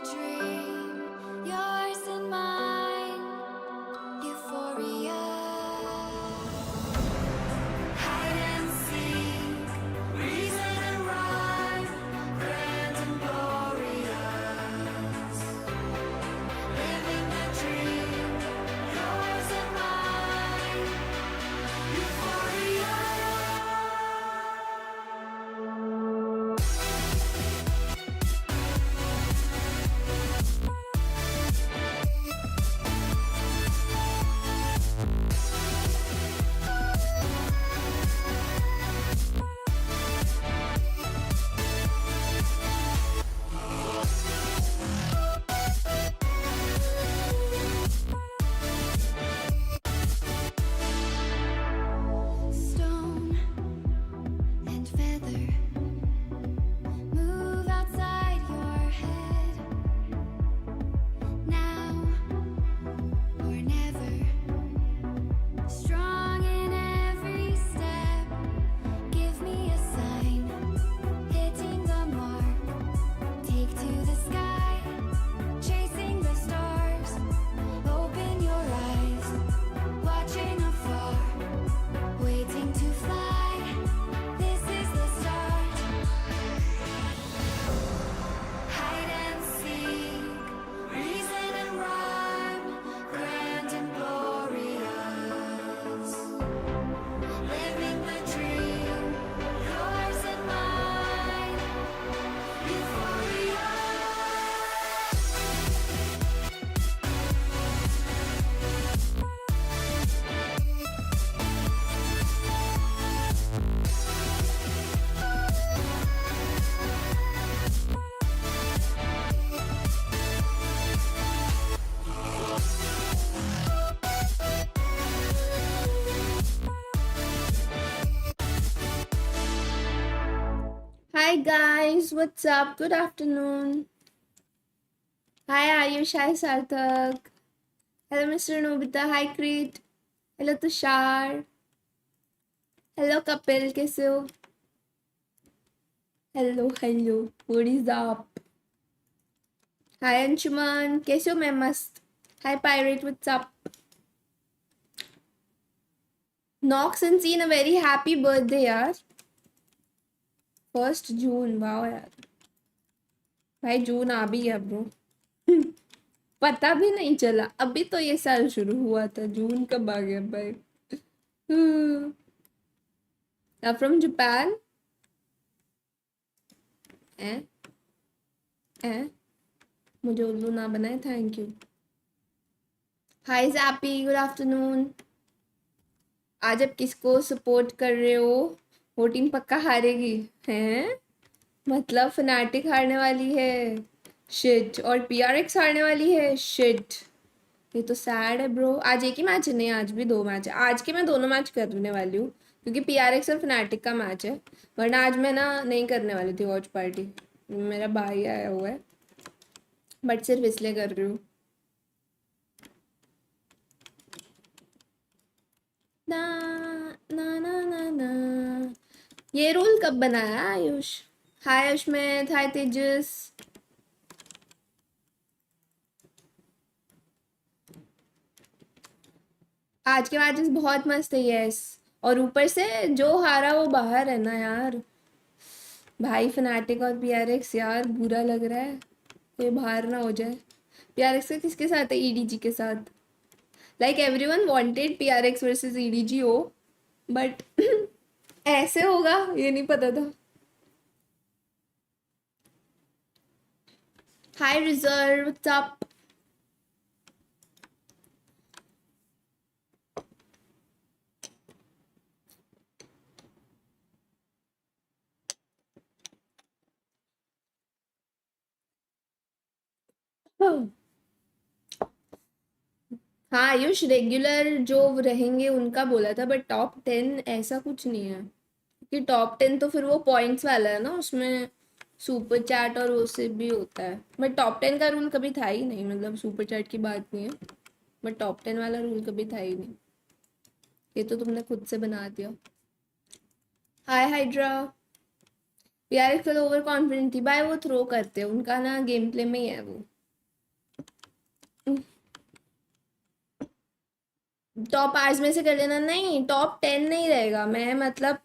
dream, yours and mine, euphoria. Hide and seek, reason and rhyme, grand and glorious. Living the dream, yours and mine, euphoria. Stone and feather move outside your head. Now or never. Strong in every step. Give me a sign. Hitting the mark. Take to the sky. Chasing the stars. Open your eyes. Watching afar. Waiting to fly. This is the start. Hide and seek. Reason and rhyme. Grand and glorious. Living the dream. Yours and mine. Euphoria. Hi guys, what's up? Good afternoon. Hi Ayush, hi Sarthak. Hello Mr. Nobita, hi Creed. Hello Tushar. Hello Kapil, कैसे हो? Hello, what is up? Hi Anshuman, कैसे हो? मैं मस्त. Hi Pirate, what's up? Nox and Scene, a very happy birthday यार. 1st जून, वाह यार. भाई जून आ भी गया ब्रो. पता भी नहीं चला, अभी तो ये साल शुरू हुआ था, जून कब आ गया भाई. From Japan. मुझे उल्लू ना बनाए, thank you. Hi JP, good afternoon. आज आप किसको सपोर्ट कर रहे हो? वो टीम पक्का हारेगी हैं? मतलब फनाटिक हारने वाली है, शिट. और पीआरएक्स हारने वाली है, शिट. ये तो सैड है ब्रो. आज एक ही मैच है? नहीं, आज भी 2 मैच है. आज के मैं दोनों मैच करने वाली हूँ क्योंकि पीआरएक्स और फनाटिक का मैच है. वरना आज मैं ना नहीं करने वाली थी वॉच पार्टी. मेरा भाई आया हुआ है, बट सिर्फ इसलिए कर रही हूँ. ना ना ना ना ना. ये रूल कब बनाया आयुष? हाय अश्मित, हाय तेजस. आज के मैचेस बहुत मस्त है. यस, और ऊपर से जो हारा वो बाहर है ना यार. भाई फनाटिक और पीआरएक्स यार, बुरा लग रहा है. कोई बाहर ना हो जाए. पीआरएक्स का किसके साथ है? ईडीजी के साथ. Like everyone wanted PRX versus EDG हो, बट ऐसे होगा ये नहीं पता था. Hi reserve, what's up? हाँ आयुष, रेगुलर जो रहेंगे उनका बोला था, बट टॉप 10 ऐसा कुछ नहीं है. क्योंकि टॉप 10 तो फिर वो पॉइंट्स वाला है ना, उसमें सुपर चैट और वो से भी होता है. बट टॉप 10 का रूल कभी था ही नहीं. मतलब सुपर चैट की बात नहीं है, बट टॉप 10 वाला रूल कभी था ही नहीं. ये तो तुमने खुद से बना दिया. हाय हाइड्रा. पीआरएक्स कल ओवर कॉन्फिडेंट थी भाई. वो थ्रो करते हैं, उनका ना गेम प्ले में ही है वो. टॉप आर्स में से कर लेना, नहीं टॉप 10 नहीं रहेगा, मैं मतलब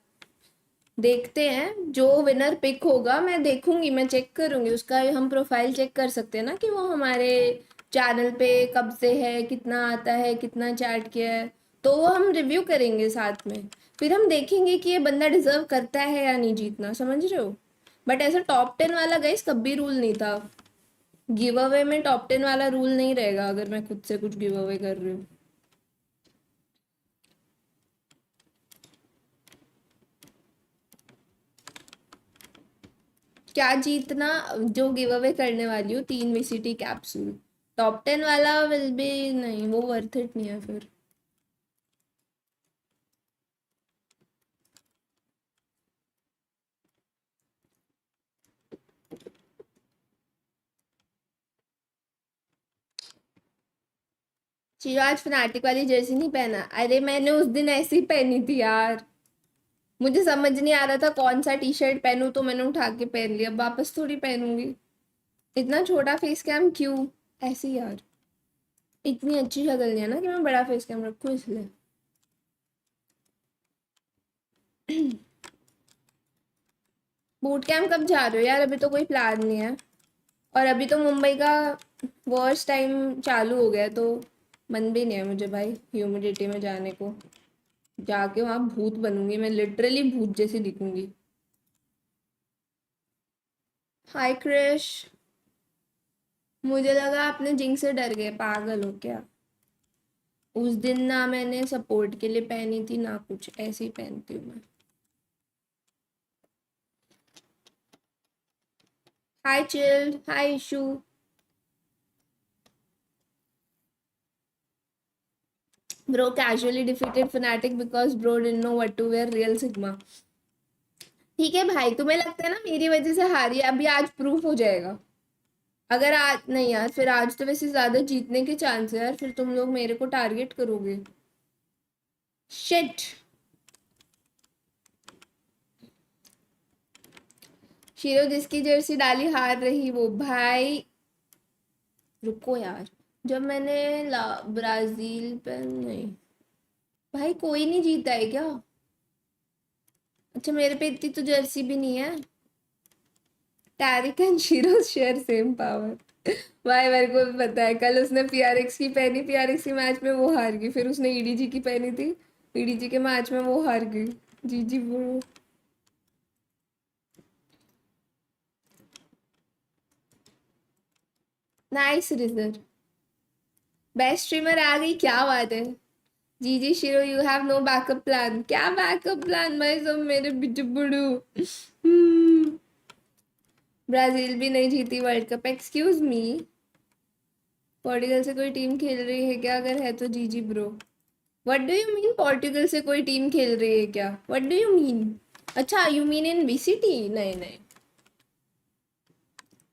देखते हैं जो विनर पिक होगा, मैं देखूंगी, मैं चेक करूंगी उसका, हम प्रोफाइल चेक कर सकते हैं ना कि वो हमारे चैनल पे कब से है, कितना आता है, कितना चैट किया है, तो वो हम रिव्यू करेंगे साथ में, फिर हम देखेंगे कि ये बंदा डिजर्व करता है या नहीं जीतना, समझ रहे हो। बट ऐसा टॉप 10 वाला गाइस कभी रूल नहीं था, गिव अवे में टॉप 10 वाला रूल नहीं रहेगा अगर मैं खुद से कुछ गिव अवे कर रही हूँ। क्या जीतना, जो गिव अवे करने वाली हूँ 3 वीसीटी कैप्सूल, टॉप 10 वाला विल बी, नहीं वो वर्थ इट नहीं है फिर। चिराज फनाटिक वाली जर्सी नहीं पहना, अरे मैंने उस दिन ऐसी ही पहनी थी यार, मुझे समझ नहीं आ रहा था कौन सा टी शर्ट पहनूं तो मैंने उठा के पहन लिया, अब वापस थोड़ी पहनूंगी, इतना छोटा फेस कैम क्यों, ऐसे ही यार, इतनी अच्छी शक्ल नहीं है ना कि मैं बड़ा फेस कैम रखूं इसलिए। बूट कैम्प कब जा रहे हो यार, अभी तो कोई प्लान नहीं है, और अभी तो मुंबई का वर्स्ट टाइम चालू हो गया, तो मन भी नहीं है मुझे भाई ह्यूमिडिटी में जाने को, जाके वहां भूत बनूंगी मैं, लिटरली भूत जैसी दिखूंगी। हाय क्रिश, मुझे लगा आपने जिंक से डर गए, पागल हो क्या, उस दिन ना मैंने सपोर्ट के लिए पहनी थी ना कुछ, ऐसे ही पहनती हूँ मैं। Hi chilled, hi Ishu, bro casually defeated Fnatic because bro didn't know what to wear real sigma. ठीक है भाई, तुम्हें लगता है ना मेरी वजह से हारी, अभी आज प्रूफ हो जाएगा, अगर आज नहीं यार, फिर आज तो वैसे ज्यादा जीतने के चांस है यार, फिर तुम लोग मेरे को टारगेट करोगे, शिट। शीरो जिसकी जर्सी डाली हार रही वो, भाई रुको यार, जब मैंने ब्राजील पे नहीं, भाई कोई नहीं जीता है क्या, अच्छा मेरे पे इतनी तो जर्सी भी नहीं है। Tarik and Shiro share same power, भाई मेरे को भी पता है, कल उसने पीआरएक्स की पहनी, पीआरएक्स की मैच में वो हार गई, फिर उसने ईडीजी की पहनी थी, ईडीजी के मैच में वो हार गई, जी जी वो। नाइस रिजल्ट, बेस्ट स्ट्रीमर आ गई, क्या बात है। जी जी Shiro, you have no backup plan, क्या बैकअप प्लान भाई, सब मेरे बिटबड़ू। ब्राजील भी नहीं जीती world cup, excuse me, Portugal से कोई टीम खेल रही है क्या, अगर है तो G G bro. What do you mean, Portugal से कोई टीम खेल रही है क्या, व्हाट डू यू मीन, अच्छा यू मीन इन वीसीटी, नहीं नहीं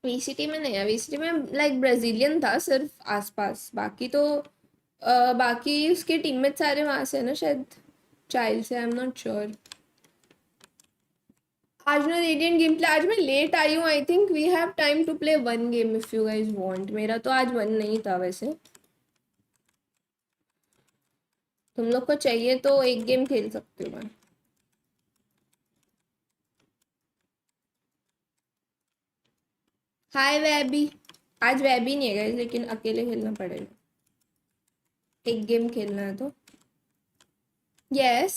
वीसीटी में नहीं है, वीसीटी में लाइक ब्राजीलियन था सिर्फ आसपास, बाकी तो बाकी उसके टीममेट सारे वहां से है ना शायद, चाइल्ड से, आई एम नॉट श्योर। आज ना रेडियंट गेम प्ले, आज मैं लेट आई हूँ, I think we have time to play one game if you guys want, मेरा तो आज वन नहीं था वैसे, तुम लोग को चाहिए तो एक गेम खेल सकती हूँ मैं। हाय वैबी, आज वैबी नहीं है गाइस, लेकिन अकेले खेलना पड़ेगा, एक गेम खेलना है तो। यस,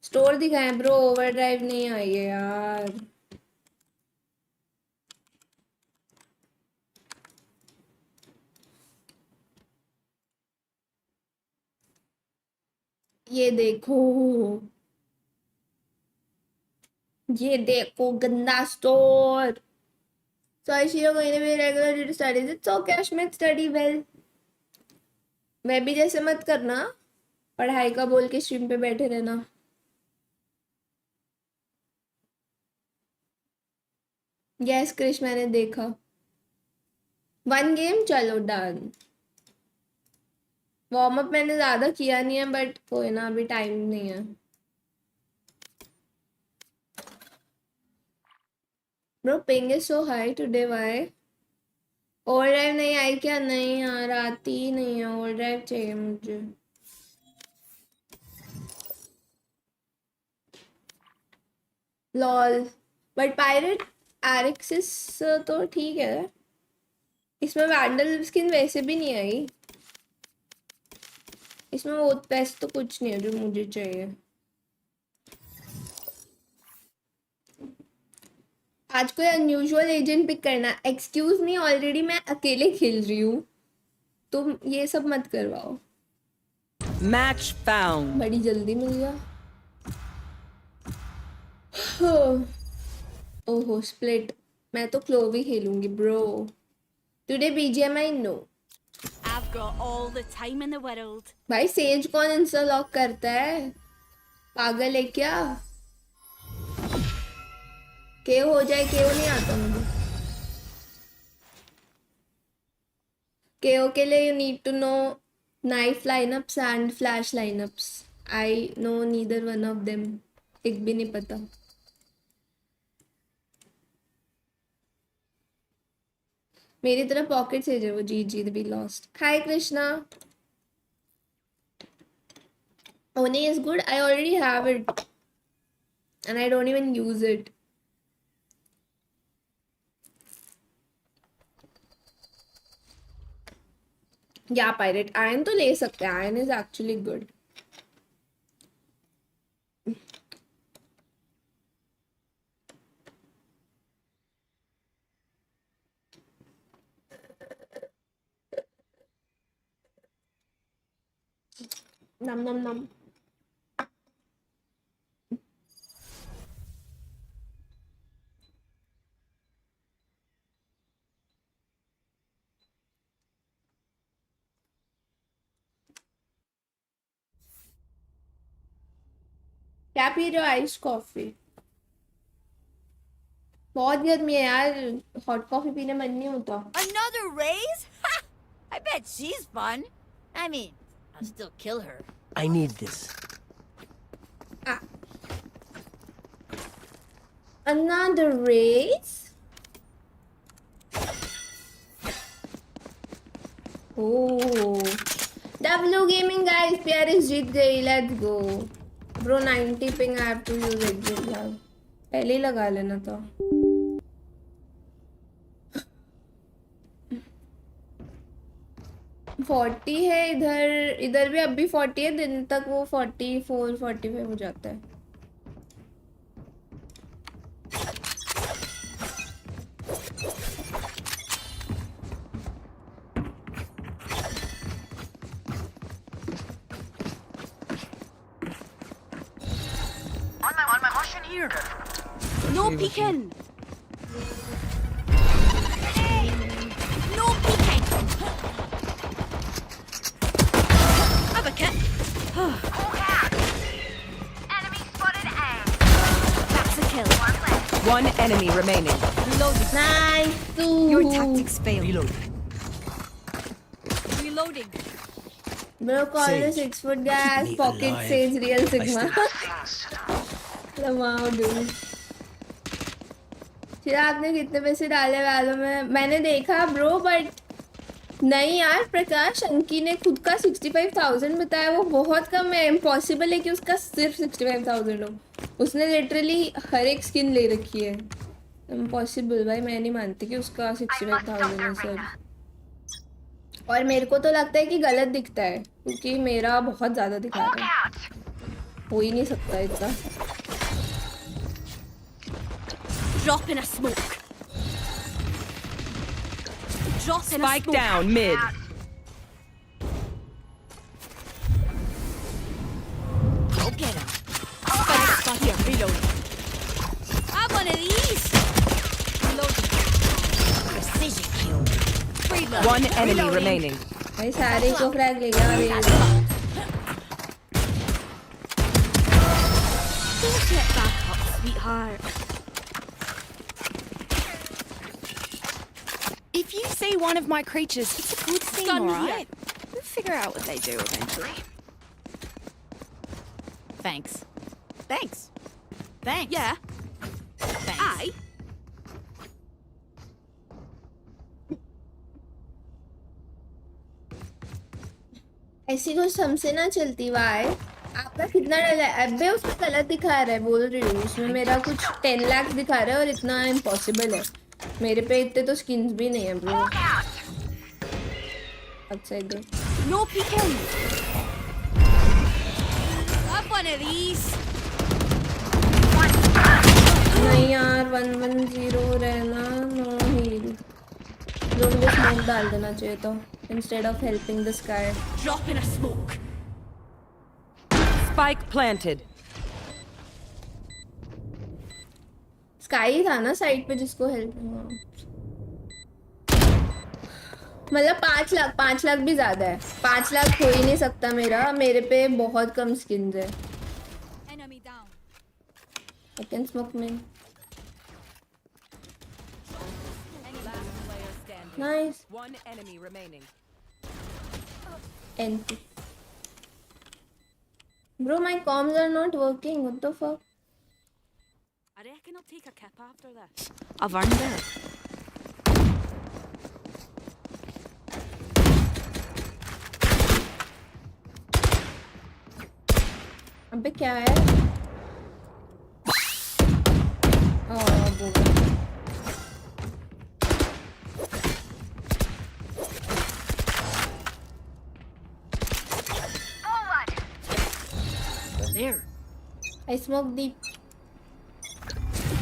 स्टोर दिखाएं ब्रो, ओवरड्राइव नहीं आई है यार, ये देखो, ये देखो गंदा store. So Aishira going to be regular due to studies. It's okay, Ashmit, study well. मैं भी जैसे मत करना, पढ़ाई का बोल के स्ट्रीम पे बैठे रहना। यस क्रिश, मैंने देखा, वन गेम चलो डन। वार्म अप मैंने ज्यादा किया नहीं है, बट कोई ना, अभी टाइम नहीं है। Bro, ping is so high today, why? Over drive नहीं आई क्या? नहीं यार, आती ही नहीं है। ओवर ड्राइव चाहिए मुझे। लॉल। बट पायरेट एरिक्सिस तो ठीक है। इसमें वैंडल स्किन वैसे भी नहीं आई। इसमें वो पैसे तो कुछ नहीं है जो मुझे चाहिए। आज कोई अनयूजुअल एजेंट पिक करना। एक्सक्यूज मी, ऑलरेडी मैं अकेले खेल रही हूँ, तुम ये सब मत करवाओ। Match found. बड़ी जल्दी मिल गया। ओहो स्प्लिट। मैं तो क्लोवी खेलूंगी bro. Today BGMI no. I've got all the time in the world. भाई सेज कौन इंस्टा लॉक करता है? पागल है क्या? केओ हो जाए, केओ नहीं आता मुझे। केओ के लिए you need to know knife lineups and flash lineups. I know neither one of them. एक भी नहीं पता। मेरी तरह पॉकेट से जो वो G be lost. Hi Krishna. Oni is good. I already have it and I don't even use it. Yeah, pirate iron तो ले सकते हैं। Iron is actually good. Num num num. क्या पी रहे हो? Ice coffee. बहुत गर्मी है यार, हॉट कॉफी पीने मन नहीं होता। Another raise? Ha! I bet she's fun. I mean, I'll still kill her. I need this. Ah. Another race? Oh. W gaming guys, PRX जीत गई। Let's go. Bro 90 ping, I have to use exit lag. पहले ही लगा लेना था। Forty है इधर। इधर भी अभी 40 है। दिन तक वो 44 45 हो जाता है। On my motion here. No peeking. Hey, no peeking. Have a kit. Enemy spotted A. That's a kill. One left. One enemy remaining. Reloading. Nice. Your tactics failed. Reload. Reloading. Bro, call the Sage, 6 foot gas. me Pocket alive. Sage real Sigma. still- लमाओ dude. चिराग ने कितने पैसे डाले वालों में? मैंने देखा bro, but नहीं यार। प्रकाश अंकी ने खुद का 65,000 बताया। वो बहुत कम है। इम्पॉसिबल है कि उसका सिर्फ 65,000 हो। उसने लिटरली हर एक स्किन ले रखी है। इम्पॉसिबल भाई, मैं नहीं मानती कि उसका 65,000 है सर। और मेरे को तो लगता है कि गलत दिखता है, क्योंकि मेरा बहुत ज़्यादा दिखा रहा है। हो ही नहीं सकता इतना। Drop in a smoke. Drop in a Spike smoke. down mid. Go get him. Spike spot here. Reloading. Have one of these. Reloading. Precision kill. Reload. One enemy Reloading. remaining. भाई सारे को फ्रैग ले गया। Don't get back up, sweetheart. If you see one of my creatures, it's a good thing, Gun alright? We'll figure out what they do eventually. Thanks. Thanks. Thanks. Yeah. Thanks. ऐसी कुछ हमसे ना चलती Y. आपका कितना डला है? अबे उसमें गलत दिखा रहा है, बोल रही हूँ। उसमें मेरा कुछ 10 लाख दिखा रहा है और इतना इम्पॉसिबल है। मेरे पे इतने तो स्किन्स भी नहीं है ब्रो। अच्छा दे। No peeking. Have one of these. नहीं यार 110 रहना। नो हील ब्रो, मुझे स्मोक डाल देना चाहिए तो instead of helping this guy. Drop in a smoke. Spike planted. Sky था ना साइड पे जिसको हेल्प। मतलब 5 लाख भी ज्यादा है। 5 लाख हो ही नहीं सकता मेरा। मेरे पे बहुत कम स्किन्स है। Enemy down. I can smoke me. Last player standing. Nice. One enemy remaining. NP. Bro, my comms are not working. What the fuck? I reckon I'll take a kip after this. I've earned it. अबे क्या है? बोल। There. I smoke deep.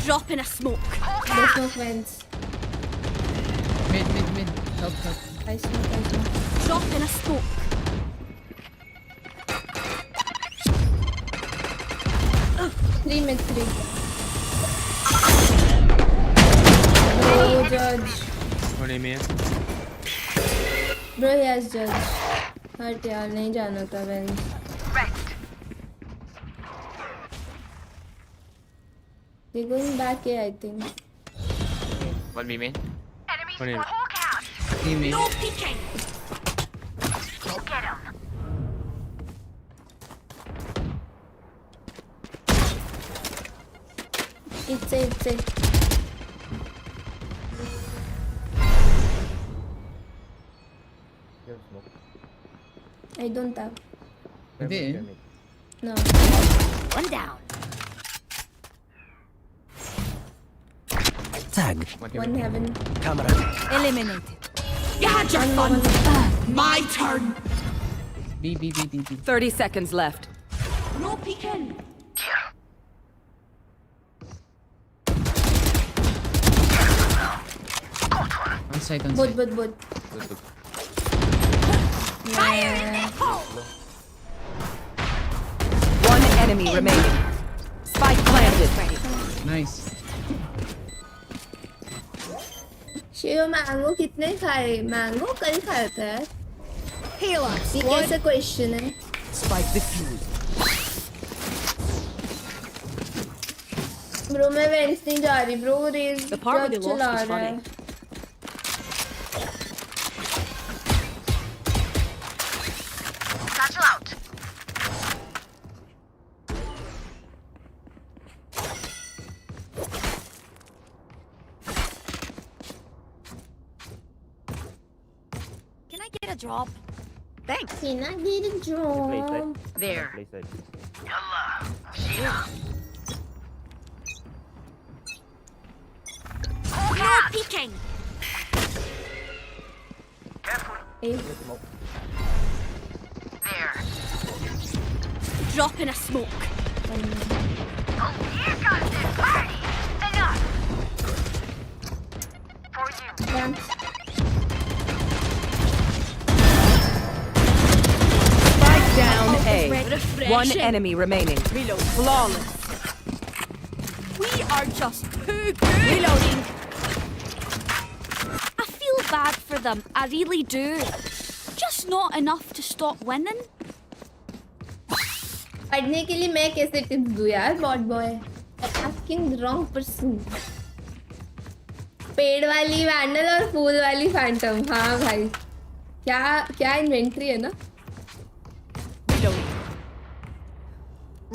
Drop in a smoke. The smoke vents. Mid. Help. I smoke. Drop in a smoke. Three mid, 3. Oh, judge. One aim है. Bro, yes, judge. हट यार, नहीं जाना था vents. They're going back here, I think. One B main. One aim. Team main. No peeking. It's it. I don't have. There. No. One down. Tag. One heaven. Camera. Eliminated. You had your One. fun. My turn. B. 30 seconds left. No peeking. On site. Both. Fire in the hole. One enemy remaining. Spike planted. Nice. Shiv mango कितने खाए? Mango कल खाया था यार। ये कैसा question है? Spike defused. Bro मैं वेंस नहीं जा रही bro. Raze The part where they चला lost was रहा है। funny. Can I get a drop? Thanks. Can I get a job? There. No peeking. Eh, Drop in a smoke. thanks. Spike down A. Refreshing. One enemy remaining. Reload. Flawless. We are just too good. Reloading. I feel bad for them. I really do. Just not enough to stop winning. पढ़ने के लिए मैं कैसे tips दूँ यार? Bot boy asking wrong person. पेड़ वाली vandal और फूल वाली फैंटम। हाँ भाई, क्या इन्वेंट्री है ना। Reloading.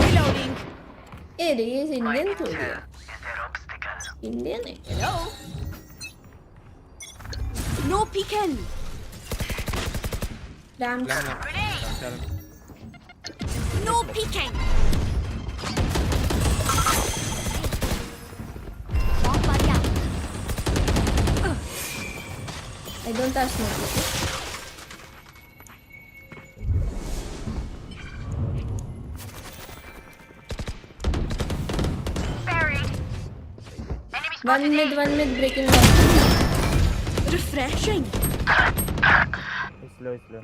Reloading. ए रेस इंडियन थोड़ी है। इंडियन है। Hello. No peeking. Dam. No peeking. Oh, buddy, yeah. I don't touch smoke. One mid breaking up. Refreshing. It's slow, it's slow.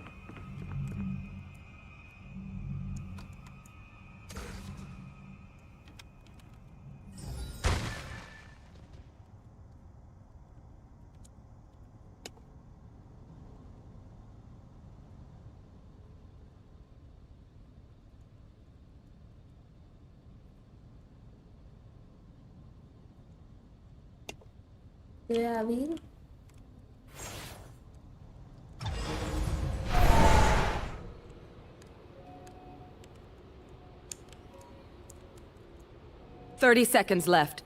Yeah, we. 30 seconds left.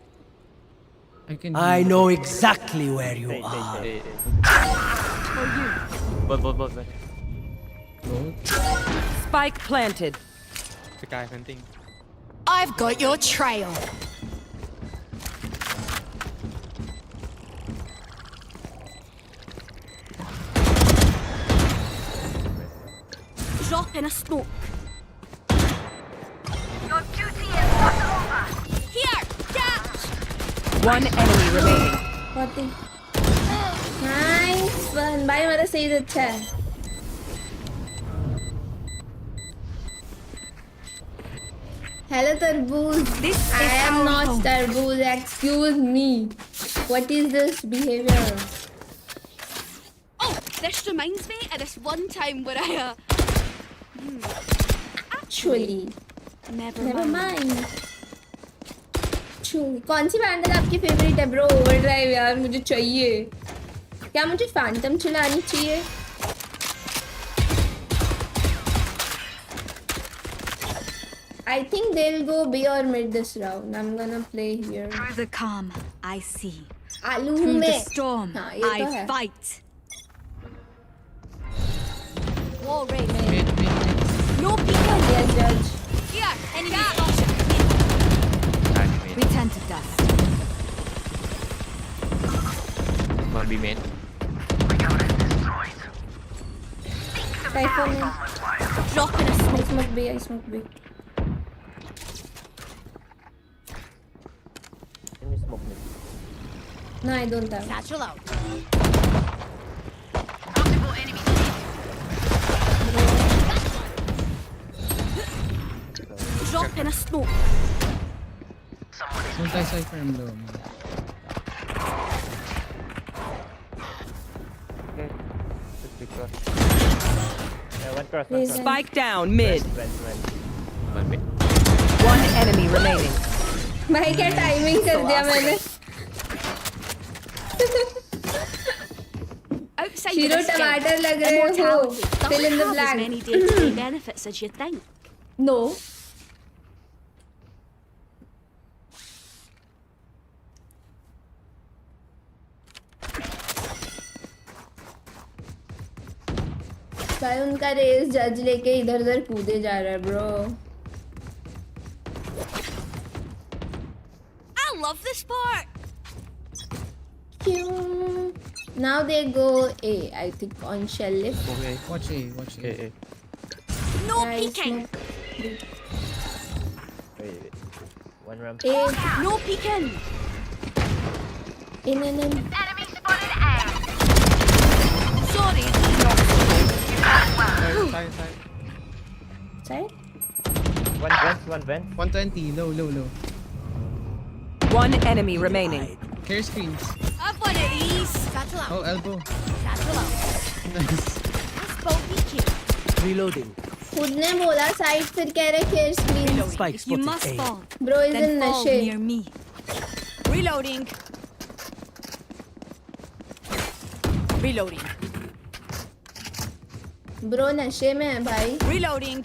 I know exactly where you are. Both. Spike planted. Sky hunting. I've got your trail. Drop in a smoke. Your duty is not over. Here, catch. One enemy remaining. 40. Nice one. भाई मेरा सही अच्छा है. Hello Tarbooj. I am not Tarbooj. Excuse me. What is this behavior? Oh, this reminds me of this one time where I Actually. never Never mind. mind. Actually. कौन सी बैंडल आपकी favourite है bro? Overdrive यार मुझे चाहिए. क्या मुझे Phantom चलानी चाहिए? I think they'll go B or mid this round. I'm gonna play here. Through the calm, I see. आलू Through the में. storm, हाँ, ये तो I है. fight. Wall raised. Mid. No peeking. Yes, judge. Here, enemy spotted. We tend to dust. One B main. Cypher में. Drop in a I smoke. smoke B. Can you smoke me? No, I don't have. Satchel out. Drop in a smoke. Multi-cypher I'm low. Okay. Just big cross. Yeah, one cross. Please. Spike down mid. Went. One mid. One enemy remaining. भाई क्या timing कर दिया मैंने? Outside Shiro of this game, टमाटर लग रहे हो. immortality Fill in the doesn't have as blank. many day-to-day benefits as you think. No. भाई उनका रेस जज लेके इधर उधर कूदे जा रहा है bro. I love this part. क्यों? Now they go A. I think on shell lift. Okay. Watch A. No Yeah, I peeking. smoke. Wait. One ramp. A. No peeking. In. Sorry. Side. One vent. 120. Low. One enemy remaining. Care screens. I've one of these. Satchel out. Oh, elbow. Satchel out. Nice. Let's go peeking. Reloading. खुद ने बोला side फिर कह रहे care screen. Spike You spotted must A. fall. Bro is Then in fall नशे. near me. Reloading. Reloading. Bro नशे में है भाई. Reloading.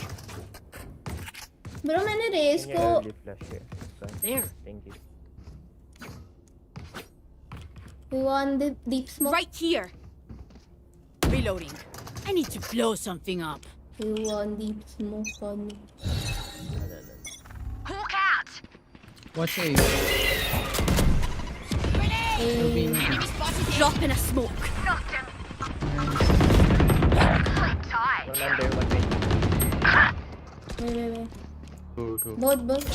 Bro मैंने रेस Can you को early flash here? Sorry. There. Thank you. who on the deep smoke. Right here. Reloading. I need to blow something up. You want the smoke on me? Watch A. Hey, Drop in a smoke. One under, one mid. wait. Two. Both.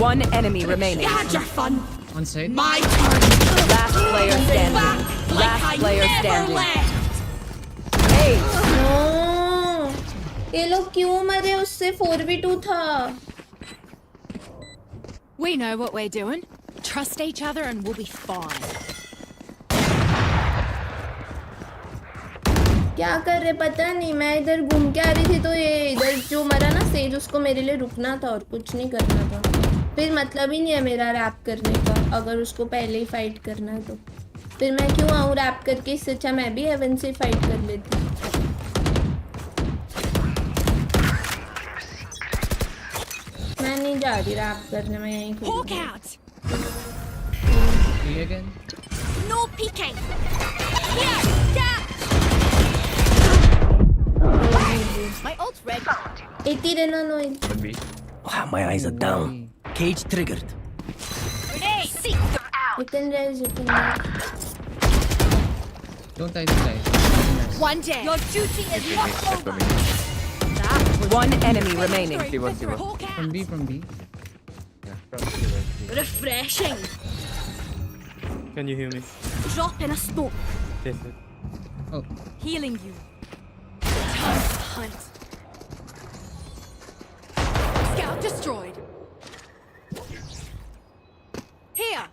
One enemy remaining. You had your fun. On site. My turn. Last player standing. Like Last I player never standing. left. Hey, No! ये लोग क्यों मरे? उससे 4v2 था. We know what we're doing. Trust each other and we'll be fine. क्या कर रहे पता नहीं. मैं इधर घूम के आ रही थी तो ये इधर जो मरा ना सेज, उसको मेरे लिए रुकना था और कुछ नहीं करना था. फिर मतलब ही नहीं है मेरा रैप करने का अगर उसको पहले ही फाइट करना है तो. फिर मैं क्यों आऊँ रैप करके? इससे अच्छा मैं भी हेवन से फाइट कर लेती. मैं नहीं जा रही रैप करने. मैं यहीं Hawk खेलूंगी. out. A again. No peeking. Here, catch. My ult's ready. 80 रहना no. 1B. Ah, my eyes are down. Cage triggered. Grenade. See. You can raise. Don't die, don't die. One day. Your duty is not over. Coming. That was one enemy remaining. T1. Hawk From out. B, from B. From C. Refreshing. Can you hear me? Drop in a smoke. Yes. Oh, Healing you. Time to hunt. Scout destroyed. Here.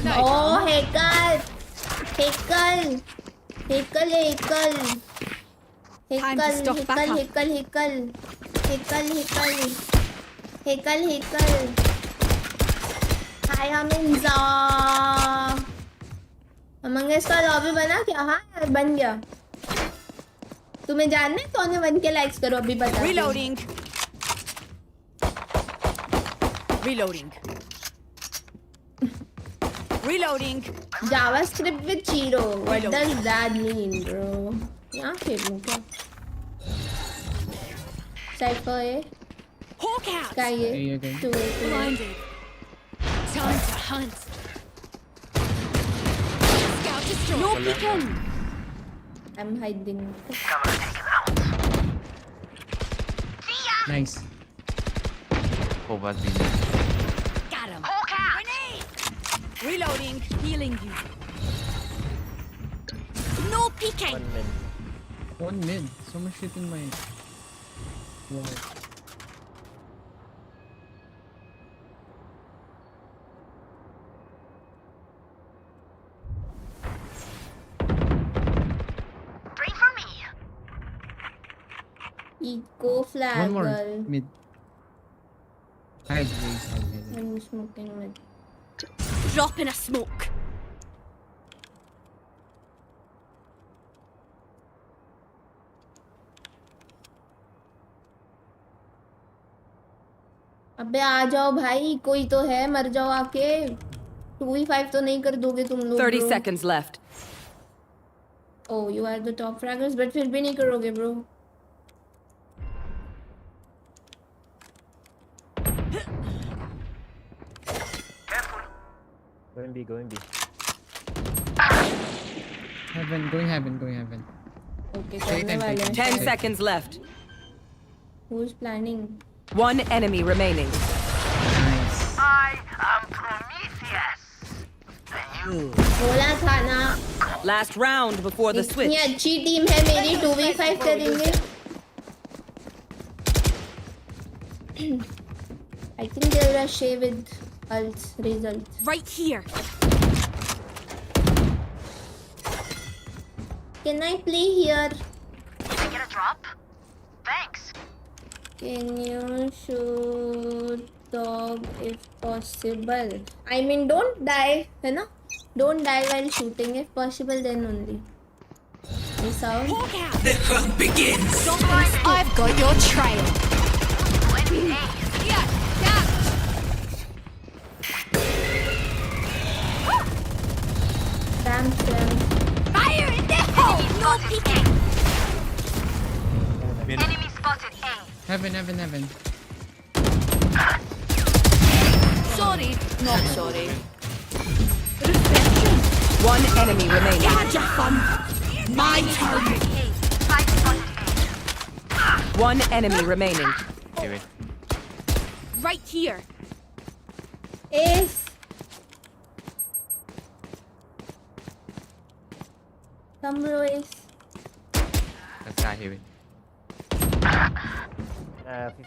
No. Oh, Heckle. Time to stock back up. Hi, Aminza. Among Us का lobby बना क्या? हाँ यार बन गया. तुम्हें जानना है कौन है? 1K लाइक्स करो अभी बता. Reloading. Reloading. Reloading. JavaScript with Chiro. What does that mean, bro? यहाँ खेलूँ क्या? Cypher है. Hawk out. Sky है. A again. 2 Blinded. Time to hunt. Scout destroyed. No peeking. I'm hiding. nice. Oh, bad B. Got him. Hawk out. Grenade. Reloading. Healing you. No peeking. One mid. One mid. So much shit in my wall. Eco One more flagger. mid. Hide, please. Hide. I'm smoking with. Drop in a smoke. अबे आ जाओ भाई, कोई तो है. मर जाओ आके. 2v5 तो नहीं कर दोगे तुम लोग. 30 bro. seconds left. Oh, you are the top fraggers, but फिर भी नहीं करोगे bro. Going B. Heaven, going heaven. Okay, Take करने time, वाले take हैं. 10 seconds left. Who's planning? One enemy remaining. Nice. बोला था ना. Last round before the इतनी switch. अच्छी टीम है मेरी. 2v5 करेंगे. I think they'll rush A with ults results. Right here. Can I play here? Can I get a drop? Thanks. Can you shoot dog if possible? I mean, don't die, है ना? Don't die while shooting. If possible, then only. You sound? Hawk out. The hunt begins. I've got your trail. Yeah, yeah. Heaven. Sorry, not sorry. One enemy remaining. Had your fun. My turn. One enemy remaining. Okay, wait. Right here. Ace. Come bro, Ace. That's not heavy.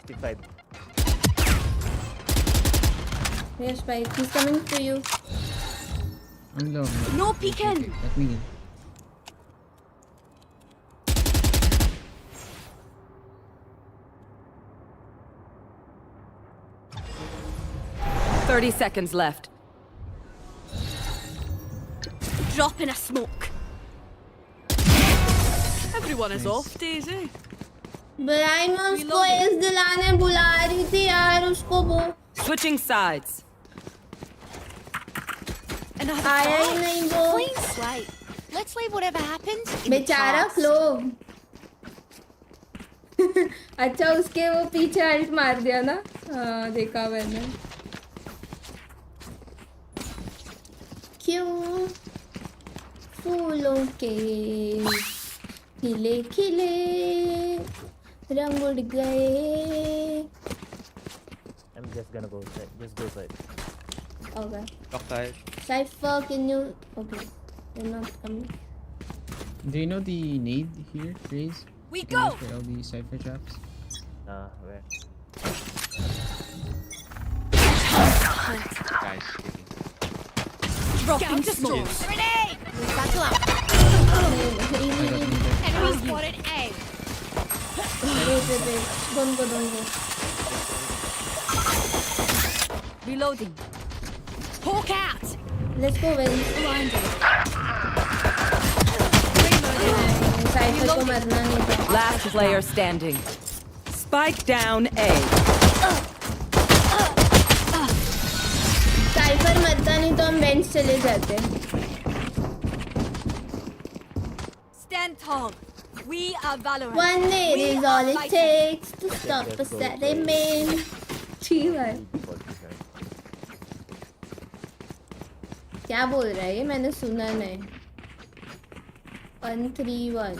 55. Here's Spike. He's coming to you. I'm low. No peeking. Let me in. Thirty seconds left. Drop in a smoke. Everyone is off, Daisy. ब्राइन में उसको S दिलाने बुला रही थी यार उसको वो Switching sides. आया ही नहीं वो Clean slate. Let's leave whatever happens in the बेचारा past. फ्लो अच्छा उसके वो पीछे अल्ट मार दिया ना हाँ देखा मैंने क्यों फूलों के खिले खिले रंग उड़ गए I'm just gonna go side. Just go side. okay Lock side. Cypher can you okay you're not coming Do you know the nade here, Raze? We You can go. use for all the cypher traps. Where? Guys, taking. Dropping smoke. Grenade! Battle out. I got neither. Enemy spotted A. wait don't go Reloading. Hawk out. let's go Vince Blinded. Cypher को मरना नहीं था Last player standing. Spike down A. Cipher मरता नहीं तो हम bench चले जाते Stand tall. We are valorant. One day We is are all it fighting. takes to stop us at a man ठीक है क्या बोल रहा है ये मैंने सुना नहीं 131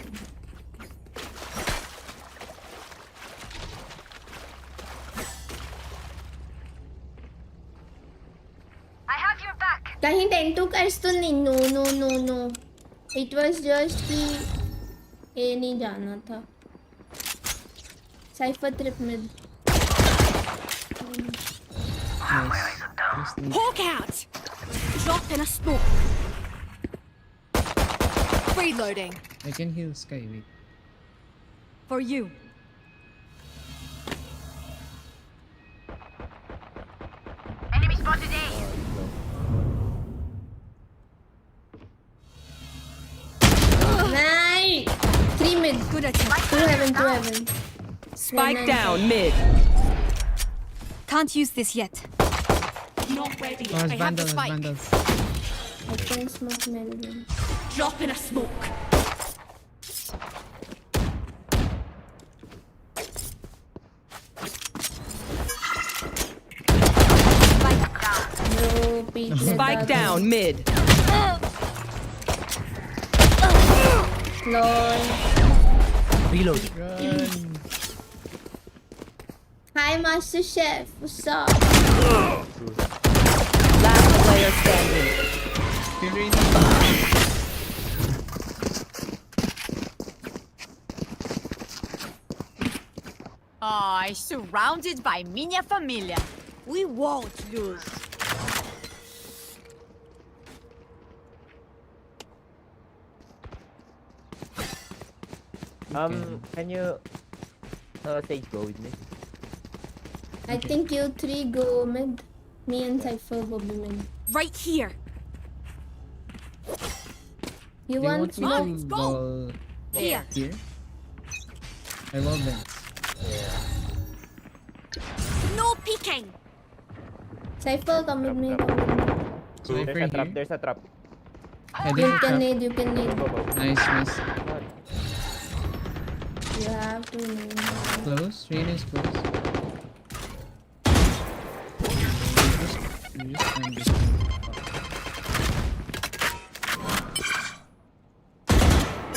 कहीं 10-2 कर्स तो नहीं नो इट वाज जस्ट कि ए नहीं जाना था साइफर ट्रिप में Nice. Just need Hawk out. Drop in a smoke. Reloading. I can heal Sky, wait. For you. Nice 3 mid Good attack. 2 heaven Spike Nice. down mid. Can't use this yet. Not ready. Oh, it's I have the vandal, it's spike. vandal. I can smoke melon Drop in a smoke. bro peek Spike down mid. lol Reloading. Run! hi master chef what's up Last player standing. Firin. Surrounded by minha família. We won't lose. Can you Sage go with me? I think you 3 go mid me and Cypher will be mid Right here. you Do you want want me smoke to go. wall Here. here? I wall vents. No peeking. Cypher come with me Cypher There's a trap. here. There's a trap. Yeah, there's a trap. you can need Go. Nice. You have to know. Close. Rain is close. You just can't be.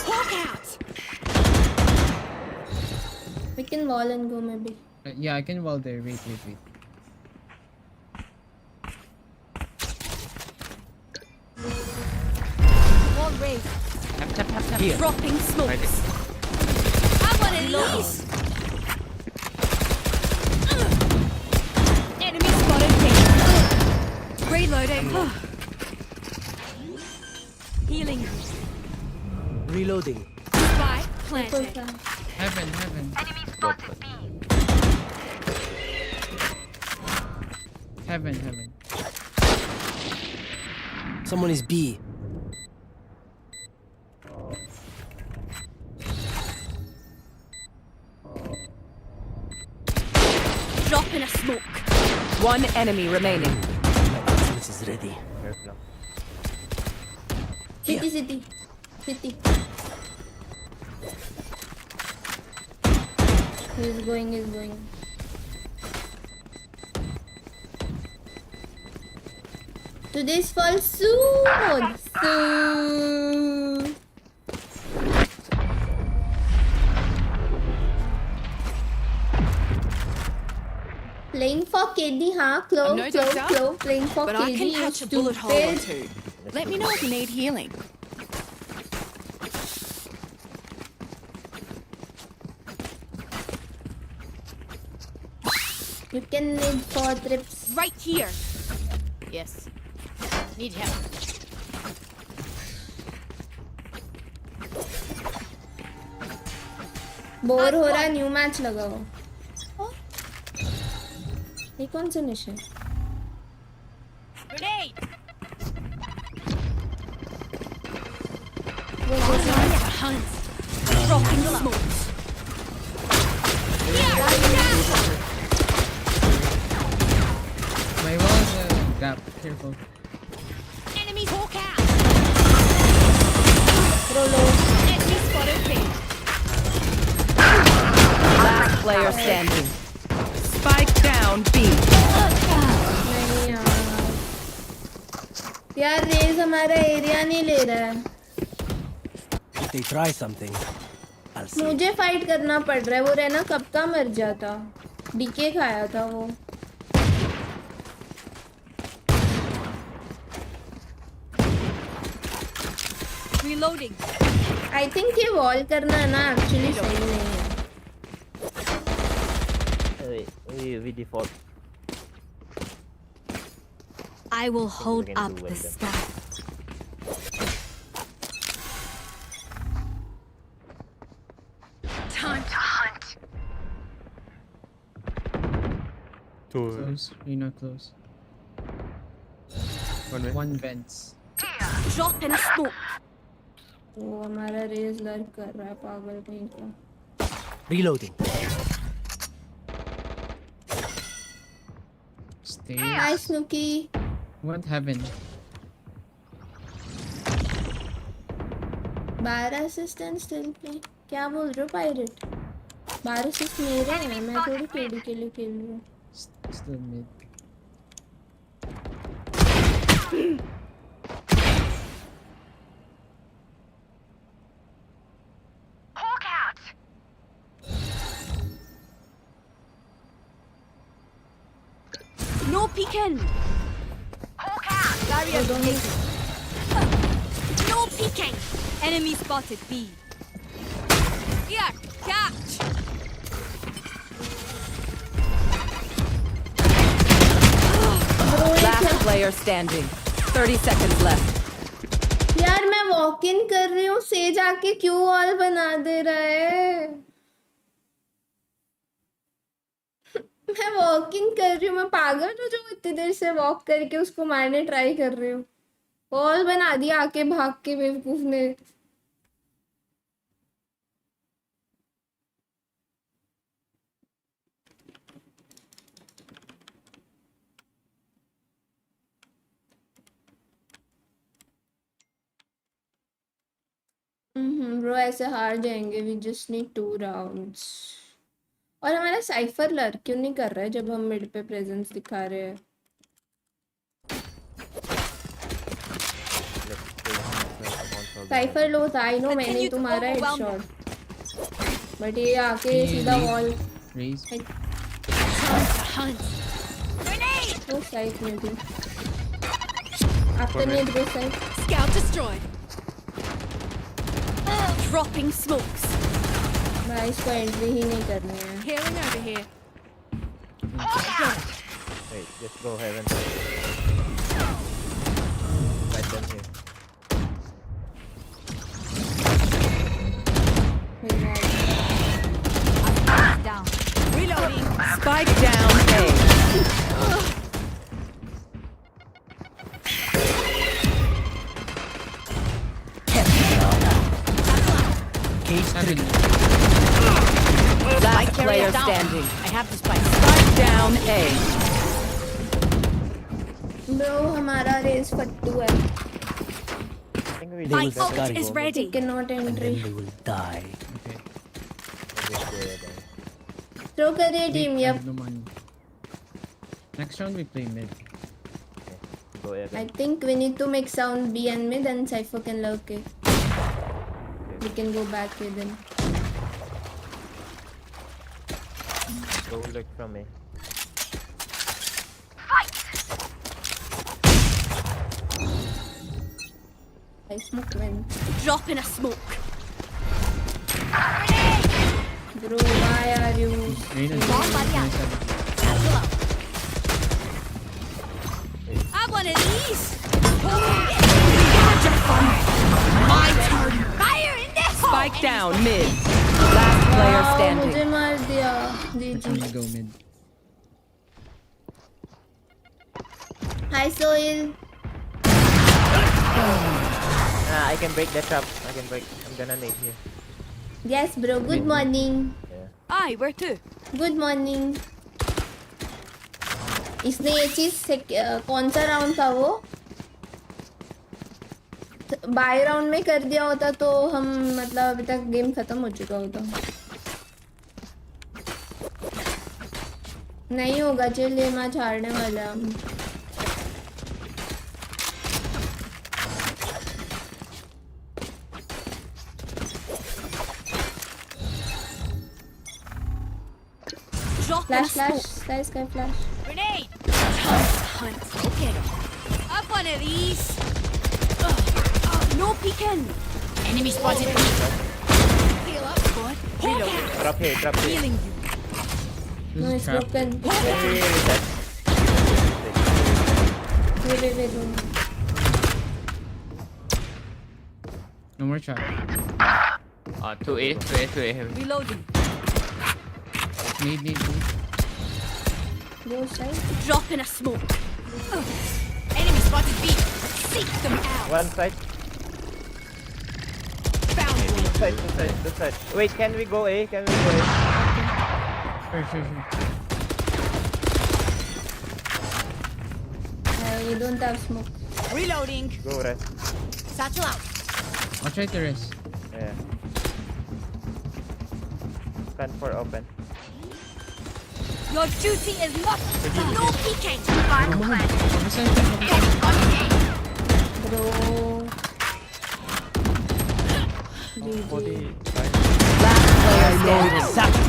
Hawk out. We can wall and go maybe. Yeah, I can wall there. Wait. Wall raised. Tap. Here. Dropping Right. smokes. I want to lose. Enemy spotted. Reloading. Healing. Reloading. Spy Full planted. flank. Heaven. Heaven. Someone is B. Drop in a smoke. One enemy remaining. My essence is ready. There's no. City. He's going. Today's fall soon. Playing for KD, huh? I'm no doctor, Clove. Playing for But KD. I can you patch a bullet hole or stupid. two. Let me know if you need healing. You can need 4 trips. Right here. Yes. Need help. Bore हो रहा, new match लगाओ. ये कौन सा निश है? Grenade. वो Hunt. Dropping smokes. My wall is a gap. Careful. Enemies hawk out. Rolo. Enemy spotted B. Last player standing. Spike down B. नहीं यार रेज हमारा एरिया नहीं ले रहा है. If they try something, I'll see. मुझे fight करना पड़ रहा है. वो रहना कब का मर जाता. डीके खाया था वो. Reloading. आई थिंक ये वॉल करना ना एक्चुअली सही नहीं है. We default. I will hold We're gonna up do the window. sky. Time to hunt. Two. Close. Rena close. One way. One vents. Drop in a smoke. वो हमारा raise lurk कर रहा है पागल कहीं का. Reloading. Stairs. हाय स्नूकी. One heaven. 12 assistant still play. क्या बोल रहे हो पायरेट? 12 असिस्ट मेरे हैं. मैं थोड़ी केडी के लिए खेल रही हूँ. Still mid. No peeking. Barrier donated. No peeking. Enemy spotted B. Here, catch. Last player standing. 30 seconds left. यार मैं वॉक इन कर रही हूँ. से जाके क्यों वॉल बना दे रहा है? मैं वॉकिंग कर रही हूँ. मैं पागल हूँ जो इतनी देर से वॉक करके उसको मारने ट्राई कर रही हूँ. वॉल बना दिया आके भाग के बेवकूफ ने. ब्रो ऐसे हार जाएंगे. We just need 2 rounds. और हमारा साइफर लर्क क्यों नहीं कर रहा है जब हम मिड पे प्रेजेंस दिखा रहे हैं. साइफर लो था. आई नो मैंने तुम्हारा एक शॉट. बट ये आके सीधा वॉल. Raise. वो साइड में भी. आफ्टर नेट वो side. Scout destroyed. Dropping smokes. भाई इसको एंट्री ही नहीं करनी है. Healing over here. Wait, just go heaven. Right down here. Down. Reloading. Spike down A. Last player standing. I have the spike. Spike down A. Bro हमारा race फट्टू है. I think we They My will ult start is going. ready. Cannot And entry. then they will die. Okay. Throw करिए team. I yup. have no money. Next round we play mid. Go heaven. I think we need to make sound B and mid and Cypher can lurk it. We can go back with him. Go look from me. I smoke went. Drop in a smoke. Bro, why are you? Rain and Cancel out. I want of these. My turn. Fire in this. Spike down mid. Last player मुझे standing. मार दिया. जी I'm ji. gonna go mid. Hi Soil. I can break that trap. I can break. I'm gonna nade here. Yes bro. Good morning. Aye, where to? Good morning. इसने ये चीज कौन सा round था वो? बाय राउंड में कर दिया होता तो हम मतलब अभी तक गेम खत्म हो चुका होता. नहीं होगा. चल ये मैच हारने वाला है हम. Drop in a flash smoke. Flash sky flash. Grenade. Hunt. Okay. Have one of these. No peeking. Enemy spotted. Heal up, squad. Reload. Drop here. Drop here. Healing you. This No, is it's trap. broken. Reset. Wait. No more trap. 2A heaven. Reloading. Need. Go side. Drop in a smoke. Enemy spotted B. Seek them out. One side. Found one. This side. Wait, can we go A? Can we go A? Sure. You don't have smoke. Reloading. Go rest. Satchel out. I'll try to rest. Yeah. Gun for open. Your duty is not. No peeking. Bro. Last player I know standing. exactly.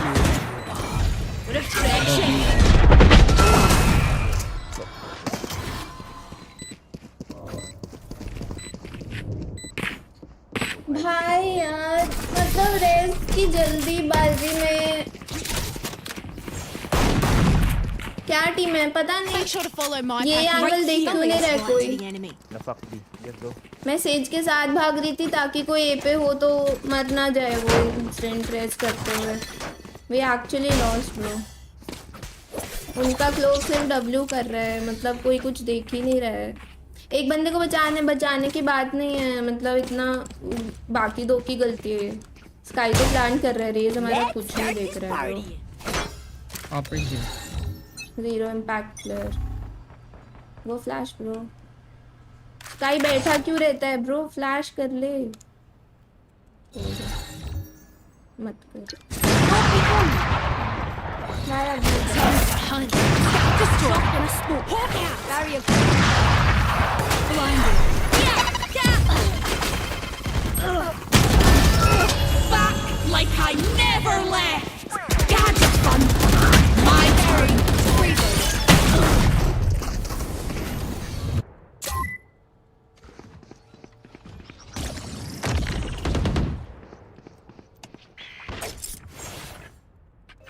Reflection. भाई यार मतलब race की जल्दीबाजी में क्या team है पता नहीं. Make sure to follow my ये path. एंगल देख क्यों नहीं रहा कोई. No, fuck B. Just go. मैं सेज के साथ भाग रही थी ताकि कोई ए पे हो तो मर ना जाए वो इंस्टेंट रेस करते हुए. वे एक्चुअली लॉस्ट ब्रो. उनका क्लोज सिर्फ डब्ल्यू कर रहा है मतलब कोई कुछ देख ही नहीं रहा है. एक बंदे को बचाने की बात नहीं है मतलब इतना बाकी दो की गलती है. स्काई को प्लान कर रहा है. रेज हमारा कुछ नहीं देख रहा है ब्रो. Operation. 0 impact player. वो फ्लैश ब्रो. स्काई बैठा क्यों रहता है ब्रो. फ्लैश कर ले. मत कर Hunt. Just drop in a smoke. Hawk out. Barrier. Blinded. Back like I never left. Gadget fun. My turn. Freezer.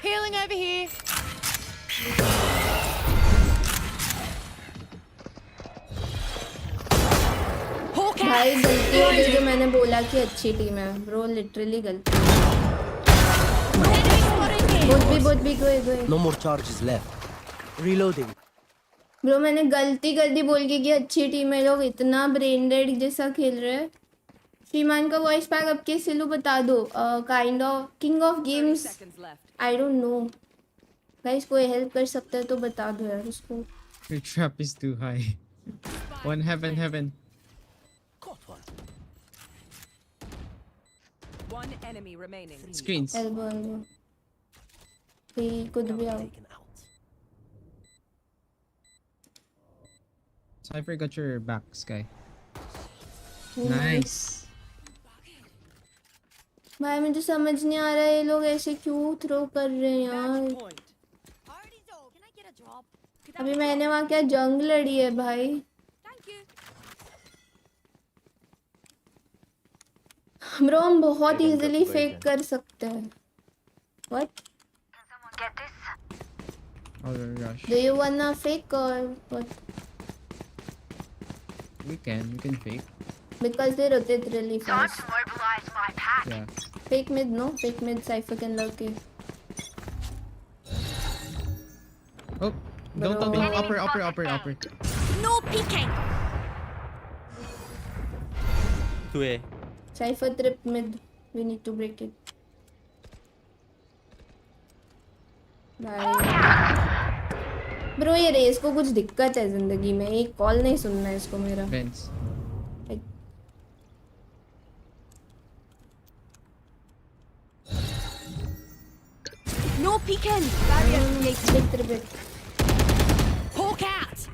Healing over here. Hawk out. भाई गलती हो गई जो मैंने बोला कि अच्छी टीम है ब्रो लिटरली गलती Enemy spotted me. बहुत भी गए No more charges left. Reloading. Bro मैंने गलती कर दी बोल के कि अच्छी टीम है लोग इतना ब्रेन डेड जैसा खेल रहे हैं श्रीमान का वॉइस पैक अब के सिलू बता दो kind of king of 30 games seconds left. I don't know guys कोई हेल्प कर सकता है तो बता दो यार उसको Your trap is too high. One heaven. One enemy remaining. Screens. Elbow ही कुछ भी आओ Taken out. Cypher got your back, Sky. Nice. भाई मुझे समझ नहीं आ रहा है ये लोग ऐसे क्यों थ्रो कर रहे हैं यार Already though. Can I get a drop? अभी मैंने वहाँ क्या जंग लड़ी है भाई Thank you. ब्रो हम बहुत Very good easily fake question. कर सकते हैं what Oh gosh. Do you wanna fake और what We can fake. Because they rotate really fast Yeah. Fake mid no fake mid Cypher can lurk it Oh, don't upper. No peeking. 2A. Cypher trip mid we need to break it bro ये रेस को कुछ दिक्कत है जिंदगी में एक call नहीं सुनना है इसको मेरा Vents. No peeking. Barrier created. Trip Hawk out.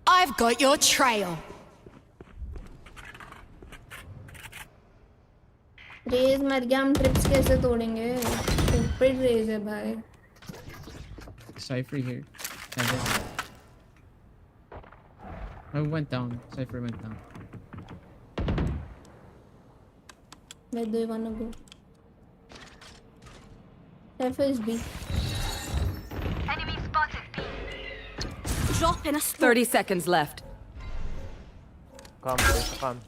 I've got your trail. Raze मर गया हम ट्रिप्स कैसे तोड़ेंगे स्टूपिड रेस है भाई Cypher here. Heaven. I went down. Cypher went down. Where do you wanna go? Cypher is B. Drop in a smoke. 30 seconds left. Come.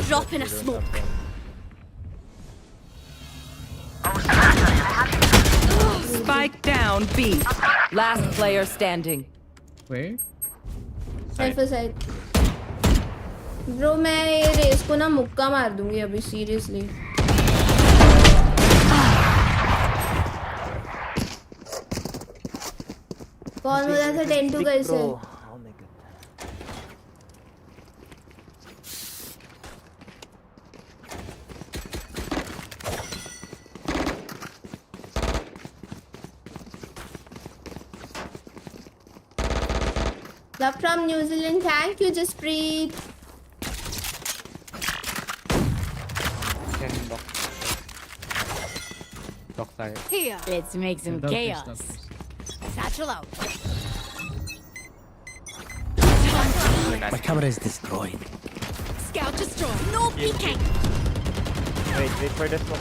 Drop in a smoke. Spike down B. Last player standing. Where? Cypher side. Bro मैं ये रेस को ना मुक्का मार दूंगी अभी seriously कौन बोला था 10 to कैसे Oh my god. Love from New Zealand. Thank you, Jaspreet. Can block side. Here. Let's make some Stop this, chaos. stop this. Satchel out. My camera is destroyed. Scout destroyed. No peeking. Wait for the smoke.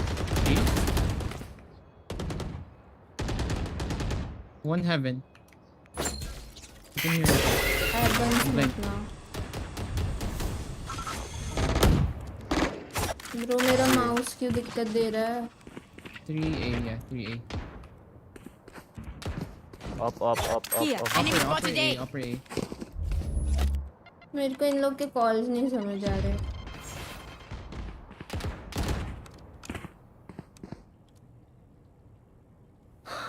One heaven. You can hear it. I have one smoke now. Bro मेरा mouse क्यों दिक्कत दे रहा है 3A, yeah, 3A. Up. Here. Enemy spotted A. Upper A. मेरे को इन लोग के calls नहीं समझ आ रहे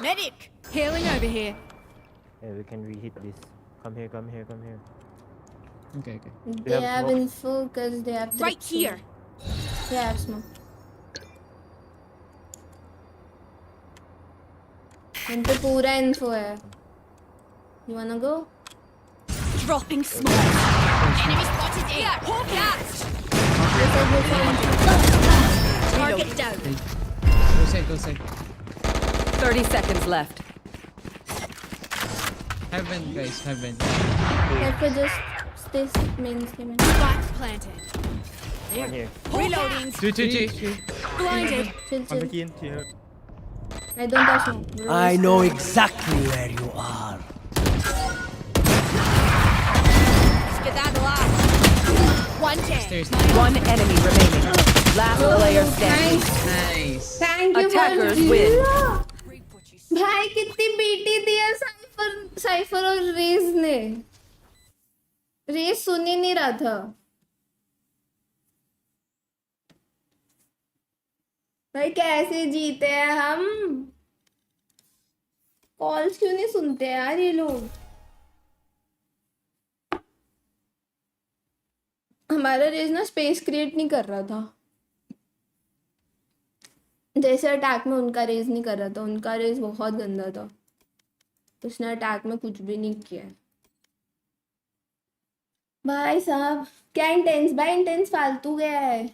Medic. Healing over here. Yeah, we can reheat this. Come here, come here, come here. Okay, okay. They have have smoke? info because they have Right trips. here. They have smoke. इन पे पूरा info है. You wanna go? Dropping smoke. Enemy spotted here. Hawk out. Target down. Go side. 30 seconds left. Heaven, guys, heaven. Let me just stay main scheme. Spot planted. One here. Reloading. Two. Blinded. Chill. One back in here. I don't have smoke. Bro. I know exactly where you are. Skedaddle out. One dead. Stairs. One enemy remaining. Last player standing. Nice. Thank you Attackers for win. भाई कितनी BT दी है cipher और raise ने. Raise सुन ही नहीं रहा था. भाई कैसे जीते हैं हम. कॉल्स क्यों नहीं सुनते यार ये लोग. हमारा रेज ना स्पेस क्रिएट नहीं कर रहा था. जैसे अटैक में उनका रेज नहीं कर रहा था. उनका रेज बहुत गंदा था. उसने अटैक में कुछ भी नहीं किया. भाई साहब क्या इंटेंस. भाई इंटेंस फालतू गया है.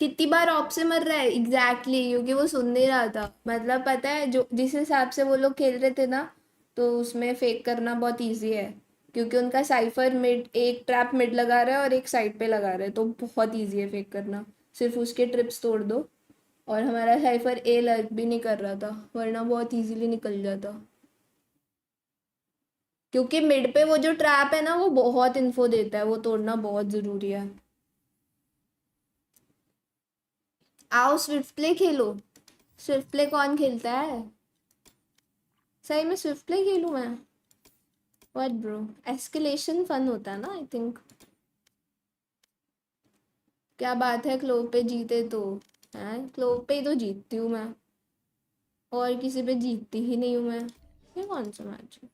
कितनी बार ऑप से मर रहा है. एग्जैक्टली क्योंकि वो सुन नहीं रहा था. मतलब पता है जो जिस हिसाब से वो लोग खेल रहे थे ना तो उसमें फेक करना बहुत इजी है क्योंकि उनका साइफर मिड एक ट्रैप मिड लगा रहा है और एक साइड पे लगा रहा है तो बहुत इजी है फेक करना. सिर्फ उसके ट्रिप्स तोड़ दो. और हमारा साइफर ए लर्क भी नहीं कर रहा था वरना बहुत इजीली निकल जाता क्योंकि मिड पे वो जो ट्रैप है ना वो बहुत इन्फो देता है. वो तोड़ना बहुत ज़रूरी है. आओ स्विफ्ट प्ले खेलो. स्विफ्ट प्ले कौन खेलता है. सही में स्विफ्ट प्ले खेलूँ मैं. What bro. एस्केलेशन फन होता है ना आई थिंक. क्या बात है क्लोव पे जीते तो हैं. क्लोव पे ही तो जीतती हूँ मैं और किसी पे जीतती ही नहीं हूँ मैं. ये कौन सा मैच है.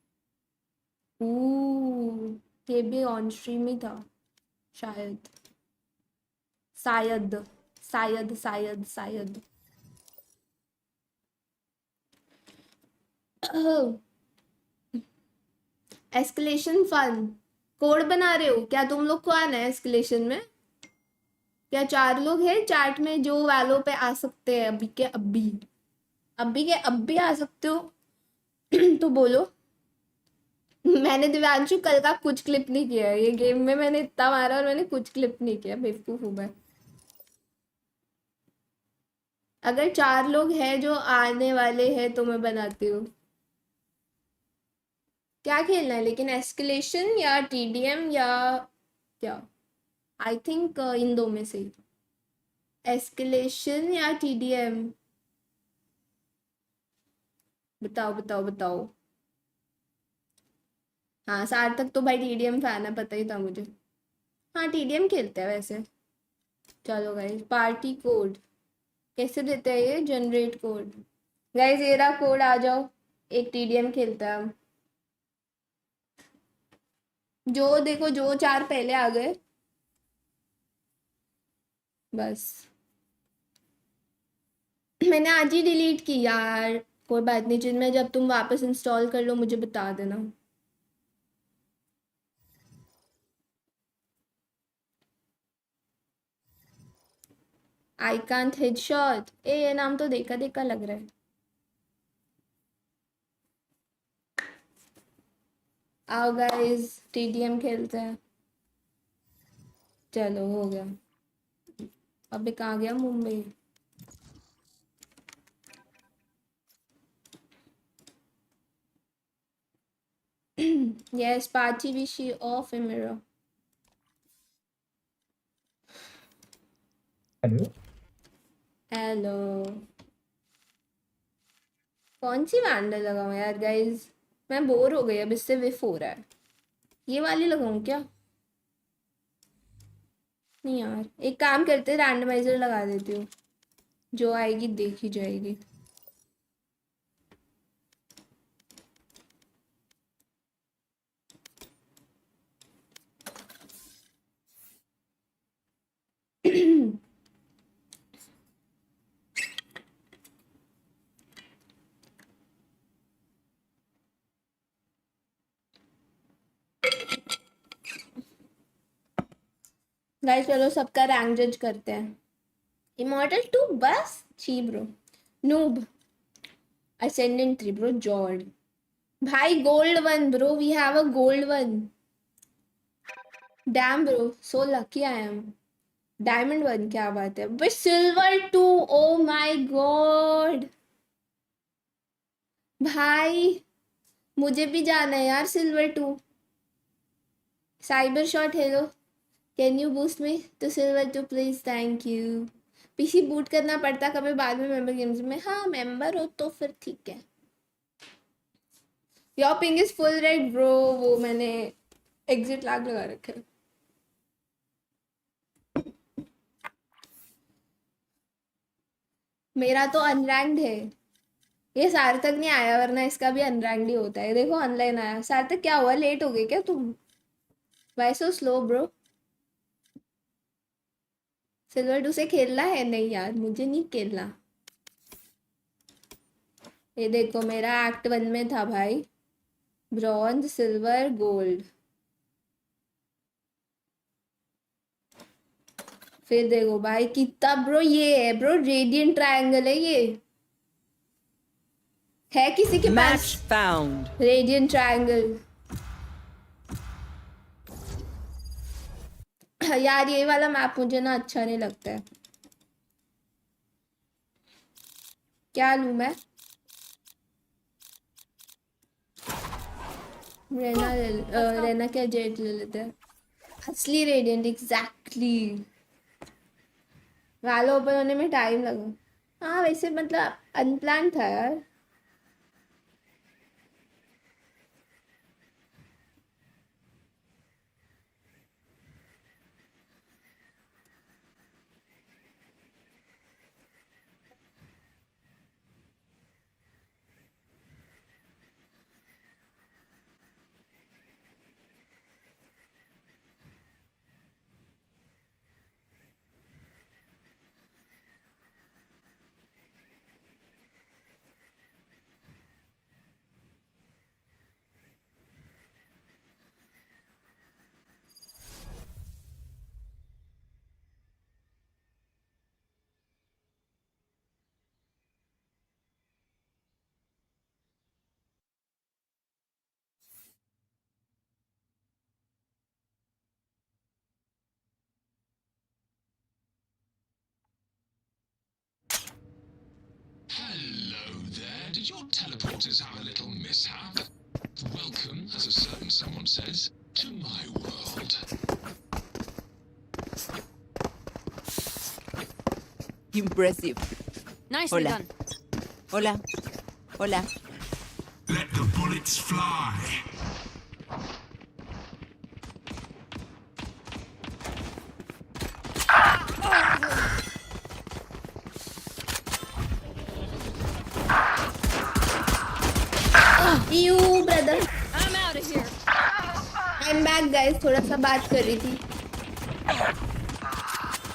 ये भी ऑन स्ट्रीम ही था शायद. शायद एस्केलेशन फन. कोड बना रहे हो क्या तुम लोग. कौन है एस्केलेशन में. क्या 4 लोग हैं चैट में जो वैलो पे आ सकते हैं अभी के अभी आ सकते हो. तो बोलो. मैंने दिव्यांशु कल का कुछ क्लिप नहीं किया. ये गेम में मैंने इतना मारा और मैंने कुछ क्लिप नहीं किया. बेवकूफ हूँ मैं. अगर 4 लोग हैं जो आने वाले हैं तो मैं बनाती हूँ. क्या खेलना है लेकिन एस्केलेशन या टीडीएम या क्या. आई थिंक इन दो में से एस्केलेशन या टीडीएम. बताओ. हाँ सार्थक तो भाई टीडीएम फैन है पता ही था मुझे. हाँ टीडीएम खेलते हैं वैसे. चलो गाइस पार्टी कोड कैसे देते हैं ये. Generate code. गाइस ये रहा कोड. आ जाओ एक टीडीएम खेलते हैं हम. जो देखो जो 4 पहले आ गए बस. मैंने आज ही डिलीट की यार. कोई बात नहीं. जिनमें जब तुम वापस इंस्टॉल कर लो मुझे बता देना. I can't headshot. ये नाम तो देखा लग रहा है. आओ गाइस टीडीएम खेलते हैं. चलो हो गया. अबे कहाँ गया Mumbai. Yes, party wish you off mirror. Hello. कौन सी वैंडल लगाऊं यार गाइस. मैं बोर हो गई अब इससे. विफ हो रहा है. ये वाली लगाऊं क्या. नहीं यार एक काम करते रैंडमाइजर लगा देती हूँ. जो आएगी देखी जाएगी. गाइस चलो सबका रैंक जज करते हैं। इमॉर्टल 2 बस छी ब्रो। Noob ascendant 3 bro. जॉर्ड भाई gold 1 bro, we have a gold 1। Damn bro, so lucky I am. Diamond 1 क्या बात है but silver 2, oh my god भाई मुझे भी जाना है यार silver 2। Cyber shot hello, can you boost me to silver 2 please, thank you. PC boot करना पड़ता कभी बाद में मेंबर गेम्स में। हाँ मेंबर हो तो फिर ठीक है। Your ping is full red bro, वो मैंने एग्जिट लैग लगा रखे है। मेरा तो अनरैंक्ड है। ये सार्थक नहीं आया वरना इसका भी अनरैंक्ड ही होता है। देखो ऑनलाइन आया। सार्थक क्या हुआ, लेट हो गए क्या तुम? Why so slow bro? Silver 2 से खेलना है? नहीं यार मुझे नहीं खेलना। ये देखो मेरा एक्ट 1 में था भाई, ब्रॉन्ज सिल्वर गोल्ड। फिर देखो भाई कितना ब्रो ये है ब्रो, रेडियंट ट्रायंगल है ये। है किसी के Match पास found. Radiant triangle? यार ये वाला मैप मुझे ना अच्छा नहीं लगता है। क्या लूं मैं? रेना क्या जेट ले लेते हैं। असली रेडियंट एग्जैक्टली। वाला ओपन होने में टाइम लगा। हाँ वैसे मतलब अनप्लान था यार। Hello there. Did your teleporters have a little mishap? Welcome, as a certain someone says, to my world. Impressive. Nicely Hola. done. Hola. Hola. Let the bullets fly. You brother I'm out of here. I am back guys, थोड़ा सा बात कर रही थी।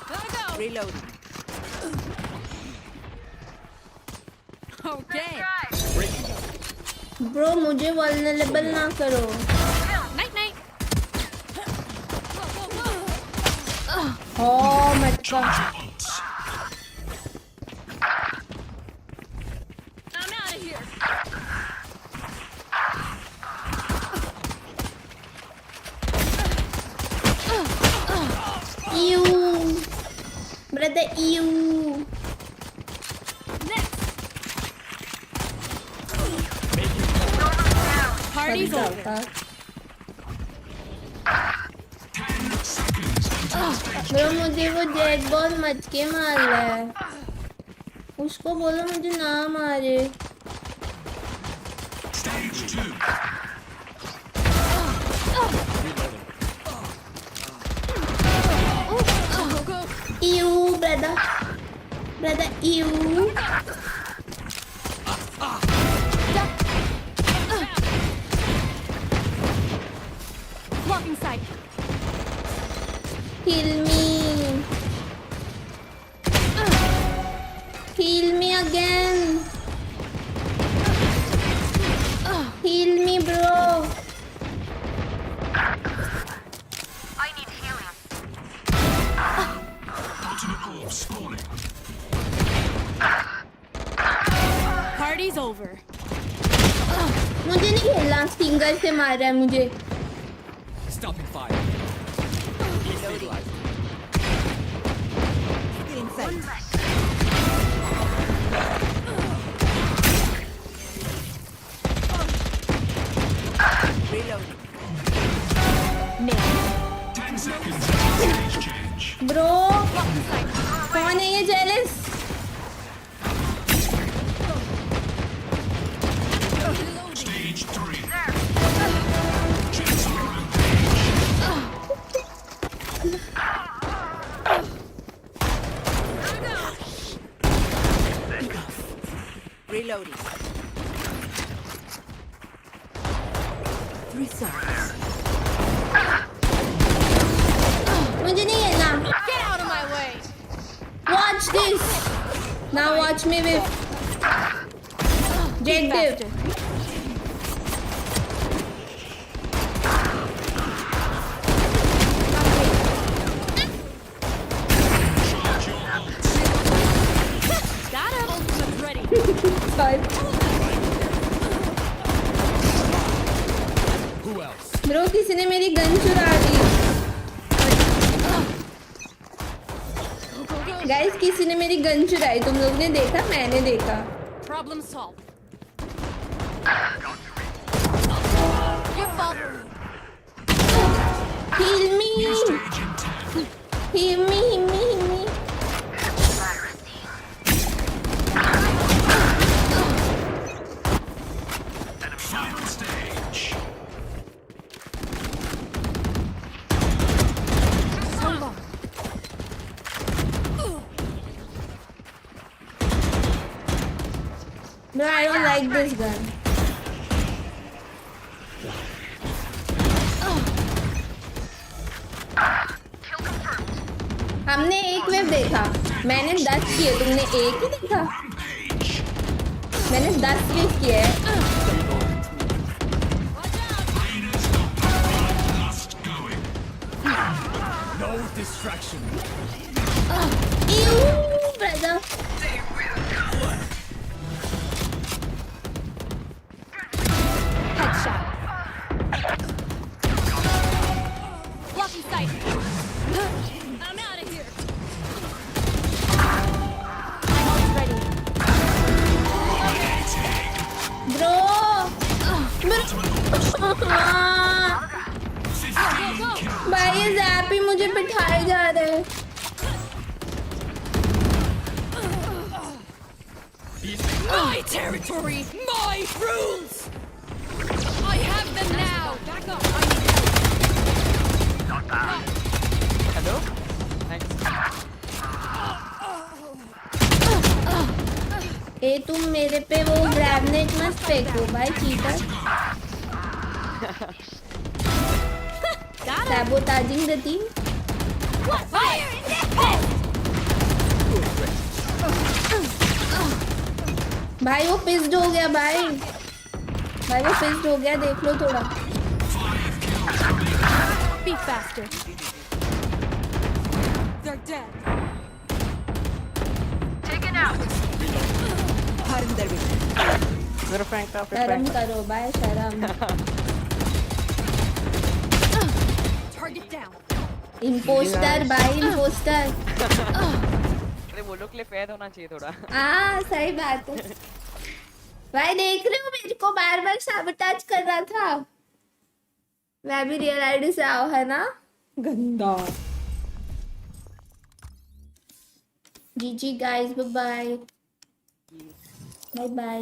Gotta go. Reloading. Okay. Bro मुझे vulnerable ना करो। Night night. Whoa, whoa, whoa. ओ मटका। I'm out of here. You brother you. Party's over. Bro मुझे वो जेट बॉल मच के मार रहा है, उसको बोलो मुझे ना मारे। You brother brother you. Blocking sight. Kill me. Heal me again. Heal me, bro. Party's over. मुझे नहीं खेलना, स्टिंगर से मार रहा है मुझे. Stopping fire. Getting sight. Reloading. Bro कौन है ये जेलस? Reloading. 3 seconds. मुझे नहीं खेलना. Get out of my way. Watch this. Now watch me with jet dip. Got him. Ultimate's ready. Sorry. Bro किसी ने मेरी गन चुरा ली. गाइस किसी ने मेरी गन चुराई. तुम लोग ने देखा? मैंने देखा. Problem solved. Your fault. Heal me. Heal me, heal me, heal me. No, I don't like this gun. हमने एक वेव देखा. मैंने 10 किए. तुमने एक ही देखा. मैंने 10 वेव किए हैं. No distraction. Ew, brother. Headshot. Blocking sight. I'm out of here. I'm ready. Bro. भाई ये ज़ैप ही मुझे बिठाए जा रहे हैं. My territory, my rules. I have them now. Back up. Hello? Thanks. ए तुम मेरे पे वो ग्रेनेड मत फेंको भाई. Cheater. Sabotaging the team. Fire in the head. भाई वो पिस्ड हो गया भाई. भाई वो पिस्ड हो गया. देख लो थोड़ा. Be faster. They're dead. शर्म करो भाई. शर्म. Target down. इम्पोस्टर भाई. इम्पोस्टर. अरे वो लोग के लिए फेयर होना चाहिए थोड़ा. हाँ सही बात है भाई. देख रहे हो मेरे को बार बार सैबोटाज कर रहा था. मैं भी रियल आईडी से आओ है ना. गंदा. GG guys. Bye bye. Bye bye.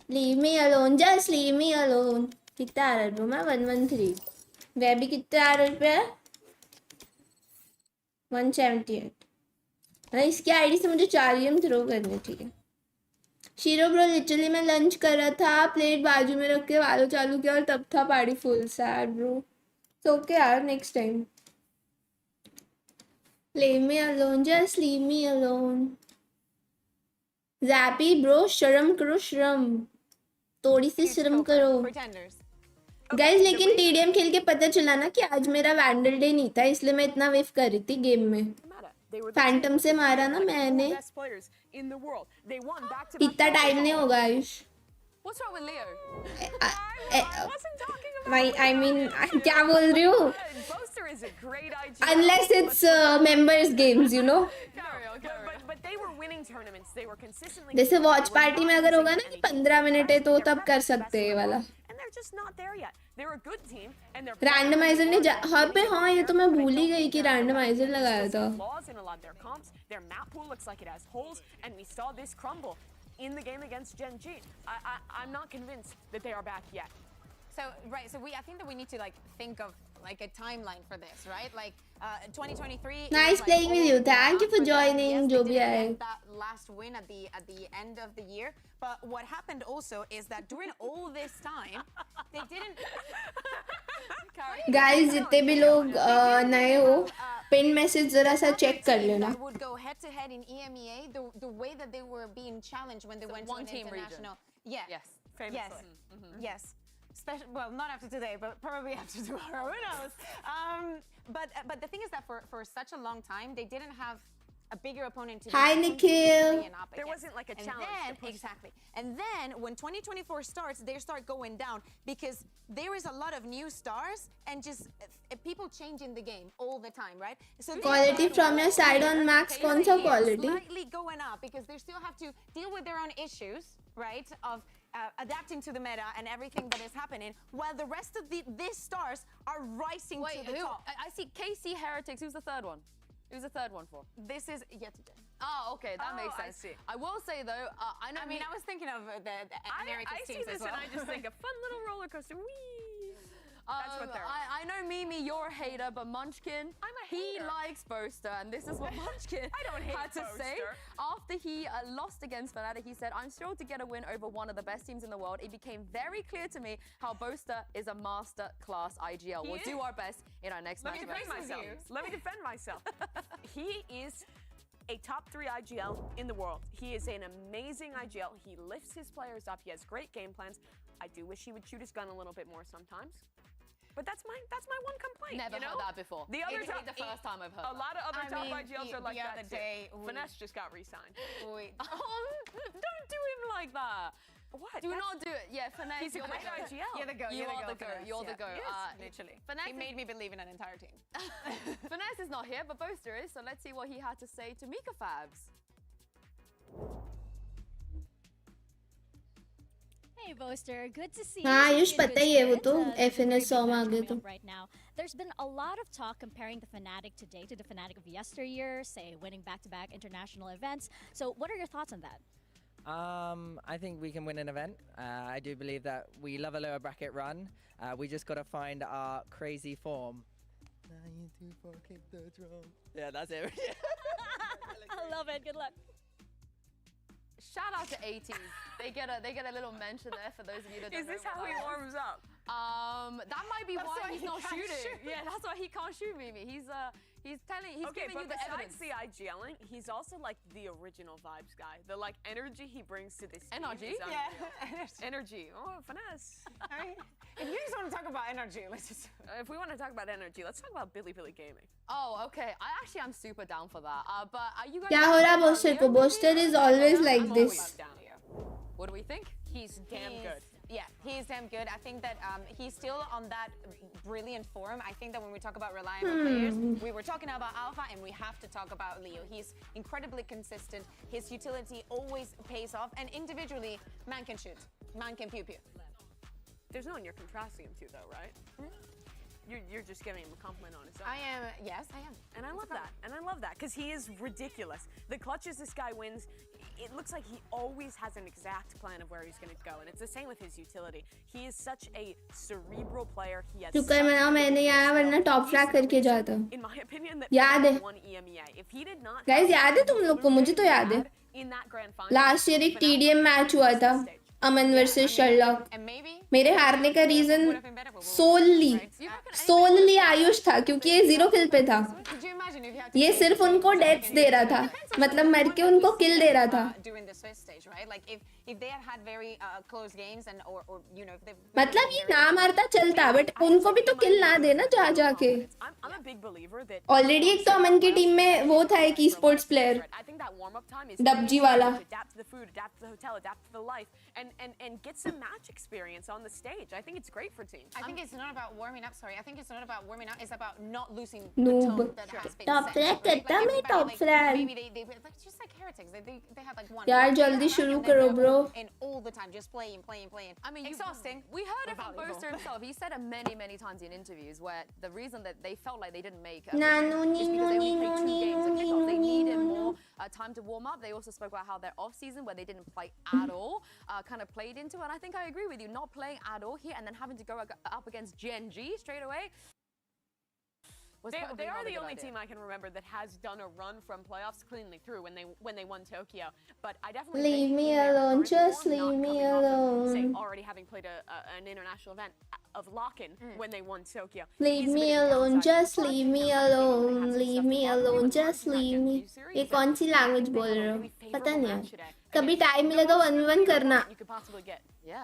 Leave me alone. Just leave me alone. कितना आ रहा है मैं? 113. वह भी कितना आ रहा है? 178. इसकी आईडी से मुझे 4 EM थ्रो करने चाहिए. शीरो ब्रो लिटरली मैं लंच कर रहा था. प्लेट बाजू में रख के वालों चालू किया और तब था party full. Sad bro. So okay यार. Next time. Leave me alone, just leave me alone. Zappy bro, शर्म करो शर्म, थोड़ी सी शर्म करो Pretenders. गाइज। लेकिन टीडीएम खेल के पता चला ना कि आज मेरा वैंडल डे नहीं था, इसलिए मैं इतना वेव कर रही थी गेम में। फैंटम से मारा ना मैंने, इतना टाइम नहीं होगा Ayush. What's wrong with Leo? I mean, क्या बोल रही हूँ? Boaster is a great idea. Unless it's members games, you know. But they were winning tournaments. They were consistently. जैसे वॉच पार्टी में अगर होगा ना कि 15 मिनट है तो तब कर सकते हैं ये वाला। And they're just not there yet. They're a good team and they're. Randomiser ने हाँ पे हाँ, ये तो मैं भूल ही गई कि रैंडमाइजर लगाया था। Flaws in a lot of their comps. Their map pool looks like it has holes, and we saw this crumble in the game against Gen G. I'm not convinced that they are back yet. So right, so I think that we need to like think of like a timeline for this, right? Like 2023. Nice playing with you. Thank you for joining, जो भी आए। That last win at the end of the year, but what happened also is that during all this time, they didn't. Guys, जितने भी लोग नए हो, pin message जरा सा चेक कर लेना। They would go head to head in EMEA. The way that they were being challenged when they went to an international. Yeah. Yes. Famously. Yes. Yes. Well, not after today, but probably after tomorrow. Who knows? But the thing is that for such a long time, they didn't have a bigger opponent to Hi, Nikhil. There wasn't like a challenge. Then, exactly. And then when 2024 starts, they start going down because there is a lot of new stars and just people changing the game all the time, right? So Quality from your side on Max, कौन सा quality? Slightly going up because they still have to deal with their own issues, right? Of adapting to the meta and everything that is happening, while the rest of these stars are rising to the top. I see KC Heretics. Who's the third one? Who's the third one for? This is yet to do. Oh, okay, that makes sense. I see. I will say though, I know. I mean, I was thinking of the American I see teams this as well. and I just think a fun little roller coaster. Whee! That's what they're. I know Mimi, you're a hater, but Munchkin, he hater. likes Boaster, and this is what Munchkin I don't hate had to say Boaster. after he lost against Fnatic. He said, "I'm thrilled to get a win over one of the best teams in the world. It became very clear to me how Boaster is a master class IGL. We'll do our best in our next Let me match." defend myself. Let me defend myself. He is a top 3 IGL in the world. He is an amazing IGL. He lifts his players up. He has great game plans. I do wish he would shoot his gun a little bit more sometimes. But that's my one complaint. Never you know? heard that before. The other It's top, the first time I've heard a lot of other top mean, IGLs are like the that other too. day we- Finesse just got re-signed. Don't do him like that. What? Do not do it. Yeah, Finesse. He's a you're great the goat. IGL. You're the goat. You You're the are the goat. goat. Finesse, You're the yeah. goat. Yes, literally. Finesse He is- made me believe in an entire team. Finesse is not here, but Boaster is, so let's see what he had to say to Mika Fabs. Hey Boaster, good to see you. हाँ Ayush In पता good ही है वो spirits. तो There's a very FNS big 100 में match आ गए coming तो। up right now. There's been a lot of talk comparing the Fnatic today to the Fnatic of yesteryear, say winning back-to-back international events. So what are your thoughts on that? I think we can win an event. I do believe that we love a lower bracket run. We just got to find our crazy form. Yeah, that's it. I love it. Good luck. Shout out to 80s. They get a little mention there for those of you that don't Is this know how what he that is. warms up? That might be why he's he not can't shooting. shoot. Yeah, that's why he can't shoot, Mimi. He's Okay, giving but you the besides evidence. the IGLing, he's also like the original vibes guy. The like energy he brings to this team Energy? is Yeah. unreal. Energy. Oh, finesse. I mean, if you just want to talk about energy, let's just. If we want to talk about energy, let's talk about Billy Billy Gaming. Oh, okay. I actually am super down for that. But are you guys? क्या हो रहा है booster को? Booster is always like I'm this. always down here. What do we think? He's damn good. Yeah, he's damn good. I think that he's still on that brilliant form. I think that when we talk about reliable players, we were talking about Alpha and we have to talk about Leo. He's incredibly consistent. His utility always pays off. And individually, man can shoot. Man can pew pew. There's no one you're contrasting him to though, right? You're just giving him a compliment on his own. I am, yes, I am. And I love that. And I love that because he is ridiculous. The clutches this guy wins, it looks like he always has an exact plan of where he's going to go. And it's the same with his utility. He is such a cerebral player. He has शुक्र मनाओ मैं नहीं आया वरना top flag करके जाता। in my opinion, that याद है। won EMEA. If he did not Guys याद है तुम लोग को? मुझे तो याद है। in that grand final, last year एक TDM मैच हुआ था, अमन वर्सेस शर्लॉक। And maybe मेरे हारने का रीजन सोलली आयुष था क्योंकि ये 0 किल पे था। could you imagine imagine if you had to ये play सिर्फ 2 उनको games डेथ्स against दे रहा था, मतलब मर के उनको किल दे रहा था. during the Swiss stage, right? Like if they had very close games and or you know if they मतलब ये ना मारता चलता, बट उनको भी तो किल ना देना जा जाके. I'm a big believer that already एक तो अमन की टीम में वो था एक e-sports player, I think that warm up time is डबजी वाला. to adapt to the food, adapt to the hotel, adapt to the life, and get some match experience on the stage. I think it's great for teams. I think it's not about warming up. Sorry, I think it's not about warming up. It's about not losing Noob. the tone that has been Top set. flag Right? कहता मैं everybody, top flag. Maybe they like just like heretics. They had like one. यार one जल्दी right? शुरू And then करो they're bro. And all the time just playing. I mean, exhausting. We heard it but from valuable. Boaster himself. He said it many times in interviews where the reason that they felt like they didn't make Nanu, is because they only nino, played 2 games at nino, kickoff. They needed nino. more time to warm up. They also spoke about how their off season, where they didn't play at all, kind of played into. And I think I agree with you. Not playing at all here and then having to go up against GNG straight away. They are the only team I can remember that has done a run from playoffs cleanly through when they won Tokyo. But I definitely Leave think me in their alone, current just form, not leave me coming off of, say, alone. already having played an international event of lock-in when they won Tokyo. Leave is a me bit of a alone, downside. just But leave they me have some alone, stuff leave to me talk to alone, and learn just from that leave Gen me. 2 series. ये And कौन सी I language think बोल they had रहे a हो? really पता favorable नहीं है. match today. कभी Against time the मिले तो most 1v1 revered करना. opponent you could possibly get.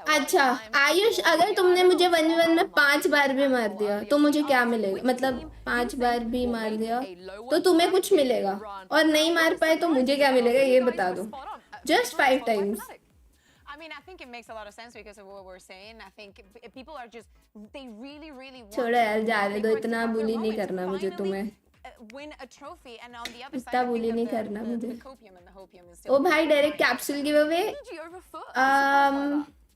अच्छा आयुष, अगर तुमने मुझे 1v1 में 5 बार भी मार दिया तो मुझे क्या मिलेगा? मतलब 5 बार भी मार दिया तो तुम्हें कुछ मिलेगा, और नहीं मार पाए तो मुझे क्या मिलेगा ये बता दो. Just 5 times. I mean, I think it makes a lot of sense because of what we're saying. I think people are just they really want छोड़ो यार, जा रहे दो, they इतना want बुली their नहीं moment to करना मुझे finally, तुम्हें. win a trophy, and on the other side, इतना I बुली think नहीं that करना the मुझे. copium and the hopium is ओ still. भाई direct capsule give away.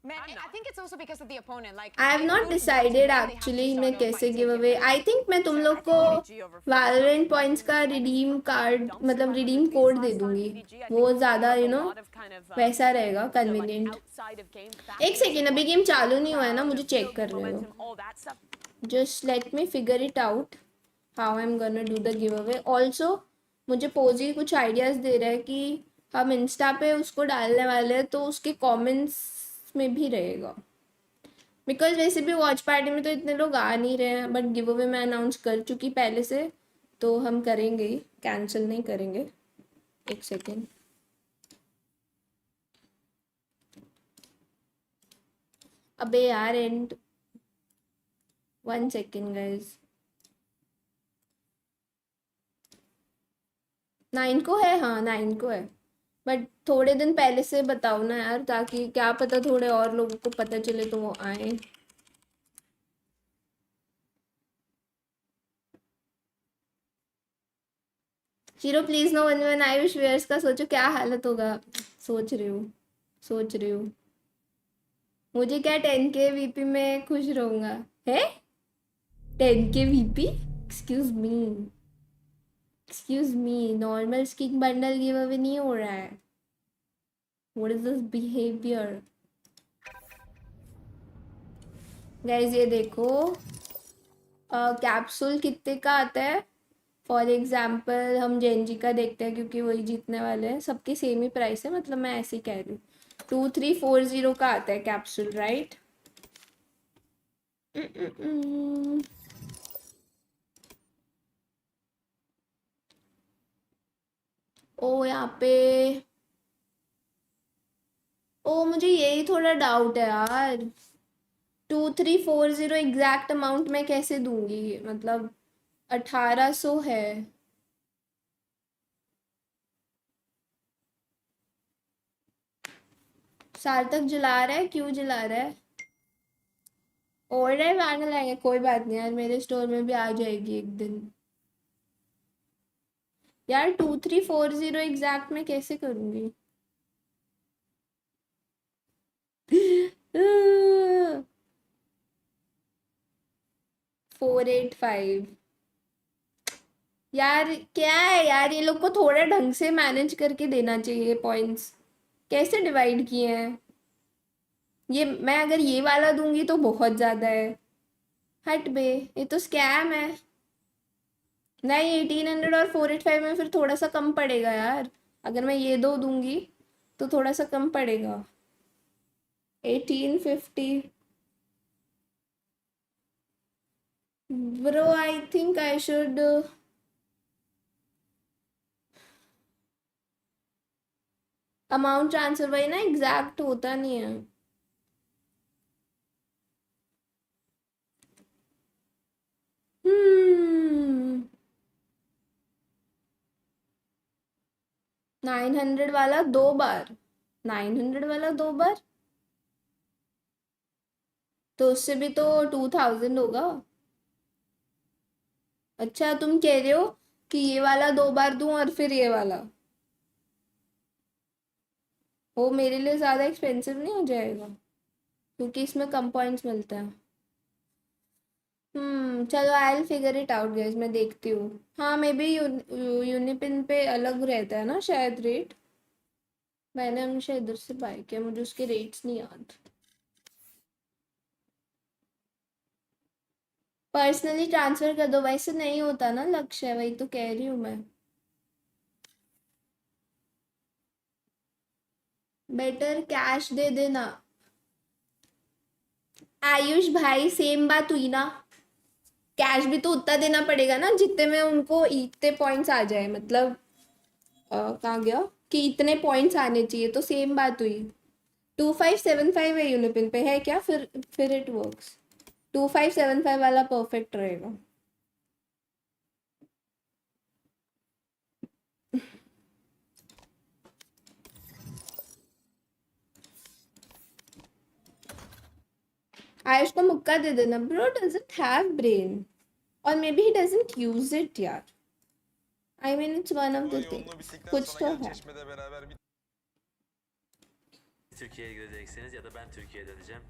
Man, I think it's also because of the opponent. Like I have in not order to decided win, they have to actually start मैं off कैसे by give taking away. it. I think मैं तुम लोग को Valorant points का redeem card, मतलब redeem code दे दूंगी. वो ज़्यादा वैसा रहेगा convenient. एक सेकेंड, अभी गेम चालू नहीं हुआ है ना, मुझे चेक कर रहे हो. Just let me figure it out how I'm gonna do the giveaway. Also मुझे पोजी कुछ आइडियाज़ दे रहा है कि हम इंस्टा पे उसको डालने वाले हैं तो उसके कमेंट्स में भी रहेगा. बिकॉज वैसे भी वॉच पार्टी में तो इतने लोग आ नहीं रहे हैं, बट गिव अवे मैं अनाउंस कर चुकी पहले से, तो हम करेंगे ही, कैंसिल नहीं करेंगे. एक सेकेंड. अबे यार एंड 1 सेकेंड गाइज. 9 को है, हाँ 9 को है, बट थोड़े दिन पहले से बताओ ना यार, ताकि क्या पता थोड़े और लोगों को पता चले तो वो आए. Shiro please no 1v1 Ayush वेयर्स का सोचो क्या हालत होगा. सोच रही हूँ. मुझे क्या 10k वीपी में खुश रहूंगा है. 10k VP, excuse me, normal skin bundle give away नहीं हो रहा है. What is this behavior? Guys ये देखो, कैप्सूल कितने का आता है. फॉर एग्जाम्पल हम जेनजी का देखते हैं क्योंकि वही जीतने वाले हैं. सबके सेम ही प्राइस है, मतलब मैं ऐसे ही कह रही हूँ. 2340 का आता है कैप्सूल, राइट. ओ यहाँ पे, ओ मुझे यही थोड़ा डाउट है यार. 2340 एग्जैक्ट अमाउंट मैं कैसे दूंगी, मतलब 1800 है. सार्थक जला रहा है, क्यों जला रहा है? ऑर्डर मांग लाएंगे, कोई बात नहीं यार, मेरे स्टोर में भी आ जाएगी एक दिन. यार 2340 एग्जैक्ट में कैसे करूंगी? 485. यार क्या है यार, ये लोग को थोड़ा ढंग से मैनेज करके देना चाहिए पॉइंट्स. कैसे डिवाइड किए हैं ये? मैं अगर ये वाला दूंगी तो बहुत ज़्यादा है. हट बे, ये तो स्कैम है. नहीं 1800 और 485 में फिर थोड़ा सा कम पड़ेगा यार. अगर मैं ये दो दूंगी तो थोड़ा सा कम पड़ेगा. 1850. Bro, I think I should amount transfer वही ना एग्जैक्ट होता नहीं है. Hmm. 900 वाला 2 बार. 900 वाला 2 बार. तो उससे भी तो 2000 होगा. अच्छा तुम कह रहे हो कि ये वाला 2 बार दूं और फिर ये वाला. वो मेरे लिए ज़्यादा एक्सपेंसिव नहीं हो जाएगा क्योंकि इसमें कम पॉइंट्स मिलते हैं. चलो I will figure it out guys. मैं देखती हूँ. हाँ मे बी यूनिपिन पे अलग रहता है ना शायद रेट. मैंने हमेशा इधर से बाय किया, मुझे उसके रेट्स नहीं याद. पर्सनली ट्रांसफर कर दो. वैसे नहीं होता ना लक्ष्य, वही तो कह रही हूँ मैं. बेटर कैश दे देना. आयुष भाई सेम बात हुई ना. कैश भी तो उतना देना पड़ेगा ना जितने में उनको इतने पॉइंट्स आ जाए. मतलब कहाँ गया कि इतने पॉइंट्स आने चाहिए, तो सेम बात हुई. 2575 है यूनिपिन पे है क्या? फिर इट वर्क्स. 2575 वाला परफेक्ट रहेगा. आयुष को मुक्का दे देना. ब्रो डजंट हैव ब्रेन और maybe he doesn't use it यार. I mean it's one of the things. कुछ तो है. Türkiye'ye gideceksiniz ya da ben Türkiye'ye döneceğim.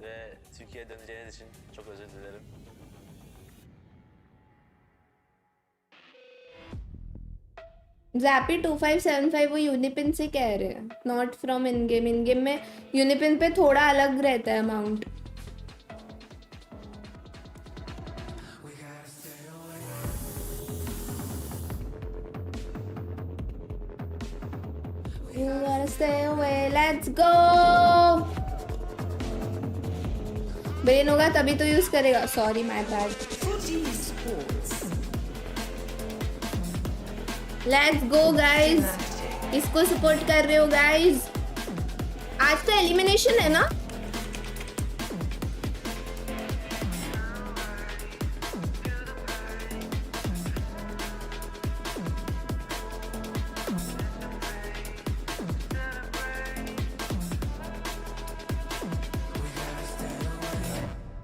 Ve Türkiye'ye döneceğiniz için çok özür dilerim. Zappy 2575 वो UniPin से कह रहे हैं, not from in game. In game में यूनिपिन पे थोड़ा अलग रहता है amount. You gotta stay away. Let's go. Brain होगा तभी तो यूज करेगा. Sorry my bad. Let's go guys. इसको सपोर्ट कर रहे हो गाइज. आज तो एलिमिनेशन है ना.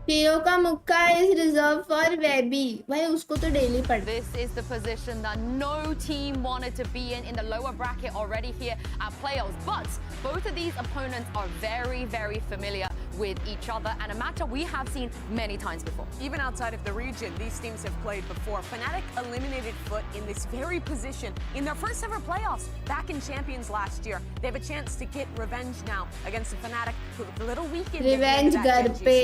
पीओ का मुक्का इज रिजर्व फॉर वेबी. भाई उसको तो डेली पढ़. This is the position that no team wanted to be in the lower bracket already here at playoffs. But both of these opponents are very, very familiar with each other and a matchup we have seen many times before. Even outside of the region, these teams have played before. Fnatic eliminated Foot in this very position in their first ever playoffs back in Champions last year. They have a chance to get revenge now against the Fnatic, who looked a little weakened. Revenge घर पे.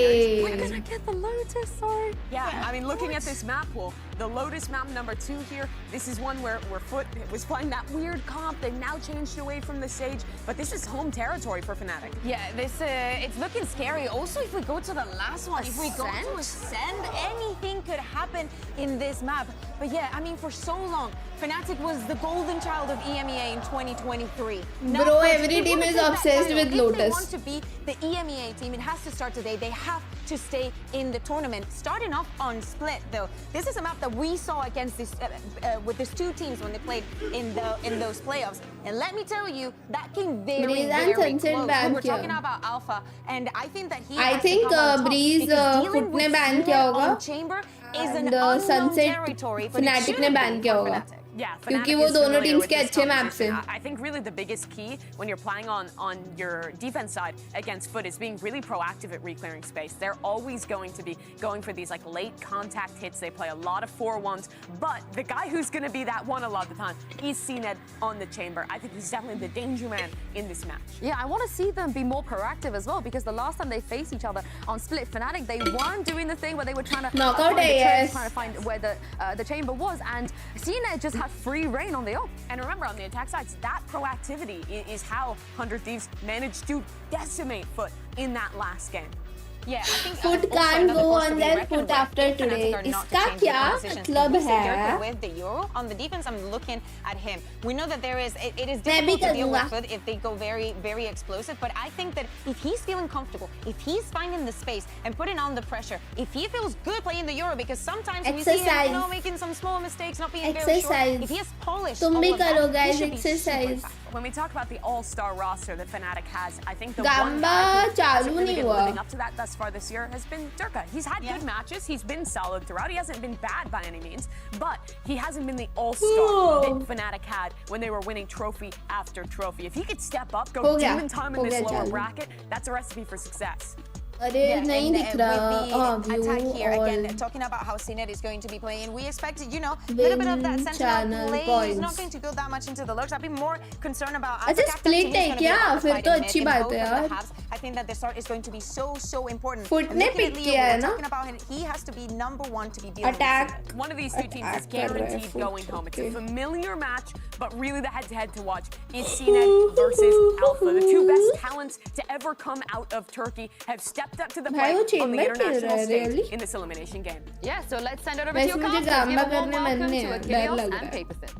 We're gonna get the Lotus, sorry. Yeah, I mean, looking at this map pool, the Lotus map number 2 here, this is one where Foot was playing that weird comp. They've now changed away from the Sage, but this is home territory for Fnatic. Yeah, this it's looking scary. Also, if we go to the last one, if we go to Ascent, anything could happen in this map. But yeah, I mean, for so long, Fnatic was the golden child of EMEA in 2023. Now, Bro, every team is obsessed with Lotus. If they want to be the EMEA team, it has to start today. They have to stay in the tournament. Starting off on Split, though, this is a map that we saw against this with these two teams when they played in those playoffs. And let me tell you, that came very, Breeze very and Sunset close. ban We were किया. talking about Alpha, and I think that he. I has to think come on top Breeze because dealing Foot ने with ban Split किया होगा. on Chamber is an And unknown Sunset territory, but it Fnatic ने shouldn't ban be किया for होगा. Fnatic. Yeah, क्योंकि Fnatic वो is दोनों familiar teams with के this अच्छे मैप से. competition. I think really the biggest key when you're playing on your defense side against Foot is being really proactive at reclearing space. They're always going to be going for these like late contact hits. They play a lot of 4-1s, but the guy who's going to be that one a lot of the time is CNED on the Chamber. I think he's definitely the danger man in this match. Yeah, I want to see them be more proactive as well, because the last time they faced each other on Split Fnatic, they weren't doing the thing where they were trying to Knockout find the AS. trace, trying to find where the chamber was, and CNED just had free reign on the off. And remember, on the attack side, that proactivity is how 100 Thieves managed to decimate Foot in that last game. Yeah, I think Foot also can't another go force to on be their reckoned foot with after if Fnatic today. are not to इसका change their क्या compositions. मतलब If we see है? Durka with the Euro on the defense, I'm looking at him. We know that it is मैं भी difficult to deal with करूँगा. Foot if they go very, very explosive. But I think that if he's feeling comfortable, if he's finding the space and putting on the pressure, if he feels good playing the Euro, because sometimes we see him, making some small mistakes, not being very sure. If he has polished all तुम भी of that, करो he guys should be super exercise. impactful. When we talk about the all-star roster that Fnatic has, I think the Gamba one guy who चालू hasn't really नहीं been हुआ. living up to that thus far this year has been Durka. He's had good matches. He's been solid throughout. He hasn't been bad by any means, but he hasn't been the all-star that Fnatic had when they were winning trophy after trophy. If he could step up, go हो गया, demon time हो in this गया lower चालू. bracket, that's a recipe for success. अरे नहीं and, दिख रहा with the attack here again, और talking about how CNET is going to be playing, we expected, you know, a little bit of that sentinel play. He's not going to go that much into the lurks. I'd be more concerned about अच्छा split है क्या? फिर तो अच्छी बात है यार. I think that the start is going to be so important. Foot ने pick किया है ना? Talking about him, he has to be #1 to be dealing Attack. with CNET. One of these two teams is guaranteed going home. It's a familiar match, but really the head-to-head to watch is CNET versus Alpha. The two best talents to ever come out of Turkey have stepped up to the plate on the international stage in this elimination game. Yeah, so let's send it over to वैसे your मुझे casters. Give Gamba a warm करने welcome मन नहीं to है, डर Achilles लग and रहा है. Paperson.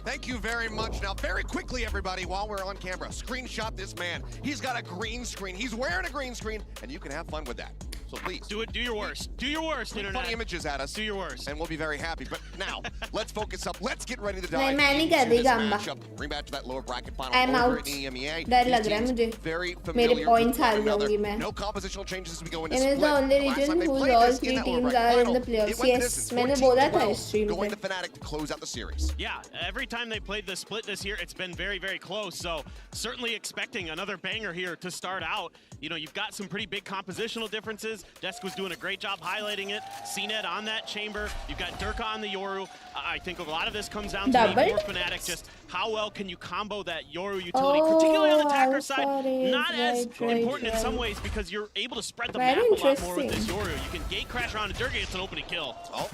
Thank you very much. Now, very quickly, everybody, while we're on camera, screenshot this man. He's got a green screen. He's wearing a green screen, and you can have fun with that. So please. Do it. Do your worst. Do your worst, Internet. Funny images at us. Do your worst. And we'll be very happy. But now, let's focus up. Let's get ready to dive नहीं, मैं नहीं into कर रही this Gamba. matchup. Rematch to that lower bracket final I'm over out. in EMEA. डर लग These रहा है teams मुझे. very मेरे familiar points with one हार another. जाऊंगी मैं. No compositional changes as we go into It is split. the only Last region time they whose played all this in three that lower teams bracket are in final, the playoffs. it went to Yes, this मैंने बोला था 14-12, इस stream going पे. to Fnatic to close out the series. Yeah, every time they played the split this year, it's been very, very close. So certainly expecting another banger here to start out. You know, you've got some pretty big compositional differences. Desk was doing a great job highlighting it. CNET on that chamber. You've got Durka on the Yoru. I think a lot of this comes down to the for Fnatic. Just how well can you combo that Yoru utility, particularly on the attacker side. Not as important in some ways because you're able to spread the map a lot more with this Yoru. You can gate crash around and Durka gets an opening kill. Oh,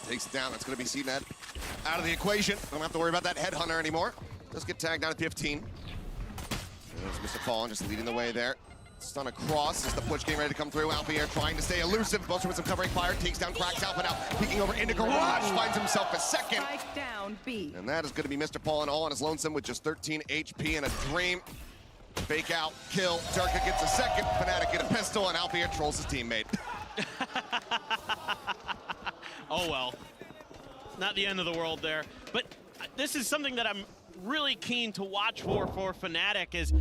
takes it down. That's going to be CNET out of the equation. Don't have to worry about that headhunter anymore. Just get tagged down at 15. There's Mr. Fallen just leading the way there. Stun across as the push getting ready to come through. Alpha here trying to stay elusive. Boster with some covering fire. Takes down Cracks Alpha now. Peeking over into Garage. Finds himself a second. Down B. And that is going to be Mr. Fallen all on his lonesome with just 13 HP and a dream. Fake out, kill. Durka gets a second. Fnatic get a pistol, and Alpha here trolls his teammate. Oh well. Not the end of the world there. But this is something that I'm really keen to watch for Fnatic is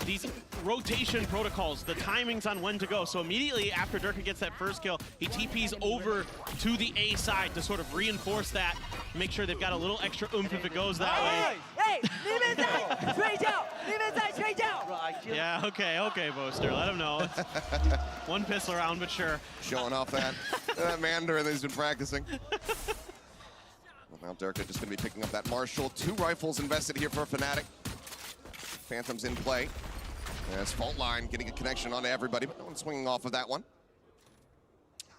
these rotation protocols, the timings on when to go. So immediately after Durka gets that first kill, he TPs over to the A side to sort of reinforce that, make sure they've got a little extra oomph if it goes that way. Hey, leave inside, straight down, leave inside, straight down. Yeah, okay, Boaster, let him know. One pistol round, but sure. Showing off that Mandarin that he's been practicing. Well, now Durka just going to be picking up that Marshall. 2 rifles invested here for Fnatic. Phantom's in play. There's Fault Line getting a connection onto everybody, but no one's swinging off of that one.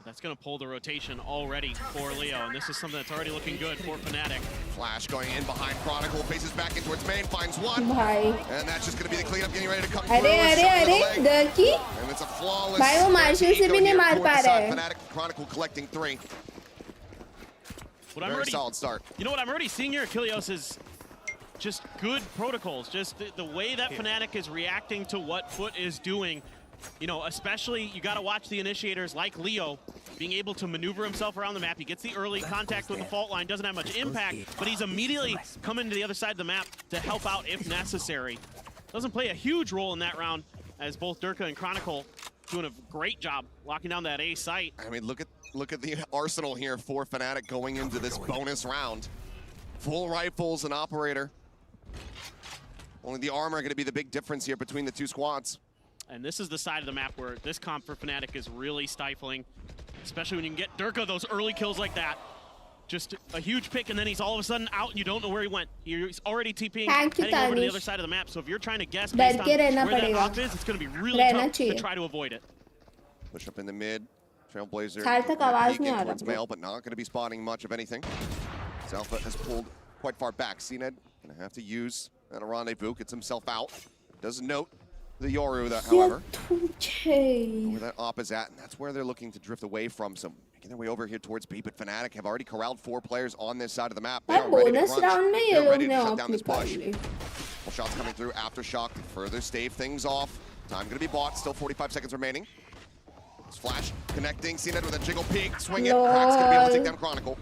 That's going to pull the rotation already for Leo, and this is something that's already looking good for Fnatic. Flash going in behind Chronicle, faces back into its main, finds one. भाई. And that's just going to be the cleanup getting ready to come through. अरे डरकी. And it's a flawless. भाई वो martial से भी नहीं मार पा रहा है. Fnatic Chronicle collecting 3. Very solid start. You know what I'm already seeing here, Achilles, is just good protocols. Just the way that Fnatic is reacting to what Foot is doing. You know, especially you got to watch the initiators like Leo being able to maneuver himself around the map. He gets the early contact with the fault line, doesn't have much impact, but he's immediately coming to the other side of the map to help out if necessary. Doesn't play a huge role in that round as both Durka and Chronicle doing a great job locking down that A site. I mean, look at the arsenal here for Fnatic going into this bonus round. Full rifles and operator. Only the armor going to be the big difference here between the two squads. And this is the side of the map where this comp for Fnatic is really stifling, especially when you can get Durka those early kills like that. Just a huge pick, and then he's all of a sudden out, and you don't know where he went. He's already TPing, heading over to the other side of the map. So if you're trying to guess based on where that op is, it's going to be really tough to try to avoid it. Push up in the mid. Trailblazer peeking towards Mail, but not going to be spotting much of anything. Alpha has pulled quite far back. CNET going to have to use that rendezvous, gets himself out. Does note the Yoru, however. तुझे Where that op is at, and that's where they're looking to drift away from. So making their way over here towards B, but Fnatic have already corralled 4 players on this side of the map. They भाई are ready to bonus crunch. round में ये They're लोग ready to ने shut of down this निकाल push. Lee. Full shots coming through Aftershock to further stave things off. Time going to be bought. Still 45 seconds remaining. It's Flash connecting. CNED with a jiggle peek. Swing it. Crack's going to be able to take down Chronicle.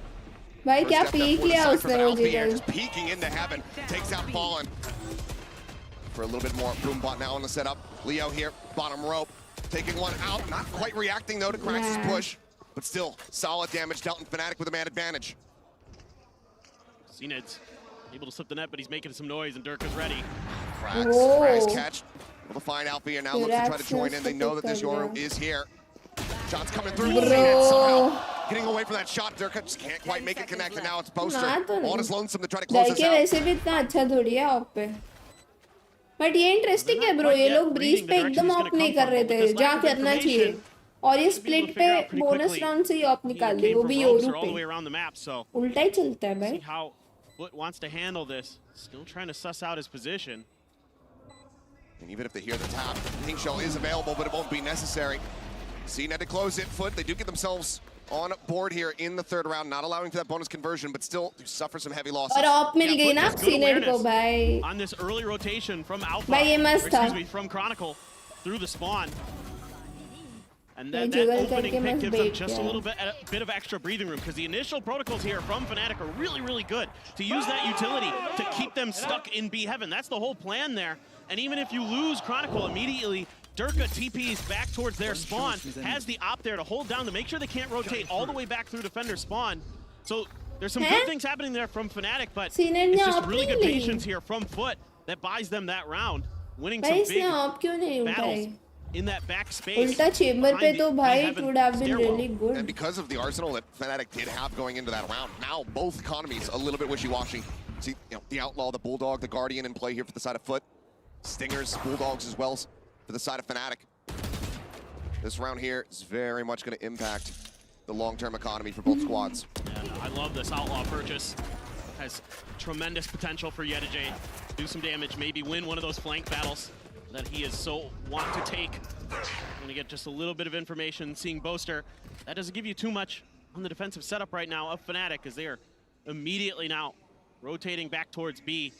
भाई क्या First step peak for the लिया Cypher, उसने but वो Alfie here jiggle. just peeking into heaven. Takes out Fallen. For a little bit more. Boombot now on the setup. Leo here. Bottom rope. Taking one out. Not quite reacting though to Crax's push. But still, solid damage dealt in Fnatic with a man advantage. CNED's able to slip the net, but he's making some noise, and Durka's ready. Crax catch. Able to find Alfie here now. Looks to try to join in. They know that this Yoru is here. Shots coming through. Somehow getting away from that shot. Durka just can't quite make it connect, and now it's Boaster on his lonesome to try to close this डरके out. वैसे भी इतना अच्छा थोड़ी है of पे. But ये interesting है bro. ये लोग ब्रीज पे एकदम ऑफ नहीं कर रहे थे जहाँ करना चाहिए. और ये स्प्लिट पे बोनस राउंड से ही ऑफ निकाल दी. वो भी योरू पे. उल्टा ही चलता है भाई. How Foot wants to handle this. Still trying to suss out his position. And even if they hear the tap, Pink Shell is available, but it won't be necessary. CNED to close it. Foot, they do get themselves on board here in the 3rd round, not allowing for that bonus conversion, but still suffer some heavy losses. और of मिल गई ना सीनेड को भाई. On this early rotation from Alpha, भाई ये मस्त था. excuse me, from Chronicle through the spawn. And that opening pick gives them just a little bit of extra breathing room, because the initial protocols here from Fnatic are really, really good to use that utility to keep them stuck in B heaven. That's the whole plan there. And even if you lose Chronicle immediately, Durka TPs back towards their spawn, has the op there to hold down to make sure they can't rotate all the way back through defender spawn. So there's some good things happening there from Fnatic, but it's just really good patience here from Foot that buys them that round, winning some big battles in that back space. उल्टा chamber पे तो भाई it would have been really good. And because of the arsenal that Fnatic did have going into that round, now both economies a little bit wishy-washy. See, the Outlaw, the Bulldog, the Guardian in play here for the side of Foot. Stingers, Bulldogs as well for the side of Fnatic. This round here is very much going to impact the long-term economy for both squads. Yeah, I love this Outlaw purchase. Has tremendous potential for EDG. Do some damage, maybe win one of those flank battles that he is so want to take. I'm gonna get just a little bit of information, seeing Boaster. That doesn't give you too much on the defensive setup right now of Fnatic, as they are immediately now rotating back towards B.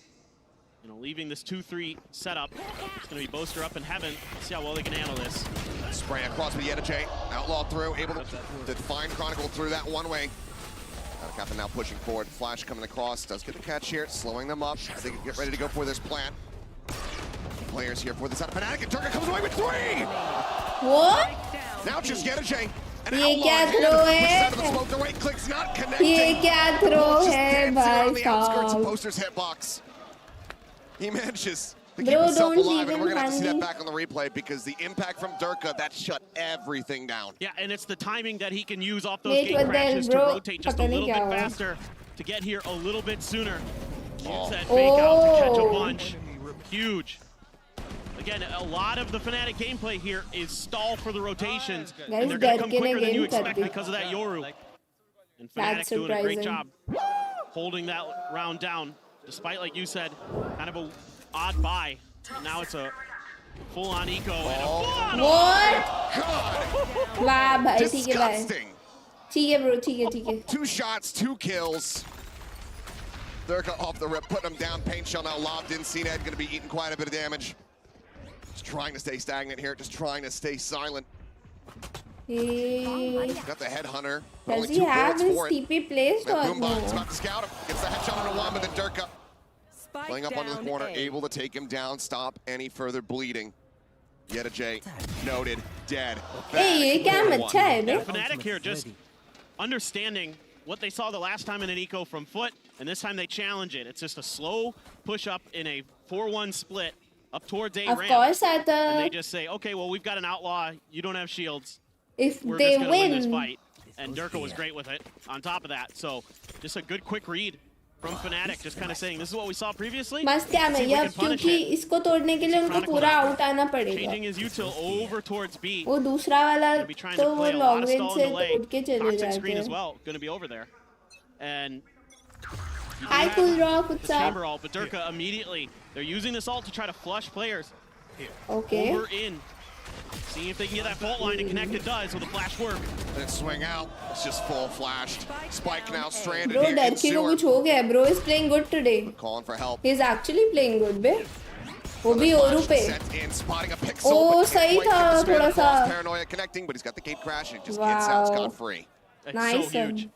You know, leaving this 2-3 setup. It's gonna be Boaster up in heaven. Let's see how well they can handle this. Spray across with EDG. Outlaw through, able to find Chronicle through that one way. Captain now pushing forward. Flash coming across. Does get the catch here, slowing them up as they get ready to go for this plant. Players here for the side of Fnatic, and Turka comes away with 3! What? Now just EDG. ये क्या throw है? The right click's not connecting. ये क्या throw है on the outskirts of भाई Boaster's hitbox. He manages to keep Bro, himself don't alive, and even we're gonna have to see that honey. back on the replay, because the impact from Durka, that shut everything down. Yeah, and it's the timing that he can use off those Wait, gate what the hell, crashes to bro? rotate just a पता नहीं little bit क्या हुआ. faster, to get here a little bit sooner. Use that fake out to catch a Oh. bunch. Huge. Again, a lot of the Fnatic gameplay here is stall for the rotations, Guys, and they're going to come Durka ने quicker than you game कर expect the. because of that Yoru. And Fnatic That's doing a great surprising. job holding that round down, despite, like you said, kind of a odd buy. And now it's a full-on eco and a full-on What? वाह भाई ठीक है भाई. Disgusting. ठीक है bro, ठीक है ठीक है. 2 shots, 2 kills. Durka off the rip, putting him down. Paint Shell now lobbed in. CNED going to be eating quite a bit of damage. Just trying to stay stagnant here, just trying to stay silent. Hey. Got the Headhunter. Does Only he 2 have bullets his for it. TP placed or Boombot's no? about to scout him. Gets the headshot on the one, but then Durka playing up onto the corner, able to take him down, stop any further bleeding. EDG noted, dead. Hey, ये क्या अच्छा है बे? Yeah, Fnatic here just understanding what they saw the last time in an eco from Foot, and this time they challenge it. It's just a slow push up in a 4-1 split up towards A Of ramp. course, at the And they just say, okay, well, we've got an Outlaw. You don't have shields. if We're they just going to win this win, fight. And Durka was great with it on top of that. So just a good quick read from Fnatic, just kind of saying, this is what we saw previously. मस्त क्या Let's see मैं if we अब can punish क्योंकि it. इसको तोड़ने के लिए उनको पूरा आउट आना पड़ेगा. Changing his util over towards B. वो दूसरा वाला Gonna be trying तो to वो play a lot long of range stall से and delay. तोड़ के चले Toxic जाते screen as हैं. well, going to be over there. And Hi, cool rock, what's the up? chamber ult, but Durka immediately, they're using this ult to try to flush players. Okay. Over in. Seeing if they can get that fault line to connect. It does with a flash work. Then swing out. It's just full flashed. Spike now stranded Bro, here in Darky को sewer. कुछ हो गया. Bro is playing good today. Calling for help. He's actually playing good, bे. वो भी ओरू पे. Sent in, spotting a pixel, Oh, but can't सही quite था get the span थोड़ा across. सा. Paranoia connecting, but he's got the gate crash and he just gets out scot-free. It's Nice. so huge.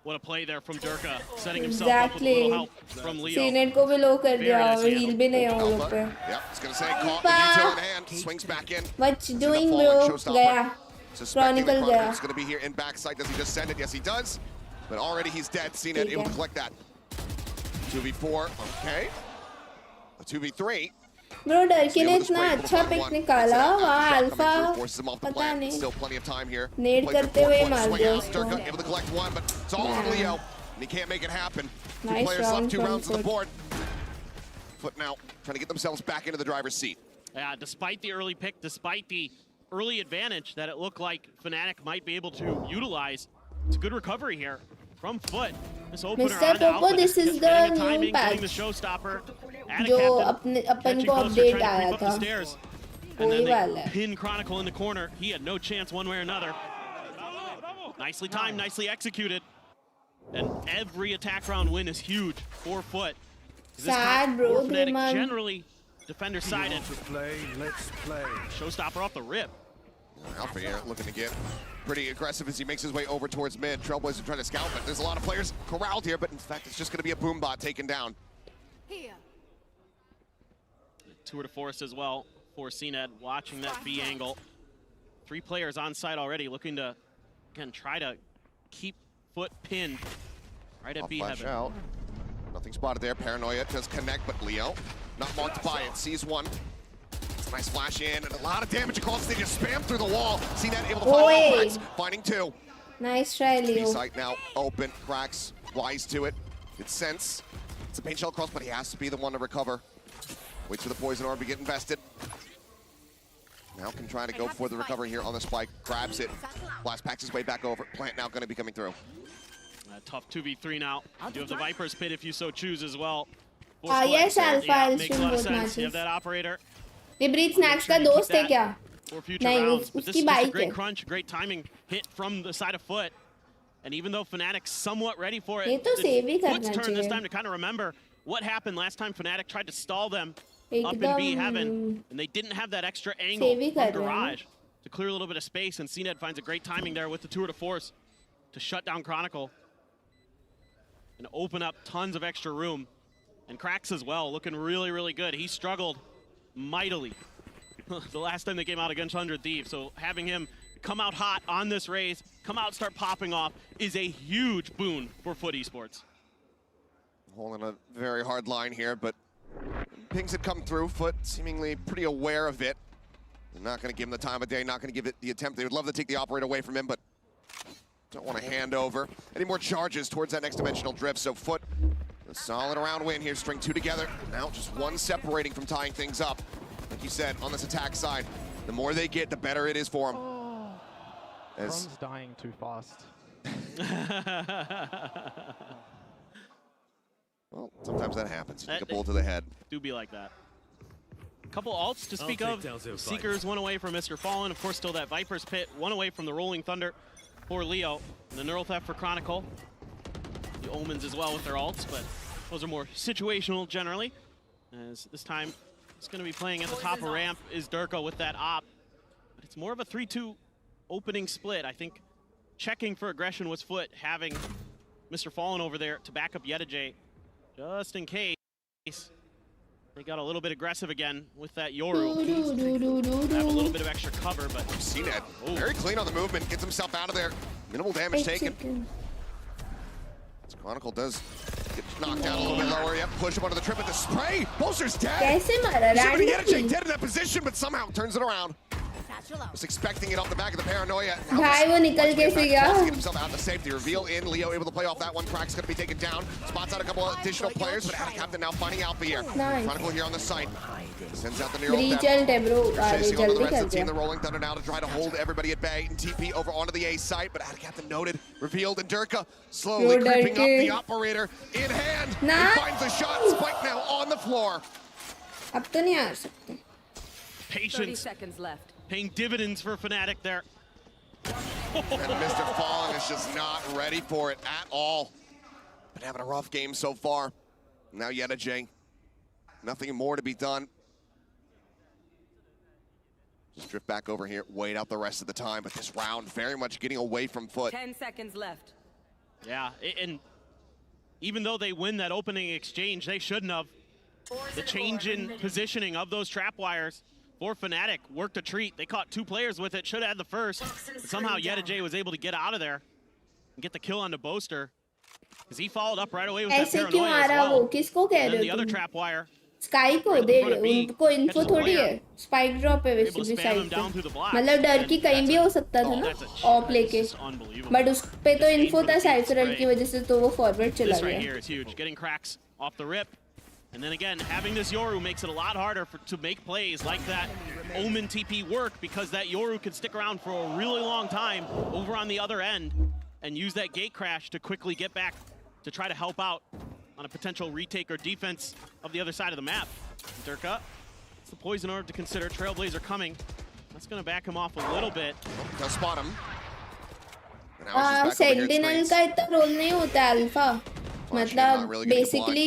What a play there from Durka, setting himself up with a little help from Leo. Senate को भी लो कर दिया और heal भी नहीं है वो लोग पे. Yep, it's gonna say caught with detail in hand. Swings back in. What you See the doing, falling bro? showstopper. गया. Suspecting the Chronicle Chronicle गया. is gonna be here in backside. Does he just send it? Yes, he does. But already he's dead. CNET ठीक able to है. collect that. 2v4. Okay. A 2v3. Bro, डरकी ने इतना अच्छा pick निकाला. वहाँ alpha पता नहीं. Still plenty of time here. Ned Plays करते हुए 4-1 मार swing दिया out. उसको. Durka able to collect one, but it's all on Leo. And he can't make it happen. Two Nice players round left, 2 from rounds on the Foot. board. Foot now trying to get themselves back into the driver's seat. Yeah, despite the early pick, despite the early advantage that it looked like Fnatic might be able to utilize, it's a good recovery here from Foot. This opener Mr. onto Popo, Alpha, this just is getting the new timing, getting the patch. showstopper. जो अपन को update आया था. And then वही they वाला है. pin Chronicle in the corner. He had no chance one way or another. Nicely timed, nicely executed. And every attack round win is huge for Foot. This Sad, time, bro, for Fnatic, Dreamer. generally defender sided. Let's play. Showstopper off the rip. Alpha here looking to get pretty aggressive as he makes his way over towards mid. Trailblazer trying to scout, but there's a lot of players corralled here, but in fact, it's just going to be a boom bot taken down. Tour de force as well for CNED, watching that B angle. 3 players on site already, looking to, again, try to keep Foot pinned right at Off B flash heaven. out. Nothing spotted there. Paranoia does connect, but Leo not marked by it. Sees one. It's a nice flash in, and a lot of damage across. They just spam through the wall. CNET able to find Oi. Cracks, finding 2. Nice try, B Leo. site now open. Cracks wise to it. It's sense. It's a paint shell cross, but he has to be the one to recover. Waits for the poison orb to get invested. Now can try to go for the recovery here on the spike. Grabs it. Blast packs his way back over. Plant now going to be coming through. Tough 2v3 now. You do have the Viper's Pit if you so choose as well. Yes, Alpha, Yeah, I'll makes a stream lot of both sense. You matches. have that operator. ये breathe snacks का दोस्त है क्या? For future नहीं, rounds. But this उसकी is a bike great है. crunch, great timing hit from the side of Foot. And even though Fnatic's somewhat ready for ये it, तो save ही it's करना Foot's turn this चाहिए. time to kind of remember what happened last time Fnatic tried to stall them up in B एकदम heaven, and they didn't have that extra angle save he from कर रहे हैं. Garage to clear a little bit of space, and CNED finds a great timing there with the tour de force to shut down Chronicle and open up tons of extra room. And Cracks as well, looking really, really good. He struggled mightily the last time they came out against 100 Thieves, so having him come out hot on this race, come out, start popping off, is a huge boon for Foot Esports. Holding a very hard line here, but pings had come through. Foot seemingly pretty aware of it. They're not going to give him the time of day, not going to give it the attempt. They would love to take the operator away from him, but don't want to hand over any more charges towards that next dimensional drift. So Foot, a solid round win here, string 2 together. Now just 1 separating from tying things up. Like you said, on this attack side, the more they get, the better it is for them. Cron's dying too fast. Well, sometimes that happens. You take a They bullet to the head. Do be like that. Couple alts to speak of. Seekers 1 away from Mr. Fallen. Of course, still that Viper's Pit. 1 away from the Rolling Thunder for Leo. The Neural Theft for Chronicle. The Omens as well with their alts, but those are more situational generally. As this time, it's going to be playing at the top of ramp is Durka with that op. But it's more of a 3-2 opening split. I think checking for aggression was Foot, having Mr. Fallen over there to back up EDG just in case. They got a little bit aggressive again with that Yoru. Have a little bit of extra cover, but CNET very clean on the movement, gets himself out of there. Minimal damage taken. This Chronicle does get knocked down a little bit lower. Yep, push him under the trip with the spray. Bolster's dead. कैसे मारा EDG dead in that position, but somehow turns it around. Was expecting it off the back of the Paranoia. भाई वो निकल कैसे गया? Get himself out of the safety. Reveal in. Leo able to play off that one. Crack's going to be taken down. Spots out a couple of additional players, but Attic Captain now finding Alpha here. Nice. Chronicle here on the site. Sends out the neural breach theft. है bro. Chasing on to the जल्दी rest कर of the team. दिया. The Rolling Thunder now to try to hold everybody at bay and TP over onto the A site, but Attic Captain noted, revealed, and Durka slowly Bro, creeping up Durka. the operator in hand. Nah. And finds the shot. Spike now on the floor. अब तो नहीं आ सकते. patience 30 seconds left. paying dividends for Fnatic there. And Mr. Fallen is just not ready for it at all. Been having a rough game so far. Now EDG. Nothing more to be done. Just drift back over here, wait out the rest of the time, but this round very much getting away from Foot. 10 seconds left. Yeah, and even though they win that opening exchange, they shouldn't have. The change in positioning of those trap wires for Fnatic worked a treat. They caught 2 players with it, should have had the first. But somehow EDG was able to get out of there and get the kill on the Boaster. Because he followed up right away with that ऐसे क्यों paranoia आ as रहा well. वो? किसको कह And then रहे the हो other तुम? trap wire. Sky को right they in front of B, उनको इन्फो catches the थोड़ी है, player. स्पाइक ड्रॉप है Able वैसे to भी spam side him down through the blocks. मतलब डर की And कहीं भी हो सकता था oh, ना that's a ऑफ shot. लेके, It's just unbelievable. बट उस पे तो Just इन्फो aim था for the साइफरल spray. की वजह से तो वो फॉरवर्ड चला This right गया. here is huge. Getting cracks off the rip. And then again, having this Yoru makes it a lot harder to make plays like that Omen TP work, because that Yoru can stick around for a really long time over on the other end and use that gate crash to quickly get back to try to help out on a potential retake or defense of the other side of the map. Durka, it's the poison orb to consider. Trailblazer coming. That's going to back him off a little bit. Does spot him. And now he's just back over here at sentinel screens. का इतना role नहीं होता है alpha. मतलब basically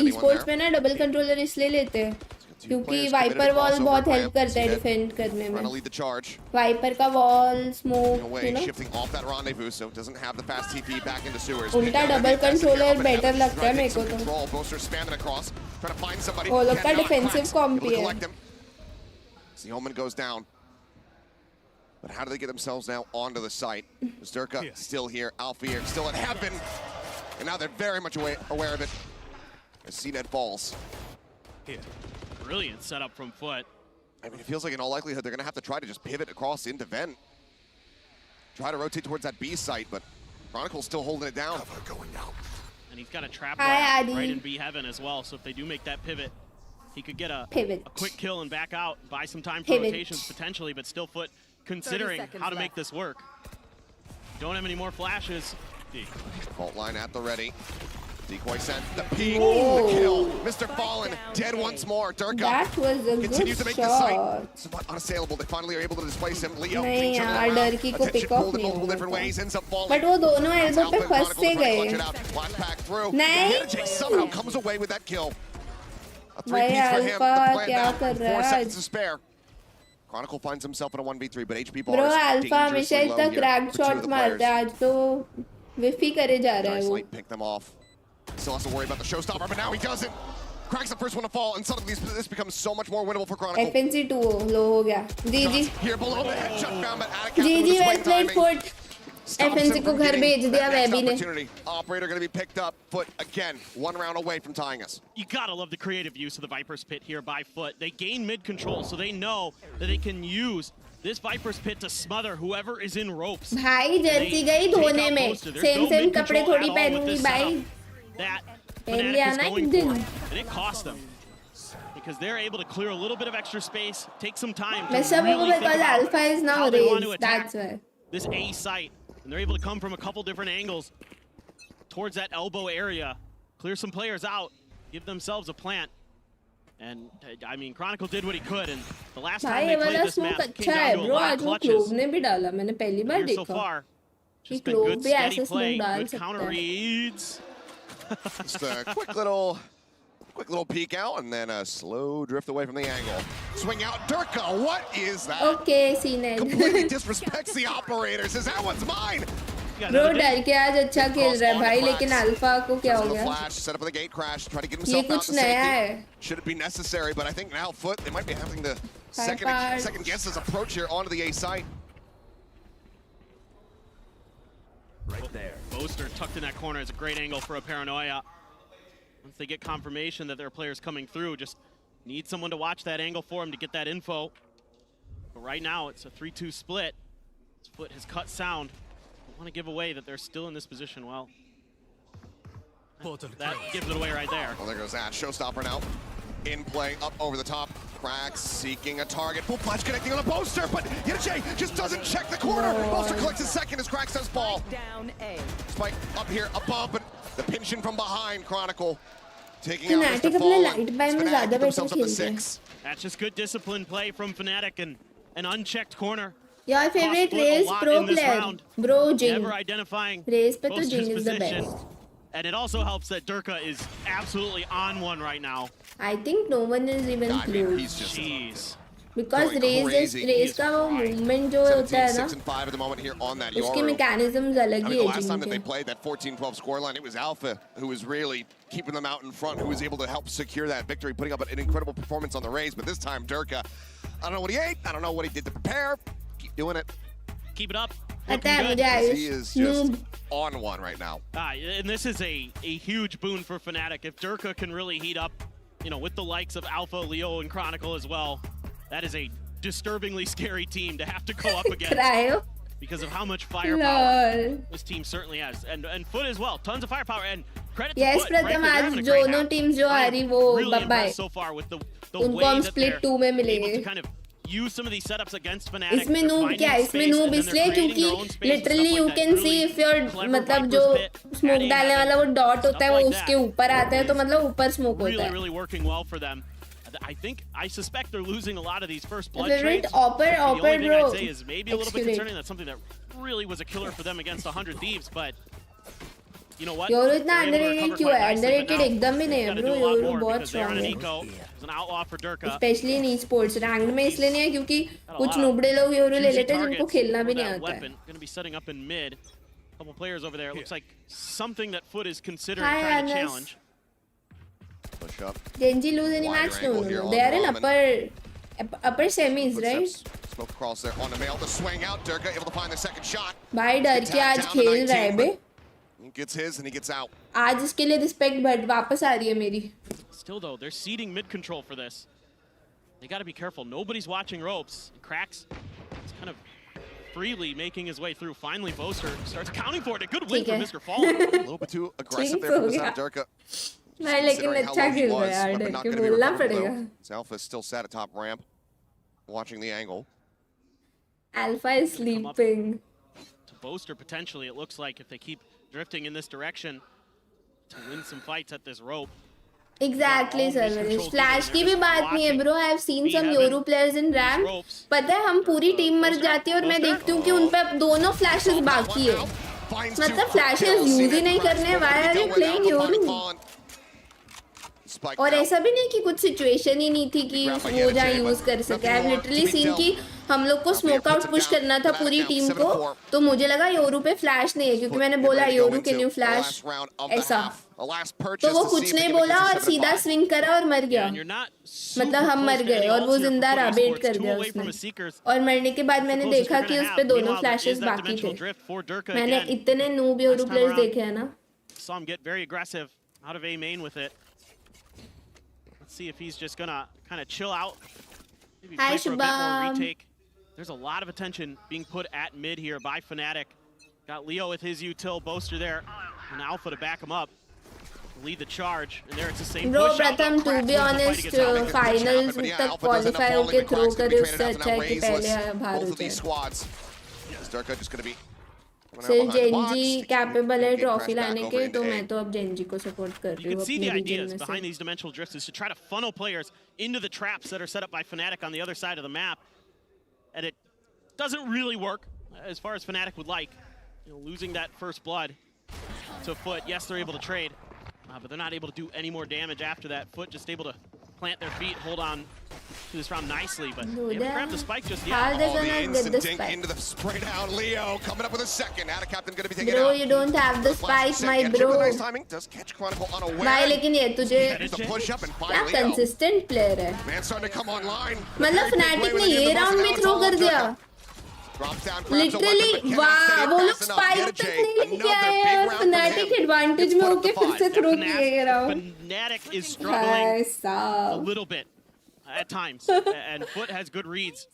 esports में ना double controller इसलिए लेते हैं क्योंकि वाइपर वॉल बहुत हेल्प करता है डिफेंड करने में. Trying to lead the charge. Viper का wall smoke Away, you know shifting off that rendezvous, so doesn't have the fast TP back into sewers. उल्टा डबल कंट्रोलर बेटर लगता है मेरे को तो. Control, Boaster spamming across, trying to find somebody. वो लोग का Cannot defensive cracks. Comp Able he to है. collect him. The Omen goes down. But how do they get themselves now onto the site? Zerka still here, Alfir still at heaven. And now they're very much aware of it. As CNED falls. Brilliant setup from Foot. I mean, it feels like in all likelihood they're going to have to try to just pivot across into Vent. Try to rotate towards that B site, but Chronicle's still holding it down. And he's got a trap Hi, wire Adi. right in B heaven as well. So if they do make that pivot, he could get a quick kill and back out, buy some time for rotations potentially, but still Foot considering how to make this work. Don't have any more flashes. Fault line at the ready. Decoy sent the peek, the kill. Mr. Fallen dead once more. Durka That was a continues good to make the site shot. somewhat unassailable. They finally are able to displace him. Leo नहीं being turned यार, around. डरकी को Attention pick off pulled in नहीं multiple होगा different था. ways, ends up falling. But वो दोनों elbow पे Alpha फंस से Chronicles trying to clutch गए. it out. Blast pack through. नहीं. EDG somehow comes away with that kill. A भाई 3-piece for him. Alpha The plan क्या now. कर 4 रहा है seconds आज? to spare. Chronicle finds himself in a 1v3, but HP bar bro is alpha हमेशा dangerously low इतना here crack for 2 of shot the मारता players. है. आज तो विफी करे जा रहा है Nice वो. light, pick them off. Still has to worry about the showstopper, but now he doesn't. Cracks the first one to fall, and suddenly this becomes so much more winnable for Chronicle. FNC 2 लो हो गया. GG. Here below the headshot found, but Attic with GG his well swing played timing. Foot. Stops FNC him को from घर getting भेज दिया that next वैबी ने. opportunity. Operator going to be picked up. Foot again, 1 round away from tying us. You gotta love the creative use of the Viper's Pit here by Foot. They gain mid control, so they know that they can use this Viper's Pit to smother whoever is in ropes. भाई Jersey गई धोने में. Same कपड़े थोड़ी पहनूंगी भाई. That पहन Fnatic लिया is ना एक going दिन. for, and it cost them. Because they're able to clear a little bit of extra space, take some time to मैं सब really think because about Alpha is now how they want to raised. attack That's why. this A site. And they're able to come from a couple different angles towards that elbow area, clear some players out, give themselves a plant. And I mean, Chronicle did what he could, and the last भाई time ये they played वाला this smoke map came अच्छा है down to a bro. lot आज of वो clutches. Clove ने भी डाला. मैंने पहली बार Here so देखा far, कि just been क्लोब good भी steady ऐसे play, स्मोक डाल good सकता counter है. reads. Just a quick little peek out, and then a slow drift away from the angle. Swing out, Durka, what is that? Okay, CNED. Completely disrespects the operator, says that one's mine. Bro डर के आज अच्छा खेल रहा है भाई, लेकिन alpha को क्या हो The गया? flash, set up for the gate crash, try to get ये himself out कुछ to नया safety. है. Should it be necessary, but I think now Foot, they might be having to Five second guess his approach here onto the A site. Right there. Boaster tucked in that corner is a great angle for a paranoia. Once they get confirmation that there are players coming through, just need someone to watch that angle for him to get that info. But right now, it's a 3-2 split. His Foot has cut sound. Don't want to give away that they're still in this position. Well, that gives it away right there. Well, there goes that. Showstopper now. In play, up over the top. Cracks, seeking a target. Full flash connecting on a Boaster, but EDG just doesn't check the corner. Boaster collects his second as Cracks does fall. Down A. Spike up here above, but the pinch in from behind, Chronicle. Taking out Fnatic Mr. अपने Fall. light buy में Fnatic ज़्यादा get better themselves up to खेलते हैं. 6. That's just good discipline play from Fnatic and an unchecked corner. Your favorite Cost Foot a race lot pro in this player, round. bro Jing. Never identifying Race पे तो Boaster's Jing is the position. best. And it also helps that Durka is absolutely on one right now. I think no one is even I mean, close. he's just Jeez. Because going race crazy. का वो movement जो होता 17, है ना, 6 and 5 at the moment here on that उसके Yoru. mechanisms अलग I he mean, the है last time Jing that they के. played that 14-12 scoreline, it was Alpha who was really keeping them out in front, who was able to help secure that victory, putting up an incredible performance on the race. But this time, Durka, I don't know what he ate, I don't know what he did to prepare. Keep doing it. Keep it up. पता है Looking मुझे good. He Ayush is just noob. on one right now. And this is a huge boon for Fnatic. If Durka can really heat up, you know, with the likes of Alpha, Leo, and Chronicle as well, that is a disturbingly scary team to have to go up against Cryo. because of how much firepower Lol. this team certainly has. And Foot as well, tons of firepower. And credit to Yes, Foot, frankly, प्रथम they're आज having a great दोनों half. teams जो I uh am रही वो really bye bye. impressed so far with the उनको way हम that split they're 2 में able मिलेंगे. to kind of use some of these setups against Fnatic. इसमें They're noob finding क्या है? इसमें space, noob and then इसलिए they're creating क्योंकि their own space and literally stuff you like that. can see Really if your clever मतलब Viper's जो bit, smoke adding डालने heaven, वाला वो dot होता है वो stuff like उसके that. ऊपर आता है तो मतलब ऊपर smoke होता Really, है. really working well for them. I suspect they're losing a lot of these first blood Favorite trades. Opper The only thing bro. I'd say is maybe a little bit Excellent. concerning. That's something that really was a killer for them against 100 Thieves, but you know what? Yoru इतना They're able to underrated recover क्यों quite है? nicely, but Underrated now एकदम भी नहीं they've है gotta bro. do a lot Yoru more बहुत because they're on strong an है. eco. It's an outlaw for Durka. Especially in esports. Ranked में इसलिए नहीं है क्योंकि Got a कुछ lot of नूबड़े लोग Yoru ले juicy लेते हैं जिनको targets खेलना भी for नहीं that आता है. weapon. Going to be setting up in mid. A couple players over there. It looks like something that Foot is considering Hi, trying to Hannes. challenge. Push up. Genji lose any Wider match? angle No, here no. on They are in Ramen. upper semis, right? Footsteps, smoke across there on the mail. The swing out. Durka able to find the second shot. भाई डर के आज खेल रहा है बे. He gets his and he gets out. आज इसके लिए रिस्पेक्ट बट वापस आ रही है मेरी. Still though, they're ceding mid control for this. They got to be careful. Nobody's watching ropes. Cracks. It's kind of freely making his way through. Finally, Boaster starts accounting for it. A good win for Mr. Fall. A little bit too aggressive there from Mr. Durka. भाई लेकिन अच्छा खेल रहा है यार, डर के बोलना पड़ेगा. Alpha is still sat atop ramp, watching the angle. Alpha is sleeping. To Boaster potentially, it looks like if they keep drifting in this direction to win some fights at this rope. Exactly, sir. Flash की भी बात नहीं है, bro. I have seen some Yoru players in RAM. पता है हम पूरी team मर जाती है और मैं देखती हूँ कि उन पे दोनों flashes बाकी है. मतलब flashes use ही नहीं करने. Why are you playing Yoru? और ऐसा भी नहीं कि कुछ सिचुएशन ही नहीं थी कि वो जहाँ यूज कर सके. आई लिटरली सीन कि हम लोग को स्मोक आउट पुश करना था पूरी टीम को, तो मुझे लगा योरू पे फ्लैश नहीं है क्योंकि मैंने बोला योरू कैन यू फ्लैश ऐसा, तो वो कुछ नहीं बोला और सीधा स्विंग करा और मर गया. मतलब हम मर गए और वो जिंदा रहा, बेट कर दिया उसने. और मरने के बाद मैंने देखा कि उस पे दोनों फ्लैशेस बाकी थे. मैंने इतने नूब योरू प्लेयर्स देखे हैं ना. Saw him get very aggressive out of A main with it. Let's see if he's just gonna kind of chill out. Maybe Hi, play for a bit more Shubham. retake. There's a lot of attention being put at mid here by Fnatic. Got Leo with his util, Boaster there, and Alpha to back him up. Lead the charge, and there it's the same Bro, push out. प्रथम to be honest, finals तक qualify होके throw करे उससे अच्छा है कि पहले बाहर हो जाए. सिर्फ जेंजी कैपेबल है ट्रॉफी लाने के, तो मैं तो अब जेंजी को सपोर्ट कर रही You हूँ can see the अपने ideas रीजन में behind से. these dimensional drifts is to try to funnel players into the traps that are set up by Fnatic on the other side of the map, and it doesn't really work as far as Fnatic would like. You know, losing that first blood to Foot. Yes, they're able to trade, but they're not able to do any more damage after that. Foot just able to plant their feet, hold on to this round nicely, but they haven't grabbed the spike just yet. How they Oh, the gonna get instant the dink spike? into the spray down. Leo coming up with a second. Now the captain going to be taken Bro, out. you don't have the spike, my Second. bro. Nice timing. Does catch Chronicle unaware. भाई लेकिन ये तुझे Gets the push up and क्या find Leo. consistent player है. Man starting to come online. मतलब Fnatic ने ये round में throw कर दिया. Drops down, grabs a Literally, weapon, but वाह, cannot वो stay लोग fast enough. spike EDG, तक नहीं लेके आए another और big round from Fnatic him. advantage में होके फिर से throw किए ये round. Fnatic is भाई struggling a साहब. little bit at times, and Foot has good reads,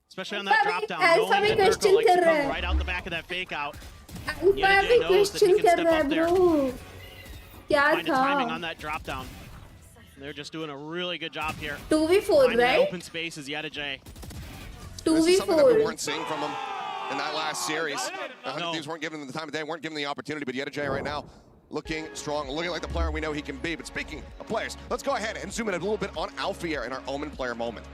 especially on that drop down. Alpha भी Knowing that question Durka likes to कर रहा come है. right out the back of that fake out. Alpha भी question कर रहा है bro. क्या Find a timing on था? that drop down. They're just doing a really good job here. 2v4 Finding that right? open space is EDG. This is something that we 2v4. weren't seeing from him in that last series. These weren't given them the time of day, weren't given the opportunity, but EDG right now looking strong, looking like the player we know he can be. But speaking of players, let's go ahead and zoom in a little bit on Alpha here in our Omen player moment.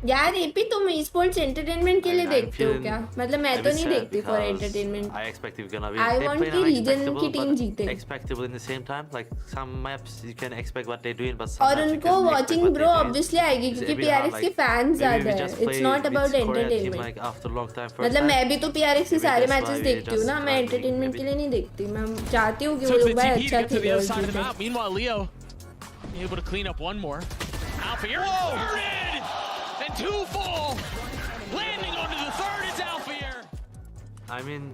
यार AP तुम sports entertainment के लिए देखते हो क्या? मतलब मैं तो नहीं देखती for entertainment. I expect we're gonna be. I want कि रीजन की टीम जीते. Expectable in the same time. Like some maps you can expect what they're doing, but और उनको watching bro obviously आएगी क्योंकि PRX के fans ज़्यादा है. It's not about entertainment. Like after long time. मतलब मैं भी तो PRX के सारे मैचेस देखती हूँ ना. मैं एंटरटेनमेंट के लिए नहीं देखती. मैं चाहती हूँ कि वो लोग भाई अच्छा खेलें. Meanwhile, Leo able to clean up one more. Alpha here. And 2 fall. Landing onto the third. It's Alpha here. I mean,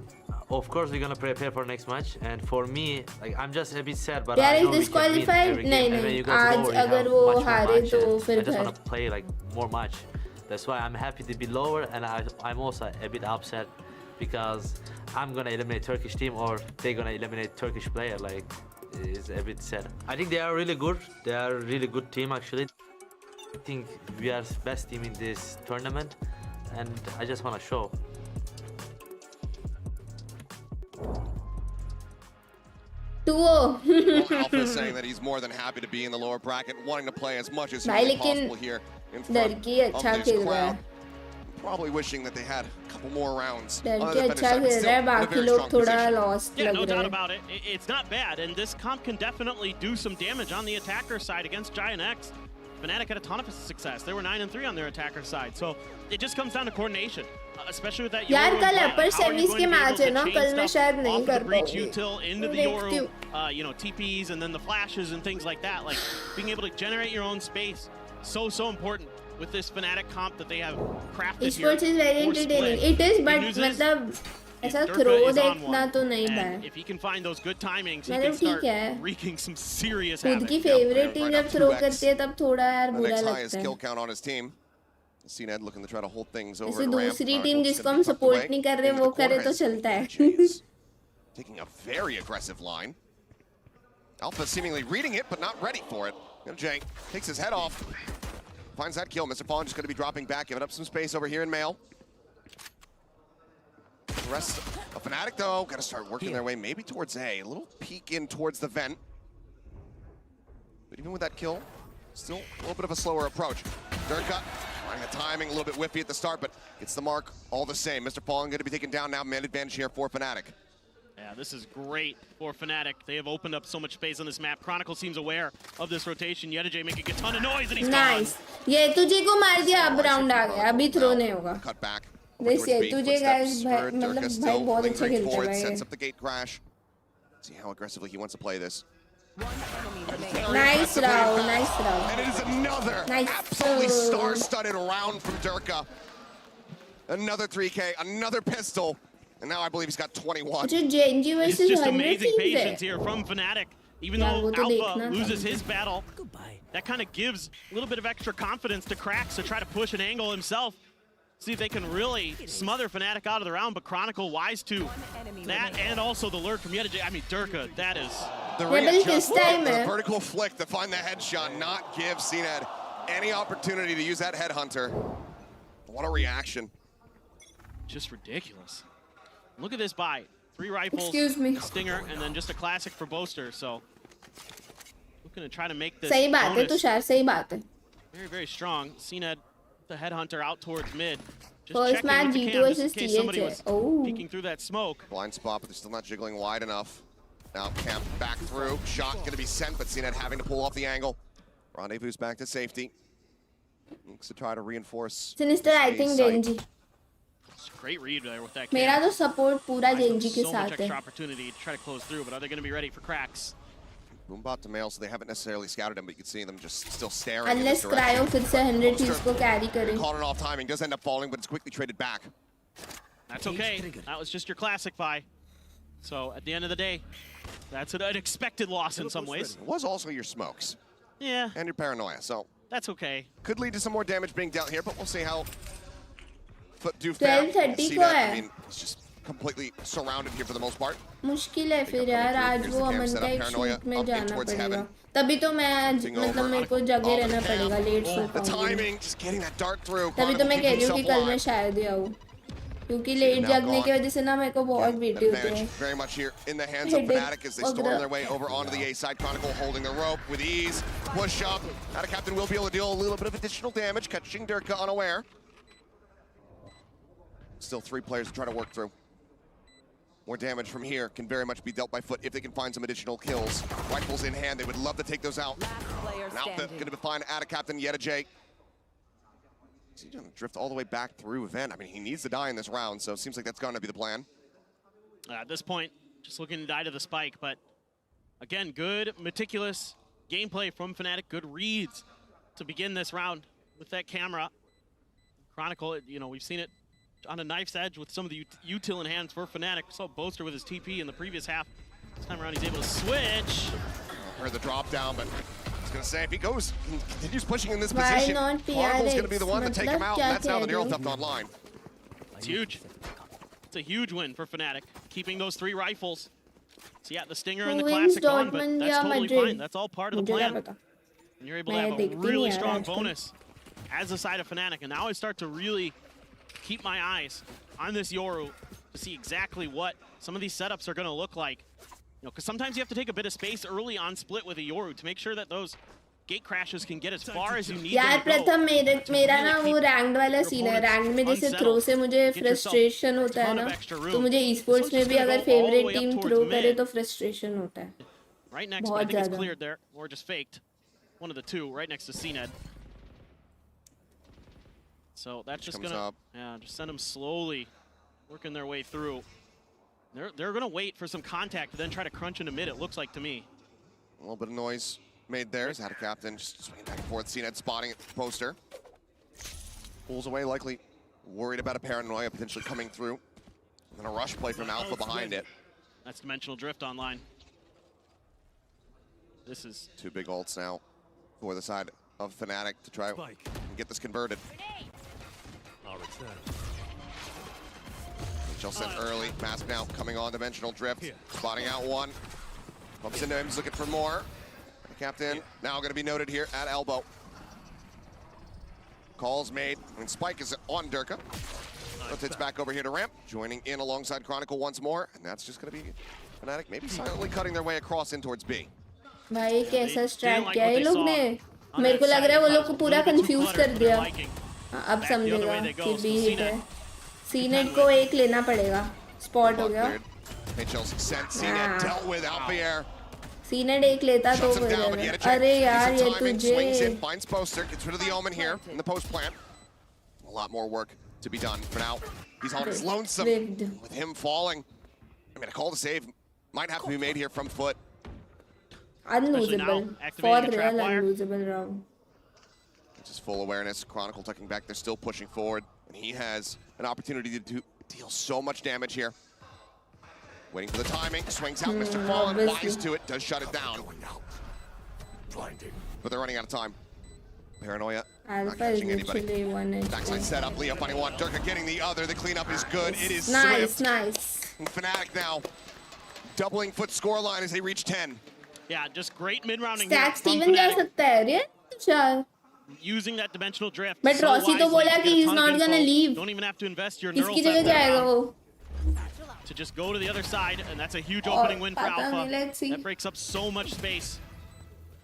of course we're gonna prepare for next match, and for me, like I'm just a bit sad, but PRX disqualified. नहीं आज अगर वो हारे तो फिर I just wanna play like more match. That's why I'm happy to be lower, and I'm also a bit upset because I'm gonna eliminate Turkish team or they're gonna eliminate Turkish player. Like it's a bit sad. I think they are really good. They are a really good team actually. I think we are the best team in this tournament, and I just want to show. Alpha is saying that he's more than happy to be in the lower bracket, wanting to play as much as humanly possible here in front of this crowd. Probably wishing that they had a couple more rounds. Yeah, no doubt about it. It's not bad, and this comp can definitely do some damage on the attacker side against Giant X. Fnatic had a ton of success. They were 9-3 on their attacker side, so it just comes down to coordination, especially with that. यार कल अपर semis के match है ना, कल मैं शायद नहीं कर पाऊंगी. Into the Yoru, TPs and then the flashes and things like that. Like being able to generate your own space, so important with this Fnatic comp that they have crafted here. Esports is very entertaining. It is, but मतलब ऐसा throw देखना तो नहीं है. If he can find those good timings, he can start wreaking some serious havoc. खुद की favourite team जब throw करती है तब थोड़ा यार बुरा लगता है. Kill count on his team. CNED looking to try to hold things over. ऐसे दूसरी टीम जिसको हम सपोर्ट नहीं कर रहे वो करे तो चलता है. Taking a very aggressive line. Alpha seemingly reading it but not ready for it. MJ takes his head off. Finds that kill. Mr. Fallen just going to be dropping back, giving up some space over here in Mail. The rest of Fnatic, though, got to start working their way maybe towards A. A little peek in towards the vent. But even with that kill, still a little bit of a slower approach. Durka finding the timing, a little bit whiffy at the start, but gets the mark all the same. Mr. Fallen going to be taken down now. Man advantage here for Fnatic. Yeah, this is great for Fnatic. They have opened up so much space on this map. Chronicle seems aware of this rotation. EDG making a ton of noise and he's nice. ये तुझे को मार दिया, अब round आ गया, अभी throw नहीं होगा. Cut back. वैसे तुझे guys मतलब भाई बहुत अच्छा खेलता है. Sets up the gate crash. See how aggressively he wants to play this. Nice round, nice round. And it is another absolutely star-studded round from Durka. Another 3K, another pistol. And now I believe he's got 21. It's just amazing patience here from Fnatic. Even though Alpha loses his battle, that kind of gives a little bit of extra confidence to Krax to try to push an angle himself. See if they can really smother Fnatic out of the round, but Chronicle wise to that and also the lurk from EDG. I mean, Durka, that is... The readjustment, the vertical flick to find the headshot, not give CNED any opportunity to use that headhunter. What a reaction. Just ridiculous. Look at this buy. 3 rifles, Excuse me. Stinger, and then just a classic for Boaster. So, looking to try to make this सही बात है तुषार, सही बात है. Very, very strong. CNED, the headhunter out towards mid. Just First match G2 versus in case somebody was Oh. peeking through that smoke. Blind spot, but they're still not jiggling wide enough. Now Camp back through. Shot going to be sent, but CNED having to pull off the angle. Rendezvous back to safety. Looks to try to reinforce. Sinister, I think Genji. Great read there with that. मेरा तो support पूरा Genji के so much साथ है. extra opportunity to try to close through, but are they going to be ready for cracks? Boombot to Mail, so they haven't necessarily scouted him, but you can see them just still staring. Unless Cryo फिर से 100 piece को carry करे. Caught it off timing, does end up falling, but it's quickly traded back. That's okay. That was just your classic buy. So at the end of the day, that's an unexpected loss in some ways. It was also your smokes. Yeah. And your paranoia, so. That's okay. Could lead to some more damage being dealt here, but we'll see how. 12:30 को है. I mean, it's just completely surrounded here for the most part. मुश्किल है फिर यार, आज वो अमन का एक शूट में जाना पड़ेगा. तभी तो मैं मतलब मेरे को जगे रहना पड़ेगा, लेट सो पाऊंगी. The timing, just getting that dart through. तभी तो मैं कह रही हूँ कि कल मैं शायद ही आऊँ. क्योंकि लेट जगने की वजह से ना मेरे को बहुत बेटे होते Advantage हैं. very much here in the hands of Headache Fnatic as they storm their way over onto the A side. Chronicle holding the rope with ease. Push up. Out of Captain will be able to deal a little bit of additional damage, catching Durka unaware. Still 3 players to try to work through. More damage from here can very much be dealt by Foot if they can find some additional kills. Rifles in hand, they would love to take those out. Now they're going to find out of Captain EDG. Is he going to drift all the way back through Event? I mean, he needs to die in this round, so it seems like that's going to be the plan. At this point, just looking to die to the spike, but again, good, meticulous gameplay from Fnatic, good reads to begin this round with that camera. Chronicle, you know, we've seen it on a knife's edge with some of the util in hands for Fnatic. We saw Boaster with his TP in the previous half. This time around, he's able to switch. Heard the drop down, but I was going to say, if he continues pushing in this Why position, not Chronicle's going to be the PRX? one to take him out, and that's how the Neural Matlab Theft Online. It's huge. It's a huge win for Fnatic, keeping those 3 rifles. So yeah, the Stinger and the Who wins, Classic on, but Dortmund that's या totally Madrid? fine. That's all part of the मुझे क्या plan. पता. And you're able to मैं have a देखती really नहीं यार strong आजकल. bonus as a side of Fnatic. And now I start to really keep my eyes on this Yoru to see exactly what some of these setups are going to look like. You know, because sometimes you have to take a bit of space early on split with a Yoru to make sure that those gate crashes can get as far as you need यार them to go. प्रथम मेरा ना वो ranked वाला scene है. Ranked में जैसे throw से मुझे फ्रस्ट्रेशन होता है ना, तो मुझे ई-स्पोर्ट्स में भी अगर फेवरेट टीम थ्रो करे तो फ्रस्ट्रेशन होता है. Right next, I think it's cleared there, or just faked. One of the two, right next to CNED. So that's just gonna, just send them slowly, working their way through. They're gonna wait for some contact, then try to crunch into mid. It looks like to me. A little bit of noise made there. Is out of Captain just swinging back and forth. CNED spotting at the poster. Pulls away, likely worried about a paranoia potentially coming through. And then a rush play from Alpha behind it. That's Dimensional Drift online. This is 2 big ults now for the side of Fnatic to try and get this converted. HL sent early. Mask now coming on Dimensional Drift. Spotting out one. Bumps into him. He's looking for more. Captain now going to be noted here at elbow. Calls made. And Spike is on Durka. Rotates back over here to ramp. Joining in alongside Chronicle once more. And that's just going to be Fnatic maybe silently cutting their way across in towards B. भाई कैसा straight किया ये लोग ने. मेरे को लग रहा है वो लोग को पूरा कंफ्यूज कर दिया. अब समझेगा कि बी हिट है. सीनेट को एक लेना पड़ेगा. स्पॉट हो गया. सीनेट एक लेता तो अरे यार ये तुझे. Finds poster, gets rid of the omen here in the post plant. A lot more work to be done for now. He's on his lonesome with him falling. I mean, a call to save might have to be made here from Foot. Unlosable. For real, unlosable round. Just full awareness. Chronicle tucking back. They're still pushing forward. And he has an opportunity to deal so much damage here. Waiting for the timing. Swings out Mr. Fallen. Wise to it. Does shut it down. But they're running out of time. Paranoia. Not catching anybody. Backside setup. Leo finding one. Durka getting the other. The cleanup is good. It is nice, swift. nice. And Fnatic now doubling Foot scoreline as they reach 10. Yeah, just great mid-rounding. Stack Steven जा सकता है रे. अच्छा. Using that dimensional drift. But Rossi तो बोला कि he's not gonna leave. Don't even have to invest your neural किसकी जगह जाएगा वो? To just go to the other side, and that's a huge opening win for Alpha. That breaks up so much space.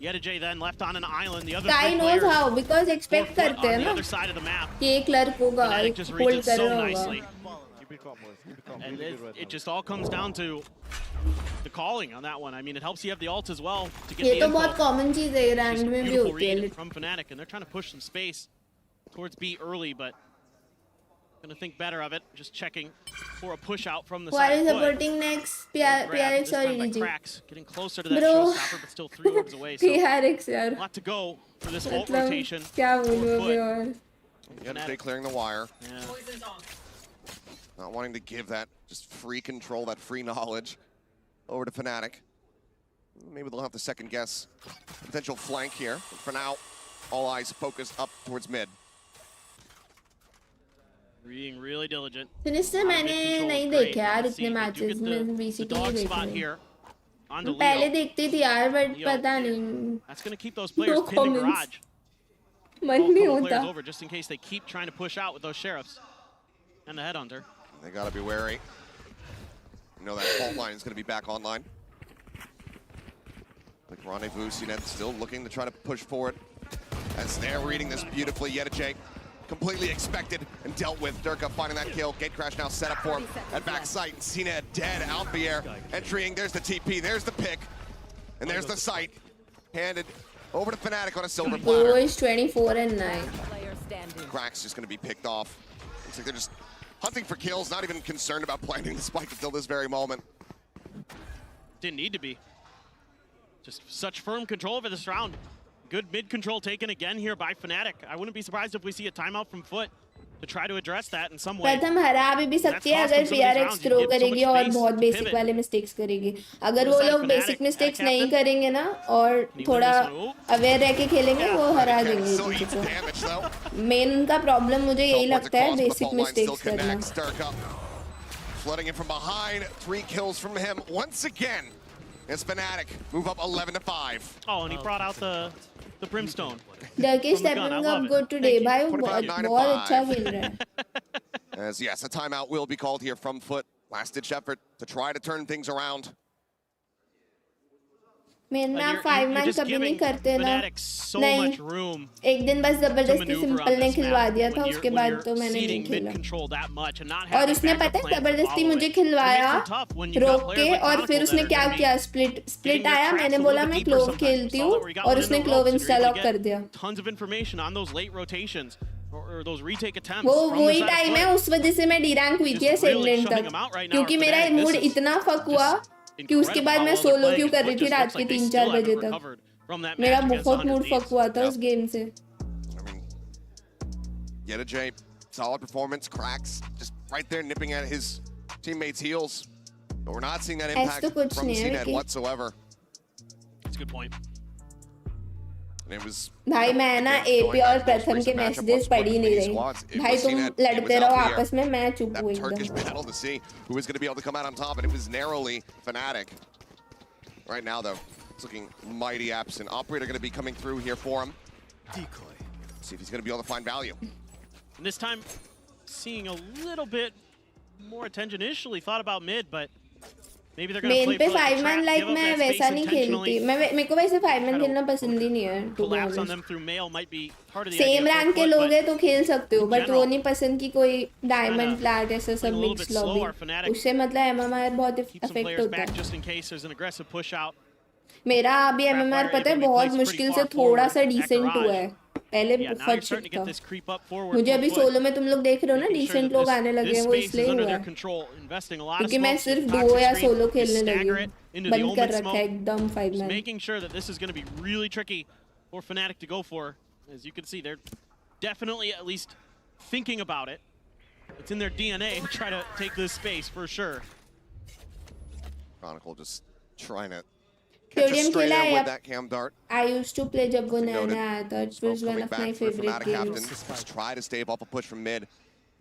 EDG then left on an island. The other Guy knows how because expect करते हैं ना. The other side of the map. कि एक clerk होगा, एक just hold reads कर so रहा nicely. होगा. And it just all comes down to the calling on that one. I mean, it helps you have the ult as well to get ये the तो बहुत common चीज़ है rank में भी होती है. From Fnatic, and they're trying to push some space towards B early, but gonna think better of it. Just checking for a push out from the side. Who are supporting next? PRX or EDG? Cracks, getting closer to that showstopper, but still 3 orbs away. So PRX यार. A lot to go for this ult rotation. क्या बोलूँ अभी और? EDG clearing the wire. Not wanting to give that just free control, that free knowledge over to Fnatic. Maybe they'll have to second guess potential flank here. But for now, all eyes focus up towards mid. Being really diligent. Sinister मैंने नहीं देखे यार इतने matches में VCT नहीं देखे. पहले देखती थी यार but पता नहीं. That's going to keep those players pinned in garage. मन नहीं होता. Over just in case they keep trying to push out with those sheriffs and the headhunter. They gotta be wary. You know that fault line is gonna be back online. Like Rendezvous, CNED still looking to try to push forward. As they're reading this beautifully, EDG completely expected and dealt with. Durka finding that kill. Gate crash now set up for him at backside. And CNED dead out the air. Entering, there's the TP, there's the pick. And there's the sight. Handed over to Fnatic on a silver platter. Boys 24 and 9. Crack's just gonna be picked off. Looks like they're just hunting for kills, not even concerned about planting the spike until this very moment. Didn't need to be. Just such firm control over this round. Good mid control taken again here by Fnatic. I wouldn't be surprised if we see a timeout from Foot to try to address that in some way. प्रथम हरा भी सकती है अगर PRX throw करेगी और बहुत basic वाले मिस्टेक्स करेगी. अगर वो लोग बेसिक मिस्टेक्स नहीं करेंगे ना और थोड़ा अवेयर रह के खेलेंगे वो हरा देंगे को. मेन उनका प्रॉब्लम मुझे यही लगता है बेसिक मिस्टेक्स करना. Flooding in from behind, 3 kills from him once again. It's Fnatic move up 11-5. Oh, and he brought out the brimstone. Durka stepping up good today. भाई वो बहुत अच्छा खेल रहा है. As yes, a timeout will be called here from Foot. Last-ditch effort to try to turn things around. Main में आप 5 man कभी नहीं करते ना. नहीं. एक दिन बस जबरदस्ती सिंपल ने खिलवा दिया था उसके बाद तो मैंने नहीं खेला. और उसने पता है जबरदस्ती मुझे खिलवाया रोक के और फिर उसने क्या किया स्प्लिट आया मैंने बोला मैं क्लोव खेलती हूँ और उसने क्लोव इंस्टॉल ऑफ कर दिया. वो वही टाइम है उस वजह से मैं डी रैंक हुई थी सेगमेंट तक क्योंकि मेरा मूड इतना फक हुआ कि उसके बाद मैं सोलो क्यों कर रही थी रात के 3-4 बजे तक. मेरा बहुत मूड फक हुआ था उस गेम से. EDG, solid performance, Cracks just right there nipping at his teammates' heels. But we're not seeing that impact from CNED whatsoever. That's a good point. And it was भाई मैं ना AP और प्रथम के मैसेजेस पढ़ ही नहीं रही. भाई तुम लड़ते रहो आपस में मैं चुप हूँ एकदम. Turkish battle to see who was going to be able to come out on top, and it was narrowly Fnatic. Right now, though, it's looking mighty absent. Operator going to be coming through here for him. Decoy. See if he's going to be able to find value. And this time, seeing a little bit more attention. Initially thought about mid, but maybe they're going to play 5 man like मैं वैसा नहीं खेलती. मेरे को वैसे 5 man खेलना पसंद ही नहीं है. Collapse on them through mail might be part of the same rank के लोग हैं तो खेल सकते हो बट वो नहीं पसंद कि कोई डायमंड फ्लैट ऐसा सब मिक्स लॉबी. उससे मतलब MMR बहुत इफेक्ट होता है. मेरा अभी MMR पता है बहुत मुश्किल से थोड़ा सा डिसेंट हुआ है. पहले बहुत शिट था. मुझे अभी सोलो में तुम लोग देख रहे हो ना डिसेंट लोग आने लगे हैं वो इसलिए हुआ है क्योंकि मैं सिर्फ डुओ या सोलो खेलने लगी. बंद कर रखा है एकदम 5 man. Making sure that this is going to be really tricky for Fnatic to go for. As you can see, they're definitely at least thinking about it. It's in their DNA to try to take this space for sure. Chronicle just trying to catch a stray there with that cam dart. I used to play जब वो नया नया आया था. It was one of my favorite games. Just try to stave off a push from mid.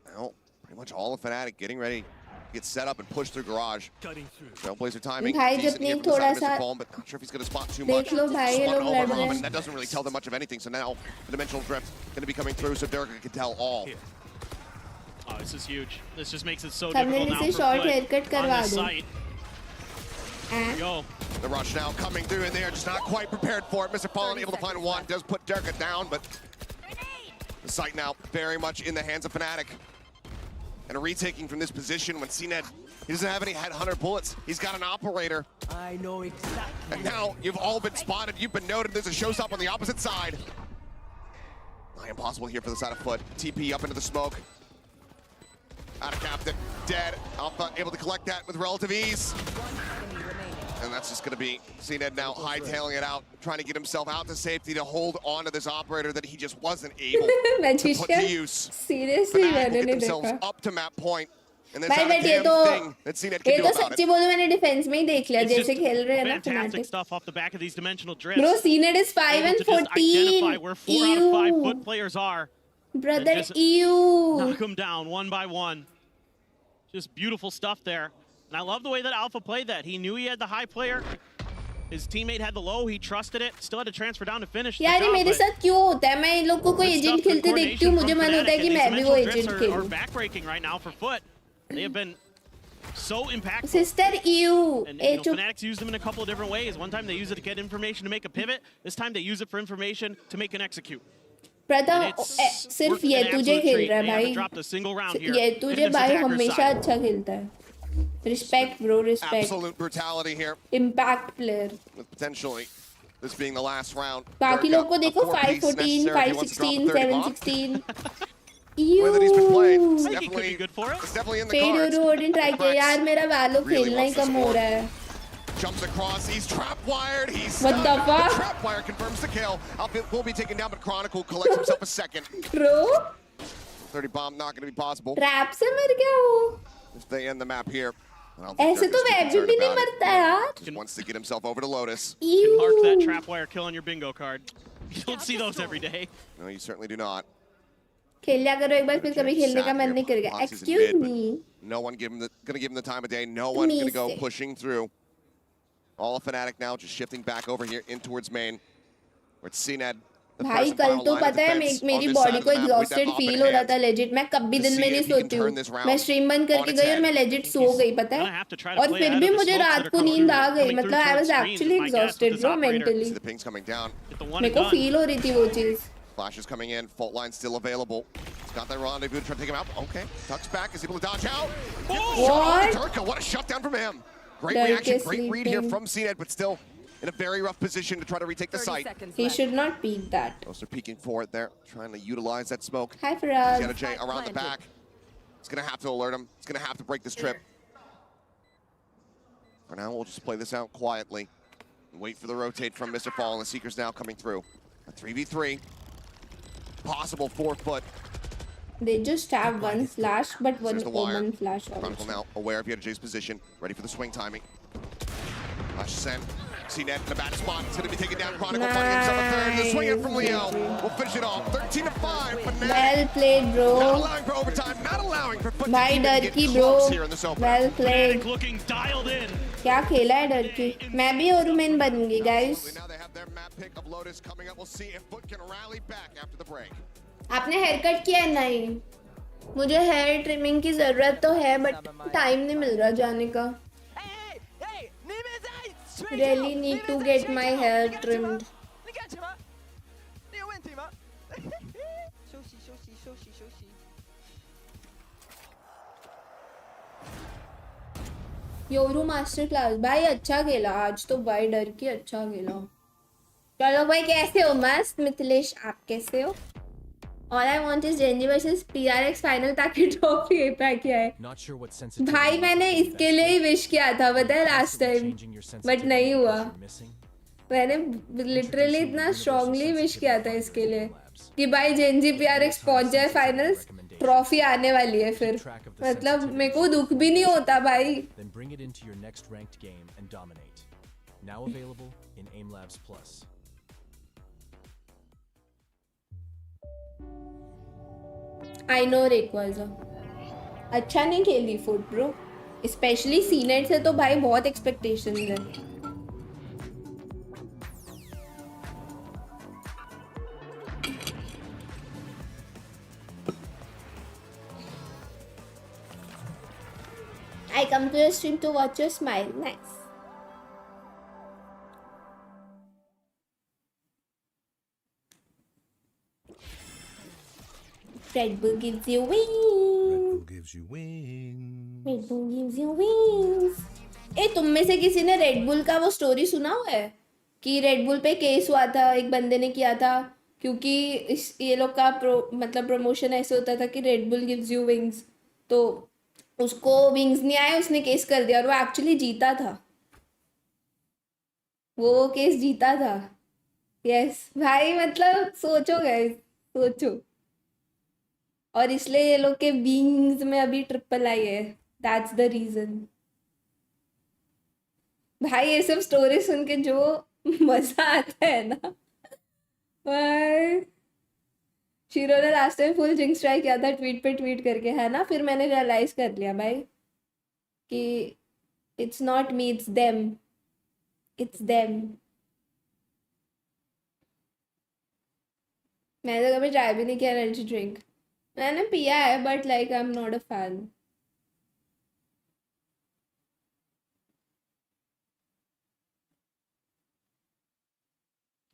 Now, pretty much all of Fnatic getting ready to get set up and push through garage. Trailblazer timing. भाई जब नहीं थोड़ा सा but not sure if he's going to spot too much. देख लो भाई ये लोग लड़ रहे हैं. That doesn't really tell them much of anything. So now the dimensional drift going to be coming through, so Durka can tell all. Oh, this is huge. This just makes it so difficult now for short Foot haircut करवा दो. Go. The rush now coming through in there, just not quite prepared for it. Mr. Fallen able to find one, does put Durka down, but the sight now very much in the hands of Fnatic. And a retaking from this position when CNED, he doesn't have any headhunter bullets. He's got an operator. I know exactly. And now you've all been spotted, you've been noted. There's a showstop on the opposite side. Not impossible here for the side of Foot. TP up into the smoke. Out of Captain, dead. Alpha able to collect that with relative ease. And that's just going to be CNED now hightailing it out, trying to get himself out to safety to hold on to this operator that he just wasn't able to put to use. Seriously, Fnatic get themselves up to map point. And that's not a damn thing that CNED can do about it. सच्ची बोलो मैंने defence में ही देख लिया जैसे खेल रहे हैं ना Fantastic stuff off the back of these dimensional drifts. Bro, CNED is 5 and 14. Identify where 4 out of 5 Foot players are. Brother, ew. Knock them down one by one. Just beautiful stuff there. And I love the way that Alpha played that. He knew he had the high player. His teammate had the low. He trusted it. Still had to transfer down to finish. यार ये मेरे साथ क्यों होता है? मैं इन लोगों को एजेंट खेलते देखती हूँ. मुझे मन होता है कि मैं भी वो agent खेलूं. Backbreaking right now for Foot. They have been so impactful. Sister you. And you know, Fnatic's used them in a couple of different ways. One time they use it to get information to make a pivot. This time they use it for information to make an execute. प्रथम And it's सिर्फ worked ये an तुझे absolute खेल treat. रहा है They भाई. haven't dropped a single round here. ये तुझे against भाई attacker's हमेशा side. अच्छा खेलता है. Respect bro, respect. Absolute brutality here, Impact player. with potentially this being the last round. बाकी लोग को देखो 5-14, 5-16, 7-16. The way that he's been playing, it's He could definitely, be good for us. it's definitely in the Fade cards. Odin try किया यार मेरा वालो Really खेलना ही wants to कम हो score. रहा है. Jumps across, he's trap wired, he's What the stuck. fuck? Trap wire confirms the kill. Will be taken down, but Chronicle collects himself a second. Bro, 30 bomb not going to be possible trap से मर गया वो. if they end the map here. I don't think ऐसे they're तो too web concerned भी नहीं about it. मरता यार. Just wants to get himself over to Lotus. You can mark that trap wire kill on your bingo card. You don't see those every day. No, you certainly do not. खेल लिया करो एक बार फिर कभी खेलने का मन नहीं करेगा. Fox is in Excuse mid, but me. No one gonna give him the time of day. No one gonna go Missy. pushing through. All of Fnatic now just shifting back over here in towards main. Where it's CNED. the भाई first and कल final तो line of पता है defense मेरी on this body side को of the map with that exhausted op in feel हो रहा hand. था लेजिट. मैं कभी To दिन see में नहीं if he can सोती turn हूँ. this round मैं स्ट्रीम बंद करके on its गई और head. मैं लेजिट सो गई पता Gonna है. have to try to और play फिर ahead भी of the मुझे smokes रात that are को coming नींद through- आ गई. coming through मतलब आई towards was screens. Actually My guess with exhausted this bro operator. Mentally. See the pings coming down. Get the one मेरे and को done. Feel हो रही थी वो चीज. Flash is coming in. Fault line still available. He's got that rendezvous to try to take him out. Okay. Tucks back. Is able to dodge out. What? Turka, what a shutdown from him. Great Dirk reaction. is Great read here sleeping. from CNED, but still in a very rough position to try to retake the site. He should not peek that. Those are peeking forward there, trying to utilize that smoke. Hi Faraz. Sienna J around the back. It's going to have to alert him. It's going to have to break this trip. For now, we'll just play this out quietly and wait for the rotate from Mr. Fall, and the Seeker's now coming through. A 3v3. Possible 4-foot. They just have one flash, but one There's the wire. open flash Chronicle also. now aware of J's position, ready for the swing timing. Flash sent. CNED in a bad spot. It's going to be taken down. Chronicle finding himself a third. The swing in from Leo. We'll finish it off. 13-5. Fnatic. Well played, Not bro. allowing for overtime. Not allowing for foot to भाई even डर get की close bro. here in this opener. Well played. Fnatic looking dialed in. क्या खेला है डर की. मैं भी ओरुमेन बनूंगी guys. Now they have their map pick of Lotus coming up. We'll see if Foot can rally back after the break. आपने hair cut किया है? नहीं. मुझे हेयर ट्रिमिंग की जरूरत तो है बट टाइम नहीं मिल रहा जाने का. Really need to get my hair trimmed. Yoru master class भाई अच्छा खेला आज तो भाई डर की अच्छा खेला. चलो भाई कैसे हो? मस्त. मिथिलेश आप कैसे हो? All I want is Genji versus PRX final ताकि ट्रॉफी ए पैक किया है. भाई मैंने इसके लिए ही विश किया था पता है लास्ट टाइम बट नहीं हुआ. मैंने लिटरली इतना स्ट्रांगली विश किया था इसके लिए कि भाई जेनजी PRX पहुंच जाए फाइनल्स. ट्रॉफी आने वाली है फिर. मतलब मेरे को दुख भी नहीं होता भाई. Then bring it into your next ranked game and dominate. Now available in AIM Labs Plus. I know Rayquaza. अच्छा नहीं खेली फुट ब्रो. स्पेशली सीनेट से तो भाई बहुत एक्सपेक्टेशंस है. I come to your stream to watch your smile. Nice. Red Bull gives you wings. Gives you wings. Red Bull gives you wings. ए तुम में से किसी ने रेड बुल का वो स्टोरी सुना हुआ है कि रेड बुल पे केस हुआ था, एक बंदे ने किया था क्योंकि ये लोग का मतलब प्रमोशन ऐसे होता था कि red bull gives you wings, तो उसको विंग्स नहीं आए, उसने केस कर दिया और वो एक्चुअली जीता था. वो केस जीता था. यस भाई मतलब सोचो गाइस, सोचो. और इसलिए ये लोग के विंग्स में अभी ट्रिपल आई है. That's the reason. भाई ये सब स्टोरी सुन के जो मजा आता है ना भाई. शीरो ने last time full jinx try किया था ट्वीट पे ट्वीट करके, है ना. फिर मैंने रियलाइज कर लिया भाई कि it's not me, it's them. It's them. मैंने तो कभी ट्राई भी नहीं किया एनर्जी ड्रिंक. मैंने पिया है but like I am not a fan.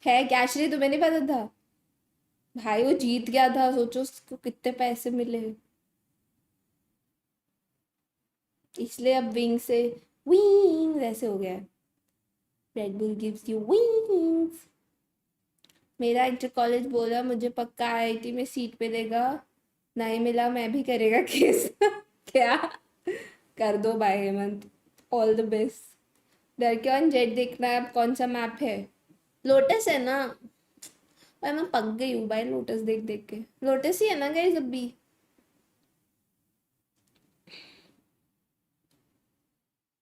है कैशरी, तुम्हें नहीं पता था भाई? वो जीत गया था, सोचो उसको कितने पैसे मिले। इसलिए अब विंग से विंग्स ऐसे हो गया है। Red bull gives you wings. मेरा इंटर कॉलेज बोला मुझे पक्का आईआईटी में सीट मिलेगा, नहीं मिला मैं भी करेगा केस। क्या कर दो भाई हेमंत, ऑल द बेस्ट। डर के ऑन जेट देखना है। अब कौन सा मैप है? लोटस है ना भाई, मैं पक गई हूँ भाई लोटस देख देख के। लोटस ही है ना गाइस अभी।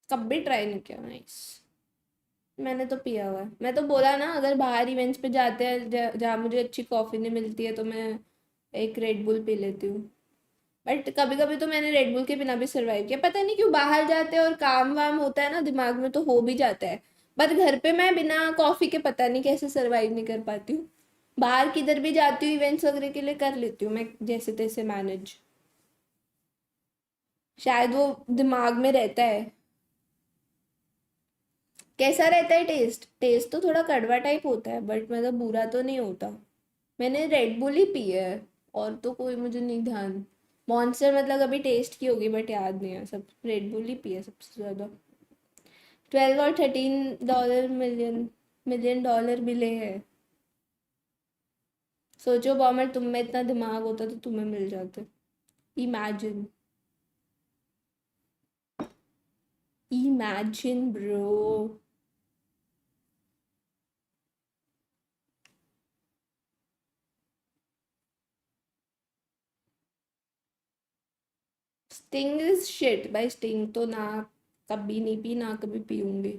कभी ट्राई नहीं किया। नाइस, मैंने तो पिया हुआ है। मैं तो बोला ना, अगर बाहर इवेंट्स पे जाते हैं जहाँ मुझे अच्छी कॉफ़ी नहीं मिलती है तो मैं एक रेड बुल पी लेती हूँ। बट कभी कभी तो मैंने रेड बुल के बिना भी सर्वाइव किया। पता नहीं क्यों, बाहर जाते हैं और काम वाम होता है ना दिमाग में तो हो भी जाता है, पर घर पे मैं बिना कॉफ़ी के पता नहीं कैसे सर्वाइव नहीं कर पाती हूँ। बाहर किधर भी जाती हूँ इवेंट्स वगैरह के लिए कर लेती हूँ मैं जैसे तैसे मैनेज। शायद वो दिमाग में रहता है। कैसा रहता है टेस्ट? टेस्ट तो थोड़ा कड़वा टाइप होता है, बट मतलब बुरा तो नहीं होता। मैंने रेड बुल ही पी है और तो कोई मुझे नहीं ध्यान। मॉन्स्टर मतलब अभी टेस्ट की होगी बट याद नहीं है। सब रेड बुल ही पी है सबसे ज़्यादा। 12 और $13 मिलियन डॉलर मिले हैं। सोचो बॉमर, तुम में इतना दिमाग होता तो तुम्हें मिल जाते। Imagine imagine bro. Sting is shit भाई। स्टिंग तो ना कभी नहीं पी ना कभी पीऊंगी।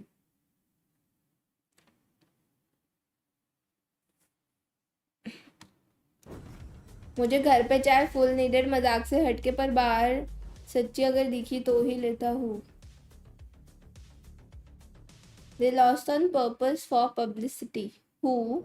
मुझे घर पे चाय फुल नीडेड मजाक से हटके, पर बाहर सच्ची अगर दिखी तो ही लेता हूँ। They lost on purpose for publicity. Who?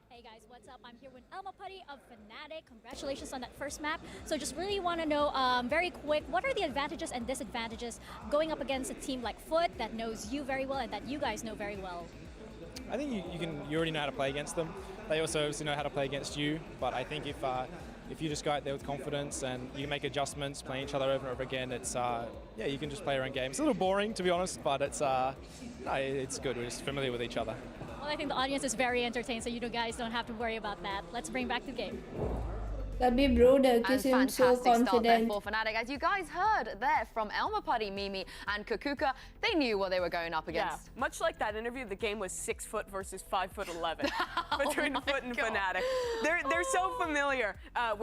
Hey guys, what's up? I'm here with Watchparty of Fnatic. Congratulations on that first map. So just really want to know, very quick, what are the advantages and disadvantages going up against a team like Foot that knows you very well and that you guys know very well? I think you already know how to play against them. They also obviously know how to play against you. But I think if you just go out there with confidence and you make adjustments, playing each other over and over again, it's yeah, you can just play your own game. It's a little boring to be honest, but it's no, it's good. We're just familiar with each other. Well, I think the audience is very entertained, so you guys don't have to worry about that. Let's bring back the game. Kabhi bro डर के seem so confident. For Fnatic, as you guys heard there from Watchparty, Mimi and Kukuka, they knew what they were going up against. Yeah, much like that interview, the game was 6 foot versus 5'11" between Foot and Fnatic. They're so familiar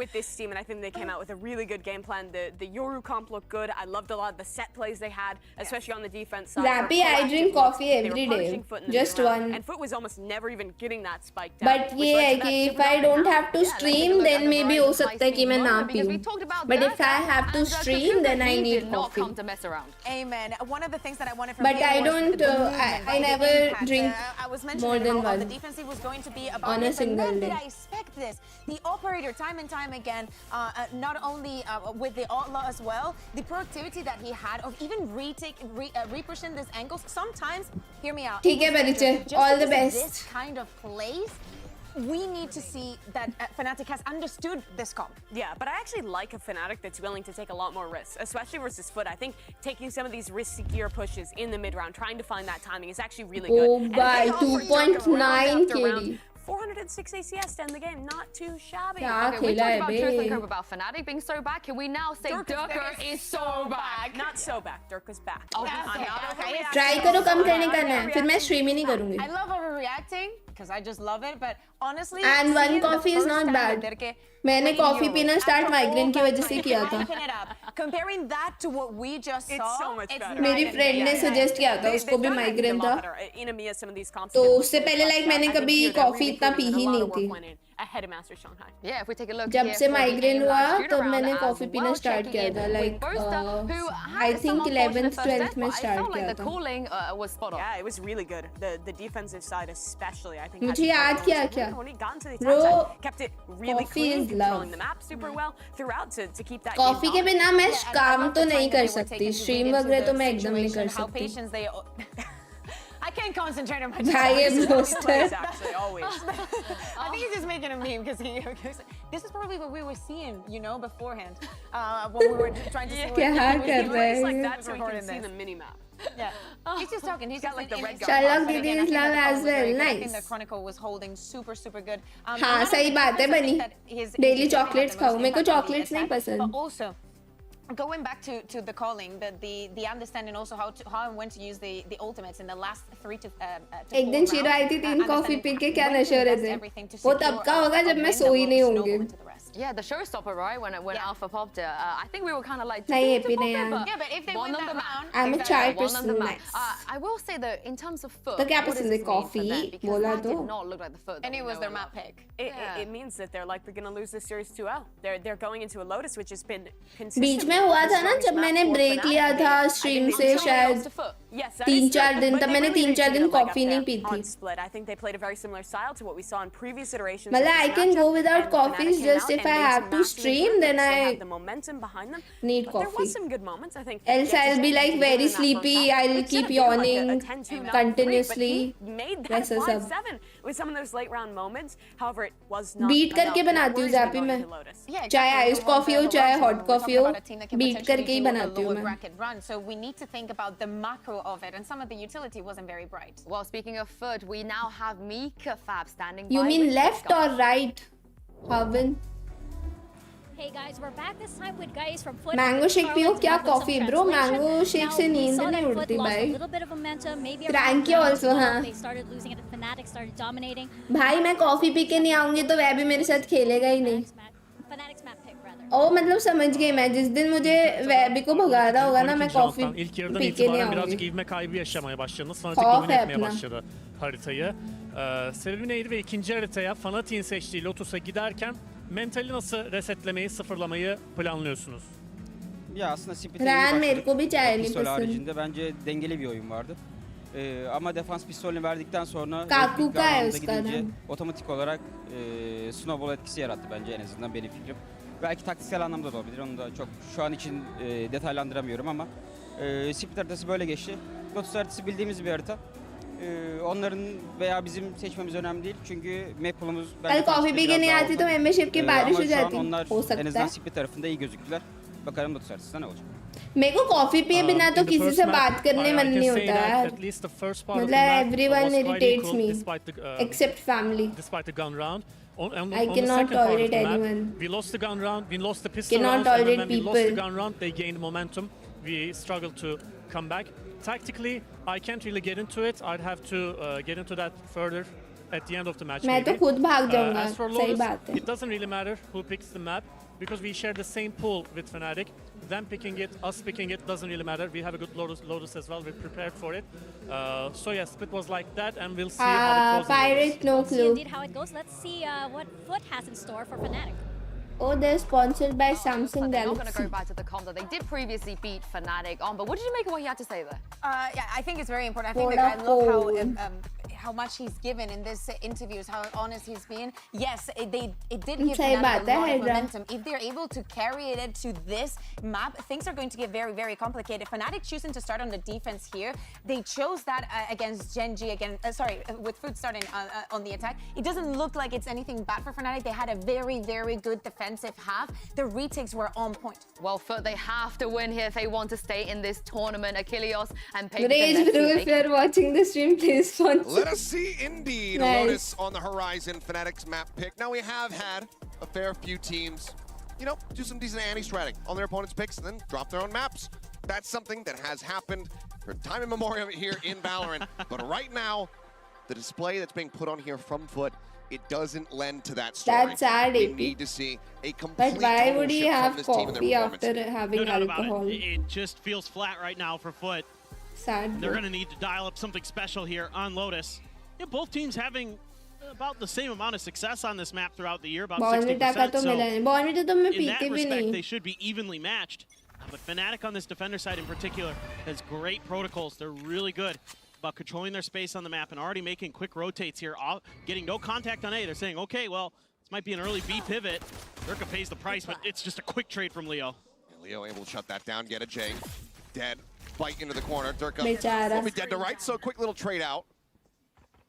with this team, and I think they came out with a really good game plan. The Yoru comp looked good. I loved a lot of the set plays they had, especially on the defense side. Zappy, I drink coffee every day, just one. And Foot was almost never even getting that spike down. But ये है कि if I don't have to stream, then maybe हो सकता है कि मैं ना पीऊँ. But if I have to stream, then I need coffee. Amen. One of the things that I wanted from But I don't. I never drink more than one the defensive was going to be about on a single day. I expect this. The operator, time and time again, not only with the outlaw as well, the productivity that he had of even repushing this angles. Sometimes, hear me out. ठीक है परिचय. All the best. This kind of plays. We need to see that Fnatic has understood this comp. Yeah, but I actually like a Fnatic that's willing to take a lot more risks, especially versus Foot. I think taking some of these riskier pushes in the mid round, trying to find that timing is actually really good. Oh, by 2.9 KD. 406 ACS to end the game, not too shabby. Okay, we talked about Truth and Cope about Fnatic being so back. Can we now say Durka is so back? Not so back. Durka's back. Oh, okay. Try करो कम करने का ना. फिर मैं stream ही नहीं करूँगी. I love overreacting because I just love it, but honestly. And one coffee is not bad. मैंने coffee पीना start migraine की वजह से किया था. Comparing that to what we just saw, it's so much better. मेरी friend ने suggest किया था, उसको भी migraine था. तो उससे पहले like मैंने कभी coffee इतना पी ही नहीं थी. Ahead of Master Shanghai. Yeah, if we take a look जब here से for the migraine game हुआ last तब मैंने shoot-around coffee as पीना well, start checking किया in था with like Boaster, who I had think some 11th unfortunate first 12th death, में but I start felt किया like the था. calling was spot on. Yeah, it was really good. The defensive side especially, I think. मुझे याद क्या क्या? Bro, kept it really coffee clean, is controlling love. the map super well throughout to keep that. Coffee के बिना मैं काम तो नहीं कर सकती. Stream वगैरह तो मैं एकदम नहीं कर सकती. I can't concentrate on my भाई ये poster. Actually, always. I think he's just making a meme because this is probably what we were seeing, you know, beforehand when we were trying to see what क्या he was कर doing. रहा है Like ये? that so he can see the mini map. Yeah, he's just talking. He's got just like the red Sherlock But did again, I his think love the call as was very well. good. I think Nice. the Chronicle was holding super good. हाँ सही बात है बनी. Daily chocolates खाओ. मेरे को chocolates नहीं पसंद. But also, going back to the calling, the understanding also how and when to use the ultimates in the last 3 to 4 एक दिन शीरो आई थी 3 कॉफी पी के क्या नशे हो रहे थे. वो तब का होगा जब मैं सोई नहीं होंगी. Yeah, the showstopper, right? When Alpha popped it, I think we were kind of like. नहीं ये भी नहीं यार. Yeah, but if they win that round, I'm a chai one on the person. map. Nice. I will say though, in terms of foot, तो क्या what does पसंद है this mean for coffee? them? Because बोला that तो. did not look like the foot. and it was their map pick. It means that they're likely going to lose this series 2-0. They're going into a Lotus, which has been consistent. बीच में हुआ था ना जब मैंने break लिया था stream से शायद 3-4 दिन, तब मैंने 3-4 दिन कॉफी नहीं पी थी. I think they played a very similar style to what we saw in previous iterations. मतलब I can go without coffees just if I have to stream, then I the momentum behind them. need But there coffee. was some good moments, I think. Else I'll be like very sleepy. I'll keep yawning continuously. Made that वैसा सब. 5-7 with some of those late round moments. However, it was not beat करके बनाती हूँ जापी मैं. चाहे ice coffee हो चाहे hot coffee हो, बीट करके ही बनाती हूँ मैं. bracket run, so we need to think about the macro of it, and some of the utility wasn't very bright. Well, speaking of foot, we now have Mika Fab standing You by mean with left Scott. or right, Haven? Hey guys, we're back this time with guys from Foot. Mango shake पियो क्या coffee bro? Mango shake से नींद नहीं उड़ती A भाई. little bit of momentum, maybe Cranky around also, round हाँ. They started losing it. Fnatic started dominating. भाई मैं कॉफी पी के नहीं आऊंगी तो वह भी मेरे साथ खेलेगा ही नहीं. Fnatic's map pick rather. ओ मतलब समझ गई मैं, जिस दिन मुझे वैबी को भगा रहा होगा ना मैं कॉफी İlk yarıdan पी के नहीं itibaren birazcık आऊंगी. ivme kaybı yaşamaya başladınız. Tuhaf Fanatik domine etmeye yapma. başladı haritayı. Sebebi neydi ve ikinci haritaya Fanatik'in seçtiği Lotus'a giderken mentali nasıl resetlemeyi, sıfırlamayı planlıyorsunuz? Ya aslında Spit'e Ryan मेरे को भी चाय नहीं pistol पसंद. haricinde bence dengeli bir oyun vardı. Ama defans pistolünü verdikten sonra Kaku ilk का है round'a उसका gidince नाम. otomatik olarak snowball etkisi yarattı bence, en azından benim fikrim. Belki taktiksel anlamda da olabilir. Onu da çok şu an için detaylandıramıyorum ama Split haritası böyle geçti. Lotus haritası bildiğimiz bir harita. Onların veya bizim seçmemiz önemli değil. Çünkü map pool'umuz कल coffee P के नहीं आती तो membership की बारिश हो ama şu an जाती. onlar हो en सकता azından है. Split tarafında iyi gözüktüler. Bakalım Lotus haritasında ne olacak. मेरे को कॉफी पिए बिना तो In the किसी first से map, बात करने I मन can नहीं say होता that यार. at least the first part of the मतलब map everyone was quite irritates equal me despite the except family. despite the gun round. On I the cannot second part of tolerate the map, anyone. we lost the gun round, we lost the pistol Cannot rounds, and tolerate when we lost the people. gun round, they gained momentum. We struggled to come back. Tactically, I can't really get into it. I'd have to get into that further at the end of the match. मैं तो maybe. खुद भाग जाऊंगा. As for सही Lotus, बात है. it doesn't really matter who picks the map because we share the same pool with Fnatic. Them picking it, us picking it doesn't really matter. We have a good Lotus as well. We're prepared for it. So yes, it was like that, and we'll see how it goes. Pirate, no See clue. indeed how it goes. Let's see what Foot has in store for Fnatic. Oh, they're sponsored by But Samsung they're not going to Galaxy. go back to the comp that they did previously beat Fnatic on. But what did you make of what he had to say there? Yeah, I think it's very important. I think that I love how much he's given in this interviews, how honest he's been. Yes, it did give सही Fnatic बात a है, lot of Hydra. momentum. If they're able to carry it to this map, things are going to get very, very complicated. Fnatic choosing to start on the defense here. They chose that against Genji, with Food starting on the attack. It doesn't look like it's anything bad for Fnatic. They had a very, very good defensive half. The retakes were on point. Well, Foot, they have to win here if they want to stay in this tournament. Achilles and Paytm. Rage Brew, if you're watching the stream, please sponsor. Let us see indeed Nice. Lotus on the horizon. Fnatic's map pick. Now we have had a fair few teams, do some decent anti-stratting on their opponent's picks and then drop their own maps. That's something that has happened for time immemorial here in Valorant. But right now, the display that's being put on here from Foot, it doesn't lend to that story. That's sad, We AP. need to see a complete But why total would he shift have from this team and their coffee performance. after having No doubt about alcohol? it. It just feels flat right now for Foot. Sad. They're going to need to dial up something special here on Lotus. Both teams having about the same amount of success on this map throughout the year, about 60%. तो So मिला नहीं. Bonvita तो मैं in that पीती भी respect, नहीं. they should be evenly matched. But Fnatic on this defender side in particular has great protocols. They're really good about controlling their space on the map and already making quick rotates here, getting no contact on A. They're saying, okay, well, this might be an early B pivot. Durka pays the price, but it's just a quick trade from Leo. And Leo able to shut that down, get a J. Dead. bite into the corner. Durka Bechara. will be dead to right, so a quick little trade out.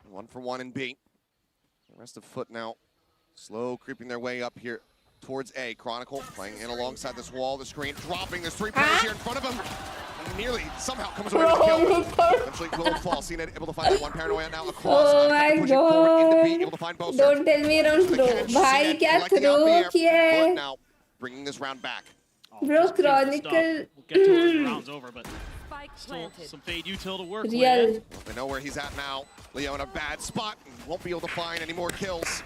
1 for 1 in B. The rest of Foot now slow creeping their way up here towards A. Chronicle playing in alongside this wall, the screen, dropping. There's 3 players here in front of him. And nearly somehow comes away with the kill. Eventually will fall. Seen it, able to find that one paranoia now across. Oh my pushing forward into B, god. able to find both. Don't tell me don't throw. Bhai, kya throw kiya hai? Now bringing this round back. Bro, Chronicle. We'll get to it when the round's over, but still some fade util to work Real. with. They know where he's at now. Leo in a bad spot. Won't be able to find any more kills.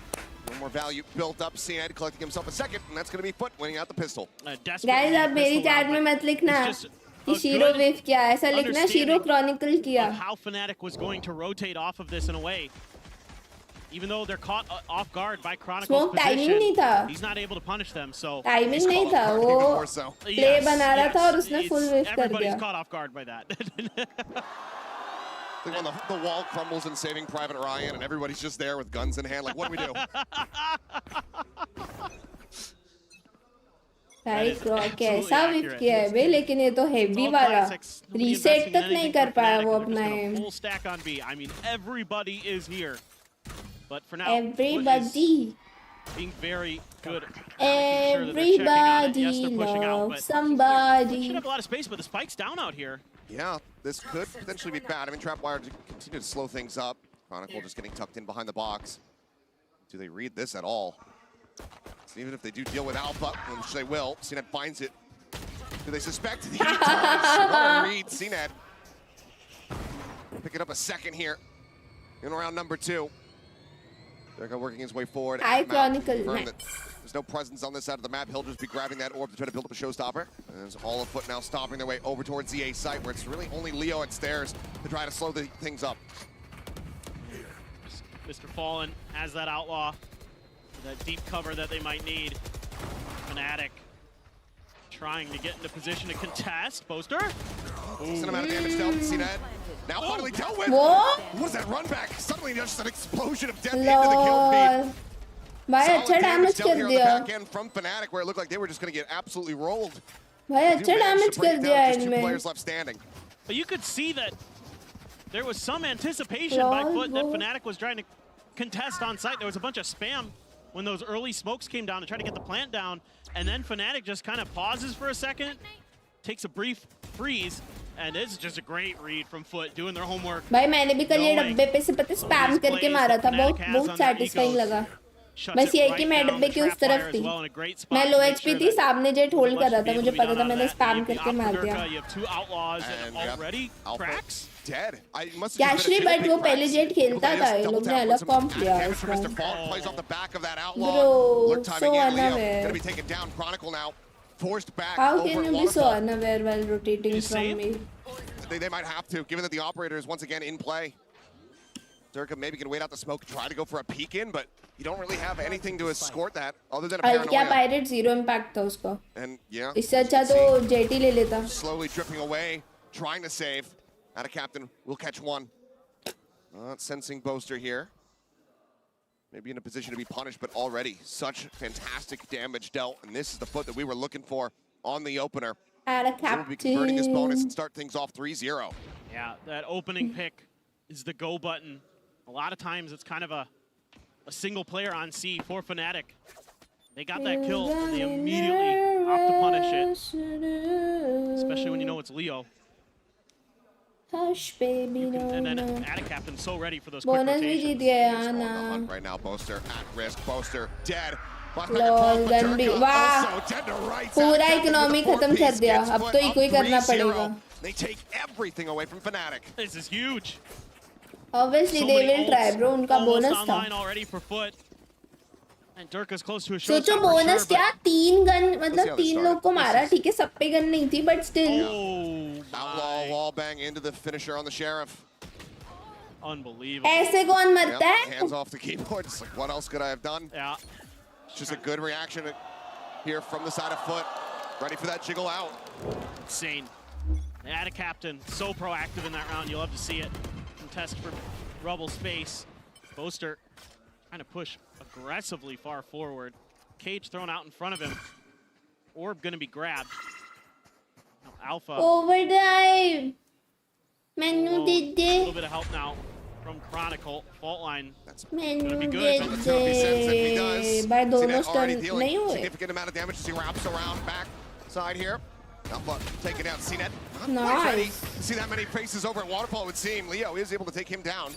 No more value built up. CNED collecting himself a second, and that's going to be Foot winning out the pistol. Guys, आप मेरी chat में मत लिखना कि Shiro wave किया. ऐसा लिखना Shiro Chronicle किया. How Fnatic was going to rotate off of this in a way. Even though they're caught off guard by Chronicle's Smoke timing position, नहीं था. he's not able to punish them. So Timing नहीं था. वो play बना रहा था और उसने full wave कर everybody's दिया. caught off guard by that. When the wall crumbles in Saving Private Ryan and everybody's just there with guns in hand, like, what do we do? भाई कैसा whip किया है बे, लेकिन ये तो heavy वाला. Reset तक नहीं कर पाया वो अपना aim. Full stack on B. I mean, everybody is here. But for now, Everybody. being very good. Everybody loves somebody. Should have a lot of space, but the spike's down out here. Yeah, this could potentially be bad. I mean, Trapwire to continue to slow things up. Chronicle just getting tucked in behind the box. Do they read this at all? So even if they do deal with Alpha, which they will, CNED finds it. Do they suspect? He does. What a read, CNED. Picking up a second here in round number 2. They're working his way forward. Hi, Chronicle. There's no presence on this side of the map. He'll just be grabbing that orb to try to build up a showstopper. And there's all of Foot now stopping their way over towards the A site, where it's really only Leo at stairs to try to slow things up. Mr. Fallen has that outlaw, that deep cover that they might need. Fnatic trying to get into position to contest. Boaster. Decent amount of damage dealt. See that? Now finally dealt with. What? Was that run back? Suddenly just an explosion of death into the kill feed. भाई अच्छा damage कर दिया. Back end from Fnatic, where it looked like they were just going to get absolutely rolled. भाई अच्छा damage कर दिया just 2 इनमें. players left standing. But you could see that there was some anticipation by Foot that Fnatic was trying to contest on site. There was a bunch of spam when those early smokes came down to try to get the plant down, and then Fnatic just kind of pauses for a second, takes a brief freeze, and this is just a great read from Foot doing their homework. भाई मैंने भी कल ये डब्बे पे से पता spam करके मारा था. बहुत satisfying लगा. बस ये कि मैं डब्बे की उस तरफ थी. मैं लो HP थी, सामने जेट होल्ड कर रहा था. मुझे पता था, मैंने spam करके मार दिया. Dead. Actually, but वो पहले जेट खेलता था. ये लोग ने अलग कॉम्प किया इस बार. Bro, so unaware. Gonna be taken down. Chronicle now forced back. How can you be so unaware while rotating from me? They might have to, given that the operator is once again in play. Durka maybe can wait out the smoke, try to go for a peek in, but you don't really have anything to escort that other than a paranoia. क्या Pirate 0 impact था उसका. And yeah. इससे अच्छा तो JT ले लेता. Slowly dripping away, trying to save. Out of Captain, will catch one. Not sensing Boaster here. Maybe in a position to be punished, but already such fantastic damage dealt. And this is the Foot that we were looking for on the opener. Out of Captain. We'll be converting this bonus and start things off 3-0. Yeah, that opening pick is the go button. A lot of times it's kind of a single player on C for Fnatic. They got that kill and they immediately opt to punish it. Especially when you know it's Leo. Hush, baby, And then Attic Captain's so ready for those quick bonus भी जीत गया यार ना. Right now, Boaster at risk. Boaster dead. Lol gun भी. वाह. पूरा economy खत्म कर दिया. अब तो इको ही करना पड़ेगा. They take everything away from Fnatic. This is huge. Obviously they will try, bro. उनका bonus था. Already for Foot. And Durka's close to a सोचो bonus क्या 3 गन मतलब 3 लोग को मारा. ठीक है सब पे गन नहीं थी, but still. Outlaw wall bang into the finisher on the Sheriff. Unbelievable. ऐसे कौन मरता है? Hands off the keyboard. It's like, what else could I have done? Yeah. It's just a good reaction here from the side of Foot. Ready for that jiggle out. Insane. They had a Captain so proactive in that round. You'll have to see it. Contest for rubble space. Boaster trying to push aggressively far forward. Cage thrown out in front of him. Orb going to be grabbed. Now Alpha. Overdrive. मैनू दे दे A little bit of help now from Chronicle. Fault line. मैनू Gonna be they good. Let's hope he sends if he does. दे भाई दोनों CNET already stun dealing नहीं हुए significant amount of damage as he wraps around back side here. Alpha taking down CNET. Not Nice. quite ready to see that many faces over at Waterfall, it would seem. Leo is able to take him down.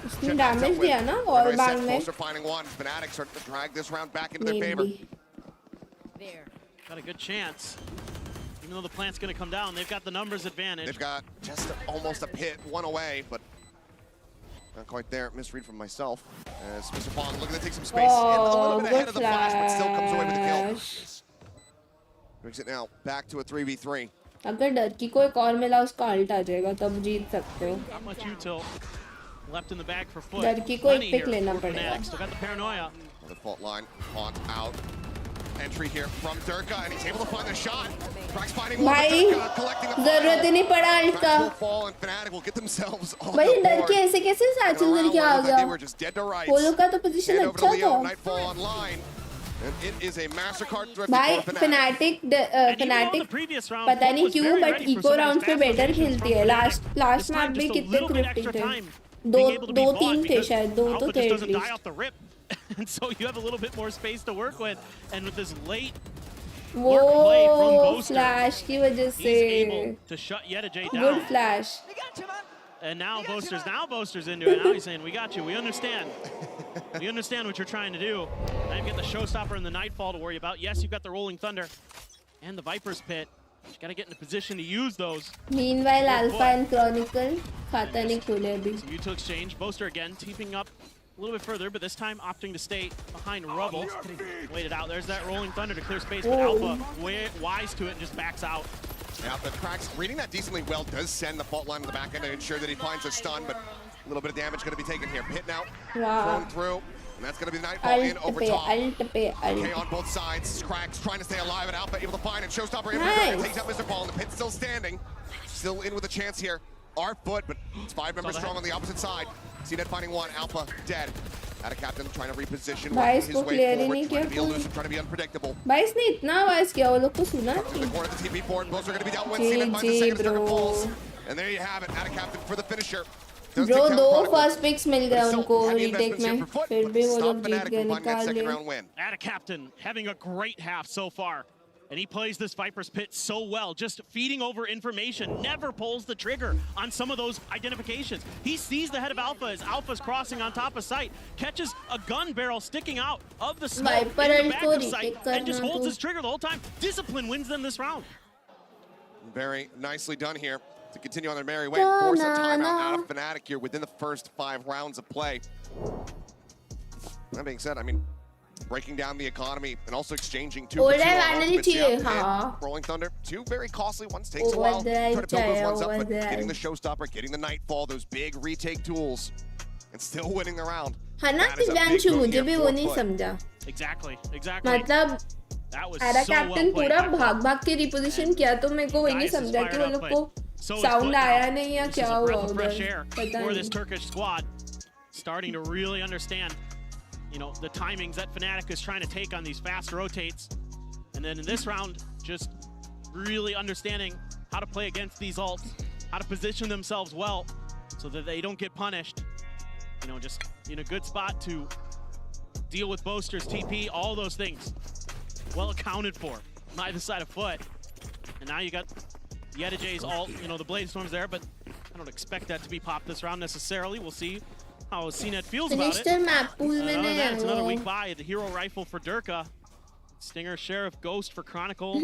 उसने damage दिया ना wall bang में Closer finding one. Fnatic starting to drag this round back into their favor. There. Got a good chance. Even though the plant's going to come down, they've got the numbers advantage. They've got just almost a pit, one away, but not quite there. Misread from myself. As Mr. Bond looking to take some space. And a little bit ahead of the flash, but still comes away with the kill. Brings it now back to a 3v3. अगर डर की कोई और मिला उसका alt आ जाएगा तब जीत सकते हो Not much util left in the bag for Foot. डर की कोई Plenty पिक here लेना for पड़ेगा Fnatic. Still got the paranoia. The fault line, Haunt out. Entry here from Durka, and he's able to find the shot. Cracks finding one, भाई Durka collecting a जरूरत ही नहीं पड़ा alt का will fall, and Fnatic will get themselves on भाई the डर board. के ऐसे कैसे साचल करके आ They गया were just dead to rights. पोलो का तो पोजीशन Hand over to अच्छा Leo, था Nightfall online. And it is a MasterCard threat भाई for Fnatic. फनाटिक पता नहीं क्यों बट इको राउंड पे बेटर खेलती है लास्ट मैच में कितने क्रिप्टी थे दो तीन थे शायद दो तो थे Just doesn't die off the rip. And so you have a little bit more space to work with. And with this late work play from वो Boaster, फ्लैश की वजह he's से able to shut EDG down. Good flash And now Boaster's into it. Now he's saying, we got you. We understand. We understand what you're trying to do. Now you get the Showstopper and the Nightfall to worry about. Yes, you've got the Rolling Thunder and the Viper's Pit. You got to get in a position to use those. Meanwhile alpha and Chronicle खाता नहीं खोले अभी Some util exchange. Boaster again, teeping up a little bit further, but this time opting to stay behind Rubble. Waited out. There's that Rolling Thunder to clear space, but Alpha wise to it and just backs out. Yeah, the cracks reading that decently well does send the fault line to the back end to ensure that he finds a stun, but a little bit of damage going to be taken here. Hit now, thrown through, and that's going to be the Nightfall in over top. Okay, on both sides, cracks trying to stay alive, and Alpha able to find it. Showstopper in takes out Mr. Paul, and the pit's still standing. Still in with a chance here. Our Foot, but it's 5 members strong on the opposite side. CNET finding one, Alpha dead. Out of captain trying to reposition his way forward, trying to be elusive, trying to be unpredictable. भाई इसने इतना आवाज किया वो लोग को सुना Up to the corner of the TP board, both are going to be dealt with. CNET finds the second Durka falls. And there you have it, out of captain for the finisher. Bro दो first pics मिल गए उनको retake में फिर भी वो लोग जीत गए निकाल लिए Out of captain, having a great half so far. And he plays this Viper's Pit so well, just feeding over information, never pulls the trigger on some of those identifications. He sees the head of Alpha as Alpha's crossing on top of sight, catches a gun barrel sticking out of the smoke in the back of sight, and just holds his trigger the whole time. Discipline wins them this round. Very nicely done here to continue on their merry way. Force a timeout out of Fnatic here within the first 5 rounds of play. That being said, I mean, breaking down the economy and also exchanging 2 for 2 ultimates here. Rolling Thunder, 2 very costly ones. Takes a while to try to build those ones up, but getting the Showstopper, getting the Nightfall, those big retake tools, and still winning the round. That is a big move here for Foot. Exactly. मतलब era captain पूरा भाग के reposition किया तो मेरे को वही नहीं समझा कि वो लोग को साउंड आया नहीं या क्या हुआ उधर पता for this Turkish squad, starting to really understand, you know, the timings that Fnatic is trying to take on these fast rotates. And then in this round, just really understanding how to play against these ults, how to position themselves well so that they don't get punished. You know, just in a good spot to deal with Boaster's TP, all those things well accounted for on either side of Foot. And now you got the EDG's ult, you know, the Blade Storm's there, but I don't expect that to be popped this round necessarily. We'll see how CNET feels about it. It's another weak buy. The hero rifle for Durka. Stinger, Sheriff, Ghost for Chronicle.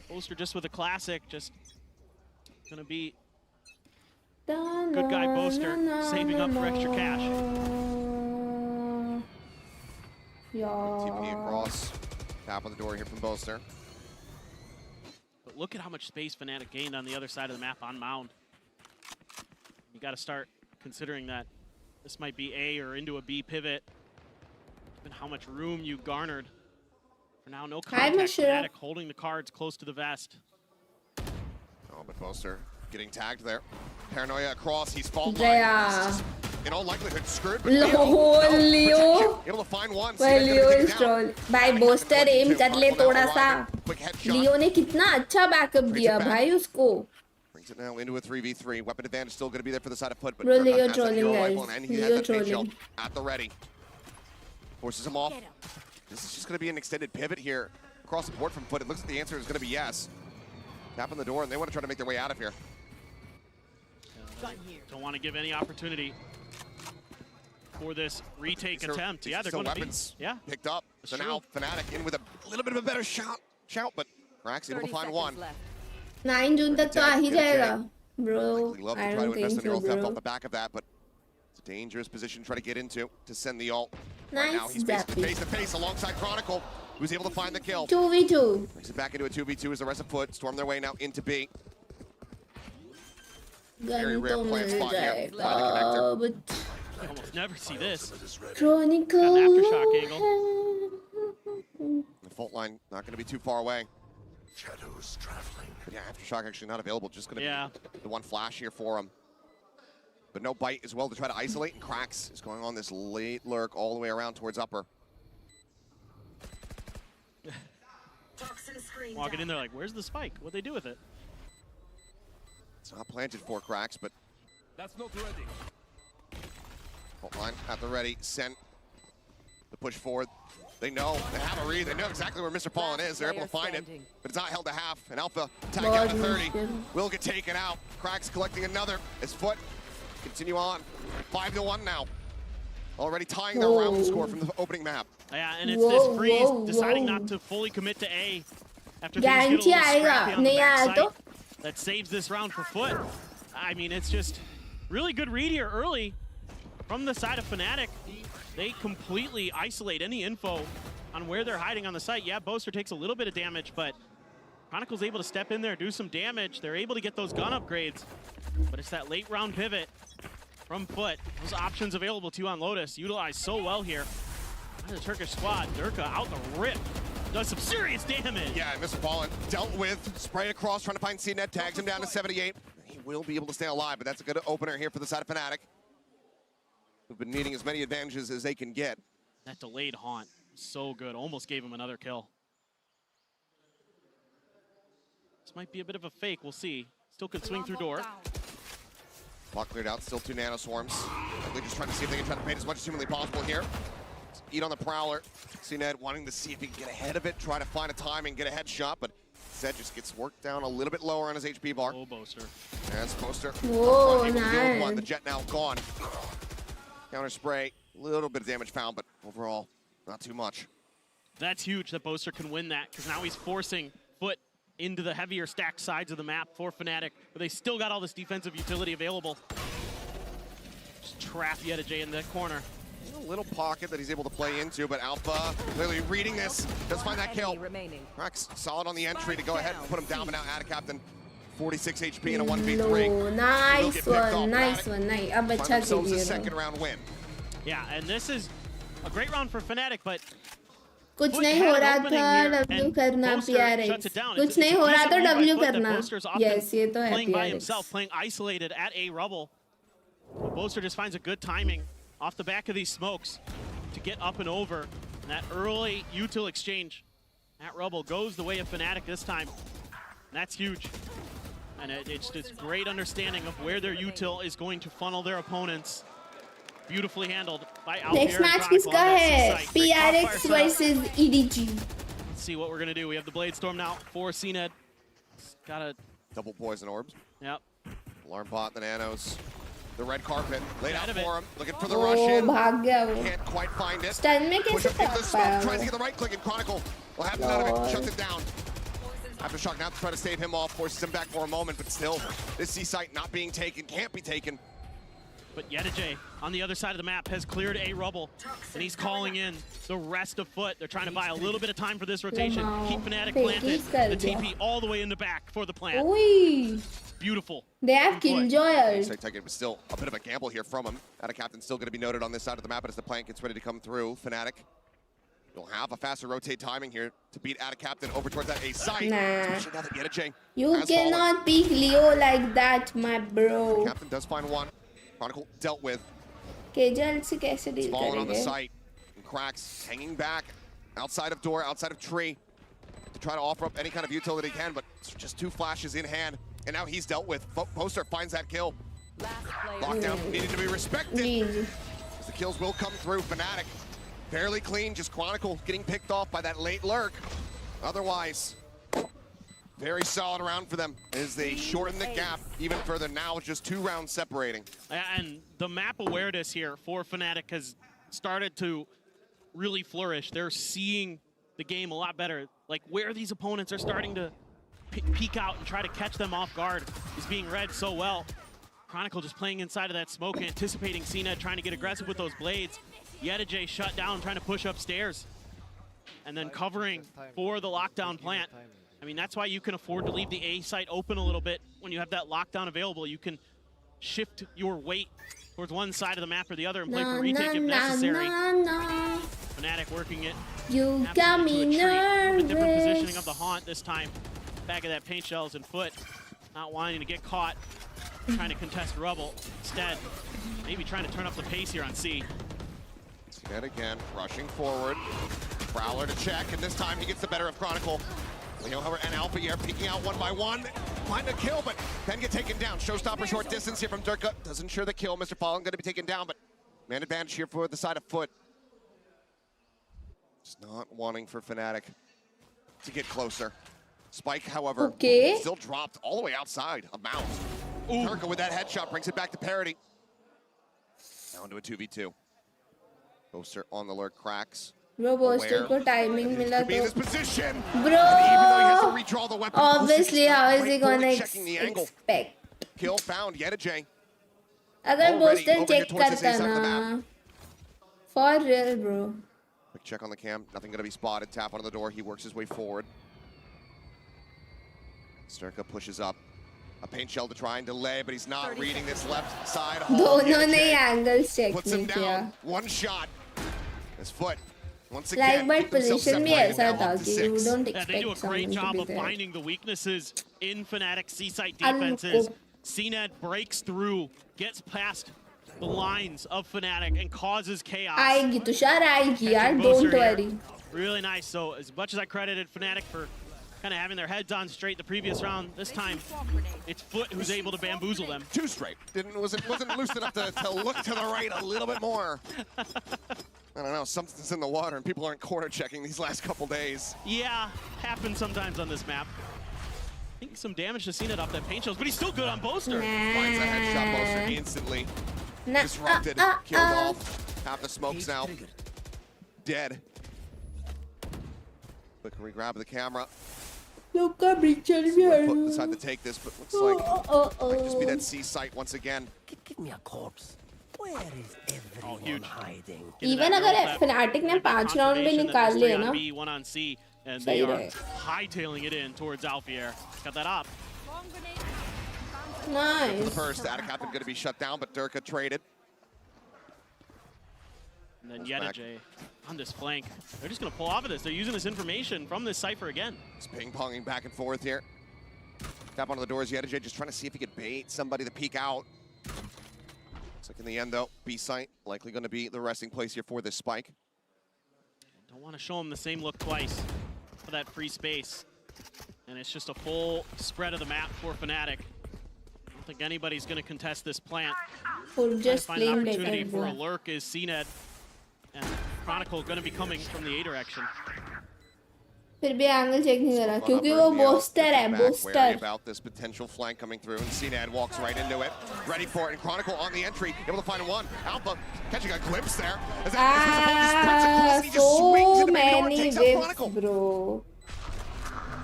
Boaster just with a classic. Just gonna be good guy Boaster, saving up for extra cash. TP across. Tap on the door here from Boaster. But look at how much space Fnatic gained on the other side of the map on Mound. You gotta start considering that this might be A or into a B pivot. Given how much room you garnered. For now, no contact. Fnatic holding the cards close to the vest. Oh, but Boaster getting tagged there. Paranoia across, he's fault line. In all likelihood, screwed. Leo. Able to find one. Well, Leo is troll. By Boaster aim कर ले थोड़ा सा. Leo ने कितना अच्छा backup दिया भाई उसको. Turns it now into a 3v3. Weapon advantage still going to be there for the side of Foot, but Bro, Durka Leo has that trolling, hero guys. rifle, and he Leo has that big trolling. shield at the ready. Forces him off. This is just going to be an extended pivot here across the board from Foot. It looks like the answer is going to be yes. Tap on the door, and they want to try to make their way out of here. Don't want to give any opportunity for this retake attempt. Yeah, they're Still going to weapons be. Yeah, picked up. So now Fnatic in with a little bit of a better shout, but PRX able to find one. 9 जून तक तो आ ही जाएगा. Bro, Love to I try to don't invest think in your so, ult theft bro. off the back of that, but it's a dangerous position to try to get into to send the ult. Nice, Right now he's basically Zappy. face to face alongside Chronicle, who's able to find the kill. 2v2. Brings it back into a 2v2 as the rest of Foot storm their way now into B. Very gun rare तो plant mill spot here. जाएगा. Find the connector. But you almost never see this. Chronicle. Aftershock angle. The fault line not going to be too far away. Shadows traveling. But yeah, Aftershock actually not available. Just going to be the one flash here for him. But no bite as well to try to isolate, and Cracks is going on this late lurk all the way around towards upper. Walking in there like, where's the spike? What'd they do with it? It's not planted for Cracks, but That's not ready. fault line at the ready. Sent the push forward. They know, they have a read, they know exactly where Mr. Fallen is. They're able to find it, but it's not held to half. And Alpha tag out to 30. Will get taken out. Cracks collecting another as Foot continue on. 5-1 now. Already tying their round score from the opening map. Yeah, and it's this freeze deciding not to fully commit to A after things get a little Guarantee scrappy आएगा. on the नहीं आया backside. तो That saves this round for Foot. I mean, it's just really good read here early from the side of Fnatic. They completely isolate any info on where they're hiding on the site. Yeah, Boaster takes a little bit of damage, but Chronicle's able to step in there, do some damage. They're able to get those gun upgrades, but it's that late round pivot from Foot. Those options available to you on Lotus, utilized so well here. The Turkish squad, Durka out the rip. Does some serious damage. Yeah, Mr. Fallen dealt with, spray across, trying to find CNET, tags him down to 78. He will be able to stay alive, but that's a good opener here for the side of Fnatic, who've been needing as many advantages as they can get. That delayed haunt, so good. Almost gave him another kill. This might be a bit of a fake, we'll see. Still can swing through door. Clock cleared out, still 2 nanoswarms. Likely just trying to see if they can try to paint as much as humanly possible here. Eat on the Prowler. CNET wanting to see if he can get ahead of it, try to find a timing, get a headshot, but Zed just gets worked down a little bit lower on his HP bar. Oh, Boaster. As Boaster. Whoa, able to deal with one. nice. The jet now gone. Counter spray, a little bit of damage found, but overall, not too much. That's huge that Boaster can win that, because now he's forcing Foot into the heavier stacked sides of the map for Fnatic, but they still got all this defensive utility available. Just trap EDG in the corner. A little pocket that he's able to play into, but Alpha clearly reading this, does find that kill. Rex solid on the entry to go ahead and put him down, but now Captain 46 HP in a 1v3. No, nice one, nice one, nice. अब Find अच्छा themselves a खेलिए second round win. Yeah, and this is a great round for Fnatic, but कुछ Foot नहीं had हो an रहा opening था here, W and करना Boaster PRX shuts it down. कुछ It's a नहीं हो रहा decent तो move by W Foot that करना Boaster's often yes ये तो है playing by PRX himself, playing isolated at a rubble. But Boaster just finds a good timing off the back of these smokes to get up and over. And that early util exchange at rubble goes the way of Fnatic this time. And that's huge. And it's just great understanding of where their util is going to funnel their opponents. Beautifully handled by Alpha. next match किसका है PRX versus EDG. Let's see what we're gonna do. We have the Blade Storm now for CNED. Got a double poison orbs. Yep. Alarm bot, the nanos. The red carpet laid out Out of for it. him. Looking for the Oh, rush in. भाग गया वो. Can't quite find it. Stun में Push कैसे up into the कर smoke. पाया Tries to वो? get the right click, and Chronicle will have none of it. Shuts it down. Aftershock now to try to save him off. Forces him back for a moment, but still, this C site not being taken. Can't be taken. But EDG on the other side of the map has cleared a rubble, and he's calling in the rest of Foot. They're trying to buy a little bit of time for this rotation. Keep Fnatic planted. The TP all the way in the back for the plant. Oi. Beautiful. They have Killjoyers. But still a bit of a gamble here from him. Captain still going to be noted on this side of the map as the plant gets ready to come through. Fnatic will have a faster rotate timing here to beat Captain over towards that A site. Nah. Especially now that EDG You has cannot pick Leo like that, my bro. Captain does find one. Chronicle dealt with. Kejal से कैसे deal Falling on the करेंगे? site. And Cracks hanging back outside of door, outside of tree to try to offer up any kind of utility he can, but it's just 2 flashes in hand. and now he's dealt with. Poster finds that kill. Lockdown needed to be respected. As the kills will come through. Fnatic fairly clean, just Chronicle getting picked off by that late lurk. Otherwise, very solid round for them as they shorten the gap even further. Now it's just 2 rounds separating. And the map awareness here for Fnatic has started to really flourish. They're seeing the game a lot better. Like where these opponents are starting to peek out and try to catch them off guard is being read so well. Chronicle just playing inside of that smoke, anticipating CNED trying to get aggressive with those blades. EDG shut down, trying to push upstairs. And then covering for the lockdown plant. I mean, that's why you can afford to leave the A site open a little bit when you have that lockdown available. You can shift your weight towards one side of the map or the other and play for retake if necessary. Fnatic working it. You got me nervous. A different positioning of the haunt this time. Back of that paint shells and foot. Not wanting to get caught. Trying to contest rubble. Instead, maybe trying to turn up the pace here on C. Yet again, rushing forward. Prowler to check, and this time he gets the better of Chronicle. Leo, however, and Alpha here peeking out one by one. Find a kill, but then get taken down. Showstopper short distance here from Durka. Doesn't ensure the kill. Mr. Fallen going to be taken down, but man advantage here for the side of Foot. Just not wanting for Fnatic to get closer. Spike, however, still dropped all the way outside of Mount. Durka with that headshot brings it back to parity. Down to a 2v2. Poster on the lurk, cracks. Bro, Poster को timing मिला Be in this position. Bro, Even though he has to redraw the weapon, obviously how is he gonna checking the angle. expect? Kill found, EDG. अगर Poster check करता ना, for real, bro. Quick check on the cam, nothing gonna be spotted. Tap on the door, he works his way forward. Sturka pushes up. A paint shell to try and delay, but he's not reading this left side. दोनों ने angles check Puts him नहीं down. किया. One shot. His foot. Once Like, again, but keep himself position भी separated, ऐसा now था up to कि 6. you don't Yeah, they do a expect great someone to job be of there. finding the weaknesses in Fnatic's C-site defenses. CNED breaks through, gets past the lines of Fnatic and causes chaos. आएगी तुषार आएगी यार, Catching don't Bowser here. worry. Really nice. So as much as I credited Fnatic for kind of having their heads on straight the previous round, this time it's Foot who's able to bamboozle them. 2 straight. Wasn't loose enough to look to the right a little bit more. I don't know, something's in the water and people aren't corner checking these last couple days. Yeah, happens sometimes on this map. I think some damage to CNED off that paint shells, but he's still good on Boaster. Finds a headshot Boaster instantly. Disrupted, killed off. Half the smokes now. Dead. Quick re-grab of the camera. Look at Richard Foot decided to take this, but looks like might just be that C site once again. Give me a corpse. Where is everyone hiding? Even अगर Fnatic ने 5 round भी निकाल लिए ना, B, 1 on C, and they are hightailing it in towards Alfier. Got that up. nice. First, Attic Captain going to be shut down, but Durka traded. And then EDG on this flank. They're just going to pull off of this. They're using this information from this Cypher again. Just ping-ponging back and forth here. Tap onto the doors, EDG just trying to see if he could bait somebody to peek out. Looks like in the end, though, B site likely going to be the resting place here for this spike. Don't want to show him the same look twice for that free space. And it's just a full spread of the map for Fnatic. I don't think anybody's going to contest this plant. Or just find an playing opportunity better, for a bro. lurk is CNED. And Chronicle going to be coming from the A direction. फिर भी angle check नहीं करा क्योंकि वो Boaster है, Wary Boaster. about this potential flank coming through, and CNED walks right into it, ready for it. And Chronicle on the entry, able to find one. Alpha catching a glimpse there. As that he just swings into the door and takes out Chronicle. Bro.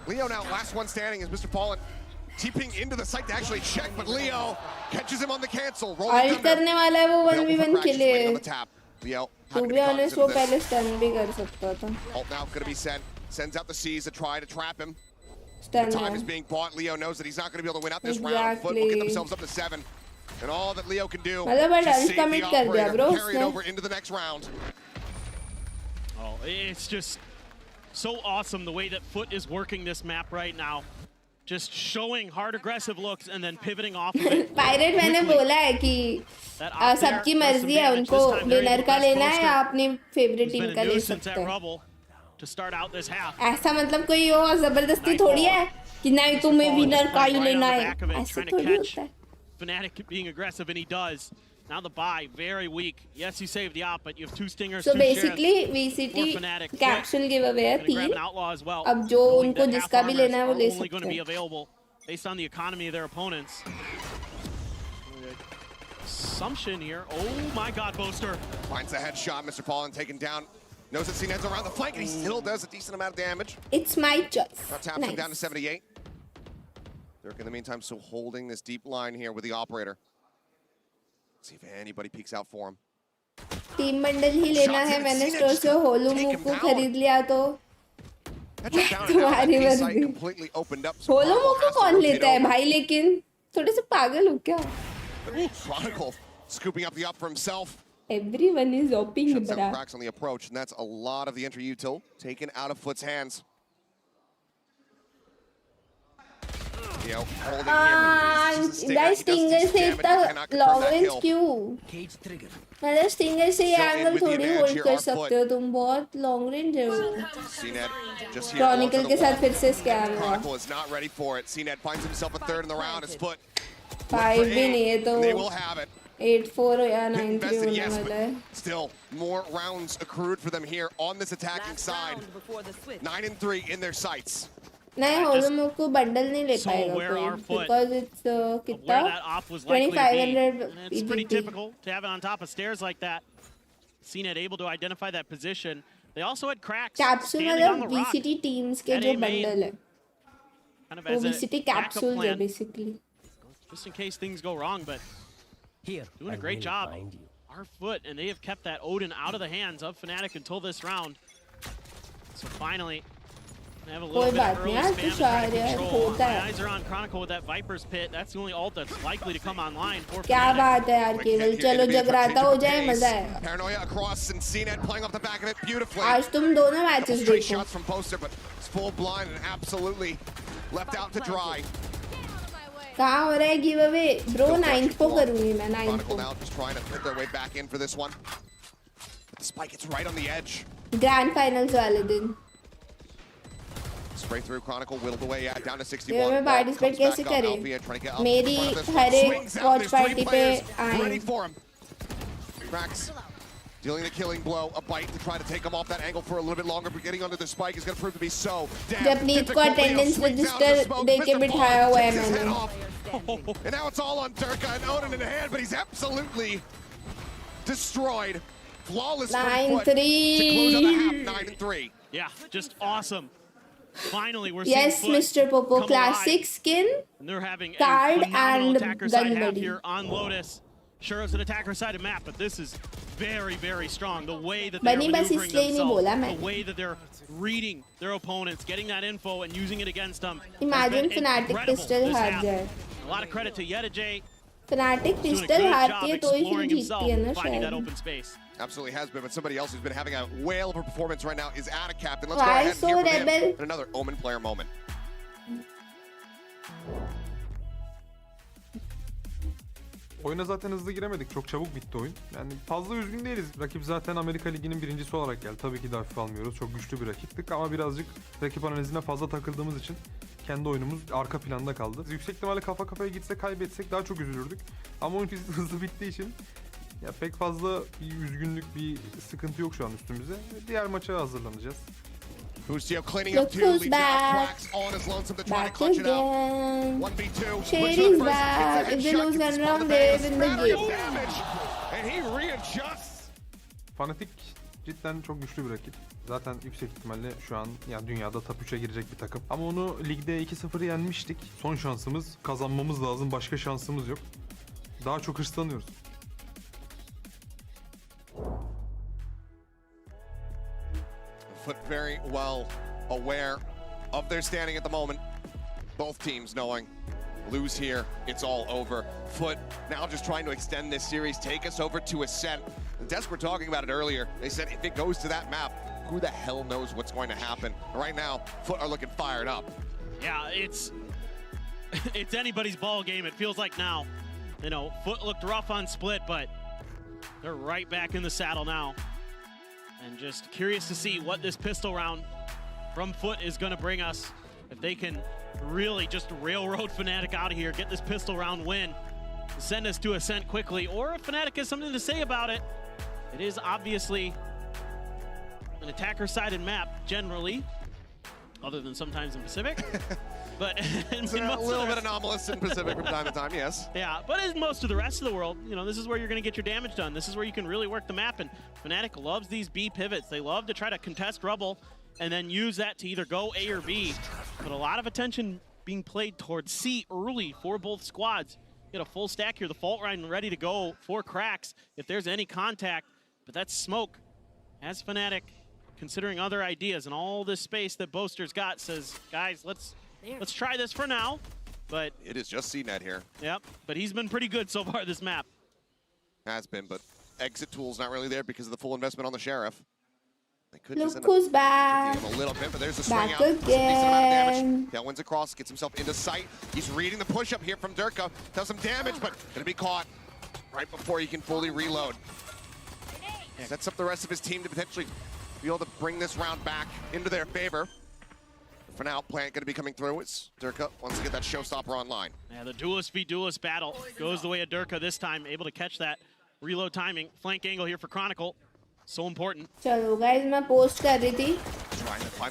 Leo now last one standing as Mr. Fallen TPing into the site to actually check, but Leo catches him on the cancel. Alt करने वाला है वो 1v1 के लिए. Leo, To be honest, वो पहले stun भी कर सकता था. Ult now going to be sent. Sends out the C's to try to trap him. Stun The time है. is being bought. Leo knows that he's not going to be able to win out this round. Foot will get themselves up to 7. And all that Leo can do मतलब is dance save commit the कर दिया operator, bro carry it उसने. over into the next round. Oh, it's just so awesome the way that Foot is working this map right now. Just showing hard aggressive looks and then pivoting off of it. Pirate मैंने बोला है कि सबकी मर्जी है उनको winner का लेना है या अपनी favorite team का ले सकते हैं. to start out this half. ऐसा मतलब कोई वो जबरदस्ती थोड़ी है कि नहीं तुम्हें विनर का ही लेना है ऐसा थोड़ी होता है Fnatic being aggressive, and he does. Now the buy, very weak. Yes, you saved the op, but you have 2 stingers. So two basically, sheriffs, VCT 4 capsule giveaway है Gonna grab 3. an outlaw as well. अब जो knowing उनको that जिसका half भी लेना है वो armors ले are only going to सकते be हैं. available based on the economy of their opponents. Assumption here. Oh my God, Boaster. Finds the headshot. Mr. Fallen taken down. Knows that CNED's around the flank, and he still does a decent amount of damage. It's my choice. That taps him down to 78. Dirk, in the meantime, still holding this deep line here with the operator. See if anybody peeks out for him. Team bundle ही लेना है मैंने store से होलो move को खरीद लिया तो तुम्हारी मर्जी होलो मूव को कौन लेता है भाई लेकिन थोड़े से पागल हो क्या Chronicle scooping up the up for himself. Everyone is opping Shuts bra. down cracks on the approach, and that's a lot of the entry util taken out of Foot's hands. Guys, stinger से इतना long range क्यों? मतलब stinger से ये angle थोड़ी hold कर सकते हो तुम बहुत लॉन्ग रेंज है वो. क्रॉनिकल के साथ फिर से स्कैम हुआ. Chronicle is not ready for it. CNED finds himself a third in the round. His Foot. 5 भी नहीं है तो. They will have it. 8-4 या 9-3 होने वाला है. Still, more rounds accrued for them here on this attacking side. 9-3 in their sights. नहीं होलो move को बंडल नहीं ले पाएगा कोई because it's कितना 2500 It's pretty typical to have it on top of stairs like that. CNED able to identify that position. They also had cracks. Capsule मतलब VCT teams के जो बंडल है. वो VCT capsules है basically. Just in case things go wrong, but doing a great job. Our Foot, and they have kept that Odin out of the hands of Fnatic until this round. So finally, they have a little bit of early spam and control. My eyes are on Chronicle with that Viper's Pit. That's the only ult that's likely to come online for Fnatic. क्या बात है यार केवल चलो जगराता हो जाए मजा है. Paranoia across and CNED playing off the back of it beautifully. आज तुम दोनों मैचेस देखो. Shots from Poster, but it's full blind and absolutely left out to dry. कहाँ हो रहा है गिवअवे? Bro 9th को करूँगी मैं 9th Chronicle को. now just trying to fit their way back in for this one. But the spike is right on the edge. Grand finals वाले दिन. Spray through Chronicle, whittled away down to 61. ये मैं participate कैसे करें? मेरी हर एक watch party पे आए. Cracks. Dealing the killing blow, a bite to try to take him off that angle for a little bit longer, but getting under the spike is going to prove to be so damn जब नीत को attendance register दे के बिठाया हुआ है मैंने. And now it's all on Durka and Odin in the hand, but he's absolutely destroyed. Flawless from Foot to close out the half 9-3. Yeah, just awesome. Finally, we're yes, seeing Foot Mr. Popo come classic alive. skin. And they're having card a phenomenal and attacker gun side half buddy. here on Lotus. Sure, it's an attacker-sided map, but this is very, very strong. The way that Bunny they're बस maneuvering इसलिए नहीं बोला themselves, मैं. the way that they're reading their opponents, getting that info and using it against them. Imagine Fnatic pistol हार जाए. A lot of credit to EDG. Fnatic pistol हारती है तो ही फिर जीतती है ना finding that शायद. open space. Absolutely has been, but somebody else who's been having a whale of a performance right now is out of captain. Let's go Why ahead and so hear from him rebel? in another Omen player moment. Oyuna zaten hızlı giremedik. Çok çabuk bitti oyun. Yani fazla üzgün değiliz. Rakip zaten Amerika Ligi'nin birincisi olarak geldi. Tabii ki de hafife almıyoruz. Çok güçlü bir rakiptik ama birazcık rakip analizine fazla takıldığımız için kendi oyunumuz arka planda kaldı. Yüksek ihtimalle kafa kafaya gitsek kaybetsek daha çok üzülürdük. Ama oyun hızlı bittiği için ya pek fazla bir üzgünlük, bir sıkıntı yok şu an üstümüze. Diğer maça hazırlanacağız. Hustio cleaning up too, leaves out Cracks all on his lonesome to try to clutch it out. 1v2. Shady's back. If they lose one round, they win the game. And he readjusts. Fnatic cidden çok güçlü bir rakip. Zaten yüksek ihtimalle şu an yani dünyada top 3'e girecek bir takım. Ama onu ligde 2-0 yenmiştik. Son şansımız, kazanmamız lazım. Başka şansımız yok. Daha çok hırslanıyoruz. Foot very well aware of their standing at the moment. Both teams knowing lose here, it's all over. Foot now just trying to extend this series, take us over to Ascent. The Desk were talking about it earlier. They said if it goes to that map, who the hell knows what's going to happen? Right now, Foot are looking fired up. Yeah, it's anybody's ball game. It feels like now. You know, Foot looked rough on split, but they're right back in the saddle now. And just curious to see what this pistol round from Foot is going to bring us. If they can really just railroad Fnatic out of here, get this pistol round win, send us to Ascent quickly, or if Fnatic has something to say about it. It is obviously an attacker-sided map, generally, other than sometimes in Pacific. But it's a little bit anomalous in Pacific from time to time, yes. Yeah, but in most of the rest of the world, you know, this is where you're going to get your damage done. This is where you can really work the map, and Fnatic loves these B pivots. They love to try to contest rubble and then use that to either go A or B. But a lot of attention being played towards C early for both squads. Get a full stack here, the fault line ready to go for cracks if there's any contact. But that's smoke. As Fnatic, considering other ideas and all this space that Boaster's got, says, guys, let's try this for now. But it is just CNET here. Yep, but he's been pretty good so far this map. Has been, but exit tool's not really there because of the full investment on the Sheriff. They could Look who's back. a little bit, but there's a swing Back out. again. Tailwinds across, gets himself into sight. He's reading the push up here from Durka. Does some damage, but gonna be caught right before he can fully reload. Sets up the rest of his team to potentially be able to bring this round back into their favor. For now, Plant gonna be coming through. It's Durka wants to get that showstopper online. Yeah, the duelist v duelist battle goes the way of Durka this time, able to catch that reload timing. Flank angle here for Chronicle. So important. चलो guys, मैं post कर रही थी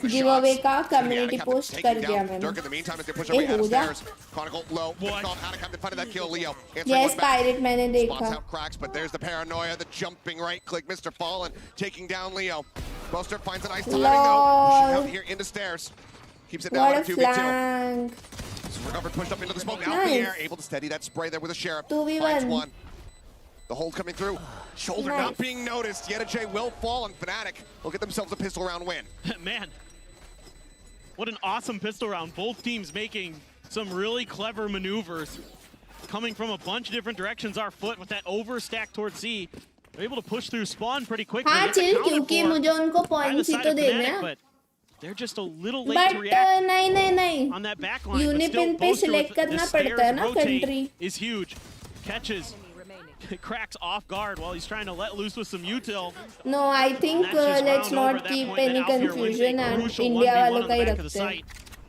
giveaway का community post कर दिया मैंने. Durka in the meantime as they push away out of stairs. Chronicle low. Atacam to find that kill. Leo. Yes, Pirate मैंने देखा. Spots out cracks, but there's the paranoia, the jumping right click. Mr. Fallen taking down Leo. Boaster finds a nice timing though. Pushing out here into stairs. Keeps it down What to a 2v2. flank. Recovered, pushed up into the smoke, out the air, able to steady that spray there with a Sheriff. 2v1. Finds one. The hold coming through. Shoulder Nice. not being noticed. EDG will fall, and Fnatic will get themselves a pistol round win. Man, what an awesome pistol round. Both teams making some really clever maneuvers. Coming from a bunch of different directions, our Foot with that overstack towards C. They're able to push through spawn pretty quickly. हाँ Gets chill accounted क्योंकि for मुझे उनको by the points he side तो of देने Fnatic, हैं. but they're just a little late But to react नहीं on that back line. Unipin पे select करना पड़ता है ना country. Is huge. Catches, cracks off guard while he's trying to let loose with some util. No, I think let's not keep any confusion and India वालों का ही रखते हैं.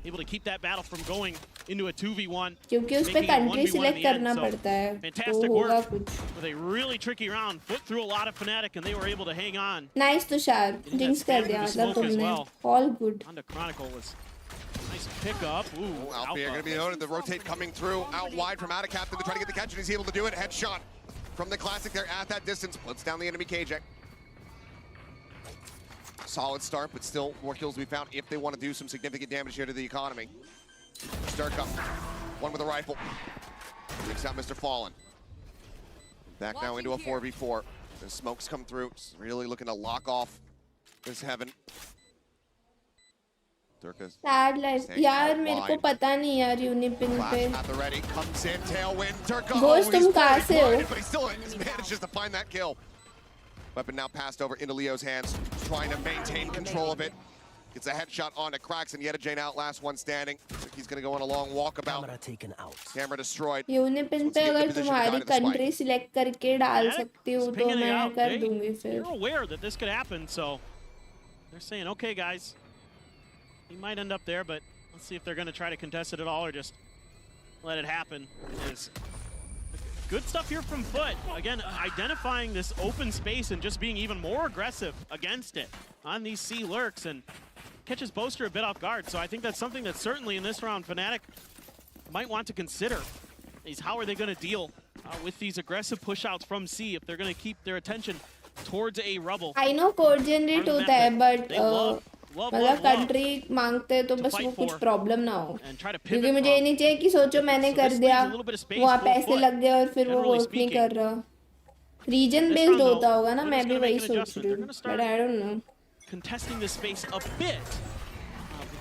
Able to keep that battle from going into a 2v1. क्योंकि उस पे country select करना पड़ता है. Fantastic तो होगा work कुछ. with a really tricky round. Foot through a lot of Fnatic and they were able to hang on. Nice Tushar. Jinx कर दिया मतलब तुमने. All good. On the Chronicle was nice pickup. Ooh, Alfie are going to be noted. The rotate coming through out wide from Atacap. They're trying to get the catch, and he's able to do it. Headshot from the Classic there at that distance. Puts down the enemy KJ. Solid start, but still more kills to be found if they want to do some significant damage here to the economy. Sturka, one with a rifle. Takes out Mr. Fallen. Back now into a 4v4. The smokes come through. Just really looking to lock off this heaven. Durka's Sad life. यार मेरे को पता नहीं यार Unipin पे. at the ready. Comes in, tailwind. Durka. Ghost तुम कहाँ से हो? But he still manages to find that kill. Weapon now passed over into Leo's hands, trying to maintain control of it. Gets a headshot onto Cracks, and EDG out, last one standing. So he's going to go on a long walkabout. Camera taken out. Camera destroyed. Unipin पे अगर तुम्हारी country select करके डाल सकती हो तो Pinging it मैं out. कर दूंगी फिर. They're aware that this could happen, so they're saying, okay, guys, he might end up there, but let's see if they're going to try to contest it at all or just let it happen. It's good stuff here from Foot. Again, identifying this open space and just being even more aggressive against it on these C lurks and catches Boaster a bit off guard. So I think that's something that certainly in this round Fnatic might want to consider is how are they going to deal with these aggressive push-outs from C if they're going to keep their attention towards a rubble. I know code generate होता है but मतलब country मांगते हैं तो बस वो कुछ problem ना हो. क्योंकि मुझे ये नहीं चाहिए कि सोचो मैंने कर दिया वहाँ पैसे लग गए और फिर वो work नहीं कर रहा. Region based होता होगा ना मैं भी वही सोच रही हूँ. But I don't know. Contesting this space a bit.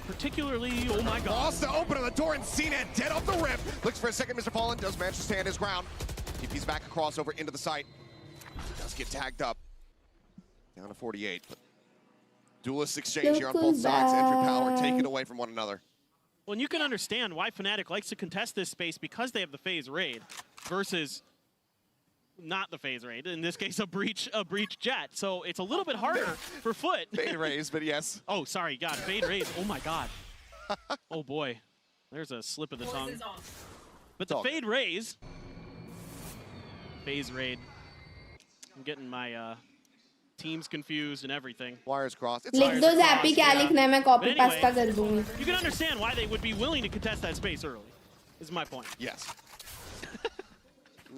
Particularly, oh my god. Lost the open of the door and CNET dead off the rip. Looks for a second, Mr. Fallen does manage to stand his ground. TP's back across over into the site. Does get tagged up. Down to 48. But duelist exchange here on both sides. Entry power taken away from one another. Well, and you can understand why Fnatic likes to contest this space because they have the phase raid versus not the phase raid. In this case, a breach jet. So it's a little bit harder for Foot. Fade raise, but yes. Oh, sorry, God, fade raise. Oh my God. Oh boy, there's a slip of the tongue. But the fade raise, phase raid. I'm getting my teams confused and everything. Wires crossed. लिख दो ज़ैपी क्या लिखना है मैं copy pasta कर दूँगी. You can understand why they would be willing to contest that space early. Is my point. Yes.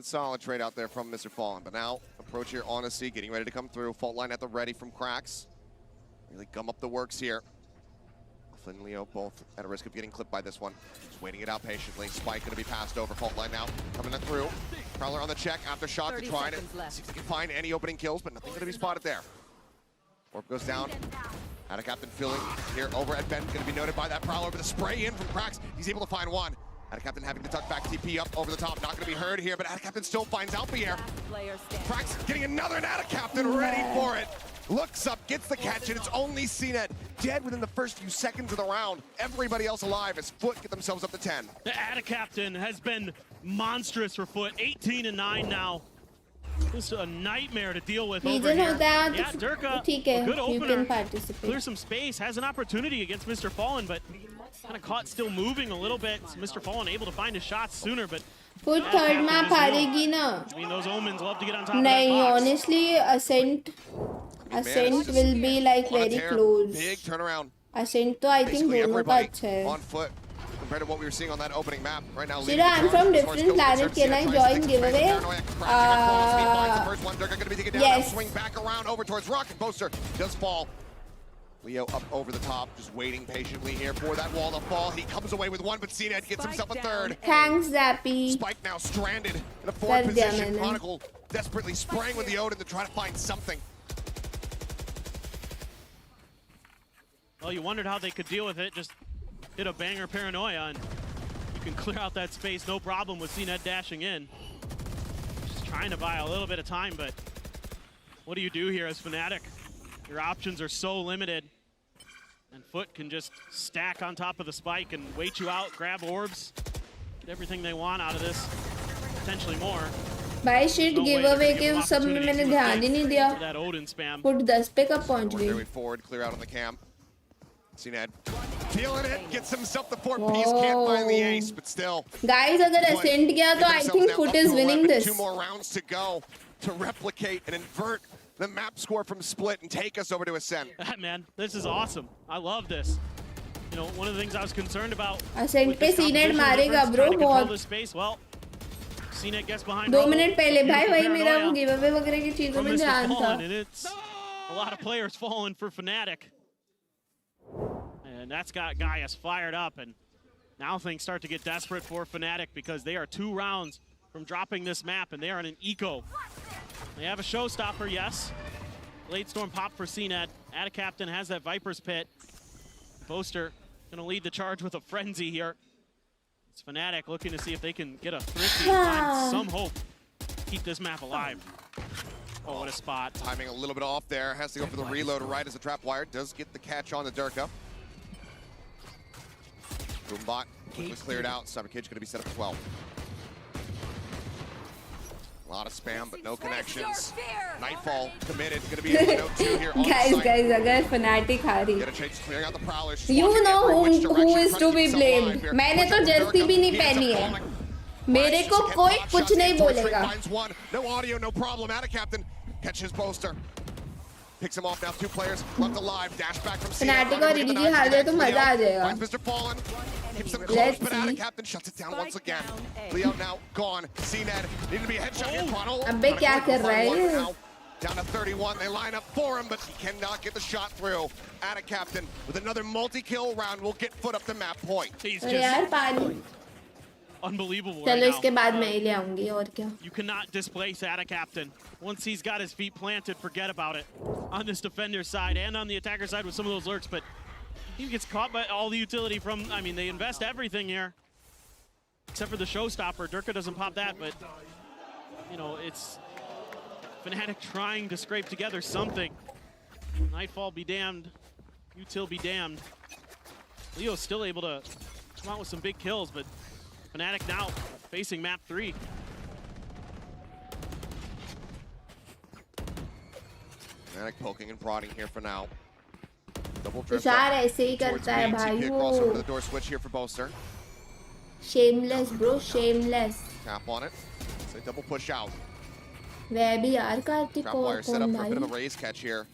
Solid trade out there from Mr. Fallen, but now approach here, Honesty getting ready to come through. Fault line at the ready from Cracks. Really gum up the works here. Flynn and Leo both at a risk of getting clipped by this one. Just waiting it out patiently. Spike going to be passed over. Fault line now coming through. Prowler on the check. After shot to try to see if they can find any opening kills, but nothing going to be spotted there. Orb goes down. Out of Captain filling here over at Ben. Going to be noted by that Prowler, but the spray in from Cracks. He's able to find one. Out of Captain having to tuck back TP up over the top. Not going to be heard here, but Out of Captain still finds Alpier. Cracks getting another Out of Captain ready for it. Looks up, gets the catch, and it's only CNET dead within the first few seconds of the round. Everybody else alive as Foot get themselves up to 10. The Captain has been monstrous for Foot. 18-9 now. Just a nightmare to deal with over here. Yeah, Durka, a good opener. Clear some space, has an opportunity against Mr. Fallen, but kind of caught still moving a little bit. So Mr. Fallen able to find his shots sooner, but Foot third map हारेगी ना. I mean, those omens love to get on top of नहीं, that box. honestly, Ascent will be like very close. Big turnaround. Ascent तो I think दोनों का अच्छा है. On Foot compared to what we were seeing on that opening map right now. Sira, I'm from different planet. Can I join giveaway? Yes. Swing back around over towards Rocket. Poster does fall. Leo up over the top, just waiting patiently here for that wall to fall. He comes away with one, but CNET gets himself a third. Thanks, Zappy. Spike now stranded in a forward position. Chronicle desperately spraying with the Odin to try to find something. Well, you wondered how they could deal with it. Just hit a banger paranoia, and you can clear out that space no problem with CNET dashing in. Just trying to buy a little bit of time, but what do you do here as Fnatic? Your options are so limited. And Foot can just stack on top of the spike and wait you out, grab orbs, get everything they want out of this, potentially more. भाई shit giveaway के उस सब में मैंने ध्यान ही नहीं दिया. That Odin spam. Foot 10 पे कब पहुंच गई? Very forward, clear out on the camp. CNET feeling it, gets himself the 4-piece, can't find the ace, but still. Guys, अगर Ascent गया तो I think Foot is winning this. 2 more rounds to go to replicate and invert the map score from Split and take us over to Ascent. Man, this is awesome. I love this. You know, one of the things I was concerned about. Ascent पे CNET मारेगा bro बहुत. Well, CNET gets behind. 2 minute पहले भाई वही मेरा वो giveaway वगैरह की चीजों में ध्यान था. And it's a lot of players falling for Fnatic. And that's got Gaius fired up, and now things start to get desperate for Fnatic because they are 2 rounds from dropping this map, and they are in an eco. They have a showstopper, yes. Late storm pop for CNET. Ada Captain has that Viper's Pit. Boaster gonna lead the charge with a frenzy here. It's Fnatic looking to see if they can get a thrifty and find some hope to keep this map alive. Oh, what a spot. Timing a little bit off there. Has to go for the reload right as the trap wire does get the catch on the Durka. Boombot quickly cleared out. Cyber Cage going to be set up as well. A lot of spam, but no connections. Nightfall committed. Going to be able to note 2 here. Guys, अगर Fnatic हारी. Get a chance clearing out the Prowlers. You know who is to be blamed. मैंने तो Jersey भी नहीं पहनी है. मेरे को कोई कुछ नहीं बोलेगा. No audio, no problem. Ada Captain catches Boaster. Picks him off now. 2 players left alive. Dash back from Fnatic और EDG हार जाए तो मजा आ जाएगा. Mr. Fallen keeps them close, but Ada Captain shuts it down once again. Leo now gone. CNET need to be a headshot here. Chronicle. अबे क्या कर रहा है? Down to 31. They line up for him, but he cannot get the shot through. Ada Captain with another multi-kill round will get Foot up the map point. He's यार पानी. Unbelievable चलो right इसके now. बाद मैं ही ले आऊंगी और क्या. You cannot displace Ada Captain. Once he's got his feet planted, forget about it. On this defender side and on the attacker side with some of those lurks, but he gets caught by all the utility from, I mean, they invest everything here. Except for the showstopper. Durka doesn't pop that, but, you know, it's Fnatic trying to scrape together something. Nightfall be damned. Util be damned. Leo's still able to come out with some big kills, but Fnatic now facing map 3. Fnatic poking and prodding here for now. Double drift Tushar up ऐसे ही towards करता है B. भाई TP वो. across over to the door switch here for Boaster. Shameless bro, shameless. Tap on it. So double push out. वह भी यार Kartik Trapwire set up कौन for a bit of a भाई? raise catch here.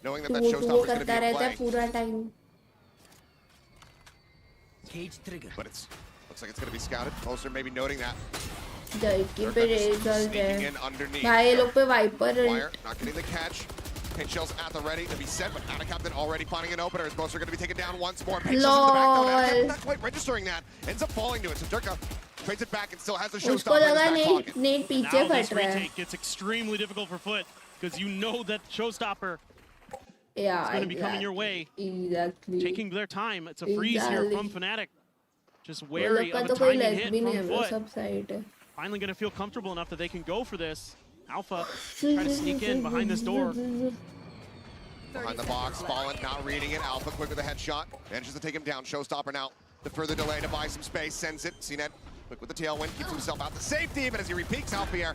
Knowing that तू that वो showstopper is going to करता be in रहता है play. पूरा time. Cage trigger. But it's looks like it's going to be scouted. Boaster maybe noting that. Jerky पे raise चल Sneaking रहे in underneath. भाई ये लोग पे wiper Wire not getting the catch. Paint shells at the ready to be set, but Captain already finding an opener. As Boaster going to be taken down once more. Paint shells in the back though. Captain not quite registering that. Ends up falling to it. So Durka trades it back and still has the उसको showstopper in his लगा back pocket. Net पीछे Now फट this रहा है. retake gets extremely difficult for Foot because you know that showstopper Yeah, is going to be coming your way. Exactly. Taking their time. It's a freeze here from Fnatic. Just वो wary लोग का of तो a कोई timing leg hit भी नहीं है from bro, Foot. सब side है. Finally going to feel comfortable enough that they can go for this. Alpha try to sneak in behind this door. Behind the box, Fallen not reading it. Alpha quick with a headshot. Manages to take him down. Showstopper now. The further delay to buy some space. Sends it. CNET quick with the tailwind. Keeps himself out to safety. But as he repeats out here.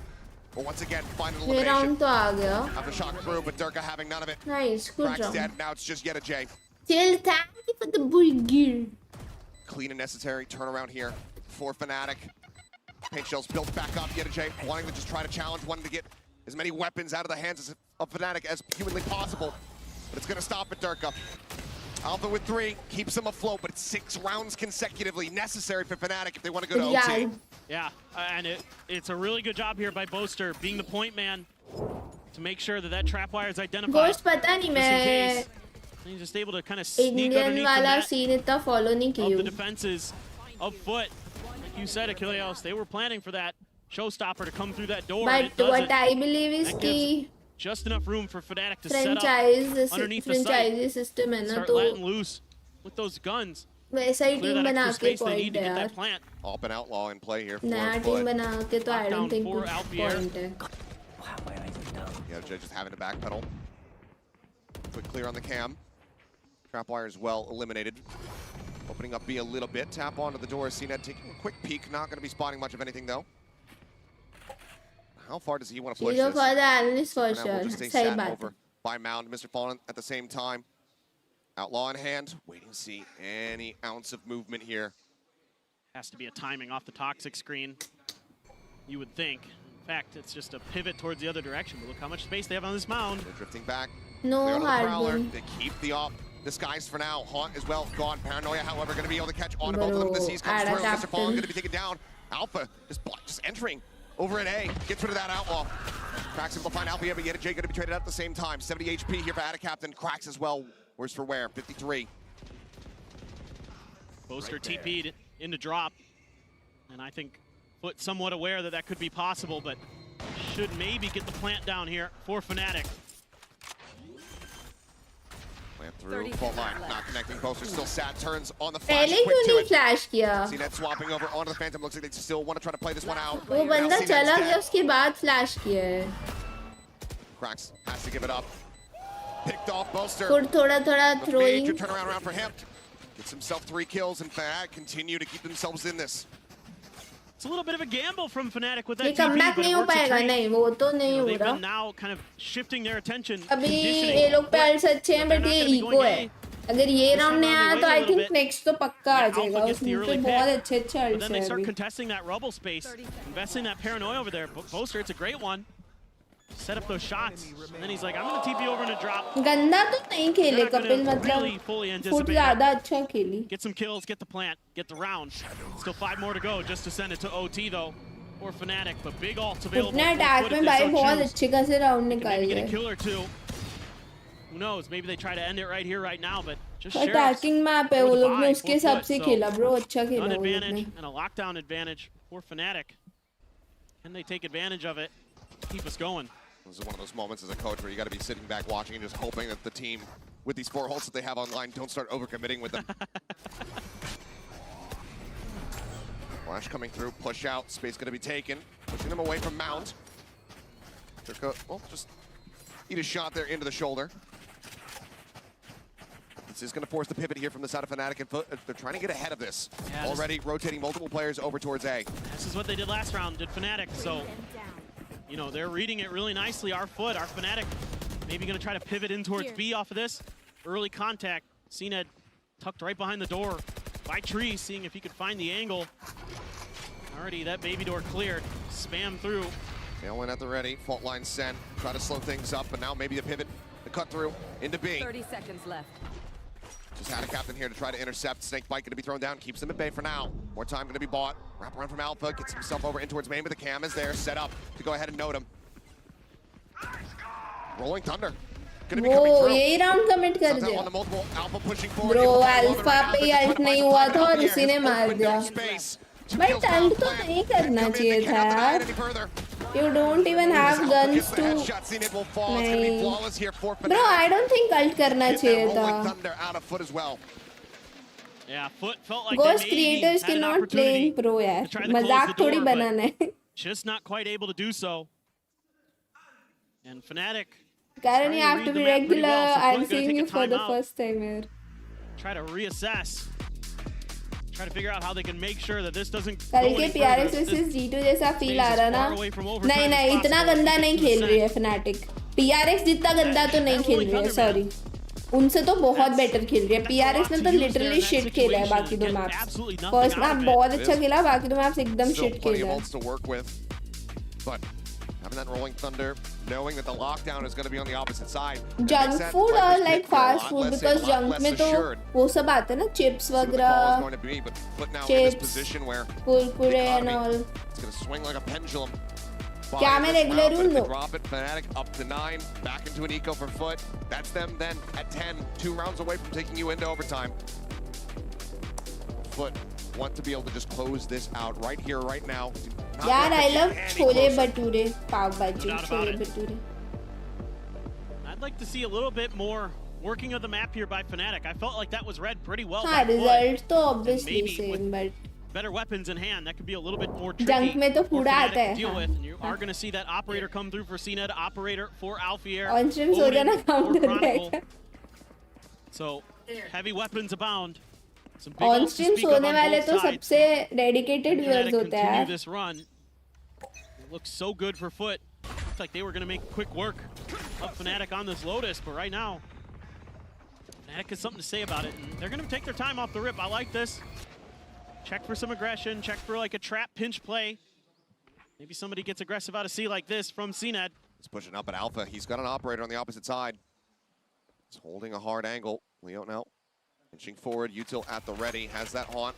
But once again, final ये elimination. Round तो आ गया. Aftershock through, but Durka having none of it. Nice, good Crack's job. dead. Now it's just yet a J. Still thank you for the burger. Clean and necessary turnaround here for Fnatic. Paint shells built back up. Yet a J wanting to just try to challenge, wanting to get as many weapons out of the hands of Fnatic as humanly possible. But it's going to stop at Durka. Alpha with 3 keeps them afloat, but it's 6 rounds consecutively necessary for Fnatic if they want to go to OT. Yeah, and it's a really good job here by Boaster being the point man to make sure that that trapwire is identified. Ghost पता नहीं just in मैं case. And he's just able to kind of sneak Indian underneath the वाला net scene इतना follow नहीं of the किया. defenses of Foot. Like you said, Achilleos, they were planning for that showstopper to come through that door. and But it what doesn't. I believe is That कि gives just enough room for Fnatic to set up franchise underneath the site. franchise system है ना Start तो letting loose with those guns. वैसा ही Clear team that बना extra के space they point need to है get यार. that plant. Up and outlaw in play here for नया team Foot. बना के तो I don't Lockdown think for कुछ Alpier. पॉइंट है. Yeah, Jay just having to backpedal. Quick clear on the cam. Trapwire is well eliminated. Opening up B a little bit. Tap onto the door. CNET taking a quick peek. Not going to be spotting much of anything though. How far does he want to push Zero this? for the analyst for For now, sure. we'll just stay सही sat बात. over by Mound. Mr. Fallen at the same time. Outlaw in hand. Waiting to see any ounce of movement here. Has to be a timing off the toxic screen, you would think. In fact, it's just a pivot towards the other direction. But look how much space they have on this mound. They're drifting back. No Clear onto the hard Prowler. one. They keep the op disguised for now. Haunt as well gone. Paranoia, however, going to be able to catch on to both of them. The C's comes Bro, through. Mr. Fallen captain. going to be taken down. Alpha just entering over at A. Gets rid of that outlaw. Cracks him to find Alpha, but yet Jay going to be traded out at the same time. 70 HP here for Ada Captain. Cracks as well. Worse for wear. 53. Boaster TP'd into drop. And I think Foot somewhat aware that that could be possible, but should maybe get the plant down here for Fnatic. Plant through. Fault line. Not connecting. Boaster still sat. Turns on the flash. पहले Quick क्यों to नहीं it. Flash किया? CNET swapping over onto the Phantom. Looks like they still want to try to play this one out. वो Now बंदा CNET's चला dead. गया उसके बाद फ्लैश किया है. Cracks has to give it up. Picked off Boaster. थोड़ा A throwing. major turnaround round for him. Gets himself 3 kills and Fnatic continue to keep themselves in this. It's a little bit of a gamble from Fnatic with ये that TP, comeback but नहीं it हो works a पाएगा treat. नहीं वो तो नहीं हो They've been रहा. now kind of shifting their attention, अभी conditioning. ये लोग पैल्स अच्छे हैं बट ये इको है. अगर ये राउंड में आया तो I think next तो पक्का आ जाएगा. Alpha gets the उसमें early तो pick, बहुत अच्छे but अल्ट्स then हैं they start अभी. contesting that rubble space, investing that paranoia over there. Boaster, it's a great one. Set up those shots, and then he's like, I'm going to TP over in a drop. गंदा तो नहीं खेले They're not Kapil gonna मतलब really fully foot anticipate ज़्यादा अच्छा खेली. Get some kills, get the plant, get the round. Still 5 more to go just to send it to OT though, or Fnatic, but big ults available. उतना for attack Foot में if they भाई so बहुत choose. अच्छे खासे round Maybe निकाल get a गए. kill or 2. Who knows? Maybe they try to end it right here, right now, but just attacking map है वो लोग ने उसके हिसाब से खेला ब्रो अच्छा खेला An वो लोग ने. advantage and a lockdown advantage for Fnatic. Can they take advantage of it? Keep us going. This is one of those moments as a coach where you got to be sitting back watching and just hoping that the team, with these 4 ults that they have online, don't start overcommitting with them. Flash coming through, push out, space going to be taken, pushing them away from Mount. Well, just eat a shot there into the shoulder. This is going to force the pivot here from the side of Fnatic and Foot. They're trying to get ahead of this. Yeah, Already rotating multiple players over towards A. This is what they did last round, did Fnatic, so you know, they're reading it really nicely. Our Fnatic maybe going to try to pivot in towards B off of this. Early contact. CNED tucked right behind the door by Tree, seeing if he could find the angle. Already that baby door cleared. Spam through. Tailwind at the ready. Fault line sent. Try to slow things up, but now maybe the pivot, the cut through into B. 30 seconds left. Just had a captain here to try to intercept. Snake bite going to be thrown down. Keeps them at bay for now. More time going to be bought. Wrap around from Alpha. Gets himself over in towards main, but the cam is there. Set up to go ahead and note him. Rolling Thunder. वो यही round commit कर दिया bro alpha पे alt नहीं हुआ था और उसी ने मार दिया बट अल्ट तो नहीं करना चाहिए था यार you don't even have guns to नहीं bro I don't think ult करना चाहिए था Yeah, Foot felt like Ghost creators cannot play pro यार मजाक थोड़ी बनाना है just not quite able to do so. And Fnatic Karen, you have to be regular. I'm seeing you for the first time here. Try to reassess. Try to figure out how they can make sure that this doesn't go कल any के further. PRX versus G2 जैसा feel आ रहा ना नहीं नहीं इतना गंदा नहीं खेल रही है Fnatic PRX जितना गंदा तो नहीं खेल रही है सॉरी उनसे तो बहुत बेटर खेल रही है PRX ने तो लिटरली शिट खेला है बाकी दो मैप्स फर्स्ट मैप बहुत अच्छा खेला बाकी दो मैप्स एकदम शिट खेला है Having that rolling thunder, knowing that the lockdown is going to be on the opposite side. Junk food or like fast food because junk में तो वो सब आते हैं ना chips वगैरह, chips, Kurkure and all. It's going to swing like a pendulum. क्या मैं regular हूँ लो? Drop it, Fnatic up to 9, back into an eco for Foot. That's them then at 10, 2 rounds away from taking you into overtime. Foot want to be able to just close this out right here, right now. यार I love chole bhature पाव भाजी chole bhature I'd like to see a little bit more working of the map here by Fnatic. I felt like that was read pretty well. हाँ result तो obviously same but better weapons in hand that could be a little bit more tricky. Junk में तो पूरा आता है deal with. And you are going to see that operator come through for CNED, operator for Alfier. On stream सो जाना count हो जाएगा So heavy weapons abound. On stream सोने वाले तो सबसे dedicated viewers होते हैं this run. It looks so good for Foot. Looks like they were going to make quick work of Fnatic on this Lotus, but right now Fnatic has something to say about it, and they're going to take their time off the rip. I like this. Check for some aggression, check for like a trap pinch play. Maybe somebody gets aggressive out of C like this from CNED. He's pushing up at Alpha. He's got an operator on the opposite side. He's holding a hard angle. Leo now inching forward. Util at the ready. Has that haunt.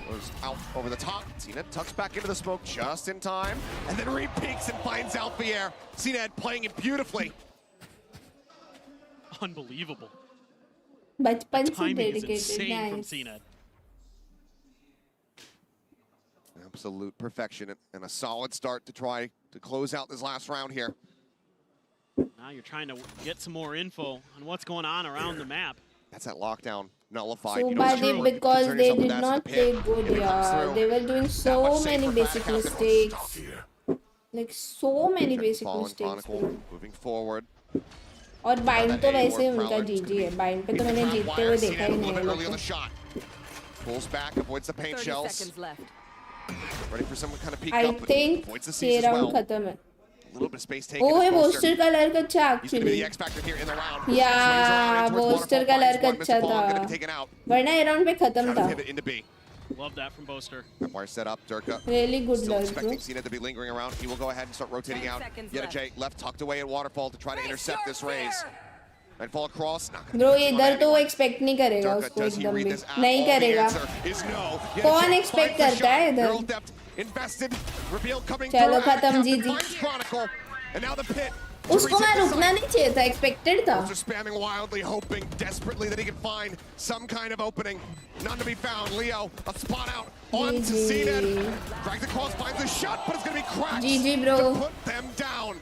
Goes out over the top. CNED tucks back into the smoke just in time. And then re-peeks and finds Alfier. CNED playing it beautifully. Unbelievable. बचपन से timing is dedicated insane from nice CNED. Absolute perfection and a solid start to try to close out this last round here. Now you're trying to get some more info on what's going on around the map. That's that lockdown nullified. so You know, bad because they did not play good yeah they were doing so many basic mistakes like so many basic mistakes moving forward. और bind तो वैसे उनका जीजी है bind पे तो मैंने जीतते हुए देखा ही नहीं है Pulls back, avoids the paint shells. Ready for some kind of peek I up. think Avoids the ये siege as राउंड well. खत्म है A little bit of space taken. Oh booster का लर्क अच्छा He's going to be the actually X factor here in the round. या booster का lurk अच्छा था वरना ये राउंड पे खत्म था Pivot into B. Love that from Boaster. Wire set up, Durka. Really good Still lurk, expecting bro. CNED to be lingering around. He will go ahead and start rotating out. Yeta left tucked away at Waterfall to try to intercept this raise. And fall across. Bro इधर तो वो expect नहीं करेगा उसको एकदम भी नहीं करेगा कौन एक्सपेक्ट करता है इधर चलो खत्म जीजी And now the pit. उसको मैं रुकना नहीं चाहिए था एक्सपेक्टेड था Spamming wildly, hoping desperately that he can find some kind of opening. None to be found. Leo, a spot out on to CNED. Drag the cross, finds the shot, but it's going to be cracked. GG bro. To put them down.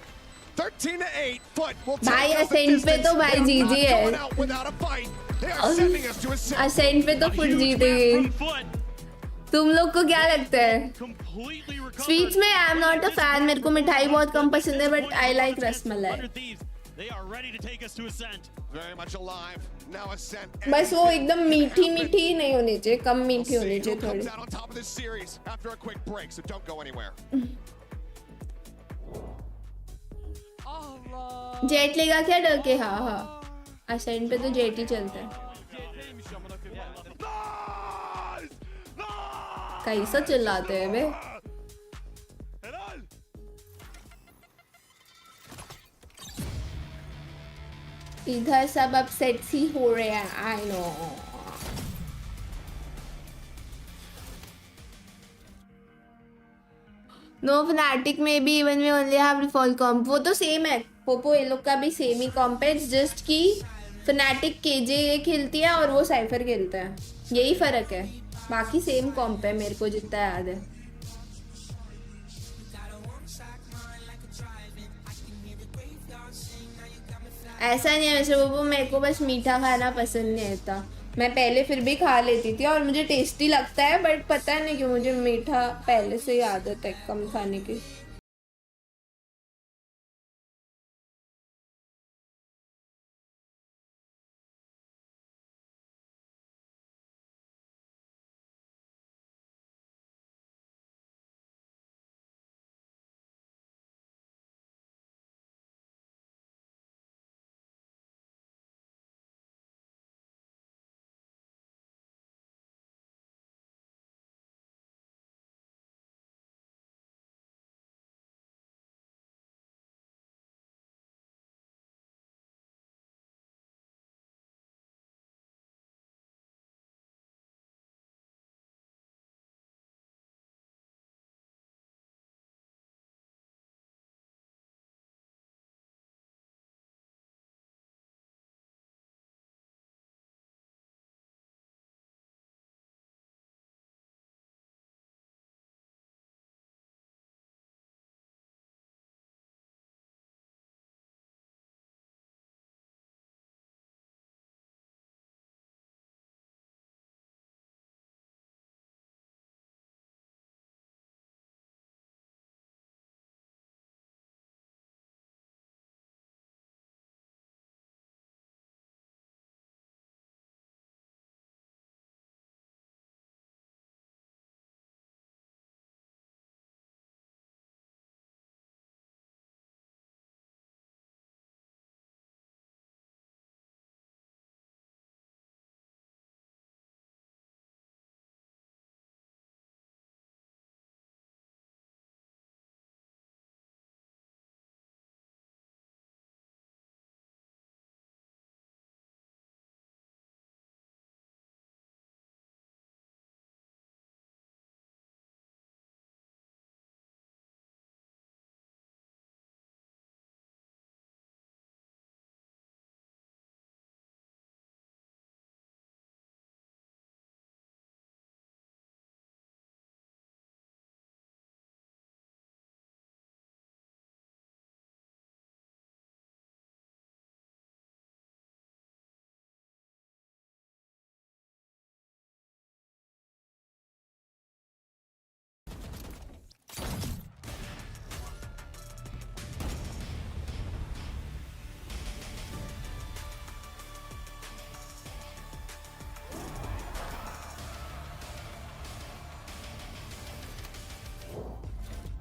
13 to 8. Foot will take भाई us the Ascent पे तो भाई distance. जीजी Not going है out without a fight. They are sending us to Ascent. Ascent पे तो foot जीतेगी तुम लोग को क्या लगता है स्वीट्स में I am not a fan मेरे को मिठाई बहुत कम पसंद है बट आई लाइक रसमलाई बस वो एकदम मीठी मीठी नहीं होनी चाहिए कम मीठी होनी चाहिए थोड़ी Allah. जेट लेगा क्या डर के? हाँ हाँ, असेंट पे तो जेट ही चलता है। कैसा चिल्लाते हैं बे? इधर सब अपसेट ही हो रहे हैं, आई नो। नो फनाटिक में भी इवन में ओनली हैव रिफॉल कॉम्प, वो तो सेम है। पोपो ये लोग का भी सेम ही कॉम्प है, जस्ट कि फनाटिक केजे खेलती है और वो साइफर खेलता है, यही फर्क है। बाकी सेम कॉम्प है मेरे को जितना याद है। ऐसा नहीं है वैसे पोपो, मेरे को बस मीठा खाना पसंद नहीं आता। मैं पहले फिर भी खा लेती थी और मुझे टेस्टी लगता है, बट पता नहीं क्यों मुझे मीठा पहले से ही आदत है कम खाने की।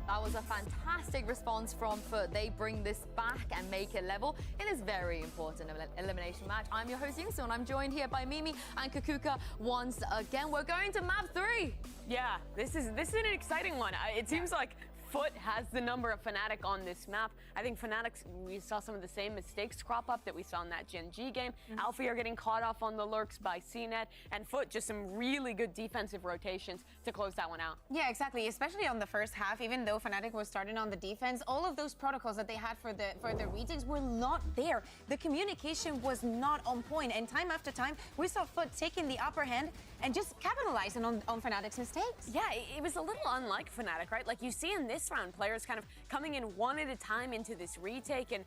That was a fantastic response from Foot. They bring this back and make it level in this very important elimination match. I'm your host, Yingsu, and I'm joined here by Mimi and Kukuka once again. We're going to map 3. Yeah, this is an exciting one. It seems like Foot has the number of Fnatic on this map. I think Fnatic's, we saw some of the same mistakes crop up that we saw in that Gen G game. Alfie are getting caught off on the lurks by CNET, and Foot just some really good defensive rotations to close that one out. Yeah, exactly. Especially on the first half, even though Fnatic was starting on the defense, all of those protocols that they had for the retakes were not there. The communication was not on point, and time after time, we saw Foot taking the upper hand and just capitalizing on Fnatic's mistakes. Yeah, it was a little unlike Fnatic, right? Like you see in this round, players kind of coming in one at a time into this retake and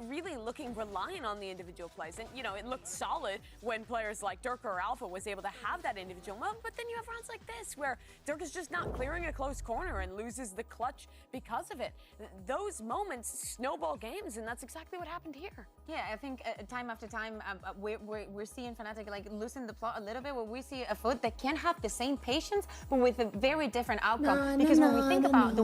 really relying on the individual plays. And, you know, it looked solid when players like Dirk or Alpha was able to have that individual moment, but then you have rounds like this where Dirk is just not clearing a close corner and loses the clutch because of it. Those moments snowball games, and that's exactly what happened here. Yeah, I think time after time, we're seeing Fnatic like losing the plot a little bit, where we see a Foot that can have the same patience, but with a very different outcome. Because when we think about the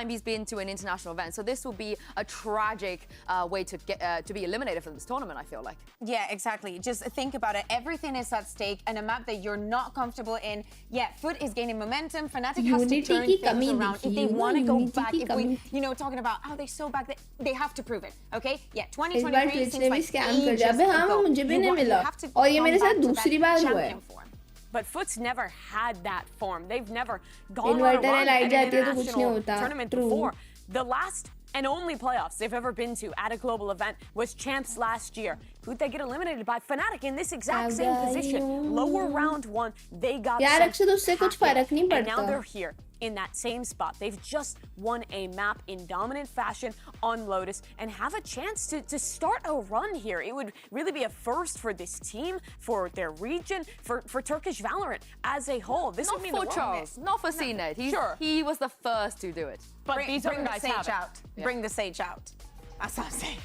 time he's been to an international event. So this will be a tragic way to get to be eliminated from this tournament, I feel like. Yeah, exactly. Just think about it. Everything is at stake, and a map that that you're not comfortable in. Yeah, Foot is gaining momentum. Fnatic has to Unity turn की things कमी around. If दिखी they है ना, want to go Unity back, की if we, कमी talking about, oh, they're so back, they have to prove it, okay? Yeah, इस बार 2023 Twitch seems ने भी like स्कैम कर ages दिया अबे हाँ ago. मुझे भी नहीं You मिला have to और ये come मेरे साथ back to that दूसरी बार हुआ है champion form. But Foot's never had that form. They've never gone on a inverter run है लाइट at an जाती है तो कुछ नहीं international होता tournament true before. The last and only playoffs they've ever been to at a global event was champs last year. Who'd they get eliminated by? Fnatic in this exact same position. Lower round one, they got यार sent अक्षर उससे कुछ फर्क नहीं and now पड़ता they're here in that same spot. They've just won a map in dominant fashion on Lotus and have a chance to start a run here. It would really be a first for this team, for their region, for Turkish Valorant as a whole. This Not would mean for the world. Charles, not for CNED. Sure. He was the first to do it. But bring, these bring other the guys sage have it. out. Yeah. Bring the sage out. That's what I'm saying.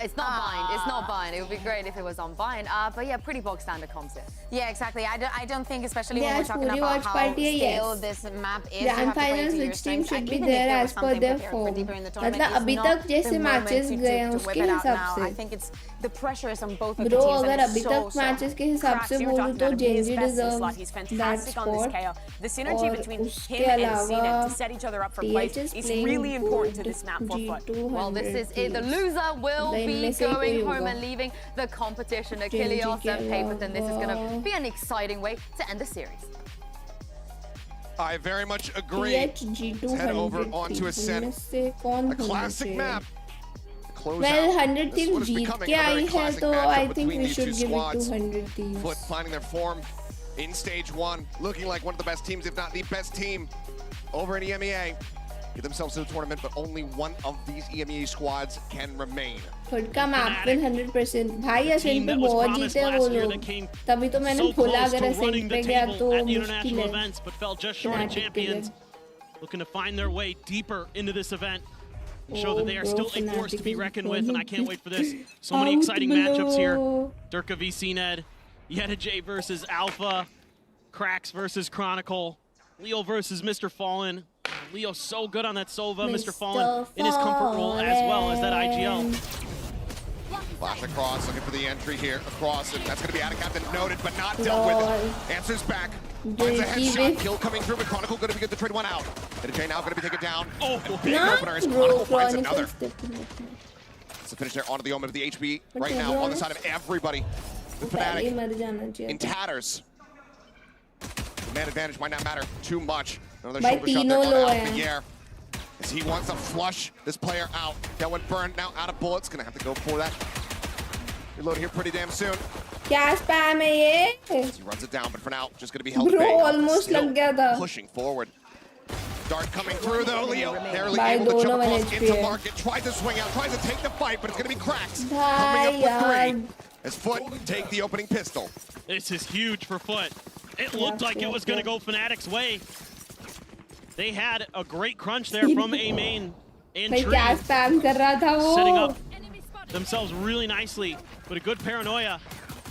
It's not bind. It's not bind. It would be great if it was on bind. But yeah, pretty bog standard comps here. Yeah, exactly. I don't think, especially when Yeah, we're talking Puri about how Watchparty, stale yes. this map is. Grand you have to play finals to your which team strengths. should be Even if there was as per something their for form deeper in the tournament, मतलब it's अभी not तक जैसे the moment matches to गए हैं whip उसके it out हिसाब now. से I think it's the pressure is on both of the Bro, teams. अगर And अभी it's तक so मैचेस के हिसाब Krax, से you were बोलूं talking तो about him. He is Genji best in deserves slot. He's that fantastic on this spot KO. The synergy और between उसके him and अलावा CNED to set each other up for plays TH is is playing really important to good this map for Foot. G200 Well, this is it. The loser will Then be में से कोई going home होगा and leaving the competition. Genji Achilles के and Paytm. This is going to अलावा be an exciting way to end the series. I very much agree. TH Let's head over G200 onto इनमें Ascent. से कौन A classic map. Close Well, out. 100 This teams one is Jeet becoming के a very आई है classic तो matchup I think between we these should two give it to squads. 100 teams. Foot finding their form in stage one, looking like one of the best teams, if not the best team, over in EMEA. Get themselves to the tournament, but only one of these EMEA squads can remain. खुद का map win 100% भाई ascent पे बहुत जीते हैं वो लोग तभी तो मैंने बोला अगर असेंट पे गया तो मुश्किल है events, but fell just short of champions. Looking to find their way deeper into this event. Show that they are still a force to be reckoned with, and I can't wait for this. So many exciting matchups here. Durka v CNED, EDG versus Alpha, Krax versus Chronicle, Leo versus Mr. Fallen. Leo's so good on that Sova, Mr. Fallen in his comfort role as well as that IGL. Flash across, looking for the entry here, across, and that's going to be out of captain, noted, but not dealt with. Answers back, finds a headshot, kill coming through, but Chronicle going to be good, the trade one out. EDG now going to be taken down. Oh, big opener as Chronicle finds another. It's the finish there onto the omen of the HB right now on the side of everybody. The Fnatic in tatters. The man advantage might not matter too much. Another shoulder shot there on out the air. As he wants to flush this player out. That one burned now out of bullets. Gonna have to go for that. Reload here pretty damn soon. क्या spam है ये? As he runs it down, but for now, just gonna be held Bro, back. almost लग गया था. Pushing forward. Dart coming through though. Leo barely Bhai, able to jump दोनों across HP into है. market. Tries to swing out, tries to take the fight, but it's gonna be Krax भाई coming up यार. with 3. As Foot take the opening pistol. This is huge for Foot. It looked like it was going to go Fnatic's way. They had a great crunch there from A main and भाई Tree, क्या spam कर रहा था वो? setting up themselves really nicely, but a good paranoia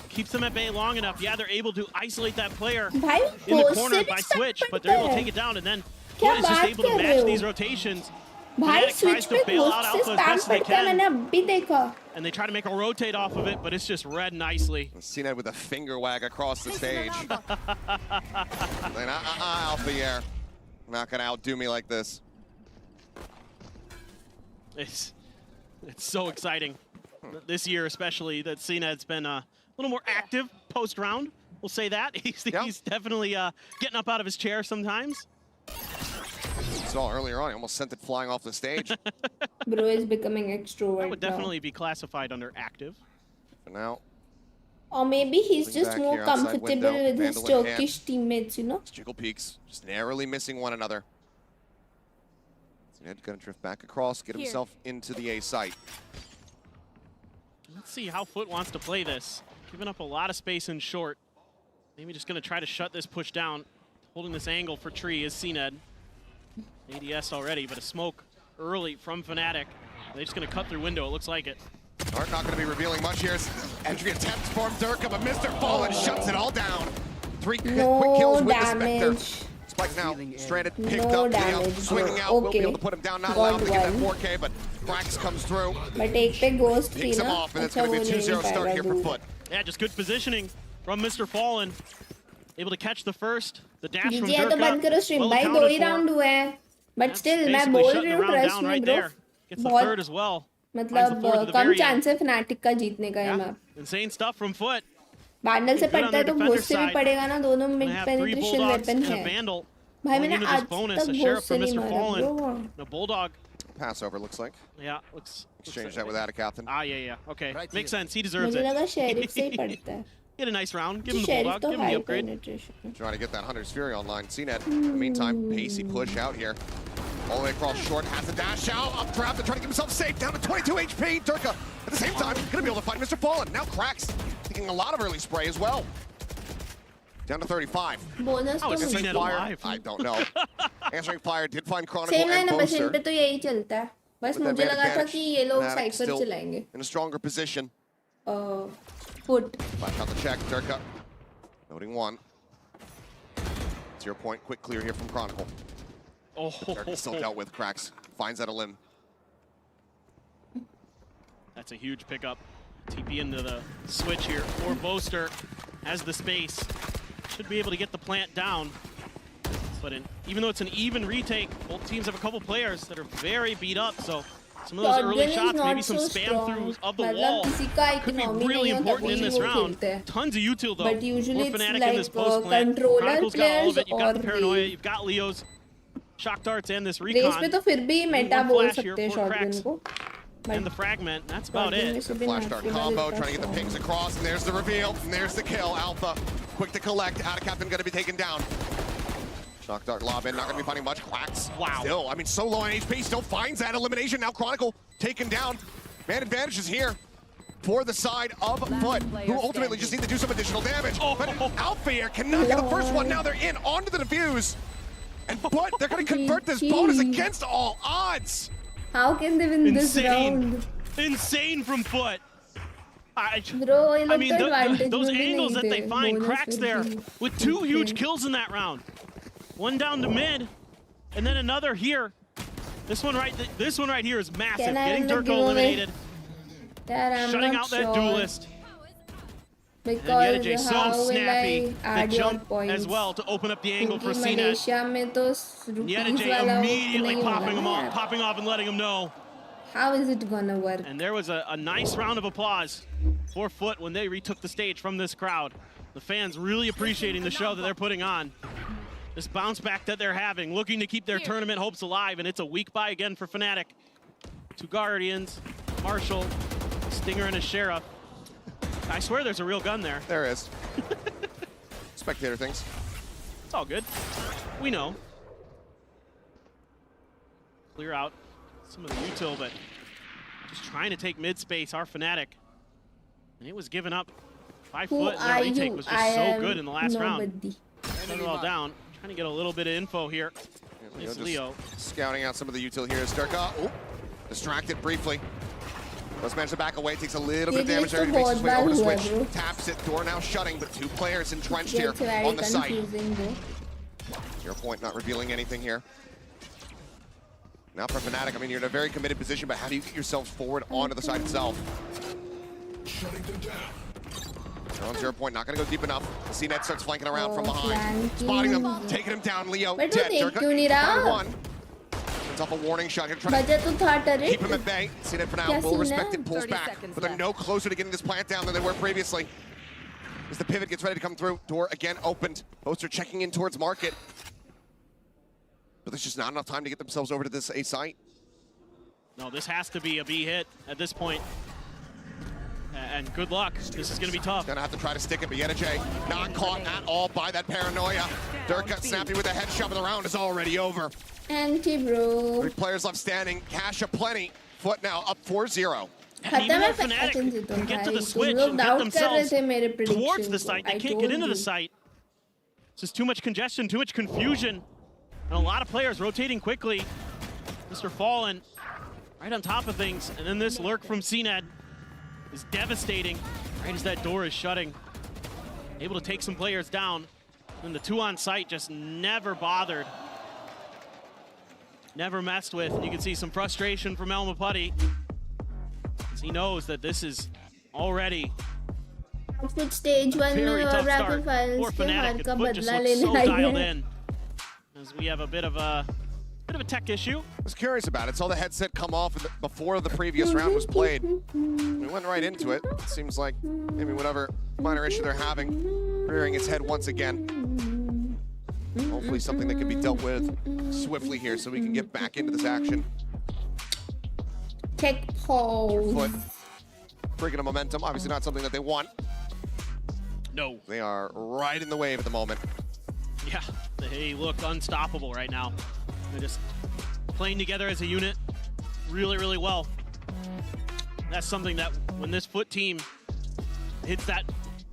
keeps them at bay long enough. Yeah, they're able to isolate that player भाई in the post corner से by भी switch, stuck but they're able to करते take हैं. it down, and then क्या Foot is just बात able to कर रहे match हो? these rotations. भाई Fnatic switch tries पे to bail out post से Alpha as spam best as they पड़ता है मैंने can, अभी देखा. and they try to make a rotate off of it, but it's just read nicely. CNED with a finger wag across the stage. Then Alpha Air. Not gonna outdo me like this. It's so exciting. This year especially, that CNED's been a little more active post-round. We'll say that. He's definitely getting up out of his chair sometimes. Saw earlier on, he almost sent it flying off the stage. Bro is becoming extrovert. That would definitely be classified under active. For now. Or maybe he's Looking just back more here outside comfortable window, with his Vandal in hand. Turkish teammates, you know? Jiggle peaks, just narrowly missing one another. CNED gonna drift back across, get himself into the A site. Let's see how Foot wants to play this. Giving up a lot of space in short. Maybe just gonna try to shut this push down. Holding this angle for Tree is CNED. ADS already, but a smoke early from Fnatic. They're just gonna cut through window, it looks like it. Art not gonna be revealing much here. Entry attempts from Durka, but Mr. Fallen shuts it all down. 3 quick kills with the Spectre. Spike now stranded, picked up, Leo swinging out, will be able to put him down, not allowed to get that 4K, but Brax comes through. But एक पे ghost थी Picks him ना. off, and it's अच्छा gonna be वो a नहीं 2-0 start पाएगा here for दूर. Foot. Yeah, just good positioning from Mr. Fallen. able to catch the first. The dash from जीजिए तो बंद करो Durka. स्ट्रीम Well भाई 2 accounted ही for. राउंड हुए हैं बट स्टिल मैं Basically बोल shutting रही the हूँ round ट्रस्ट down में right bro there. Gets the बहुत third as well. मतलब कम चांस है फनाटिक का जीतने का ये map Insane stuff from Foot. बैंडल से Good on पड़ता है their तो defender घोष से भी side. पड़ेगा ना दोनों mid Gonna have 3 penetration Bulldogs weapon and a है Vandal. भाई Going मैंने into आज this bonus, तक a घोष Sheriff से from नहीं Mr. मारा Fallen. Bro And a Bulldog. Passover looks like. Yeah, looks Exchange that with Atacaptain. Ah, yeah. Okay. Makes sense. He deserves मुझे it. लगा sheriff से ही पड़ता है Get a nice round. Give him the sheriff Bulldog. तो Give him the high upgrade. Penetration Trying to get that Hunter's Fury online. CNET, in the meantime, pacey push out here. All the way across short, has the dash out, up trap to try to keep himself safe, down to 22 HP. Durka, at the same time, gonna be able to find Mr. Fallen. Now Cracks, taking a lot of early spray as well. Down to 35. Bonus तो Answering fire, I don't know. Answering fire did find Chronicle same है and ना बस इन Boaster. पे तो यही चलता है बस With that मुझे man लगा था advantage, कि ये लोग Fnatic साइफर still चलाएंगे in a stronger position. Foot Flash out the check, Durka. Noting one. 0 point, quick clear here from Chronicle. Oh, Durka still dealt with. Cracks finds out a limb. That's a huge pickup. TP into the switch here for Boaster. Has the space. Should be able to get the plant down. But even though it's an even retake, both teams have a couple players that are very beat up. So some of those early shots, maybe some spam throughs of the wall, could be really important in this round. Tons of util though. But usually for it's Fnatic like in this post plant. controller Chronicle's got all of it. You've got the players paranoia. or You've got Leo's shock darts and this race recon. पे तो फिर भी meta One बोल flash here सकते हैं for shotgun Cracks. को And the fragment. That's about it. The flash dart combo, trying to get the pings across, and there's the reveal, and there's the kill. Alpha, quick to collect. Atacaptain gonna be taken down. Shock dart lob in, not gonna be finding much. Quacks. Wow. Still, I mean, so low on HP, still finds that elimination. Now Chronicle taken down. Man advantage is here for the side of Foot, who ultimately just need to do some additional damage. But Alpha here cannot get the first one. Now they're in onto the defuse. And Foot, they're gonna convert this bonus against all odds. How can they win this round? Insane from Foot. Bro, I mean, those angles that they find, Cracks there with 2 huge kills in that round. One down to mid, and then another here. This one right here is massive. Can I Getting end the Durka eliminated, I'm shutting not out that sure. duelist. Because And EDG how so will snappy. I The add your jump points? as well to open up the angle for क्योंकि CNET. Malaysia में तो rupees EDG वाला वो immediately नहीं popping होगा him ना off, यार. popping off and letting him know. How is it gonna work? And there was a nice round of applause for Foot when they retook the stage from this crowd. The fans really appreciating the show that they're putting on. This bounce back that they're having, looking to keep their tournament hopes alive, and it's a weak bye again for Fnatic. 2 Guardians, Marshall, Stinger, and a Sheriff. I swear there's a real gun there. There is. Spectator things. It's all good. We know. Clear out some of the util, but just trying to take mid space, our Fnatic. And it was given up by Foot. And their retake was just so good in the last round. Shut it all down. Trying to get a little bit of info here. It's Leo. Scouting out some of the util here. Durka, distracted briefly. Let's manage to back away. Takes a little bit of damage there. Makes his way over to switch. Taps it. Door now shutting, but 2 players entrenched here on the site. 0 point, not revealing anything here. Now for Fnatic, I mean, you're in a very committed position, but how do you get yourselves forward onto the site itself? Shutting them down. They're on 0 point, not gonna go deep enough. The CNET starts flanking around from behind. Spotting them, taking him down. Leo But dead. don't Durka, क्यों नहीं रहा? one. It's off a warning shot here. Trying बचा तो था to turret. keep him at bay. CNET for now क्या will scene respect है? it, pulls back. But they're no closer to getting this plant down than they were previously. As the pivot gets ready to come through, door again opened. Boaster checking in towards market. But there's just not enough time to get themselves over to this A site. No, this has to be a B hit at this point. And good luck. This is going to be tough. Gonna have to try to stick it, but EDG not caught at all by that paranoia. Durka snappy with a head shove, and the round is already over. Anti bro. 3 players left standing. Cash aplenty. Foot now up 4-0. And even though Fnatic can get to the switch and get themselves towards the site, they can't get into the site. This is too much congestion, too much confusion, and a lot of players rotating quickly. Mr. Fallen right on top of things, and then this lurk from CNET is devastating right as that door is shutting. Able to take some players down, and the 2 on site just never bothered. Never messed with. And you can see some frustration from Putty. He knows that this is already कुछ stage 1 Very में tough rapid start fires for के हार Fnatic. का And Foot just बदला looks लेने so आई dialed है. in as we have a bit of a tech issue. I was curious about it. Saw the headset come off before the previous round was played. We went right into it. It seems like maybe whatever minor issue they're having, rearing its head once again. Hopefully something that can be dealt with swiftly here so we can get back into this action. Tech pause. Foot breaking a momentum, obviously not something that they want. No. They are right in the wave at the moment. Yeah, they look unstoppable right now. They're just playing together as a unit really, really well. That's something that when this Foot team hits that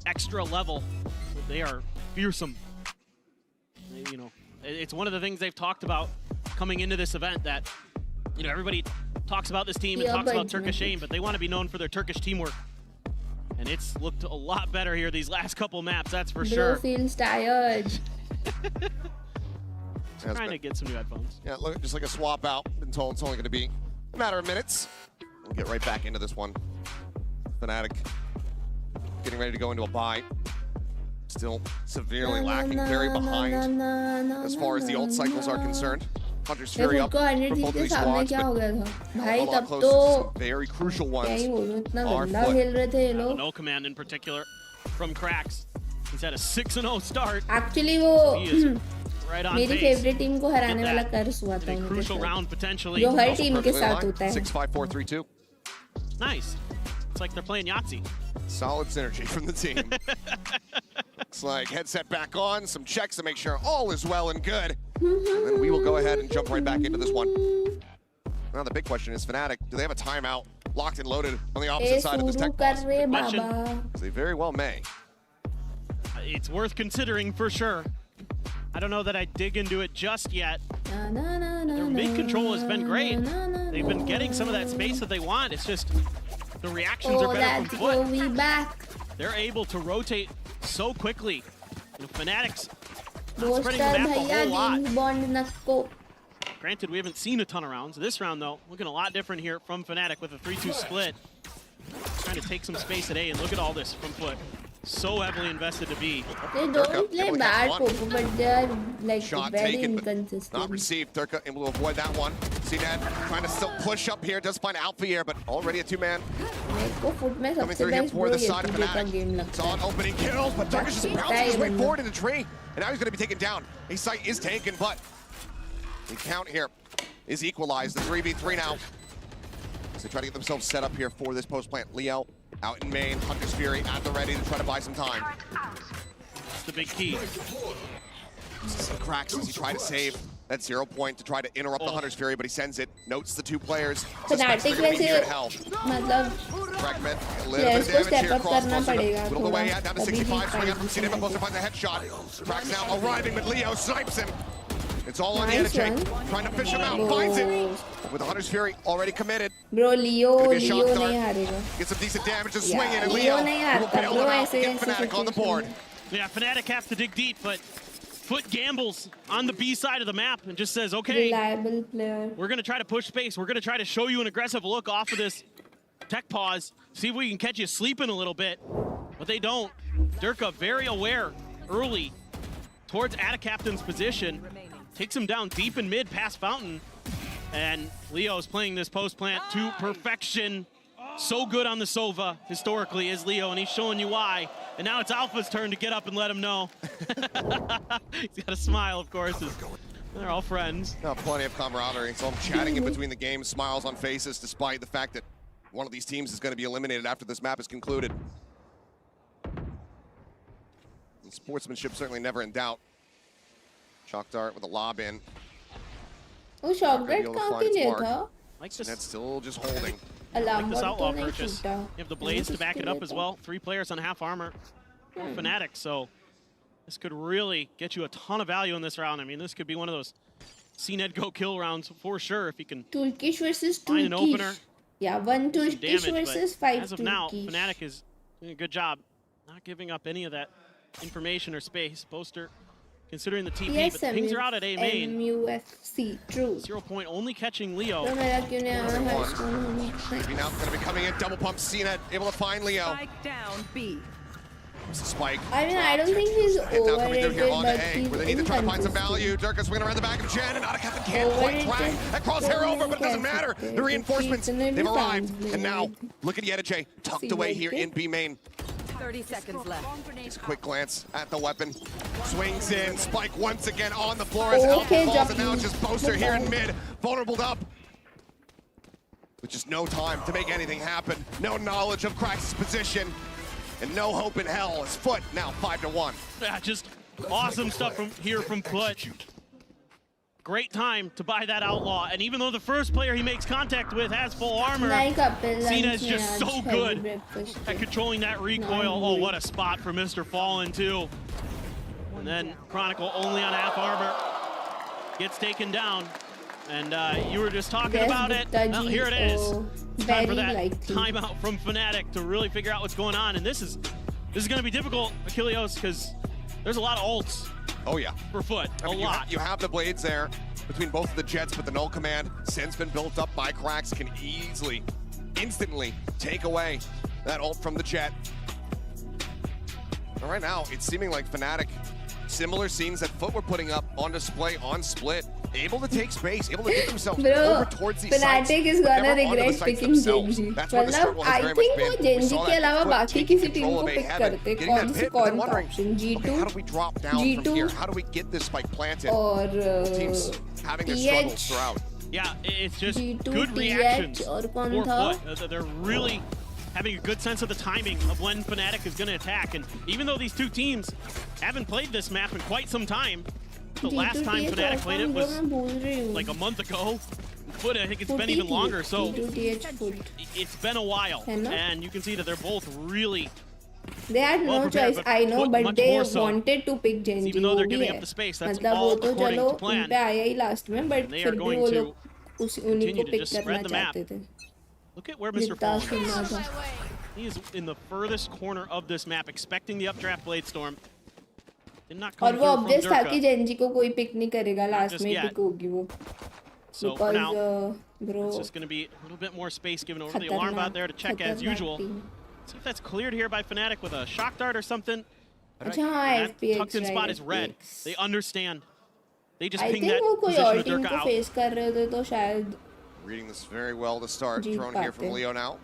extra level, they are fearsome. You know, it's one of the things they've talked about coming into this event that, you know, everybody talks about this team and talks about Turkish aim, but they want to be known for their Turkish teamwork. And it's looked a lot better here these last couple maps, that's for sure. Bro feels tired. Trying to get some new headphones. Yeah, look, just like a swap out. Been told it's only going to be a matter of minutes. We'll get right back into this one. Fnatic getting ready to go into a bye. Still severely lacking, very behind as far as the ult cycles are concerned. Hunter's Fury up for both of these squads, but a lot closer to some very crucial ones. Our Foot. No command in particular from Cracks. He's had a 6-0 start. Actually वो He is right on मेरी pace. Favourite team को हराने वाला कर्स हुआ था A उनके crucial साथ. round potentially. जो हर टीम के साथ होता है. 6-5-4-3-2. Nice. It's like they're playing Yahtzee. Solid synergy from the team. Looks like headset back on, some checks to make sure all is well and good. And then we will go ahead and jump right back into this one. Now the big question is, Fnatic, do they have a timeout locked and loaded on the opposite side of this tech box? They very well may. It's worth considering for sure. I don't know that I dig into it just yet. Their mid control has been great. They've been getting some of that space that they want. It's just the reactions are better from Foot. We back. They're able to rotate so quickly. You know, Fnatic's not spreading the map a whole lot. Granted, we haven't seen a ton of rounds. This round, though, looking a lot different here from Fnatic with a 3-2 split. Trying to take some space at A, and look at all this from Foot. So heavily invested to B. They don't play bad poker, but they're like Shot very taken, but inconsistent. not received. Turka able to avoid that one. CNED trying to still push up here. Does find Alpha here, but already a two-man. Coming through here for the side of Fnatic. Saw an opening kills, but Turkish just bouncing his way forward in the tree. And now he's going to be taken down. A site is taken, but the count here is equalized. The 3v3 now. As they try to get themselves set up here for this post plant. Leo out in main, Hunter's Fury at the ready to try to buy some time. That's the big key. Cracks as he tried to save that 0 point to try to interrupt the Hunter's Fury, but he sends it, notes the two players. Fnatic वैसे मतलब Fragment, a little players bit को of damage step here, up cross करना closer पड़ेगा to middle of the way, थोड़ा. down to तभी 65, swing up Jeet from CNED, but closer finds a headshot. Cracks now arriving, but Leo snipes him. It's all on the Nice EDG, trying to fish him out, finds it. With the Hunter's Fury already committed. Bro, Leo Could be a shot नहीं dart. हारेगा. Get some decent damage to swing Yeah, in, and Leo Leo नहीं will हारता, bail bro, him out, ऐसे get ऐसे Fnatic on the situation board. Yeah, Fnatic have to dig deep, but Foot gambles on the B side of the map and just says, okay, Reliable player. we're going to try to push space. We're going to try to show you an aggressive look off of this tech pause. See if we can catch you sleeping a little bit. But they don't. Durka very aware early towards Attacaptain's position. Takes him down deep in mid past Fountain. And Leo is playing this post plant to perfection. So good on the Sova, historically, is Leo, and he's showing you why. And now it's Alpha's turn to get up and let him know. He's got a smile, of course. They're all friends. Plenty of camaraderie. So I'm chatting in between the games, smiles on faces, despite the fact that one of these teams is going to be eliminated after this map is concluded. And sportsmanship certainly never in doubt. Chalk Dart with a lob in. वो शॉकगेट कहाँ के लिए था? And that's still just holding. Like this outlaw purchase. You have the blades to back it up as well. 3 players on half armor for Fnatic, so this could really get you a ton of value in this round. I mean, this could be one of those CNED go kill rounds for sure if you can Turkish versus find an opener. Yeah, one Turkish Damage, versus but 5 as of Turkish. now, Fnatic is doing a good job not giving up any of that information or space. Poster considering the TP, but the pings are out at A main. MUFC, true. 0 point only catching Leo. तो मेरा क्यों नहीं आ रहा है? Maybe now going to be coming in, double pump CNED, able to find Leo. Spike down B. Spike. I mean, I don't think he's Now coming through here overrated, onto but A, he's where they need to try to find some inconsistent. value. Durka swinging around the back of Jen, and Captain can't quite track that crosshair over, but it doesn't matter. The reinforcements, they've arrived. And now, look at EDG, tucked away here in B main. 30 seconds left. Just a quick glance at the weapon. Swings in, Spike once again on the floor as Alpha Okay, falls, and now it's Jockey. just Boaster here in mid, vulnerable up. With just no time to make anything happen. No knowledge of Krax's position. And no hope in hell. His Foot now 5-1. Yeah, just awesome stuff from Foot. Great time to buy that Outlaw. And even though the first player he makes contact with has full armor, Cena's just so good at controlling that recoil. Oh, what a spot for Mr. Fallen, too. And then Chronicle only on half armor. Gets taken down. And you were just talking about it. Well, here it is. It's time for that timeout from Fnatic to really figure out what's going on. And this is going to be difficult, Achilleos, because there's a lot of ults. Oh yeah, for Foot, I mean, you have the blades there between both of the Jets, but the null command, since been built up by Krax, can easily, instantly take away that ult from the Jet. And right now, it's seeming like Fnatic, similar scenes that Foot were putting up on display on Split, able to take space, able to get themselves over towards these sites. Fnatic is gonna regret picking Genji. मतलब I think वो Genji के अलावा बाकी किसी team को pick करते कौन सी कौन का option G2 how do we drop down from here? How do we get this spike planted? और teams having their struggles throughout. Yeah, it's just G2, good reactions और कौन for था? Foot. They're really having a good sense of the timing of when Fnatic is going to attack. And even though these two teams haven't played this map in quite some time, the last time Fnatic played it was like a month ago. Foot, I think it's been even longer. So it's been a while. And you can see that they're both really They had no choice, I know, but they wanted to pick Genji. Even though they're giving up the space, that's all according to plan. last में, but They फिर are भी going वो to लोग उन्हीं को continue to pick just करना spread the map. चाहते थे. Look at where Mr. Fallen सुनना is. था. He is in the furthest corner of this map, expecting the updraft blade storm. Did not और come वो through from obvious था कि Durka. Genji को कोई pick नहीं करेगा, last just में yet. pick होगी वो. So for now, bro, it's just going to be a little bit more space given over the alarm bot there to check as usual. See if that's cleared here by Fnatic with a shock dart or something. अच्छा हाँ, That FPX tucked in spot right, is red. FPX. They understand. They just I ping think that वो कोई position और of team Durka को out. face कर रहे थे तो शायद Reading this very well to start. Jeet Thrown here from पाते. Leo now.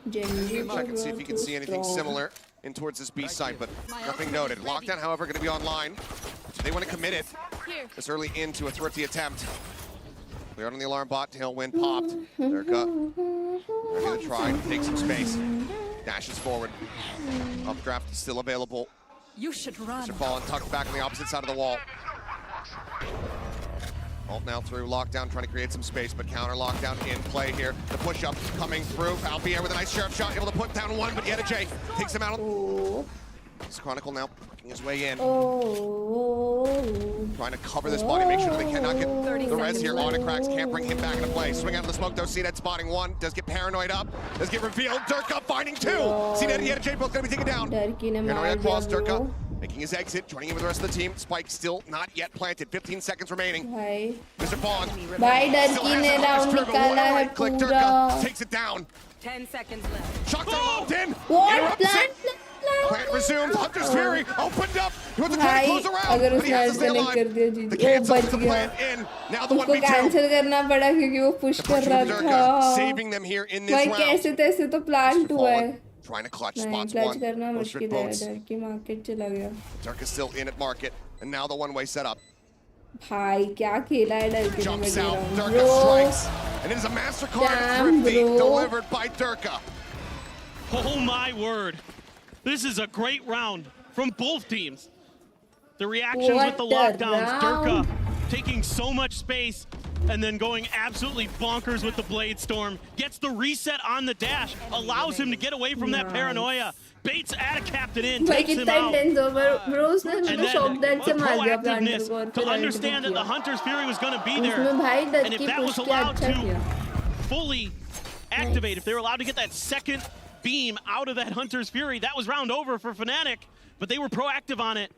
Genji Check and see if you can see anything similar in towards this B site, but nothing noted. Lockdown, however, going to be online. So they want to commit it this early into a thrifty attempt. Cleared on the alarm bot, tailwind popped. Durka, they're going to try to take some space. Dashes forward. Updraft is still available. You should run. Mr. Fallen tucked back on the opposite side of the wall. Ult now through, lockdown trying to create some space, but counter lockdown in play here. The push-up coming through. Alpier with a nice sharp shot, able to put down one, but EDG takes him out. This Chronicle now working his way in. Trying to cover this body, make sure they cannot get the res here. On Krax can't bring him back into play. Swing out of the smoke though, CNET spotting one. Does get paranoid up, does get revealed. Durka finding two. CNET and EDG both gonna be taken down. Paranoia across Durka. Making his exit, joining in with the rest of the team. Spike still not yet planted. 15 seconds remaining. Mr. Fallen. भाई डरकी ने round निकाला है पूरा. Takes it down. 10 seconds left. Shot locked in. What? Plant. Plant resumed. Hunter's Fury opened up. He wants to try to close भाई around, अगर but he उसने has to stay connect कर alive. दिया जी, The वो cancel बच to the गया. plant in. Now the उसको 1v2. Cancel करना पड़ा क्योंकि वो पुश कर रहा था. Saving them here in this भाई round. कैसे तैसे तो प्लांट हुआ है. Trying to clutch नहीं spots क्लच one. करना Most मुश्किल है. boats. डरकी मार्केट चला गया. Durka's still in at market, and now the one-way setup. भाई क्या खेला है डरकी ने Jumps मेरे out. Round. Durka strikes, and it is a MasterCard Damn, thrifty bro. delivered by Durka. Oh my word. This is a great round from both teams. The reactions What with the a lockdowns. round. Durka taking so much space and then going absolutely bonkers with the Blade Storm. Gets the reset on the dash. Allows him to get away from that paranoia. Baits at a captain in. भाई Takes him कितना out. Intense over bro उसने And मुझे shock that से मार दिया planter proactiveness को और to फिर right understand that the Hunter's Fury was going to be there. उसमें भाई And if डरकी that was push के allowed अच्छा to किया. fully activate, if they were allowed to get that second beam out of that Hunter's Fury, that was round over for Fnatic, but they were proactive on it.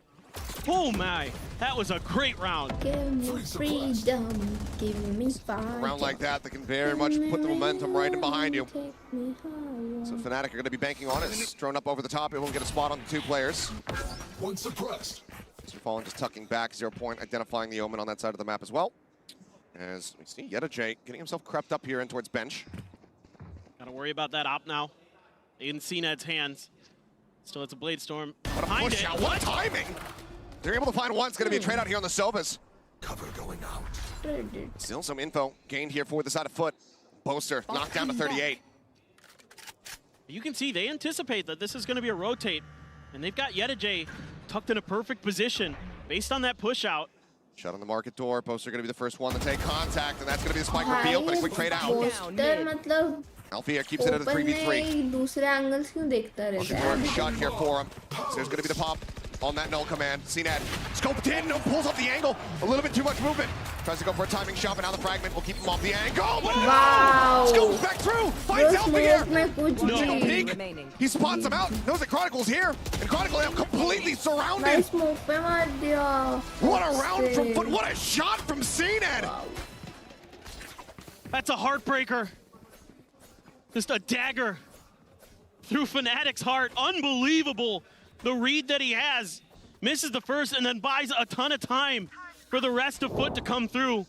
Oh my, that was a great round. Give me freedom, give me fire. A round like that can very much put the momentum right in behind you. So Fnatic are going to be banking on it. It's thrown up over the top. It won't get a spot on the two players. One suppressed. Mr. Fallen just tucking back, 0 point, identifying the Omen on that side of the map as well. As we see EDG getting himself crept up here in towards bench. Gotta worry about that op now. In CNED's hands. Still, it's a Blade Storm. What a push out, what timing! They're able to find one. It's going to be a trade out here on the Sovas. Cover going out. Still some info gained here for the side of Foot. Boaster knocked down to 38. You can see they anticipate that this is going to be a rotate. And they've got EDG tucked in a perfect position based on that push out. Shut on the market door. Boaster going to be the first one to take contact, and that's going to be the spike reveal, but a quick trade out. Alfia keeps it at a 3v3. दूसरे angles क्यों देखता रहता है? Shot here for him. So there's going to be the pop on that null command. CNED scoped in, no pulls off the angle. A little bit too much movement. Tries to go for a timing shot, but now the fragment will keep him off the angle. Wow. Scopes back through. Finds Alfia. No. Peek. He spots him out. Knows that Chronicle's here. And Chronicle now completely surrounded. Nice smoke पे मार दिया. What a round from Foot. What a shot from CNED. Wow. That's a heartbreaker. Just a dagger through Fnatic's heart. Unbelievable. The read that he has. Misses the first and then buys a ton of time for the rest of Foot to come through.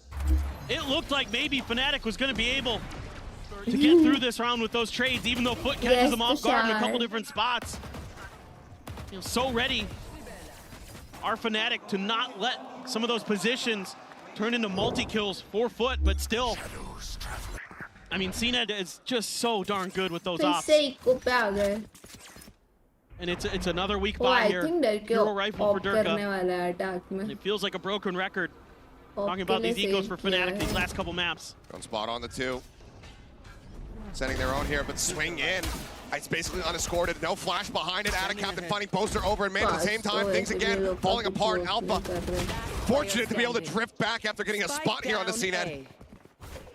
It looked like maybe Fnatic was going to be able to get through this round with those trades, even though Foot catches them off guard in a couple different spots. You know, so ready are Fnatic to not let some of those positions turn into multi-kills for Foot, but still. I mean, CNED is just so darn good with those ops. And it's another weak buy here. Hero rifle for Durka. And it feels like a broken record. Talking about these ecos for Fnatic these last couple maps. Drone spot on the two. Sending their own here, but swing in. It's basically unescorted. No flash behind it. Ada Captain finding Poster over and man at the same time. Things again falling apart. Alpha fortunate to be able to drift back after getting a spot here on the CNED.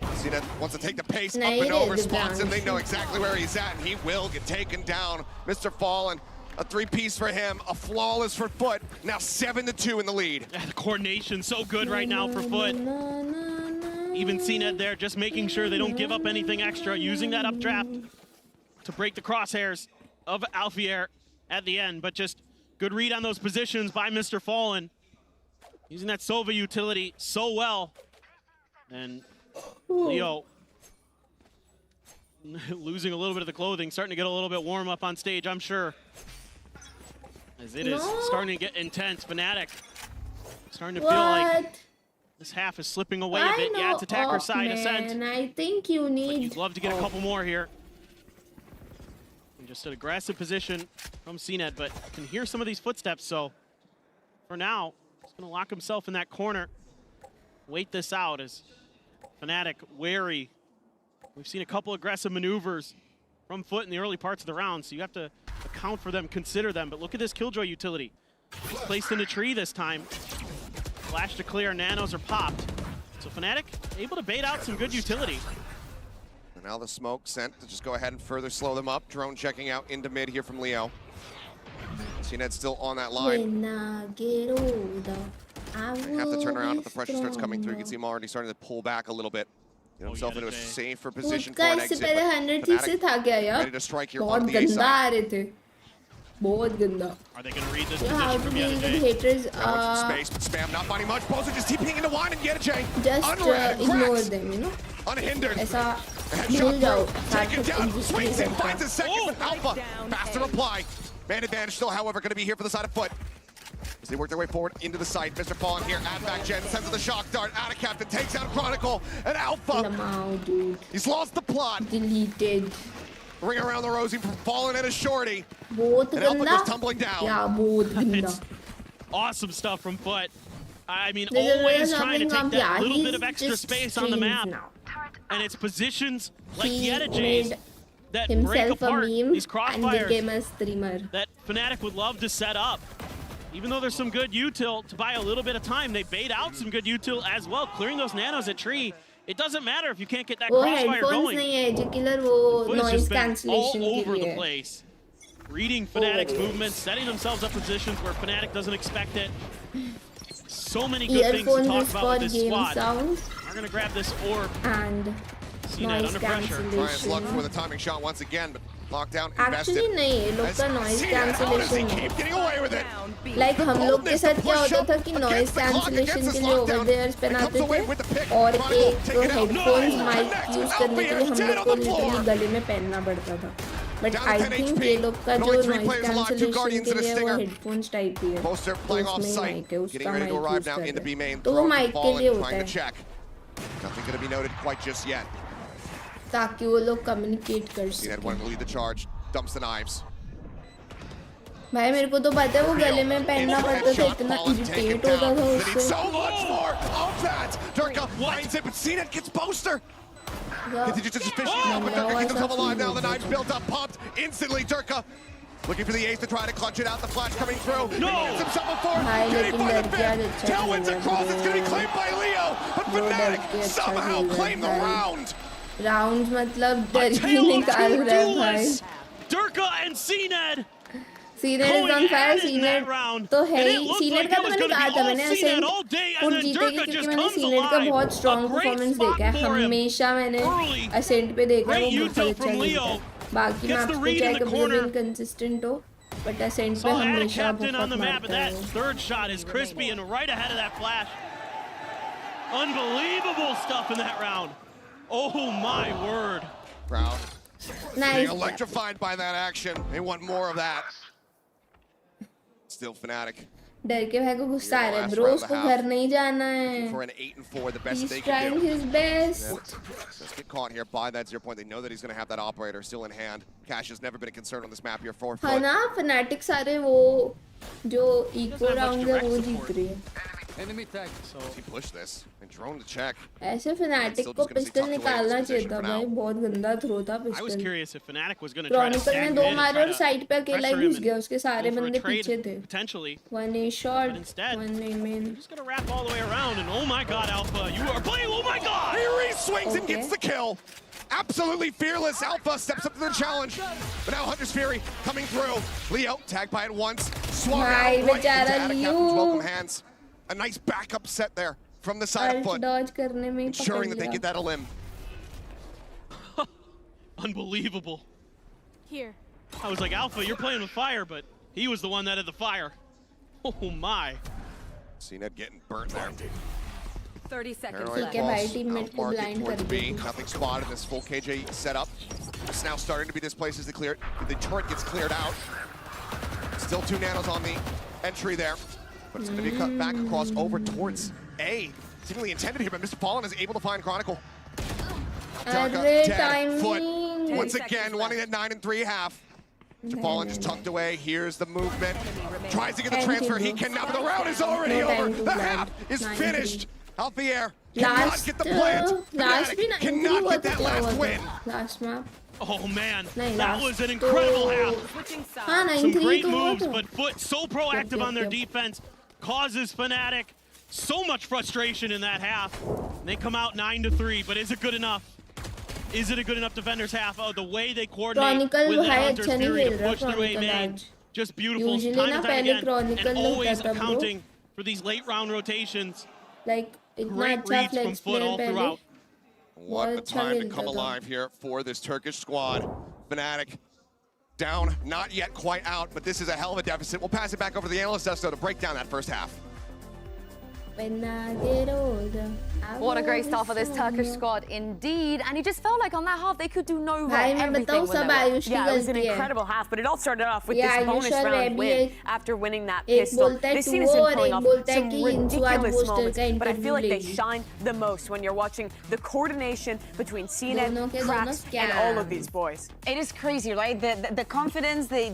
CNED wants to take the pace up and over, spots him. They know exactly where he's at, and he will get taken down. Mr. Fallen, a three-piece for him, a flawless for Foot. Now 7-2 in the lead. Yeah, the coordination so good right now for Foot. Even CNED there, just making sure they don't give up anything extra, using that updraft to break the crosshairs of Alfier at the end. But just good read on those positions by Mr. Fallen. Using that Sova utility so well. And Leo losing a little bit of the clothing, starting to get a little bit warm up on stage, I'm sure. As it is starting to get intense. Fnatic starting to feel like this half is slipping away a bit. Yeah, it's attacker side Ascent. I think you need. But you'd love to get a couple more here. And just an aggressive position from CNED, but I can hear some of these footsteps. So for now, he's going to lock himself in that corner. Wait this out as Fnatic wary. We've seen a couple aggressive maneuvers from Foot in the early parts of the round, so you have to account for them, consider them. But look at this Killjoy utility. It's placed in a tree this time. Flash to clear, nanos are popped. So Fnatic able to bait out some good utility. And now the smoke sent to just go ahead and further slow them up. Drone checking out into mid here from Leo. CNED still on that line. Have to turn around if the pressure starts coming through. You can see him already starting to pull back a little bit. Get himself into a safer position for an exit. Ready to strike here on the A side. Are they going to read this position from EDG? Haters, space, but spam not finding much. Both are just TPing into one and EDG. Just ignore them, you know? Unhindered. ऐसा Headshot taken down. Swings in, finds a second with Alpha. Faster reply. Man advantage still, however, going to be here for the side of Foot. As they work their way forward into the site, Mr. Fallen here, add back Gen, sends the shock dart, out of Captain, takes out Chronicle, and Alpha. He's lost the plot. Deleted. Ring around the rosy from Fallen and a shorty. And Alpha goes tumbling down. It's awesome stuff from Foot. I mean, always trying to take that little bit of extra space on the map. And it's positions like EDG's that break apart these crossfires that Fnatic would love to set up. Even though there's some good util to buy a little bit of time, they bait out some good util as well, clearing those nanos at tree. It doesn't matter if you can't get that crossfire going. Foot is just been all over the place. reading Fnatic's movements, setting themselves up positions where Fnatic doesn't expect it. So many good things to talk about with this squad. We're going to grab this orb. And noise cancellation. Brian's luck for the timing shot once again, but lockdown Actually नहीं, लोग का noise cancellation keep getting away with it. Like हम लोग के साथ क्या होता था कि noise cancellation के लिए over the ears पहनाते थे और एक headphones mic use करने के लिए हम लोग को literally गले में पहनना पड़ता था. But I think ये लोग का जो noise cancellation के लिए वो headphones type ही है. Poster playing off site, getting ready to arrive now into B main. तो वो mic के लिए होता है. Check. Nothing going to be noted quite just yet. ताकि वो लोग communicate कर सकें. He wanted to lead the charge, dumps the knives. भाई मेरे को तो पता है वो गले में पहनना पड़ता था इतना irritate होता था उससे. So much more of that. Durka finds it, but CNET gets poster. Continues to suspicion, but Durka keeps himself alive now. The knives built up, popped instantly. Durka looking for the ace to try to clutch it out. The flash coming through. No! He gets himself a fourth. Getting by the fifth. Tailwinds across. It's going to be claimed by Leo. But Fnatic somehow claim the round. Rounds मतलब डरके निकाल रहा है भाई. Durka and CNED. CNED is on fire. CNED तो है ही. CNED का तो मैंने कहा था मैंने Ascent खुद जीतेगी क्योंकि मैंने CNED का बहुत strong performance देखा है. हमेशा मैंने Ascent पे देखा है वो बहुत अच्छा खेलता है. बाकी मैप्स पे चाहे कभी भी inconsistent हो, but Ascent पे हमेशा बहुत मारता है. That third shot is crispy and right ahead of that flash. Unbelievable stuff in that round. Oh my word. Proud. Nice. Being electrified by that action. They want more of that. Still Fnatic. डर के भाई को गुस्सा आ रहा है. Bro उसको घर नहीं जाना है. For an 8-4, the best He's they trying can do. his best. Just get caught here by that 0 point. They know that he's going to have that operator still in hand. Cash has never been a concern on this map here. 4 हाँ ना Fnatic सारे वो जो eco round है वो जीत रही है. Enemy tag. So he pushed this and drone to check. ऐसे Fnatic को पिस्टल निकालना चाहिए था भाई. बहुत गंदा थ्रो था I was pistol. curious if Fnatic was going to try to Chronicle ने 2 मारे और साइड पे अकेला ही घुस गया. उसके सारे बंदे पीछे थे. Potentially. 1A short, 1A main. Just going to wrap all the way around and oh my god Alpha, you are playing. Oh my god. He re-swings and gets the kill. Absolutely fearless. Alpha steps up to the challenge. But now Hunter's Fury coming through. Leo tagged by it once. Swung out right into Attic Captain's welcome hands. A nice backup set there from the side of foot. Ensuring that they get that a limb. Unbelievable. Here. I was like, Alpha, you're playing with fire, but he was the one that had the fire. Oh my. CNED getting burnt there. 30 seconds ठीक है भाई teammate को blind कर दी. Nothing spotted in this full KJ setup. It's now starting to be displaced as the turret gets cleared out. Still 2 nanos on the entry there. But it's going to be cut back across over towards A. Seemingly intended here, but Mr. Fallen is able to find Chronicle. Dead foot. Once again, wanting that 9 3/2. Mr. Fallen just tucked away. Here's the movement. Tries to get the transfer. He cannot, but the round is already over. The half is finished. Out the air. Cannot get the plant. Cannot get that last win. Last map. Oh man, that was an incredible half. Some great moves, but Foot so proactive on their defense causes Fnatic so much frustration in that half. They come out 9-3, but is it good enough? Is it a good enough defender's half? Oh, the way they coordinate with that Hunter's Fury to push through A main. Just beautiful, time and time again, and always accounting for these late round rotations. Like, great reads from Foot all throughout. What a time to come alive here for this Turkish squad. Fnatic down, not yet quite out, but this is a hell of a deficit. We'll pass it back over to the analyst desk though to break down that first half. When I get older, what a great start for this Turkish squad indeed, and it just felt like on that half they could do no wrong. Everything went well. Yeah, it was an incredible half, but it all started off with this bonus round win after winning that pistol. They've seen us pulling off some ridiculous moments, but I feel like they shine the most when you're watching the coordination between CNED, Cracks, and all of these boys. It is crazy, right? The confidence, they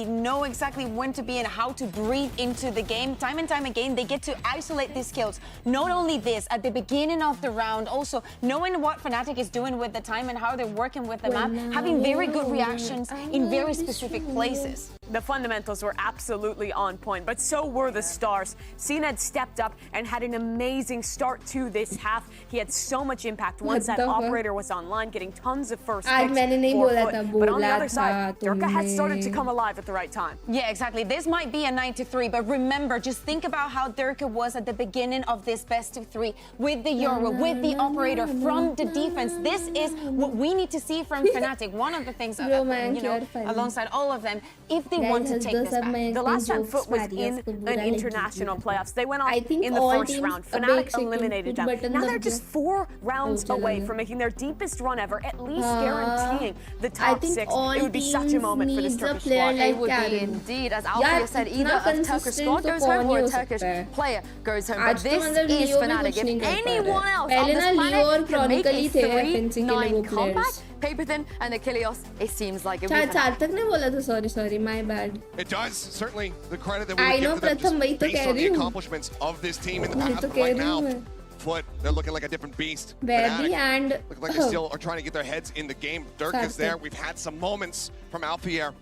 know exactly when to be and how to breathe into the game. Time and time again, they get to isolate these skills. Not only this, at the beginning of the round, also knowing what Fnatic is doing with the time and how they're working with the map, having very good reactions in very specific places. The fundamentals were absolutely on point, but so were the stars. CNED stepped up and had an amazing start to this half. He had so much impact once that operator was online, getting tons of first picks for Foot. But on the other side, Durka had started to come alive at the right time. Yeah, exactly. This might be a 9-3, but remember, just think about how Durka was at the beginning of this best of 3 with the Euro, with the operator from the defense. This is what we need to see from Fnatic. One of the things, alongside all of them, if they want to take this back. The last time Foot was in an international playoffs, they went on in the first round. Fnatic eliminated them. Now they're just 4 rounds away from making their deepest run ever, at least guaranteeing the top 6. It would be such a moment for this Turkish squad. It would be indeed. As Alfia said, either a Turkish squad goes home or a Turkish player goes home. But this is Fnatic. If anyone else on this planet can make a 3-9 comeback, Paytm and Achilles, it seems like it would be. Sorry, my bad. It does. Certainly the credit that we would give to them just based on the accomplishments of this team in the past. But right now, Foot, they're looking like a different beast. And look like they still are trying to get their heads in the game. Dirk is there. We've had some moments from Alfier,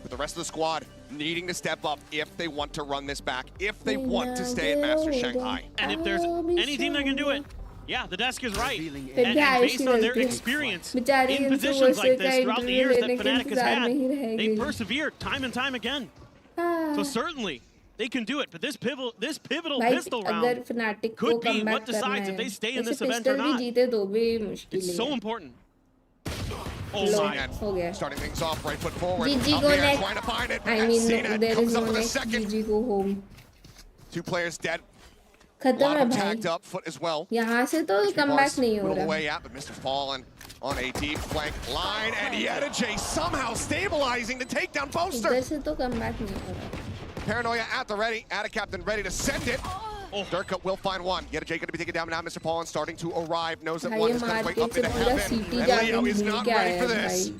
but the rest of the squad needing to step up if they want to run this back, if they want to stay at Masters Shanghai. And if there's any team that can do it, yeah, the desk is right. And based on their experience in positions like this throughout the years that Fnatic has had, they persevered time and time again. So certainly they can do it. But this pivotal pistol round could be what decides if they stay in this event or not. It's so important. Oh my. Starting things off, right foot forward. GG go next. Trying to find it. I mean, there is no next. GG go home. 2 players dead. खत्म है भाई। Tagged up, Foot as well. यहाँ से तो comeback नहीं हो रहा। Way out, but Mr. Fallen on a deep flank line, and EDG somehow stabilizing to take down Boaster. इधर से तो comeback नहीं हो रहा। Paranoia at the ready, at a captain ready to send it. Durka will find one. EDG going to be taken down now. Mr. Fallen starting to arrive, knows that one is going to wait up into heaven, and Leo is not ready for this.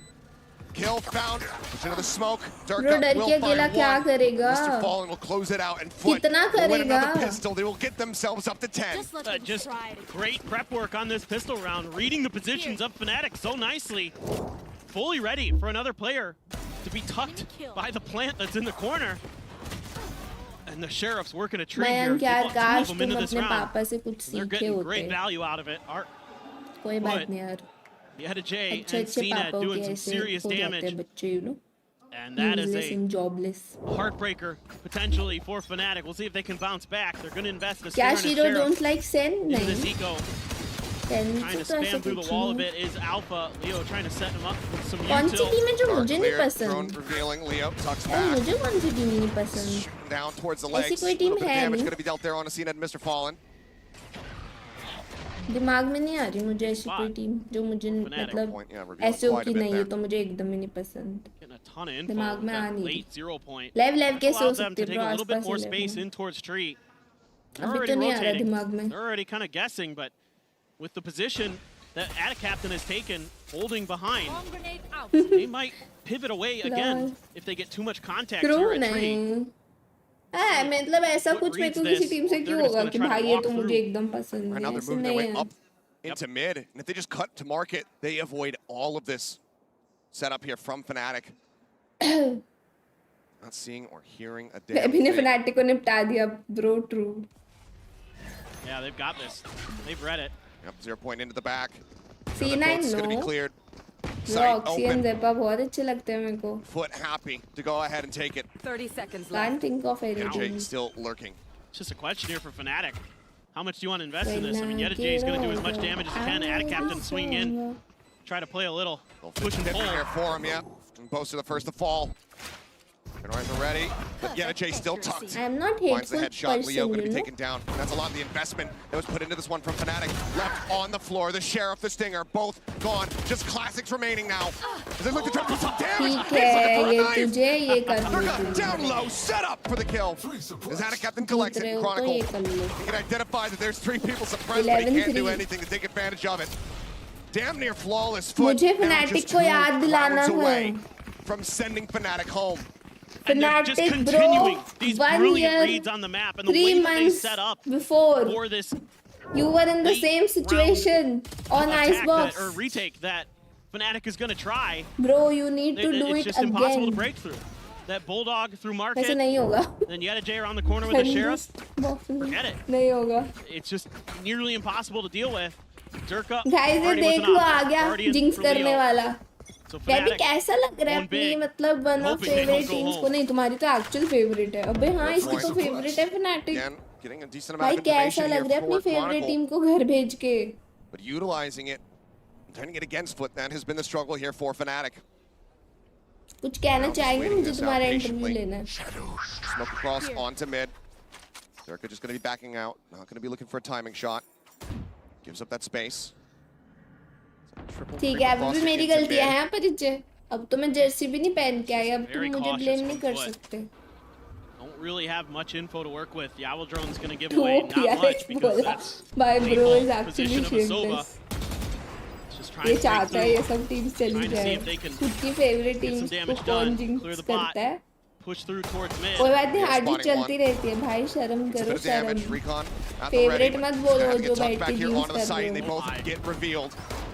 Kill found. Push into the smoke. Durka will find one. Mr. Fallen will close it out, and Foot will win another pistol. They will get themselves up to 10. Just great prep work on this pistol round, reading the positions of Fnatic so nicely. Fully ready for another player to be tucked by the plant that's in the corner. And the Sheriff's working a trade here. They brought 2 of them into this round. They're getting great value out of it. कोई बात नहीं यार। EDG and CNED doing some serious damage. And that is a heartbreaker potentially for Fnatic. We'll see if they can bounce back. They're going to invest the Shiro don't like Sen? into this eco. Trying to spam through the wall a bit is Alpha. Leo trying to set him up with some कौन सी team है जो मुझे नहीं Drone पसंद? revealing, Leo tucks back. मुझे कौन सी team नहीं पसंद? Down towards the legs. ऐसी कोई टीम है Damage नहीं? going to be dealt there on a CNED Mr. Fallen. दिमाग में नहीं आ रही मुझे ऐसी कोई टीम जो मुझे मतलब ऐसे की नहीं है तो मुझे एकदम ही नहीं पसंद। दिमाग में आ नहीं रही। लेव कैसे हो सकती है ब्रो आसपास ही अभी तो नहीं आ रहा दिमाग में। They're already kind of guessing, but with the position that Attic Captain has taken, holding behind, they might pivot away again if they get too much contact here at tree. मतलब ऐसा कुछ मेरे को किसी टीम से क्यों होगा कि भाई ये तो मुझे एकदम पसंद Right now नहीं they're है। moving their way up into mid, and if they just cut to market, they avoid all of this setup here from Fnatic. Not seeing or hearing a damn अभी ने thing. Fanatic को निपटा दिया bro true. Yeah, they've got this. They've read it. Yep, 0 point into the back. C9 is going to be no। cleared. Sight open. ज़ेपा बहुत अच्छे लगते हैं मेरे को। Foot happy to go ahead and take it. 30 seconds left. Can't think of anything. EDG still lurking. It's just a question here for Fnatic. How much do you want to invest in this? I mean, EDG is going to do as much damage as he can. Attic Captain swing in, try to play a little push and pull. Here for him, yeah. And Boaster the first to fall. Gunner's are ready, but EDG still tucked. I'm not Finds the hateful headshot. Leo going to be person, taken down. And that's a lot of the investment that was put into this one from Fnatic. Left on the floor. The Sheriff, the Stinger, both gone. Just classics remaining now. As they look to try to do some damage. Durka down low, set up for the kill. As Attic Captain collects it in Chronicle. He can identify that there's 3 people suppressed, but he can't do anything to take advantage of it. Damn near flawless Foot. मुझे now Fnatic just को 2 याद दिलाना rounds है। away from sending Fnatic home. And they're just continuing these brilliant reads on the map and the way that they set up before for this. You were in the same situation on Icebox. Or retake that Fnatic is going to try. Bro, you need to do it's it just impossible to again. break through. that Bulldog through market. वैसे नहीं होगा. Then EDG around the corner with the Sheriff. Forget it. नहीं होगा. It's just nearly impossible to deal with. Durka. Guys ये देख लो आ गया jinx करने वाला. कैडी कैसा लग रहा है अपनी मतलब वन ऑफ फेवरेट टीम्स को? नहीं तुम्हारी तो एक्चुअल फेवरेट है. अबे हाँ इसकी तो फेवरेट है Fnatic. भाई कैसा लग रहा है अपनी फेवरेट टीम को घर भेज के? But utilizing it, turning it against Foot, that has been the struggle here for Fnatic. कुछ कहना चाहेंगे? मुझे तुम्हारा इंटरव्यू लेना है. Smoke across onto mid. Durka just going to be backing out, not going to be looking for a timing shot. Gives up that space. ठीक है, अब भी मेरी गलती है परिचय. अब तो मैं जर्सी भी नहीं पहन के आई. अब तुम मुझे ब्लेम नहीं कर सकते. Don't really have much info to work with. Yavel Drone's going to give away not much because that's my bro is actually position of Asova. ये चाहता है ये सब टीम्स चली जाए. खुद की फेवरेट टीम्स को कौन जिंक्स करता है? Push through towards mid. कोई बात नहीं, हार्ड चलती रहती है भाई. शर्म करो शर्म. फेवरेट मत बोलो जो बैठी जिंक्स कर रहे हो.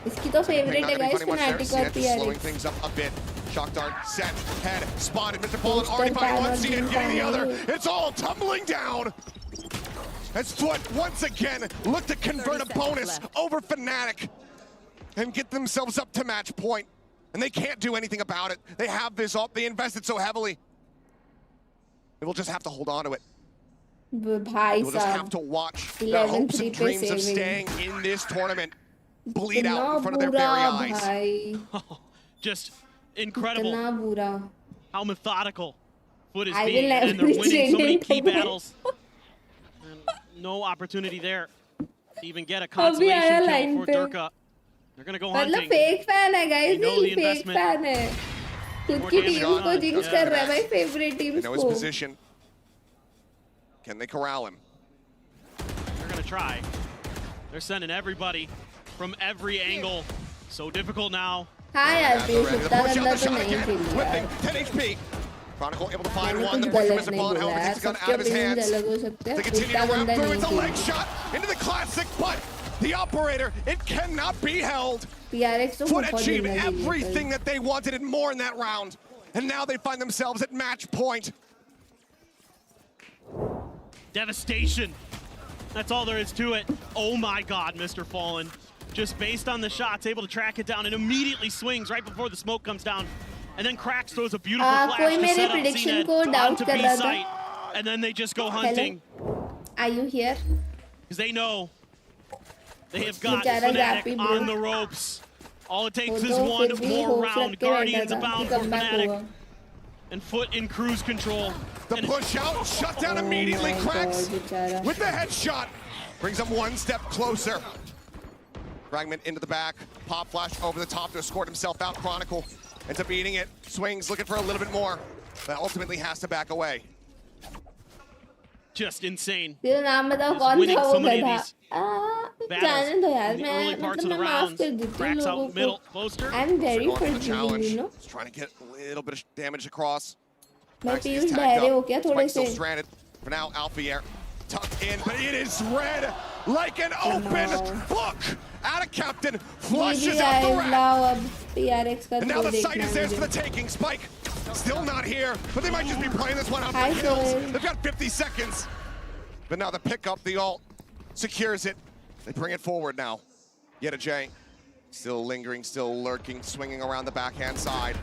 इसकी तो फेवरेट है गाइस Fnatic और PRX. Shock dart, set, head, spotted. Mr. Fallen already finding one seat and getting the other. It's all tumbling down. As Foot once again look to convert a bonus over Fnatic and get themselves up to match point. And they can't do anything about it. They have this up. They invested so heavily. They will just have to hold on to it. भाई We'll just have to watch their hopes and dreams of staying in this tournament bleed out in front of their very eyes. Just incredible बुरा. how methodical Foot is being, and they're winning so many key battles. And no opportunity there to even get a consolation kill for Durka. They're gonna go hunting. मतलब fake fan है guys, ये fake fan है. खुद की team को jinx कर रहा है भाई, favourite teams They know his position. Can they corral him? They're gonna try. They're sending everybody from every angle. So difficult now. हाँ यार पीयूष इतना गंदा तो नहीं खेली यार. 10 HP. Chronicle able to find one. The push Mr. Fallen, however, takes his gun out of his hands. They continue to run through. It's a leg shot into the classic, but the operator, it cannot be held. Foot achieved everything that they wanted and more in that round. And now they find themselves at match point. Devastation. That's all there is to it. Oh my God, Mr. Fallen. Just based on the shots, able to track it down and immediately swings right before the smoke comes down. And then Cracks throws a beautiful flash to set up CNED onto B site. And then they just go hunting. Are you here? Because they know they have got Fnatic on the ropes. All it takes is one more round. Guardians abound for Fnatic. And Foot in cruise control. The push out, shut down immediately. Cracks with the headshot. Brings them one step closer. Fragment into the back. Pop flash over the top to escort himself out. Chronicle ends up eating it. Swings, looking for a little bit more. But ultimately has to back away. Just insane. तेरा नाम बताओ कौन था वो गधा? जाने दो यार, मैं मतलब मैं माफ कर देती हूँ लोगों को. I'm very forgiving, you know. Trying to get a little bit of damage across. मैं पीयूष बहरे हो क्या थोड़े से? Still stranded. For now, Alphier tucked in, but it is red like an open book. Out of captain, flushes out the rack. And now the site is theirs for the taking. Spike still not here, but they might just be playing this one out for kills. They've got 50 seconds. But now the pickup, the ult, secures it. They bring it forward now. EDG still lingering, still lurking, swinging around the backhand side.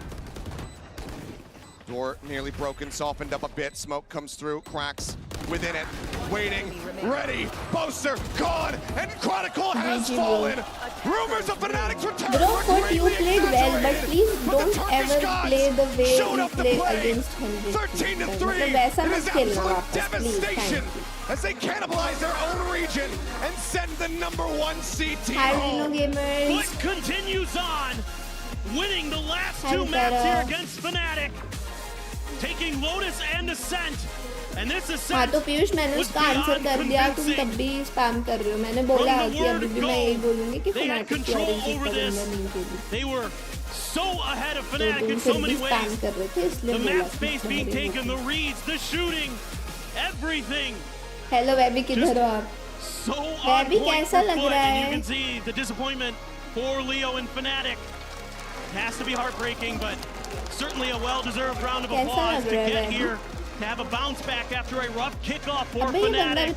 Door nearly broken, softened up a bit. Smoke comes through, Cracks within it, waiting, ready. Boaster gone, and Chronicle has fallen. Rumors of Fnatic's return. Bro, Foot, you played well, but please don't ever play the way you play against 100. 13-3. It is absolute devastation as they cannibalize their own region and send the #1 CT home. Foot continues on, winning the last two maps here against Fnatic. Taking Lotus and Ascent. And this Ascent. हाँ तो पीयूष मैंने उसका answer कर दिया, तुम तब भी spam कर रहे हो. मैंने बोला कि अभी भी मैं यही बोलूंगी कि Fnatic की ऑरेंज इतना गंदा नहीं खेली. They were so ahead of Fnatic in so many ways. The map space being taken, the reads, the shooting, everything. Hello Webby, किधर हो आप? So Webby कैसा लग रहा है? And you can see the disappointment for Leo and Fnatic. It has to be heartbreaking, but Certainly a well-deserved round of applause to get here, to have a bounce back after a rough kickoff for Fnatic.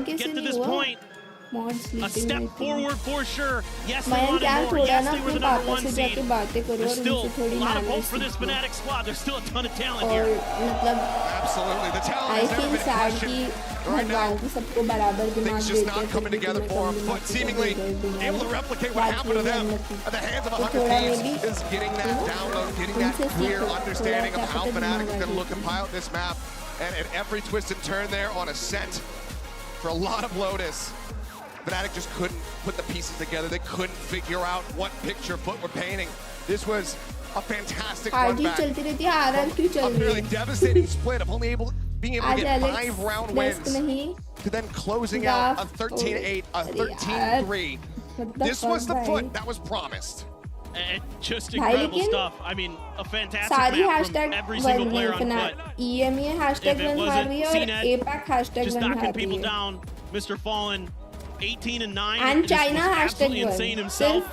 Get to this point. A step forward for sure. Yes, they wanted more. Yes, they were the number 1 seed. There's still a lot of hope for this Fnatic squad. There's still a ton of talent here. Absolutely, the talent has never been questioned. Right now, things just not coming together for them. But seemingly able to replicate what happened to them at the hands of 100 Thieves is getting that download, getting that clear understanding of how Fnatic is going to look and pilot this map. And at every twist and turn there on Ascent, for a lot of Lotus, Fnatic just couldn't put the pieces together. They couldn't figure out what picture Foot were painting. This was a fantastic run back. A really devastating split of only being able to get 5 round wins to then closing out a 13-8, a 13-3. This was the Foot that was promised. Just incredible stuff. I mean, a fantastic map from every single player on Foot. If it wasn't CNET just knocking people down, Mr. Fallen 18 and 9, and China absolutely insane himself.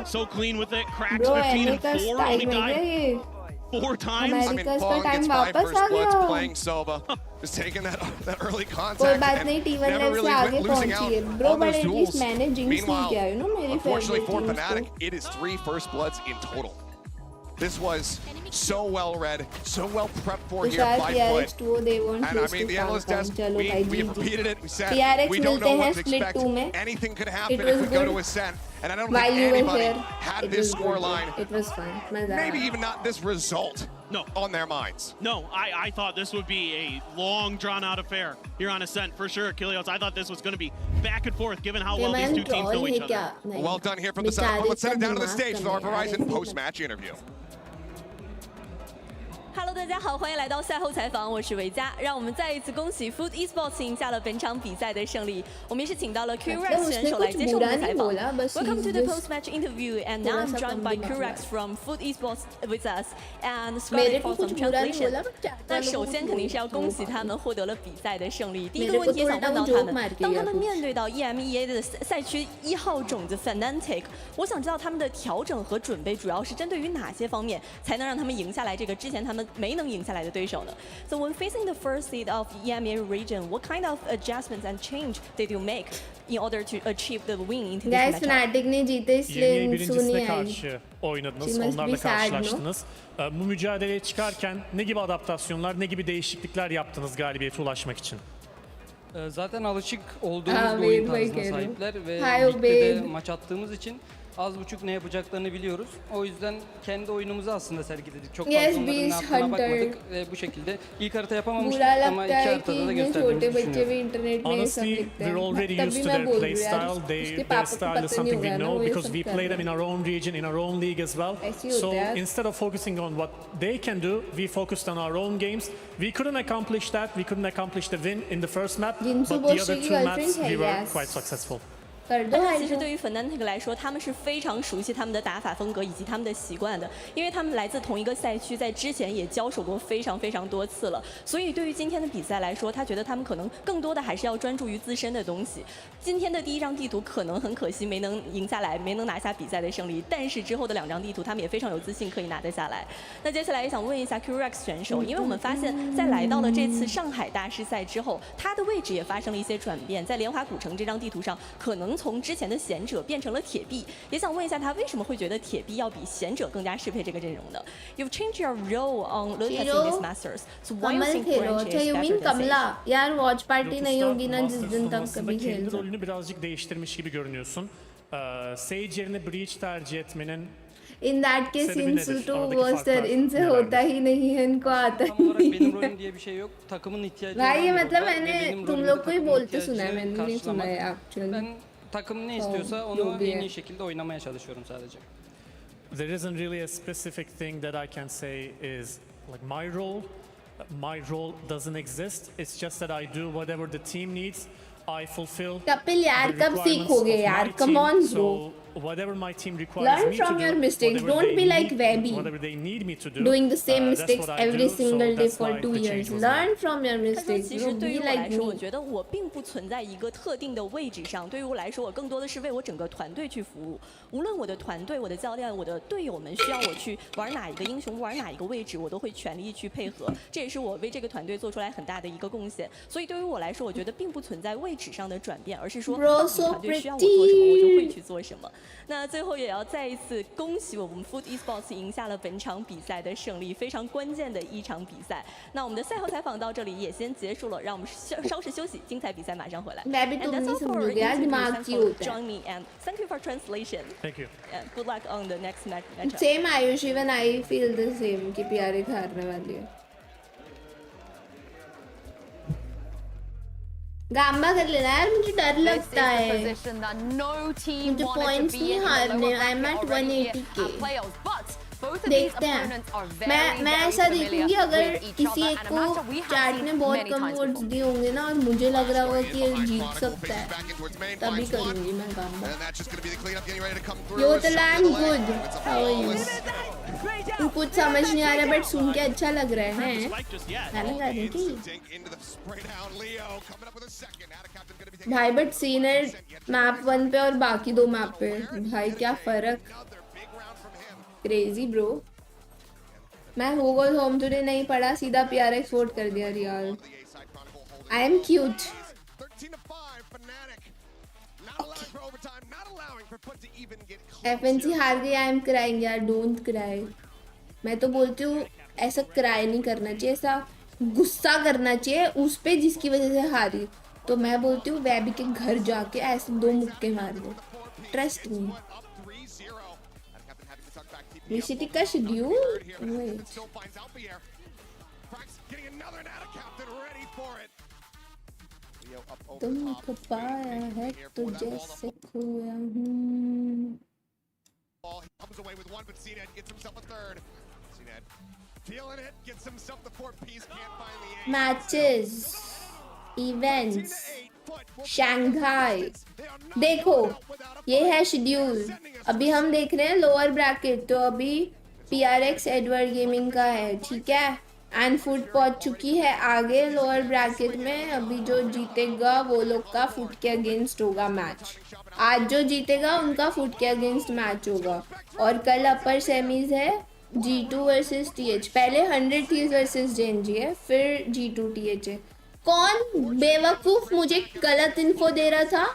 So clean with it, cracks 15 and 4, only died 4 times. I mean, Fallen gets 5 first bloods playing Sova. Just taking that early contact and never really went losing out on those duels. Meanwhile, unfortunately for Fnatic, it is 3 first bloods in total. This was so well read, so well prepped for here by Foot. And I mean, the analyst desk, we have repeated it. We said we don't know what to expect. Anything could happen if we go to Ascent. And I don't think anybody had this scoreline. It was fun. Maybe even not this result on their minds. No, I thought this would be a long, drawn-out affair here on Ascent, for sure, Achilles. I thought this was going to be back and forth, given how well these two teams know each other. Well done here from the side. But let's send it down to the stage for our Verizon post-match interview. Hello， 大家好，欢迎来到赛后采访，我是维嘉。让我们再一次恭喜 Food Esports 赢下了本场比赛的胜利。我们也是请到了 PRX 选手来接受我们的采访。Welcome to the post-match interview, and now I'm joined by PRX from Food Esports with us and Scarlet for some translation. 那首先肯定是要恭喜他们获得了比赛的胜利。第一个问题也想问到他们，当他们面对到 EMEA 的赛区1号种子 Fnatic， 我想知道他们的调整和准备主要是针对于哪些方面，才能让他们赢下来这个之前他们没能赢下来的对手呢？ So when facing the first seed of EMEA region, what kind of adjustments and change did you make in order to achieve the win in today's matchup? Fnatic ne जीते इसलिए birincisine karşı oynadınız, onlarla karşılaştınız. Bu mücadeleye çıkarken ne gibi adaptasyonlar, ne gibi değişiklikler yaptınız galibiyete ulaşmak için? Zaten alışık olduğumuz bir oyun tarzına sahipler ve ligde de maç attığımız için az buçuk ne yapacaklarını biliyoruz. O yüzden kendi oyunumuzu aslında sergiledik. Çok fazla onların ne yaptığına bakmadık ve bu şekilde ilk harita yapamamıştık ama iki haritada da gösterdiğimizi düşünüyorum. Honestly, we're already used to their play style. Their style is something we know because we play them in our own region, in our own league as well. So instead of focusing on what they can do, we focused on our own games. We couldn't accomplish that. We couldn't accomplish the win in the first map, but the other 2 maps we were quite successful. 那其实对于 Fnatic 来说，他们是非常熟悉他们的打法风格以及他们的习惯的，因为他们来自同一个赛区，在之前也交手过非常多次了。所以对于今天的比赛来说，他觉得他们可能更多的还是要专注于自身的东西。今天的第1张地图可能很可惜没能赢下来，没能拿下比赛的胜利，但是之后的2张地图他们也非常有自信可以拿得下来。那接下来也想问一下 PRX 选手，因为我们发现，在来到了这次上海大师赛之后，他的位置也发生了一些转变，在莲华古城这张地图上，可能从之前的贤者变成了铁臂，也想问一下他为什么会觉得铁臂要比贤者更加适配这个阵容的 ？You've changed your role on Lotus in this Masters, so why you think Orange is better than Sage? यार Watchparty नहीं होगी ना जिस दिन तक कभी खेल सकते। Rolünü birazcık değiştirmiş gibi görünüyorsun. Sage yerine Breach tercih etmenin In that case, Insu to Worcester इनसे होता ही नहीं है, इनको आता ही नहीं है। भाई ये मतलब मैंने तुम लोग को ही बोलते सुना है, मैंने नहीं सुना है actually. Takım ne istiyorsa onu en iyi şekilde oynamaya çalışıyorum sadece. There isn't really a specific thing that I can say is like my role. My role doesn't exist. It's just that I do whatever the team needs. I fulfill Kapil यार कब सीखोगे यार? Come on bro. whatever my team requires Learn me from to your do, mistakes. whatever Don't they be like need- Webby, whatever they need me to do, doing the same that's mistakes what I every do, so single day that's for why 2 the years. change was Learn made. from your 他说：“ mistakes. 其 Bro, 实对于 be 我来 like 说，我 me. 觉得我并不存在一个特定的位置上。对于我来说，我更多的是为我整个团队去服务。无论我的团队、我的教练、我的队友们需要我去玩哪一个英雄、玩哪一个位置，我都会全力去配合。这也是我为这个团队做出来很大的一个贡献。所以对于我来说，我觉得并不存在位置上的转变，而是说 Bro, 当 so 团队需要我做什么，我就会去做什么。那最后也要再一次恭喜我们 Food Esports 赢下了本场比赛的胜利，非常关键的一场比赛。那我们的赛后采访到这里也先结束了，让我们稍事休息，精彩比赛马上回来。 मैं भी And तुम that's नहीं all for our समझोगे यार, interview. दिमाग Thanks की for होता है. joining me and thank you for translation. Thank you. And good luck on the next matchup. Same Ayush, even I feel the same कि PRX हारने वाली है. गामा कर लेना यार, मुझे डर This is लगता the है. position that no team मुझे wanted to points be नहीं in the हारने. lower I'm bracket at already here 180k. at playoffs. But both of these देखते हैं. opponents are very, मैं very ऐसा familiar देखूंगी अगर with each किसी other, एक and a को matchup we have chat seen में बहुत many कम times वोट्स before. दिए होंगे ना और मुझे लग रहा होगा कि ये जीत सकता है, तभी करूंगी मैं gamma. And that's just going to be the cleanup getting ready to come through. Yo, It's the shot land to the leg. good. It's a How are you? flawless. तू कुछ समझ नहीं आ रहा बट सुन के अच्छा लग रहा है. गाना गा दे की. Into the spray down. Leo coming up with a second. Out of captain going to be भाई बट सीनर मैप 1 पे और बाकी 2 मैप पे भाई क्या फर्क. Crazy bro. मैं हो गोल होम टुडे नहीं पढ़ा, सीधा PRX वोट कर दिया real. I am cute. FNC हार गई, आई एम क्राइंग यार. Don't cry. मैं तो बोलती हूँ ऐसा क्राई नहीं करना चाहिए, ऐसा गुस्सा करना चाहिए उस पे जिसकी वजह से हारी. तो मैं बोलती हूँ वेबी के घर जाके ऐसे 2 मुक्के मार दो. Trust me. VCT का शेड्यूल तुमको पाया है तो जैसे खोया हूँ. Comes away with one, but CNED gets himself a third. CNED feeling it, gets himself the 4 piece, can't find the 8. Matches, events, Shanghai. देखो ये है शेड्यूल. अभी हम देख रहे हैं लोअर ब्रैकेट, तो अभी PRX एडवर्ड गेमिंग का है, ठीक है. एंड फुट पहुंच चुकी है आगे लोअर ब्रैकेट में. अभी जो जीतेगा वो लोग का फुट के अगेंस्ट होगा मैच. आज जो जीतेगा उनका फुट के अगेंस्ट मैच होगा. और कल अपर सेमीज है G2 वर्सेस TH. पहले 100 Thieves वर्सेस JNG है, फिर G2 TH है. कौन बेवकूफ मुझे गलत इन्फो दे रहा था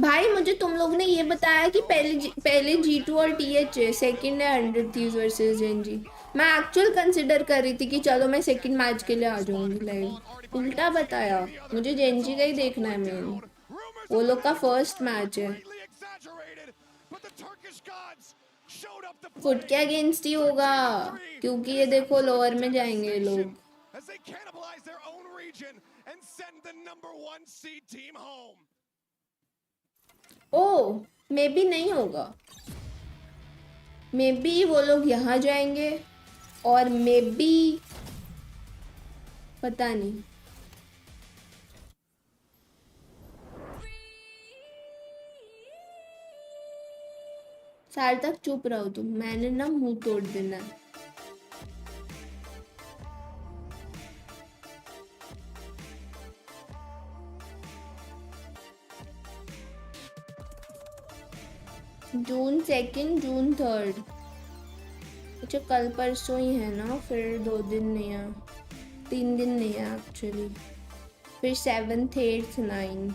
भाई. मुझे तुम लोग ने ये बताया कि पहले G2 और TH है, सेकंड है 100 Thieves वर्सेस JNG. मैं एक्चुअल कंसिडर कर रही थी कि चलो मैं सेकंड मैच के लिए आ जाऊंगी लाइव. उल्टा बताया. मुझे JNG का ही देखना है मेन. वो लोग का फर्स्ट मैच है. फुट के अगेंस्ट ही होगा क्योंकि ये देखो लोअर में जाएंगे ये लोग. ओ मे बी नहीं होगा. मे बी वो लोग यहाँ जाएंगे और मे बी पता नहीं. साल तक चुप रहो तुम, मैंने ना मुंह तोड़ देना. June 2, June 3. अच्छा कल परसों ही है ना, फिर 2 दिन नहीं है, 3 दिन नहीं है एक्चुअली. फिर 7th, 8th, 9.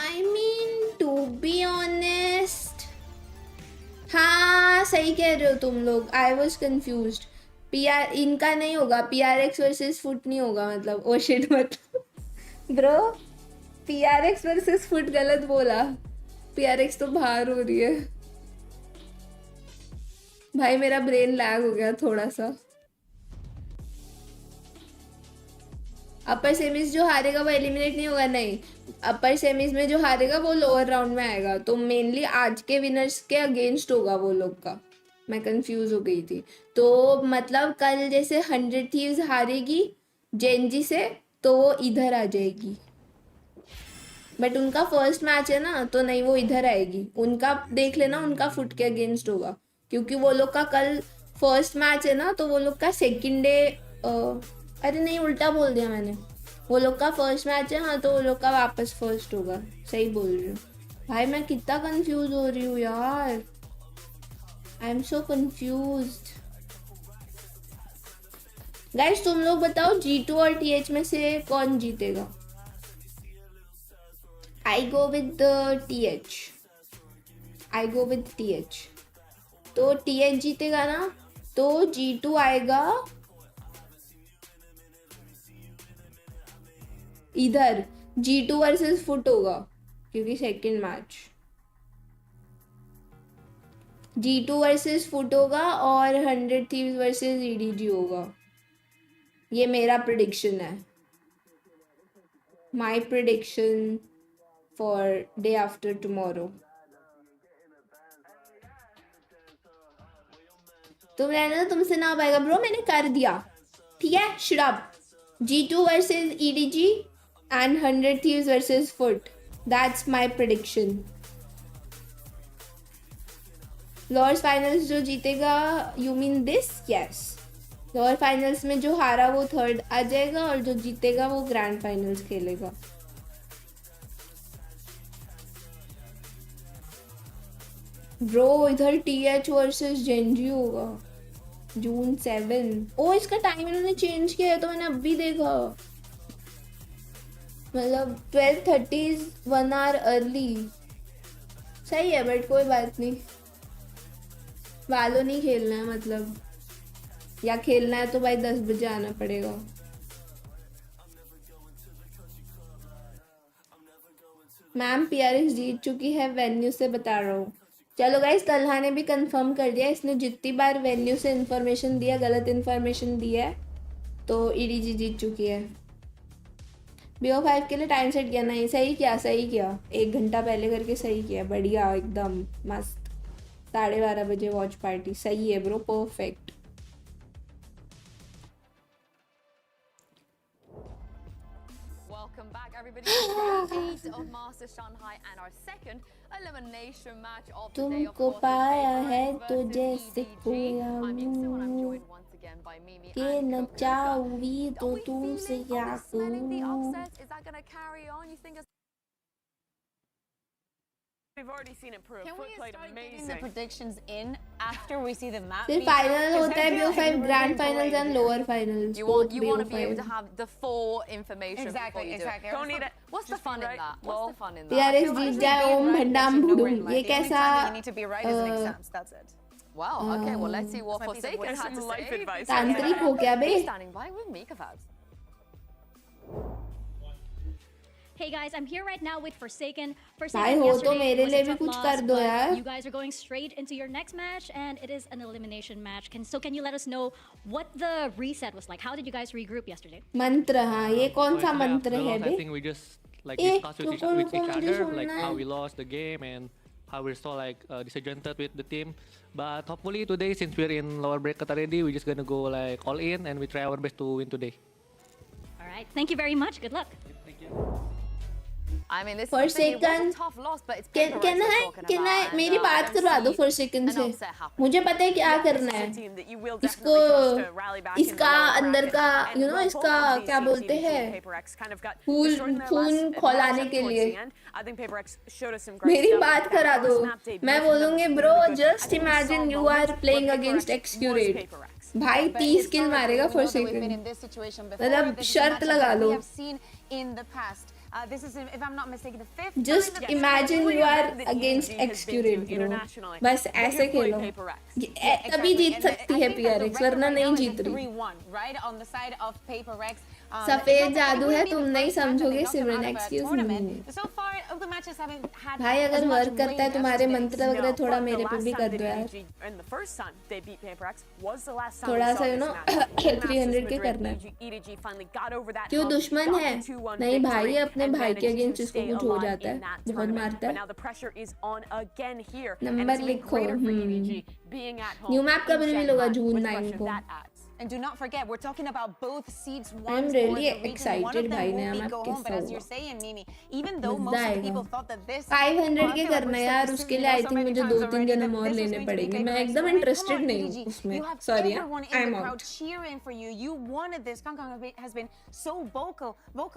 I mean to be honest, हाँ सही कह रहे हो तुम लोग. I was confused. इनका नहीं होगा, PRX वर्सेस फुट नहीं होगा. मतलब ओ शिट, मतलब ब्रो PRX वर्सेस फुट गलत बोला. PRX तो बाहर हो रही है भाई. मेरा ब्रेन लैग हो गया थोड़ा सा. अपर सेमीज जो हारेगा वो एलिमिनेट नहीं होगा. नहीं, अपर सेमीज में जो हारेगा वो लोअर राउंड में आएगा. तो मेनली आज के विनर्स के अगेंस्ट होगा वो लोग का. मैं कंफ्यूज हो गई थी. तो मतलब कल जैसे 100 Thieves हारेगी जेनजी से, तो वो इधर आ जाएगी, बट उनका फर्स्ट मैच है ना, तो नहीं वो इधर आएगी। उनका देख लेना, उनका फुट के अगेंस्ट होगा, क्योंकि वो लोग का कल फर्स्ट मैच है ना, तो वो लोग का सेकंड डे, अरे नहीं उल्टा बोल दिया मैंने, वो लोग का फर्स्ट मैच है, हाँ, तो वो लोग का वापस फर्स्ट होगा, सही बोल रही हूँ। भाई मैं कितना कंफ्यूज हो रही हूँ यार, I am so confused. Guys तुम लोग बताओ G2 और TH में से कौन जीतेगा? I go with TH. I go with TH. तो TH जीतेगा ना, तो G2 आएगा इधर, G2 वर्सेस फुट होगा, क्योंकि second match G2 versus foot होगा और 100 थीव्स वर्सेस EDG होगा। ये मेरा प्रेडिक्शन है, माई prediction for day after tomorrow. तुम रहने दो, तुमसे ना हो पाएगा ब्रो, मैंने कर दिया, ठीक है, shut up. G2 versus EDG and 100 thieves versus foot, that's my prediction. Lords finals जो जीतेगा, you mean this? Yes. Lower finals में जो हारा वो थर्ड आ जाएगा, और जो जीतेगा वो ग्रैंड फाइनल्स खेलेगा। ब्रो इधर TH वर्सेस जेनजी होगा June 7। ओ इसका टाइम इन्होंने चेंज किया है, तो मैंने अभी देखा, मतलब 12:30 1 hour अर्ली, सही है, बट कोई बात नहीं, वालों नहीं खेलना है, मतलब या खेलना है तो भाई 10 बजे आना पड़ेगा। मैम PRX जीत चुकी है, वेन्यू से बता रहा हूँ। चलो गाइस, तलहा ने भी कंफर्म कर दिया, इसने जितनी बार वेन्यू से इंफॉर्मेशन दिया, गलत इंफॉर्मेशन दिया है, तो EDG जीत चुकी है। BO5 के लिए टाइम सेट किया, नहीं सही किया, सही किया, 1 घंटा पहले करके सही किया, बढ़िया एकदम मस्त। 12:30 बजे वॉच पार्टी, सही है bro, perfect. Welcome back, everybody. Day 8 of Master Shanghai and our second elimination match of the day. तुमको पाया है तो जैसे खोया हूँ, के न चाहूँगी तो तुमसे क्या कहूँ। Is that going to carry on? You think it's We've already seen it prove. Can we Foot played start amazing. getting the predictions in after we see the map? फिर फाइनल होता है BO5 grand finals and lower finals, You both want to be able to BO5। have the full information Exactly, before you exactly. do it. Don't need it. What's the fun in that? What's the fun in that? PRX जीत जाए ओम भंडाम भुडुम, ये कैसा You need to be right as an exams. That's it. Wow. Okay. Well, let's see what Forsaken had to life say. advice. तांत्रिक हो क्या बे? Who's standing by with Mika Fabs? Hey guys, I'm here right now with Forsaken. भाई Forsaken हो तो yesterday मेरे was लिए a भी tough कुछ loss, कर दो but यार। you guys are going straight into your next match, and it is an elimination match. Can you let us know what the reset was like? How did you guys regroup yesterday? मंत्र, हाँ, ये कौन सा मंत्र है बे? I think we just like एक discussed with रुको each रुको, मुझे other, like सुनना how है। we lost the game and how we're so like disappointed with the team. But hopefully today, since we're in lower bracket already, we're just gonna go like all in and we try our best to win today. All right. Thank you very much. Good luck. I mean, this Forsaken, it was a tough loss, but it's paper can we're I talking can about, I and, मेरी बात and करवा दो see Forsaken an से, upset happen. मुझे पता है क्या करना है। इसको इसका अंदर का इसका क्या बोलते हैं, खून खौलाने के लिए। मेरी बात करा दो, मैं बोलूंगी bro just imagine you are playing against Xccurate, भाई 30 किल मारेगा Forsaken, मतलब शर्त लगा लो। This is, if I'm not mistaken, the fifth. Just imagine you are against Excurate bro, बस ऐसे खेलो, तभी जीत सकती है PRX, वरना नहीं जीत रही। 3-1, right on the side of PayPRX. सफेद जादू है, तुम नहीं समझोगे सिमरन, एक्सक्यूज मी। भाई अगर वर्क करता है तुम्हारे मंत्र वगैरह, थोड़ा मेरे पे भी कर दो यार, थोड़ा सा 300 के करना है। क्यों दुश्मन है? नहीं भाई, अपने भाई के अगेंस्ट इसको कुछ हो जाता है, बहुत मारता है। नंबर लिखो, न्यू मैप कब रिवील होगा? June 9 को। And do not forget, we're talking about both seeds. I'm really excited भाई नया map go home, but as you're saying, Mimi, even though मजा most of the आएगा people thought that this 500 के करना है यार उसके लिए I think मुझे 2-3 जन्म और लेने पड़ेंगे मैं एकदम interested नहीं हूँ उसमें sorry I'm out cheering for you. You wanted this. Kangkang has been so vocal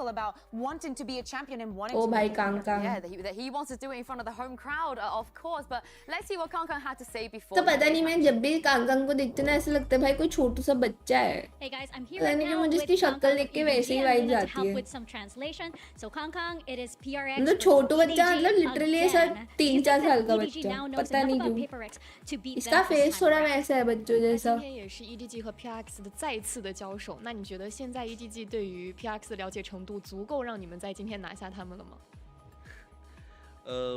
about wanting to be a champion and wanting to भाई be Kangkang that he wants to do it in front of the home crowd, of course. But let's see what Kangkang had to say before. तो पता नहीं मैं जब भी Kangkang को देखती हूँ ना ऐसा लगता है भाई कोई छोटू सा बच्चा है Hey guys, I'm here पता right नहीं कि now मुझे with इसकी शक्ल देख के वैसे ही वाइब to आती help है with some translation. So Kangkang, it is PRX. मतलब छोटू बच्चा मतलब लिटरली ऐसा 3-4 साल का बच्चा पता नहीं क्यों इसका फेस थोड़ा वैसा है बच्चों जैसा 今天也是 EDG 和 PRX 的再次的交手，那你觉得现在 EDG 对于 PRX 的了解程度足够让你们在今天拿下他们了吗？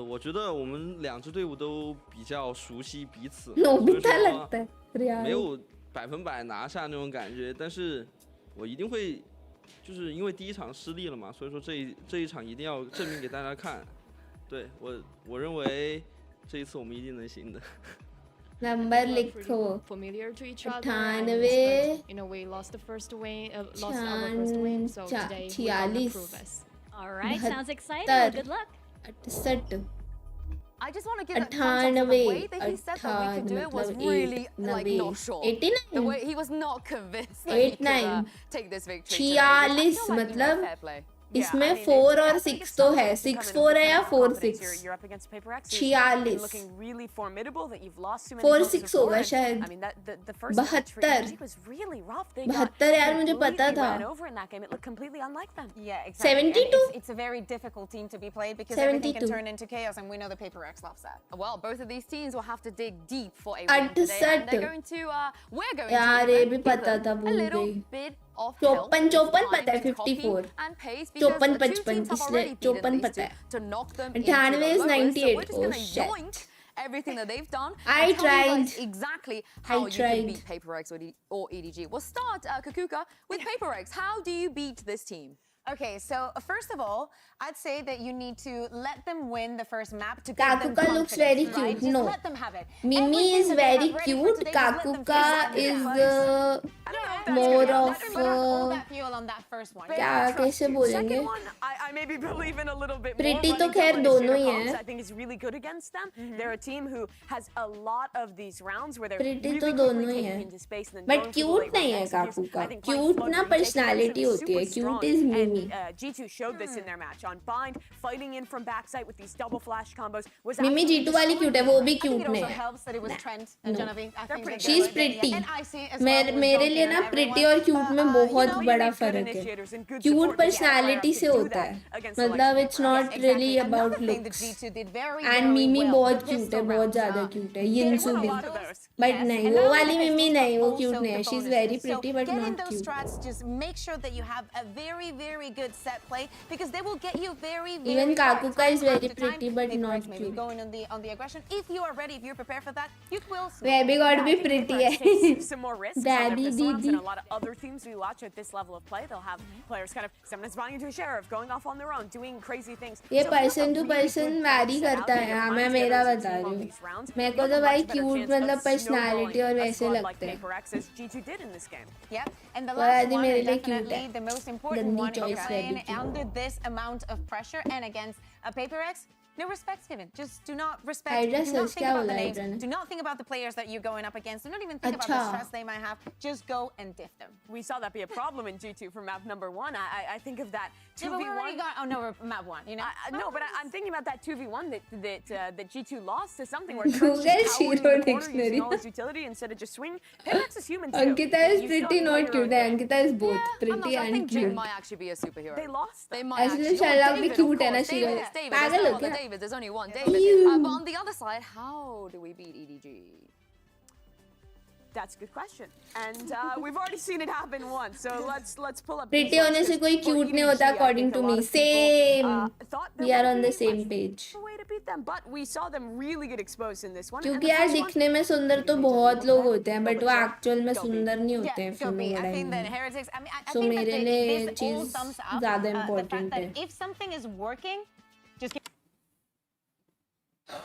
我觉得我们两支队伍都比较熟悉彼此，没有100%拿下那种感觉，但是我一定会，就是因为第一场失利了嘛，所以说这一场一定要证明给大家看。对我认为这一次我们一定能行的。नंबर लिखो familiar to each other. 98 You know, we lost the first win, lost our first win, so today we're gonna prove us. All right, sounds exciting. Good luck. 68 I just want to give a context of the way that he said that we could do it was really like not sure. 89 The way he was not convinced that 89 he could take this victory. 46 मतलब इसमें 4 और 6 तो है 6-4 है या 4-6 46 4-6 होगा शायद 72 यार मुझे पता था 72 It's a very difficult team to be played because everything can turn into chaos and we know the PRX loves that. Well, both of these teams will have to dig deep for a win today. And they're going to we're going यार ये भी पता था a भूल little गई bit of 54 पता है 54 54 55 इसलिए 54 पता है 98 is 98 oh shit everything that they've done. I tried exactly how you can beat PRX or EDG. We'll start Kakuka with PRX. How do you beat this team? Okay, so first of all, I'd say that you need to let them win the first map to give Kakuka them looks very cute. right? Just No, let them have it. Mimi is very cute. Kakuka is more of hold that fuel on that first one. क्या कैसे बोलेंगे? I maybe believe in a little bit Pretty more. तो खैर दोनों ही हैं. I think is really good against them. They're a team who has a lot of these rounds where they're Pretty really तो दोनों ही taking हैं. into space and then But going cute नहीं है Kakuka. Cute ना personality होती है. Cute is Mimi. G2 showed this in their match on Bind, fighting in from backside with these double flash combos. Was Mimi G2 वाली cute है, वो भी cute नहीं है. helps that it was Trent and Genevieve. I think She's pretty. मेरे लिए ना pretty और cute में बहुत बड़ा फर्क है. Cute personality से होता है. मतलब it's not really about looks. And Mimi बहुत cute है, बहुत ज़्यादा cute है. Yinsu भी. But नहीं, वो वाली Mimi नहीं, वो cute नहीं है. She's very pretty but not those cute. strats, just make sure that you have a very, very good set play because they will get you very, very Even Kakuka is very pretty but PRX not maybe cute. going on the aggression. If you are ready, if you're prepared for that, you will. Baby God भी pretty है. Some more risks Daddy and Didi. a lot of other teams we watch at this level of play. They'll have players kind of sometimes buying into a sheriff, going off on their own, doing crazy things. ये person to person vary करता है. हाँ मैं मेरा बता रही हूँ. मेरे को तो भाई cute मतलब personality और वैसे लगते हैं. Yep. And the और last आदि one मेरे is लिए cute definitely है. the most important गंदी one is choice playing very cute. under this amount of pressure and against a PRX. No respect's given. Just do not respect. Hydra Do not says think क्या about the बोला names. Hydra ने? Do not think about the players that you're going up against. Do not even think about the अच्छा. stress they might have. Just go and diff them. We saw that be a problem in G2 for map number 1. I think of that 2v1. Yeah, but we already got, oh no, we're map 1. You know. No, but I'm thinking about that 2v1 that G2 lost to something where Google Zero Dictionary. all his utility instead of just swing. PRX is human too. Ankita is pretty not cute. Ankita is both pretty I and think cute. Jim might actually be a superhero. They lost. They might Actually actually. Sherlock भी David, cute है of ना course. David Shiva. is David. पागल There's हो no other क्या? David. There's only one David. Ew. But on the other side, how do we beat EDG? That's a good question. And we've already seen it happen once. So let's pull up. Pretty होने से कोई cute नहीं होता according to me. Same. We are on the same page. Way to beat them, but we saw them really get exposed in this one. क्योंकि यार दिखने में सुंदर तो बहुत लोग होते हैं but वो actual में सुंदर नहीं होते हैं फिल्मों I think that में. Heretics. I mean, I So think that मेरे लिए ये this all cheese sums up ज़्यादा the fact important that है. if something is working, just give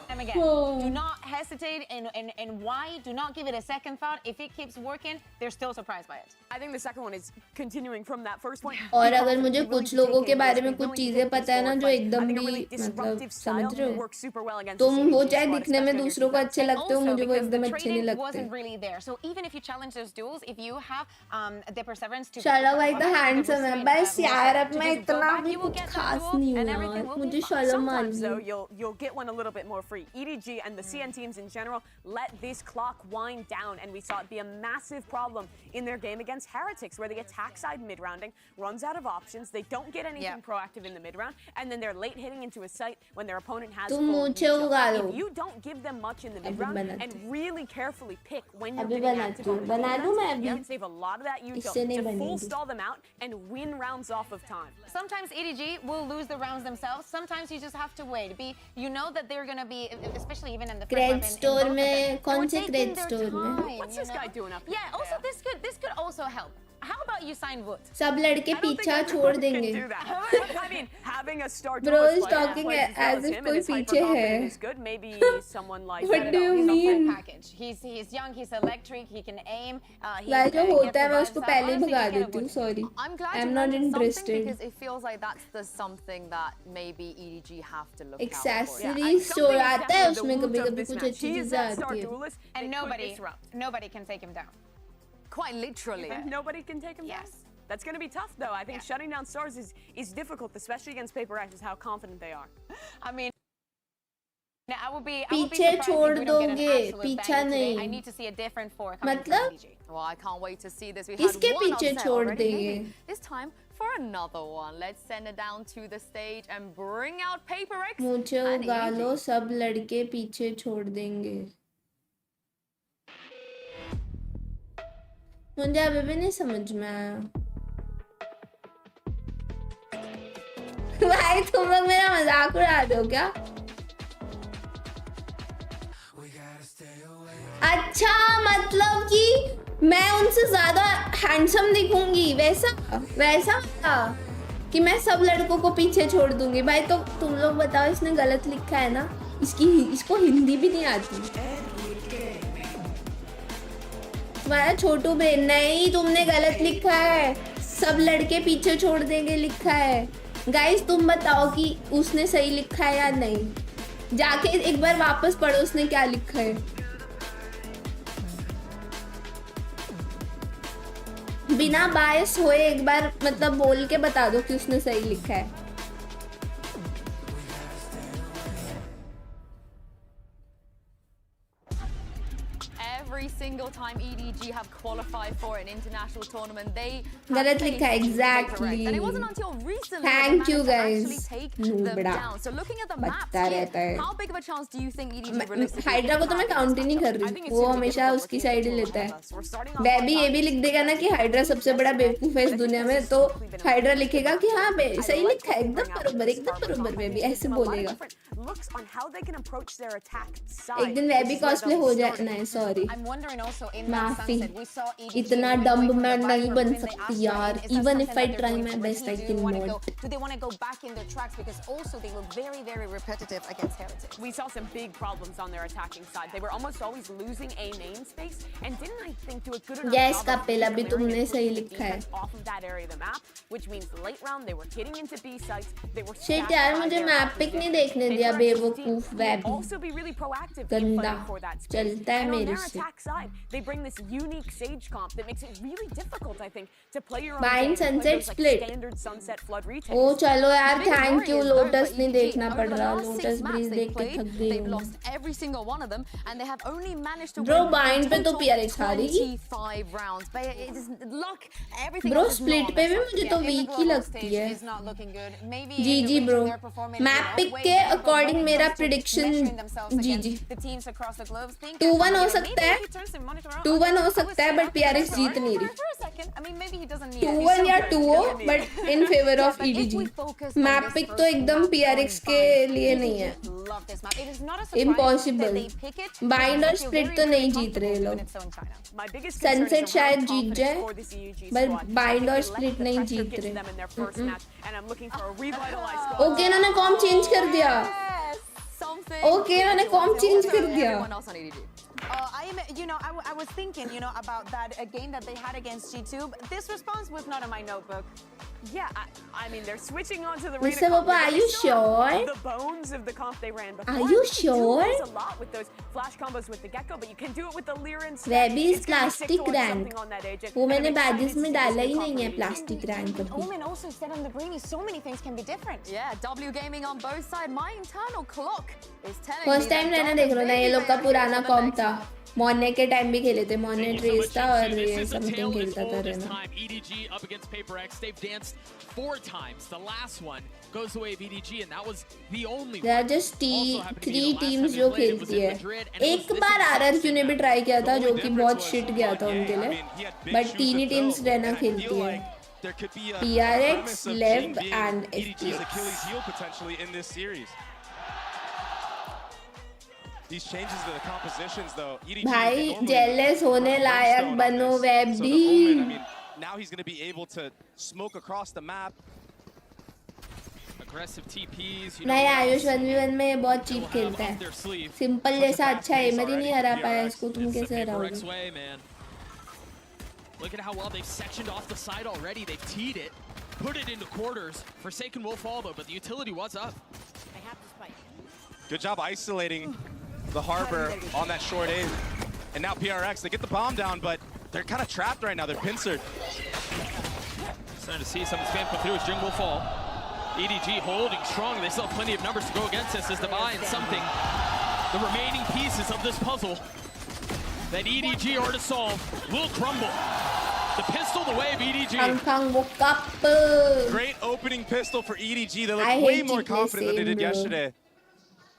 them again. Oh. Do not hesitate and why. Do not give it a second thought. If it keeps working, they're still surprised by it. I think the second one is continuing from that first point. और अगर मुझे कुछ लोगों के बारे में कुछ चीजें पता है ना जो एकदम भी मतलब समझ रहे हो, तो वो चाहे दिखने में दूसरों को अच्छे लगते हो, मुझे वो एकदम अच्छे नहीं लगते. So even if you challenge those duels, if you have the perseverance to Sherlock भाई तो handsome है, बस यार अब मैं इतना भी कुछ खास नहीं हूँ यार, मुझे शर्म आ रही है. You'll get one a little bit more free. EDG and the CN teams in general let this clock wind down, and we saw it be a massive problem in their game against Heretics, where they attack side mid-rounding, runs out of options, they don't get anything proactive in the mid-round, and then they're late hitting into a site when their opponent has full neutral. If you don't give them much in the mid-round and really carefully pick when you're getting active on the defense, you can save a lot of that util to full stall them out and win rounds off of time. Sometimes EDG will lose the rounds themselves. Sometimes you just have to wait. You know that they're gonna be, especially even in the Cred store में कौन से cred store में? What's this guy doing up here? Yeah, also this could also help. How about you sign Wood? सब लड़के पीछा छोड़ देंगे. I mean, having a star Bro is talking as if कोई पीछे है. Maybe someone like What do you mean? He's young, he's electric, he can aim. यार जो होता है मैं उसको पहले ही भगा देती हूँ. Sorry, I'm glad I'm not interested. Because it feels like that's the something that maybe EDG have to look Accessories store आता है उसमें कभी-कभी कुछ अच्छी चीजें आती है. And nobody can take him down. Quite literally. You think nobody can take him down? That's going to be tough, though. I think shutting down stars is difficult, especially against PRX, is how confident they are. I mean, I would be पीछे छोड़ दोगे, पीछा नहीं. I need to see a different four coming from मतलब? EDG. Well, I can't wait to see this. We किसके had one पीछे upset छोड़ already. देंगे? This time for another one. Let's send it down to the stage and bring out PRX. मुझे उगा लो, सब लड़के पीछे छोड़ देंगे. मुझे अभी भी नहीं समझ में आया. भाई तुम लोग मेरा मजाक उड़ा दो क्या? अच्छा मतलब कि मैं उनसे ज्यादा हैंडसम दिखूंगी, वैसा कि मैं सब लड़कों को पीछे छोड़ दूंगी. भाई तो तुम लोग बताओ, इसने गलत लिखा है ना, इसको हिंदी भी नहीं आती. तुम्हारा छोटू ब्रेन, नहीं तुमने गलत लिखा है, सब लड़के पीछे छोड़ देंगे लिखा है. गाइस तुम बताओ कि उसने सही लिखा है या नहीं, जाके एक बार वापस पढ़ो उसने क्या लिखा है. बिना बायस हुए एक बार मतलब बोल के बता दो कि उसने सही लिखा है. Every single time EDG have qualified for an international tournament, they गलत लिखा है exactly. And it wasn't until recently Thank you guys. guys. Take them down. So looking at the maps here, how big of a chance do you think EDG realistically? Hydra को तो मैं count ही नहीं कर रही, वो हमेशा उसकी side ही लेता है. वैबी ये भी लिख देगा ना कि हाइड्रा सबसे बड़ा बेवकूफ है इस दुनिया में, तो हाइड्रा लिखेगा कि हाँ सही लिखा है, एकदम बरोबर. वैबी ऐसे बोलेगा. एक दिन वैबी कॉस्प्ले हो जाए. नहीं सॉरी, माफी, इतना डम्ब मैं नहीं बन सकती यार. Even if I try my best, I cannot. Do they want to go back in their tracks because also they look very, very repetitive against Heretics? We saw some big problems on their attacking side. They were almost always losing A main space and didn't, I think, do a good enough Yes, job Kapil, अभी तुमने सही लिखा है. off of that area of the map, which means late round they were hitting into B sites. They were Shit यार, मुझे map pick नहीं देखने दिया बेवकूफ वैबी. also be really proactive गंदा for that space. चलता है And on मेरे their से. attack side, they bring this unique Sage comp that makes it really difficult, I think, to play your own Bind game, play sunset those, like, split. standard sunset flood retakes. ओ चलो यार, thank you. Lotus नहीं देखना पड़ रहा, lotus bridge देख के थक गई They've हूँ. lost every single one of them, and they have only managed to Bro, win bind पे तो PRX हारेगी. 25 rounds. But it is luck. Everything Bro, else is split पे भी मुझे तो weak ही लगती है. GG bro. मैप पिक के according मेरा प्रेडिक्शन GG. 2-1 हो सकता है, 2-1 हो सकता है, बट PRX जीत नहीं रही. 2-1 या 2-0 but in favour of EDG. Map pick तो एकदम PRX के लिए नहीं है. इम्पॉसिबल. बाइंड और स्प्लिट तो नहीं जीत रहे लोग. सनसेट शायद जीत जाए, बट बाइंड और स्प्लिट नहीं जीत रहे. ओके, इन्होंने कॉम चेंज कर दिया. ओके, इन्होंने फॉर्म चेंज कर दिया. I was thinking, about that game that they had against G2. This response was not in my notebook. Yeah, I mean, they're switching on to the Mr. Papa, are you sure? The bones of the comp they ran before. Are you sure? You can do a lot with those flash combos with the Gecko, but you can do it with the Lyran. Webby is plastic rank. वो मैंने badges में डाला ही नहीं है plastic rank अभी. Omen also said on the Brainy, so many things can be different. Yeah, W gaming on both sides. My internal clock is telling First time रहना देख रहा ना ये लोग का पुराना कॉम था. मॉर्ने के टाइम भी खेले थे. मॉर्ने ट्रेस था और ये समथिंग खेलता था रहना. EDG up against PRX. They've danced 4 times. The last one goes away of EDG, and that was the only. There are just 3 teams जो खेलती है. एक बार RRQ ने भी ट्राई किया था जो कि बहुत शिट गया था उनके लिए. बट 3 टीम्स रहना खेलती है. PRX, Lev, and FPX. These changes to the compositions, though. EDG भाई jealous होने लायक बनो Webby. Now he's going to be able to smoke across the map. Aggressive TPs. नहीं आयुष 1v1 में बहुत चीप खेलता है. सिंपल जैसा अच्छा है मेरी नहीं हरा पाया इसको. तुम कैसे हराओगे? Look at how well they've sectioned off the side already. They've teed it, put it into quarters. Forsaken will fall though, but the utility was up. I have to spike. Good job isolating the harbor on that short A. And now PRX, they get the bomb down, but they're kind of trapped right now. They're pincered. Starting to see some spam come through as Jing will fall. EDG holding strong. They still have plenty of numbers to go against this as the buy and something. The remaining pieces of this puzzle that EDG are to solve will crumble. The pistol the way of EDG. Great opening pistol for EDG. They look way more confident than they did yesterday.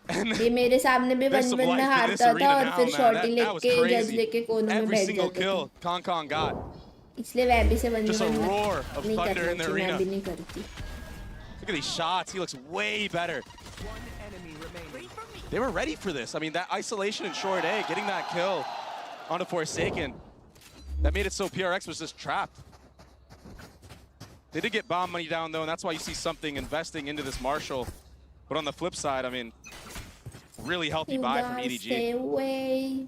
ये मेरे सामने भी 1v1 में हारता था और फिर shot लेके जज लेके कोनों में बैठ जाता था. Kong got. इसलिए वैबी से 1v1 Just a roar of नहीं thunder in the करती. arena. मैं भी नहीं करती. Look at these shots. He looks way better. They were ready for this. I mean, that isolation in short A, getting that kill onto Forsaken, that made it so PRX was just trapped. They did get bomb money down, though, and that's why you see something investing into this Marshall. But on the flip side, I mean, really healthy buy from EDG. Stay away.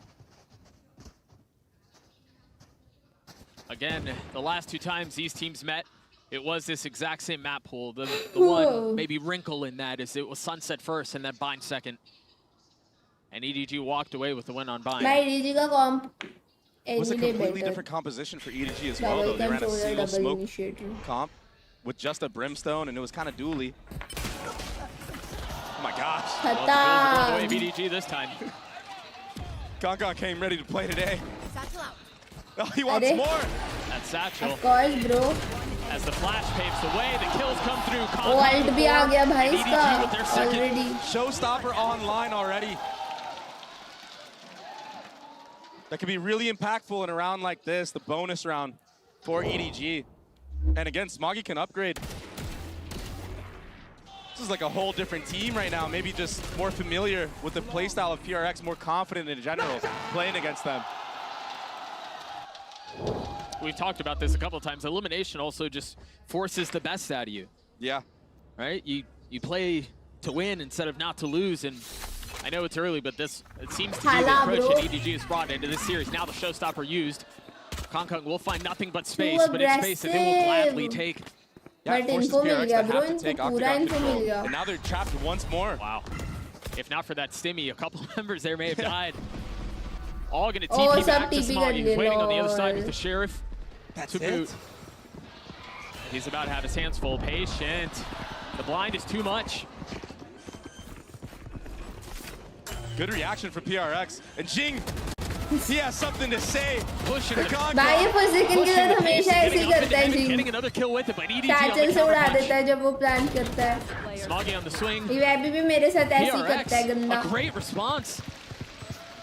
Again, the last 2 times these teams met, it was this exact same map pool. The one maybe wrinkle in that is it was Sunset first and then Bind second. And EDG walked away with the win on Bind. EDG का comp It was a completely different composition for EDG as well, though. They ran a single smoke comp with just a brimstone, and it was kind of dually. Oh my gosh. Well, the away of EDG this time. Kong came ready to play today. Oh, he wants more. That's Satchel. Of course, bro. As the flash paves the way, the kills come through. Oh, ult भी आ गया भाई इसका already. Showstopper online already. That could be really impactful in a round like this, the bonus round for EDG. And again, Smoggy can upgrade. This is like a whole different team right now. Maybe just more familiar with the playstyle of PRX, more confident in general playing against them. We've talked about this a couple of times. Elimination also just forces the best out of you. Yeah. Right? You play to win instead of not to lose. And I know it's early, but it seems to be the approach that EDG has brought into this series. Now the showstopper used. Kong will find nothing but space, but it's space that they will gladly take. Yeah, it forces PRX to have to take Octagon control. And now they're trapped once more. Wow. If not for that stimmy, a couple of members there may have died. All going to TP back to Smoggy, who's waiting on the other side with the Sheriff. That's to boot. He's about to have his hands full. Patient. The blind is too much. Good reaction from PRX. And Jing, he has something to say. Pushing the भाई Forsaken के साथ हमेशा ऐसे ही करता है Jing. Getting another kill with it, but EDG Satchel से उड़ा देता है जब वो प्लान करता है. Smoggy on the swing. ये वैबी भी मेरे साथ ऐसे ही करता है गंदा. A great response.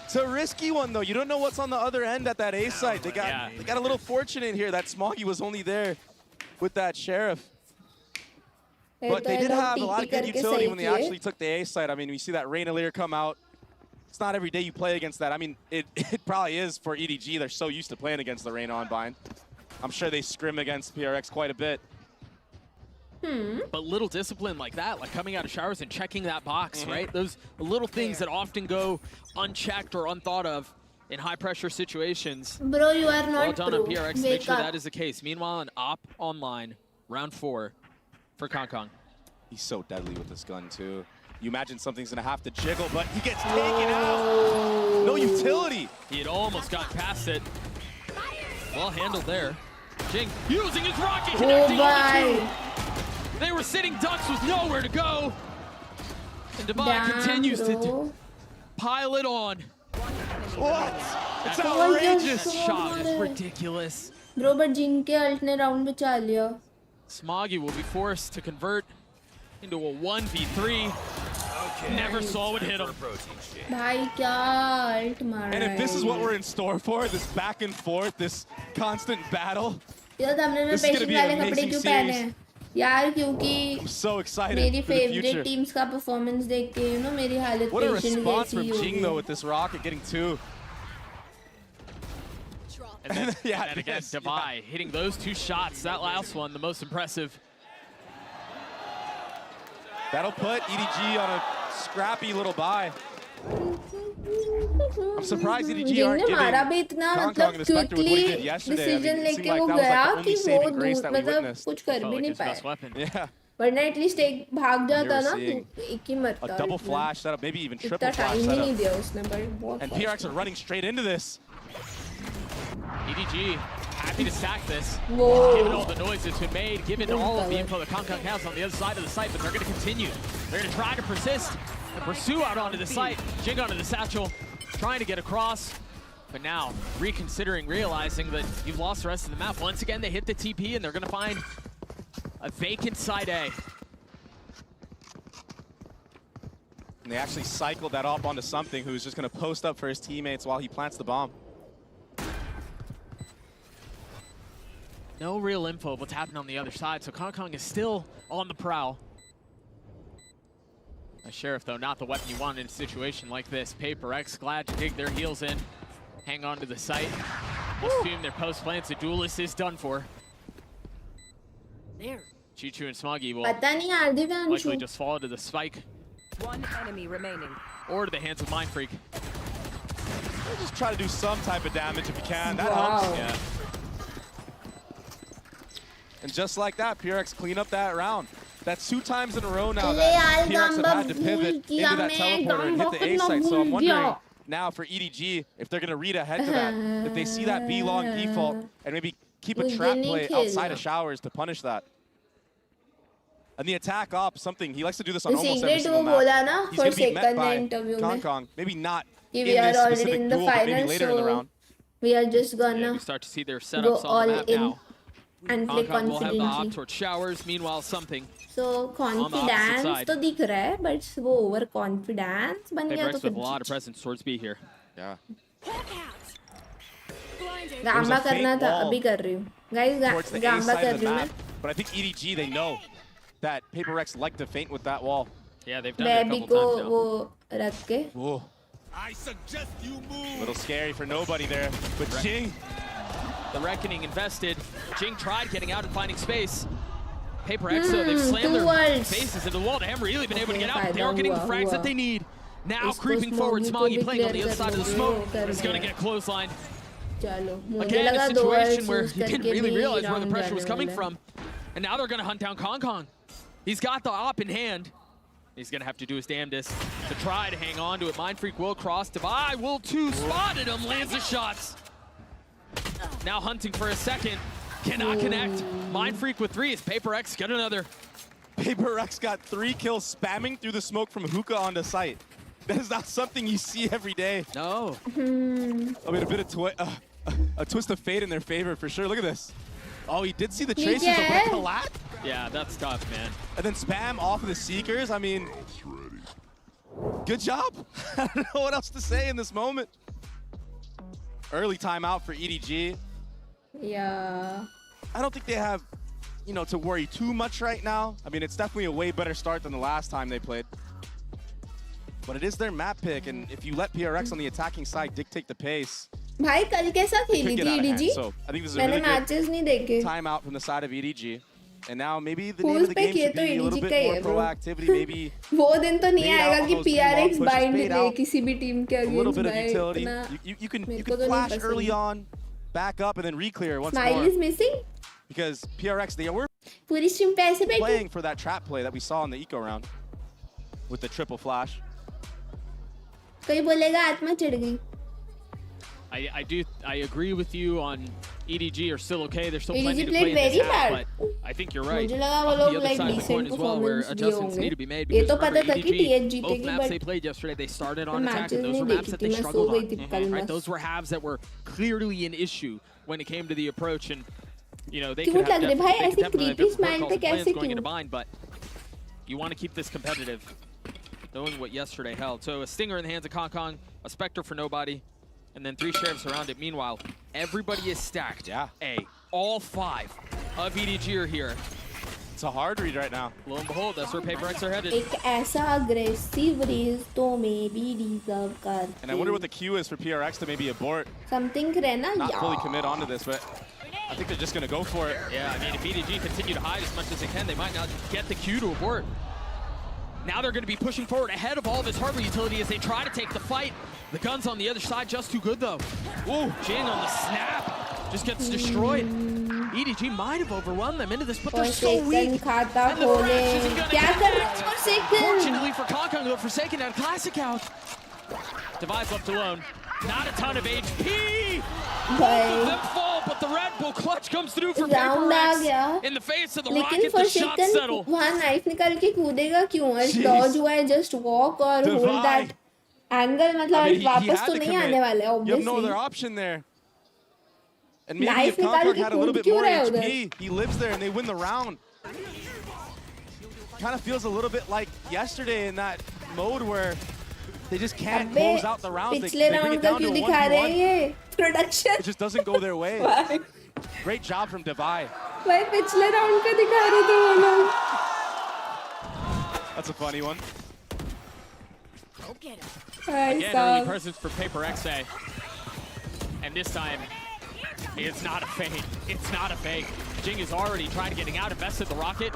It's a risky one, though. You don't know what's on the other end at that A site. They got a little fortunate here that Smoggy was only there with that Sheriff. But they did have a lot of good utility when they actually took the A site. I mean, we see that Rainaleer come out. It's not every day you play against that. I mean, it probably is for EDG. They're so used to playing against the Reina on Bind. I'm sure they scrim against PRX quite a bit. But little discipline like that, like coming out of showers and checking that box, right? Those little things that often go unchecked or unthought of in high-pressure situations. Bro, you are not well done on true. PRX to Wake make sure up. that is the case. Meanwhile, an op online, round 4 for Kong. He's so deadly with this gun, too. You imagine something's going to have to jiggle, but he gets taken out. No utility. He had almost got past it. Well handled there. Jing using his rocket, connecting on the two. They were sitting ducks with nowhere to go. And Dubai continues to pile it on. What? It's That's outrageous. so Shot is hard. ridiculous. Bro, but जिनके ult ने round बचा लिया. Smoggy will be forced to convert into a 1v3. Never saw it hit him. भाई क्या ult मारा And if this is है what ये. we're in store for, this back and forth, this constant battle, यार तुमने में this is going to patient be an वाले कपड़े amazing क्यों पहने series. हैं? यार क्योंकि I'm so excited मेरी for the future. favorite teams का performance देख के you know मेरी हालत What a patient response जैसी from हो Jing, गई. though, with this rocket getting 2. And then, Yeah, and again, yes, Dubai hitting those 2 shots. That last one, the most impressive. That'll put EDG on a scrappy little bye. I'm surprised EDG aren't जिनने मारा भी giving इतना Kong Kong मतलब the Spectre with what he did quickly yesterday. I decision mean, it seemed लेके like वो that was गया like the कि only वो saving grace that we मतलब witnessed. कुछ कर Felt भी like नहीं his best पाया. weapon. Yeah. वरना एटलीस्ट एक भाग जाता You're ना seeing तो एक ही मरता. A double flash setup, maybe even triple इतना flash टाइम ही नहीं setup. दिया उसने but बहुत And fast. PRX are running straight into this. EDG happy to stack this. Whoa. Given all the noise that's been made, given all of the info that Kong has on the other side of the site, but they're going to continue. They're going to try to persist and pursue out onto the site. Jing onto the satchel, trying to get across. But now, reconsidering, realizing that you've lost the rest of the map. Once again, they hit the TP, and they're going to find a vacant side A. And they actually cycled that up onto something who's just going to post up for his teammates while he plants the bomb. No real info of what's happening on the other side, so Kong is still on the prowl. A Sheriff, though, not the weapon you want in a situation like this. PRX glad to dig their heels in, hang on to the site. Assume their post plants. The duelist is done for. There. Chichu and Smoggy will पता नहीं यार Divyanshu. likely just fall to the spike. One enemy remaining. Or to the hands of Mindfreak. We'll just try to do some type of damage if you can. That Wow. helps. Yeah. And just like that, PRX clean up that round. That's 2 times in a row now that PRX have had to pivot into that teleporter and hit the A site. So I'm wondering now for EDG if they're going to read ahead to that. If they see that B long default and maybe keep a trap play outside of showers to punish that. And the attack op, something, he likes to do this on almost every single map. He's going to be met by Kong. Maybe not in we are this already specific in the duel, but maybe finals, later in the round. we are just Yeah, gonna we start to see their go setups all on the map in now. and play Kong will have the op confidently. towards showers. Meanwhile, something. So confidence side. तो दिख रहा है, but वो over confidence बन गया तो PRX with a फिर lot of presence towards B here. Yeah. Gamba करना था, अभी कर रही हूँ. Guys, Towards the A Gamba side कर of the रही हूँ map. मैं. But I think EDG, they know that PRX like to feint with that wall. Yeah, they've done it a Baby couple को times now. वो रख के. Whoa. I suggest you move. A little scary for nobody there. But Jing. The Reckoning invested. Jing tried getting out and finding space. PRX, though, they've slammed their faces into the wall. They haven't really been able to get out. They are getting the frags that they need. Now creeping forward, Smoggy playing on the other side of the smoke. He's going to get clotheslined. चलो, मुझे Again, लगा a दो situation where choose he didn't करके really भी realize where the round pressure was जाने coming वाला है. from. And now they're going to hunt down Kong. He's got the op in hand. He's going to have to do his damnedest to try to hang on to it. Mindfreak will cross. Dubai will too. Spotted him. Lands the shots. Now hunting for a second. Cannot connect. Mindfreak with 3 as PRX got another. PRX got 3 kills spamming through the smoke from hookah onto site. That is not something you see every day. No. I mean, a bit of a twist of fate in their favor for sure. Look at this. Oh, he did see the tracers of a collat? Yeah, that's tough, man. And then spam off of the Seekers. I mean, good job. I don't know what else to say in this moment. Early timeout for EDG. Yeah. I don't think they have, to worry too much right now. I mean, it's definitely a way better start than the last time they played. But it is their map pick, and if you let PRX on the attacking side dictate the pace, भाई कल कैसा खेली थी EDG? so I think this is a really मैंने matches नहीं देखे. good timeout from the side of EDG. And now maybe the name of the game should be a little bit more proactivity. Maybe वो दिन तो नहीं आएगा कि PRX bind ले out. किसी भी team के A little against bit of by utility. इतना You can मेरे को तो नहीं flash पसंद। early on, back up, and then re-clear once Smile more. is missing. Because PRX, they were पूरी stream पे ऐसे बैठी। playing for that trap play that we saw in the eco round with the triple flash. कोई बोलेगा आत्मा चढ़ गई। I agree with you on EDG are still okay. They're still EDG plenty to played play in this very half, bad. but I think you're right. मुझे लगा वो On लोग the other like side of the coin decent as well, where performance दिए adjustments होंगे। need to be made. ये Because तो पता remember, था कि EDG, TH both जीतेगी maps but they played yesterday, they started on attack, matches and those नहीं were maps that देखी they थी, मैं सो struggled गई on. थी कल Right, मस्त। those were halves that were clearly an issue when it came to the approach, and you know they क्यों could have लग रहे भाई definitely, ऐसे definitely have creepy different smile protocols पे and plans कैसे going into क्यों? bind, but you want to keep this competitive, knowing what yesterday held. So a stinger in the hands of Kong, a specter for nobody, and then 3 sheriffs around it. Meanwhile, everybody is stacked. Yeah. All 5 of EDG are here. It's a hard read right now. Lo and behold, that's where PayPRX are headed. एक ऐसा aggressive raise तो मैं भी deserve करती। And I wonder what the cue is for PRX to maybe abort. Something रहना Not यार। fully commit onto this, but I think they're just going to go for it. Yeah, I mean, if EDG continue to hide as much as they can, they might not get the cue to abort. Now they're going to be pushing forward ahead of all this harbor utility as they try to take the fight. The guns on the other side just too good, though. Ooh, Jing on the snap just gets destroyed. EDG might have overrun them into this, but they're so weak. खाता And the खोले। Frax isn't gonna क्या कर रहे connect. हैं Forsaken? Fortunately for Kong, though, Forsaken had a classic out. Device left alone. Not a ton of HP. Both of them fall, but the Red Bull clutch comes through for Round uh PayPRX. गया। In the face of the लेकिन rocket, the shots Forsaken settle. वहाँ knife निकाल के कूदेगा क्यों? Jeez. Dodge हुआ है, just walk और hold Divide. that angle मतलब I mean, he वापस had तो to नहीं commit. आने वाले You have no other obviously। option there. And maybe Knife if निकाल Kong के had a little कूद bit more क्यों रहा है HP, he lives there and they win the round. Kind of feels a little bit like yesterday in that mode where they just can't अबे close out the rounds. They पिछले bring round it का down to क्यों a दिखा रहे हैं 1v1. ये? Production। It just doesn't go their way. Why? Great job from Devi. भाई पिछले round का दिखा रहे थे वो लोग। That's a funny one. Again, early presence for PayPRX, and this time, it's not a fake. It's not a fake. Jing is already trying to getting out, invested the rocket.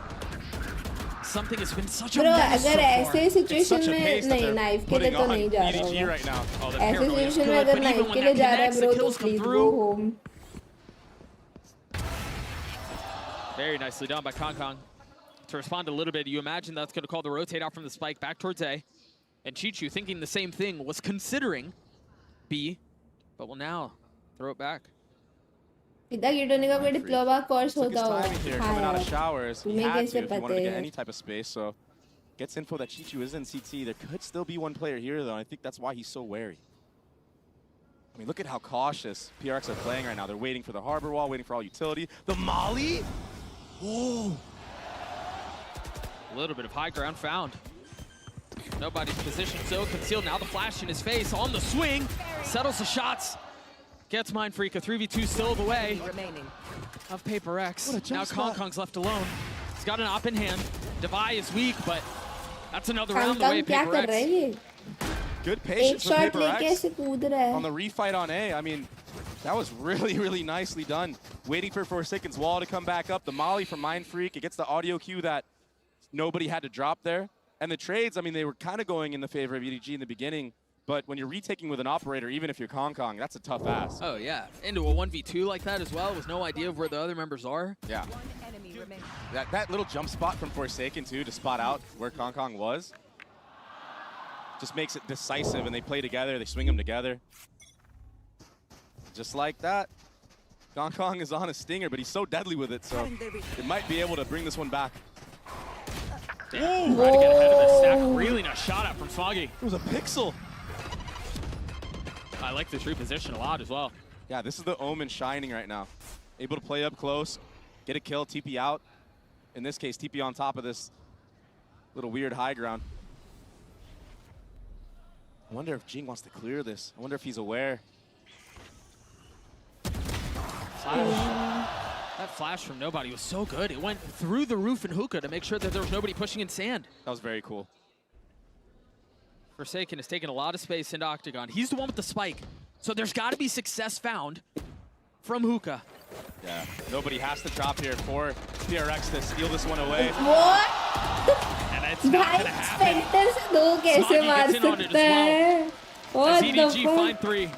Something has been such a Bro, mess so अगर far. ऐसे situation में नहीं knife के लिए तो नहीं जा रहा EDG होगा। right now. Oh, the ऐसे paranoia is situation में good, अगर but knife even के when लिए that जा रहा है connects, the bro तो kills come please through. go home। Very nicely done by Kong. To respond a little bit, you imagine that's going to call the rotate out from the spike back towards A. And Chichu, thinking the same thing, was considering B, but will now throw it back. इधर गिरने का कोई diploma course Took his होता timing here, coming out of showers. He तुम्हें had कैसे to if he wanted to पता get है? any type of space. So gets info that Chichu is in CT. There could still be one player here, though. And I think that's why he's so wary. I mean, look at how cautious PRX are playing right now. They're waiting for the harbor wall, waiting for all utility. The Molly? Oh! A little bit of high ground found. Nobody's positioned so concealed. Now the flash in his face on the swing. Settles the shots. Gets Mindfreak. A 3v2 still the way of PayPRX. Now Kong's left alone. He's got an op in hand. Devi is weak, but that's another round the way of क्या कर रहा है PayPRX. ये? Good एक patience from shot लेके PayPRX ऐसे कूद रहा है। on the refight on A. I mean, that was really, really nicely done. Waiting for Forsaken's wall to come back up. The Molly from Mindfreak. It gets the audio cue that nobody had to drop there. And the trades, I mean, they were kind of going in the favor of EDG in the beginning. But when you're retaking with an operator, even if you're Kong, that's a tough ask. Oh, yeah. Into a 1v2 like that as well, with no idea of where the other members are. Yeah. That little jump spot from Forsaken, too, to spot out where Kong was, just makes it decisive, and they play together, they swing them together. Just like that. Kong is on a stinger, but he's so deadly with it, so it might be able to bring this one back. Damn, trying to get ahead of the stack. Really nice shot out from Smoggy. It was a pixel. I like this reposition a lot as well. Yeah, this is the Omen shining right now. Able to play up close, get a kill, TP out. In this case, TP on top of this little weird high ground. I wonder if Jing wants to clear this. I wonder if he's aware. Flash. That flash from nobody was so good. It went through the roof in hookah to make sure that there was nobody pushing in sand. That was very cool. Forsaken has taken a lot of space into Octagon. He's the one with the spike. So there's got to be success found from hookah. Yeah, nobody has to drop here for PRX to steal this one away. What? And it's not भाई gonna happen. Spectre से दो कैसे मार सकता है? What the EDG fuck? find 3.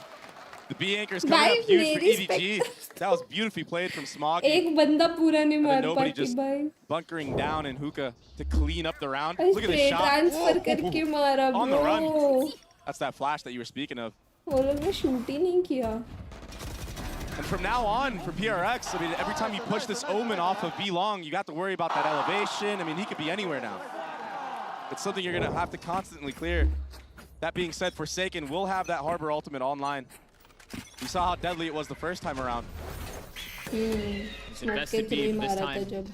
The B anchor's coming भाई, up huge for मेरी EDG. That was beautifully played from Smoggy. एक बंदा पूरा नहीं And then मार nobody पाती just भाई. bunkering down in hookah to clean up the round. अरे Look at this spray shot. transfer करके मारा On the run. bro. That's that flash that you were speaking of. वो लोग ने shoot ही नहीं किया. And from now on, for PRX, I mean, every time you push this Omen off of B long, you got to worry about that elevation. I mean, he could be anywhere now. It's something you're going to have to constantly clear. That being said, Forsaken will have that Harbor ultimate online. You saw how deadly it was the first time around. He's invested B this time.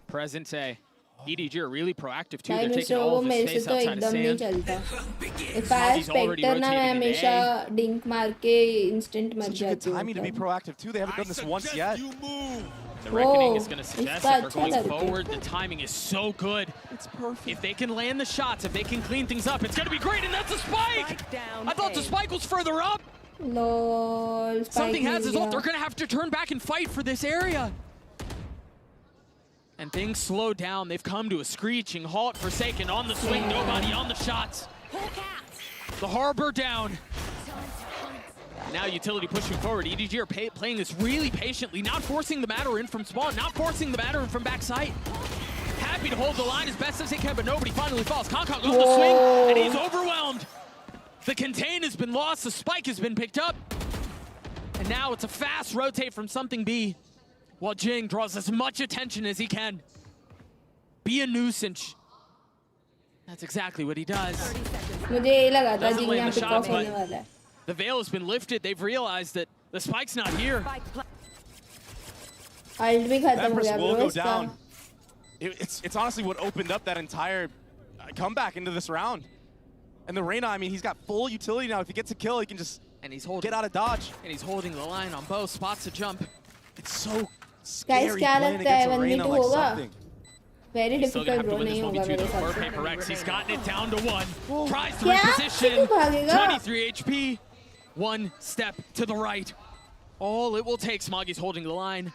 Present A. EDG are really proactive too. They're taking all of his space outside of sand. If I specter ना मैं हमेशा dink मार के instant मर जाती हूँ. Timing to be proactive too. They haven't done this once yet. The Reckoning is going to suggest that we're going forward. The timing is so good. It's perfect. If they can land the shots, if they can clean things up, it's going to be great. And that's a spike! I thought the spike was further up. Lol. Something has his ult. They're going to have to turn back and fight for this area. And things slow down. They've come to a screeching halt. Forsaken on the swing. Nobody on the shots. The Harbor down. Now Utility pushing forward. EDG are playing this really patiently, not forcing the matter in from spawn, not forcing the matter in from backside. Happy to hold the line as best as they can, but nobody finally falls. Kong on the swing, and he's overwhelmed. The contain has been lost, the spike has been picked up. And now it's a fast rotate from something B, while Jing draws as much attention as he can. Be a nuisance. That's exactly what he does. मुझे ये लगा था जिंग यहाँ pick off होने वाला है. The veil has been lifted. They've realized that the spike's not here. Ult भी खत्म हो गया will bro go इसका. down. It's honestly what opened up that entire comeback into this round. And the Reyna, I mean, he's got full utility now. If he gets a kill, he can just get out of dodge. And he's holding the line on both spots to jump. It's so Guys scary क्या playing लगता है against a 1v2 Reyna like होगा? something. Very He's still gonna difficult have to bro win this नहीं 1v2 होगा though. मेरे For साथ. PRX, he's gotten it down to 1. Tries to क्या? reposition. कैसे भागेगा? 23 HP. One step to the right. All it will take. Smoggy's holding the line.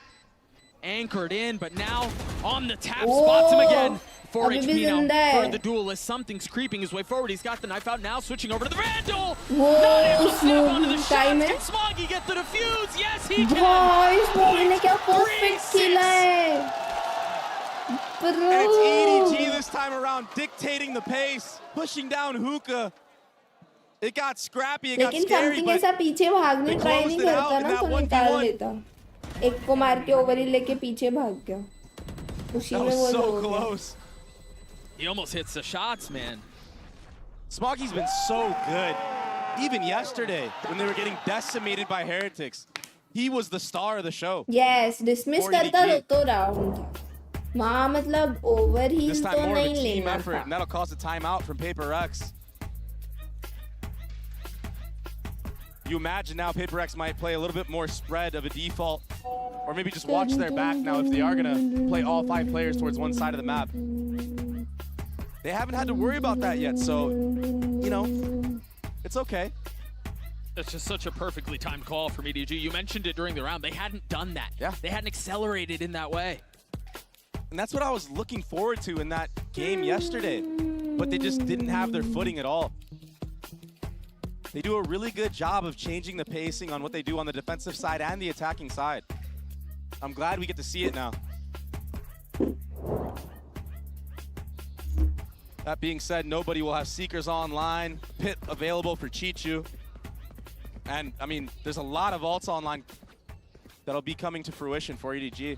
Anchored in, but now on the tap, spots him again. 4 अभी भी HP now जिंदा है. for the duelist. Something's creeping his way forward. He's got the knife out now, switching over to the Vandal. वो Snap onto the time shots. है. Can Smoggy get the defuse? Yes, he can. भाई smoggy ने क्या perfect खेला है. Bro. And it's EDG this time around, dictating the pace, pushing down hookah. It got scrappy, it got लेकिन scary, something but ऐसा पीछे भागने try नहीं करता ना तो निकाल लेता. एक को मार के ओवरहिल लेके पीछे भाग गया. उसी that में वो was so हो गया. close. He almost hits the shots, man. Smoggy's been so good. Even yesterday, when they were getting decimated by Heretics, he was the star of the show. Yes, dismiss For करता EDG. तो round था. वहाँ मतलब overheal This तो time more of a नहीं team लेना effort, था. and that'll cause a timeout from PRX. You imagine now PRX might play a little bit more spread of a default, or maybe just watch their back now if they are going to play all 5 players towards one side of the map. They haven't had to worry about that yet, so, you know, it's okay. That's just such a perfectly timed call from EDG. You mentioned it during the round. They hadn't done that. Yeah. They hadn't accelerated in that way. And that's what I was looking forward to in that game yesterday, but they just didn't have their footing at all. They do a really good job of changing the pacing on what they do on the defensive side and the attacking side. I'm glad we get to see it now. That being said, nobody will have Seekers online, Pit available for Chichu. And, I mean, there's a lot of ults online that'll be coming to fruition for EDG.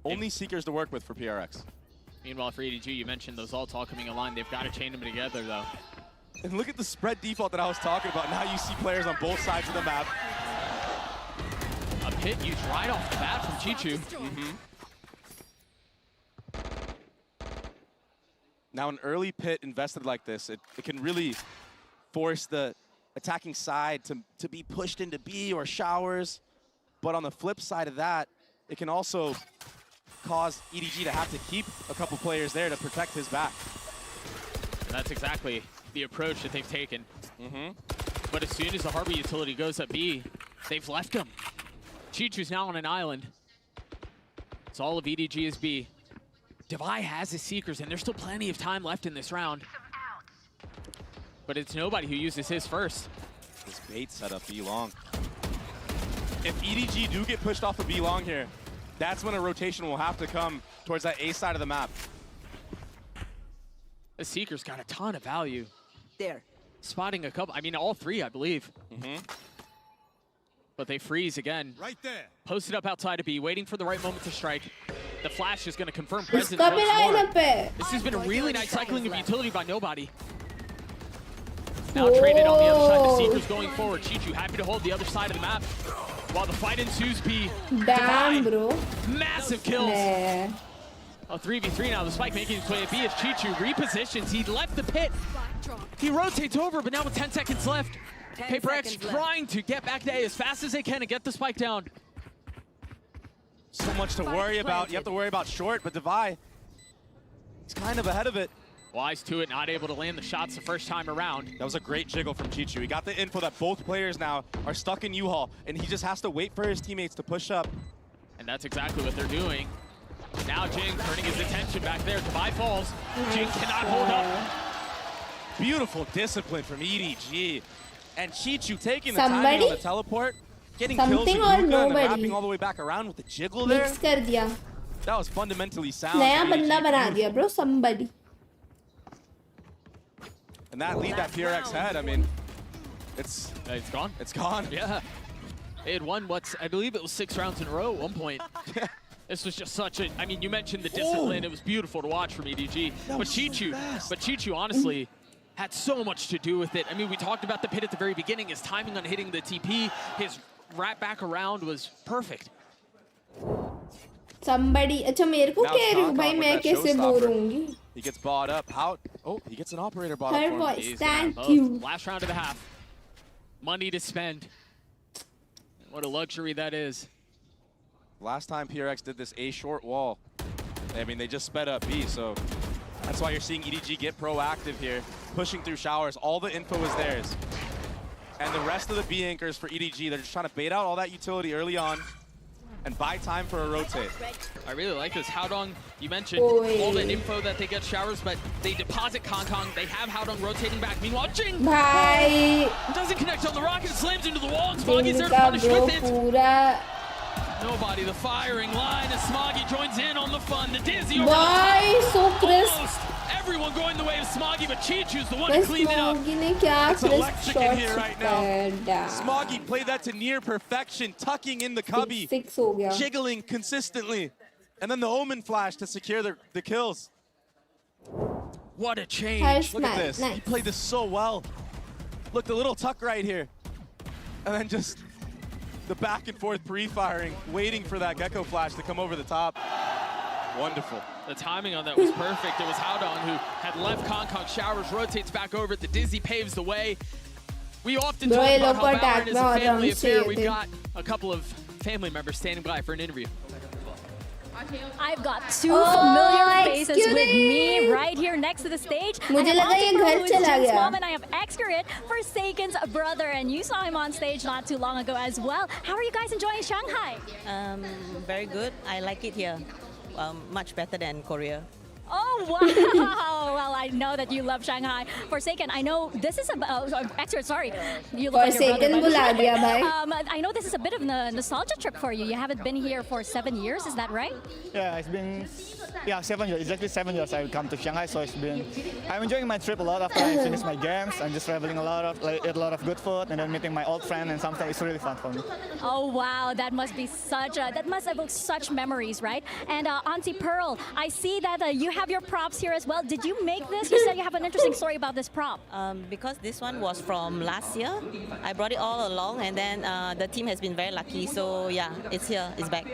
Only Seekers to work with for PRX. Meanwhile, for EDG, you mentioned those ults all coming online. They've got to chain them together, though. And look at the spread default that I was talking about. Now you see players on both sides of the map. A Pit used right off the bat from Chichu. Now an early Pit invested like this, it can really force the attacking side to be pushed into B or showers. But on the flip side of that, it can also cause EDG to have to keep a couple players there to protect his back. And that's exactly the approach that they've taken. But as soon as the Harbor utility goes at B, they've left him. Chichu's now on an island. It's all of EDG is B. Devi has his Seekers, and there's still plenty of time left in this round. But it's nobody who uses his first. This bait set up B long. If EDG do get pushed off of B long here, that's when a rotation will have to come towards that A side of the map. The Seeker's got a ton of value. There. Spotting a couple, I mean all three, I believe. But they freeze again. Right there. Posted up outside of B, waiting for the right moment to strike. The flash is going to confirm presence once more. This has been a really nice cycling of utility by nobody. Now traded on the other side, the Seekers going forward. Chichu happy to hold the other side of the map. While the fight ensues, B. Damn, bro. Massive kills. Nah. A 3v3 now. The spike making its way at B as Chichu repositions. He left the pit. He rotates over, but now with 10 seconds left. PRX trying to get back to A as fast as they can and get the spike down. So much to worry about. You have to worry about short, but Devi, he's kind of ahead of it. Wise to it, not able to land the shots the first time around. That was a great jiggle from Chichu. He got the info that both players now are stuck in U-Haul, and he just has to wait for his teammates to push up. And that's exactly what they're doing. Now Jing turning his attention back there. Devi falls. Jing cannot hold up. Beautiful discipline from EDG. And Chichu taking the timing on the teleport, getting kills with Luka and wrapping all the way back around with the jiggle there. Mix कर दिया. That was fundamentally sound. नया बंदा बना दिया, bro. Somebody. And that lead that PRX had, I mean, it's gone. It's gone. Yeah. They had won I believe it was 6 rounds in a row at one point. This was just such a, I mean, you mentioned the discipline. It was beautiful to watch from EDG. But Chichu, honestly, had so much to do with it. I mean, we talked about the pit at the very beginning. His timing on hitting the TP, his wrap back around was perfect. Somebody, अच्छा मेरे को कह रही हूँ भाई मैं कैसे bore होंगी? He gets bought up. How? Oh, he gets an operator bought up Her for voice, him. thank you. Last round of the half. Money to spend. What a luxury that is. Last time PRX did this A short wall, I mean, they just sped up B, so that's why you're seeing EDG get proactive here, pushing through showers. All the info is theirs. And the rest of the B anchors for EDG, they're just trying to bait out all that utility early on and buy time for a rotate. I really like this. Howdong, you mentioned all the info that they get showers, but they deposit Kong. They have Howdong rotating back. Meanwhile, Jing doesn't connect on the rocket, slams into the wall, and Smoggy's there to punish with it. Nobody, the firing line as Smoggy joins in on the fun. The dizzy over so crisp. Almost everyone going the way of Smoggy, but Chichu's the one to clean it up. It's electric in here right now. Smoggy played that to near perfection, tucking in the cubby, jiggling consistently. And then the Omen flash to secure the kills. What a change. Look at this. He played this so well. Look, the little tuck right here. And then just the back and forth pre-firing, waiting for that Gecko flash to come over the top. Wonderful. The timing on that was perfect. It was Howdong who had left Kong showers, rotates back over. The Dizzy paves the way. We often talk about how Valorant is a family affair. We've got a couple of family members standing by for an interview. I've got 2 familiar faces with me right here next to the stage. मुझे लगा ये घर चला गया. Mom and I have Excurate, Forsaken's brother, and you saw him on stage not too long ago as well. How are you guys enjoying Shanghai? Very good. I like it here. Much better than Korea. Oh, wow. Well, I know that you love Shanghai. Forsaken, I know this is Excurate, sorry. You look Forsaken like your brother, बुला दिया भाई. I know this is a bit of a nostalgia trip for you. You haven't been here for 7 years, is that right? Yeah, it's been 7 years. Exactly 7 years I've come to Shanghai, so I'm enjoying my trip a lot after I finish my games. I'm just traveling a lot, eat a lot of good food, and then meeting my old friend, and sometimes it's really fun for me. Oh wow, that must be that must evoke such memories, right? And Auntie Pearl, I see that you have your props here as well. Did you make this? You said you have an interesting story about this prop. Because this one was from last year. I brought it all along, and then the team has been very lucky. So yeah, it's here, it's back.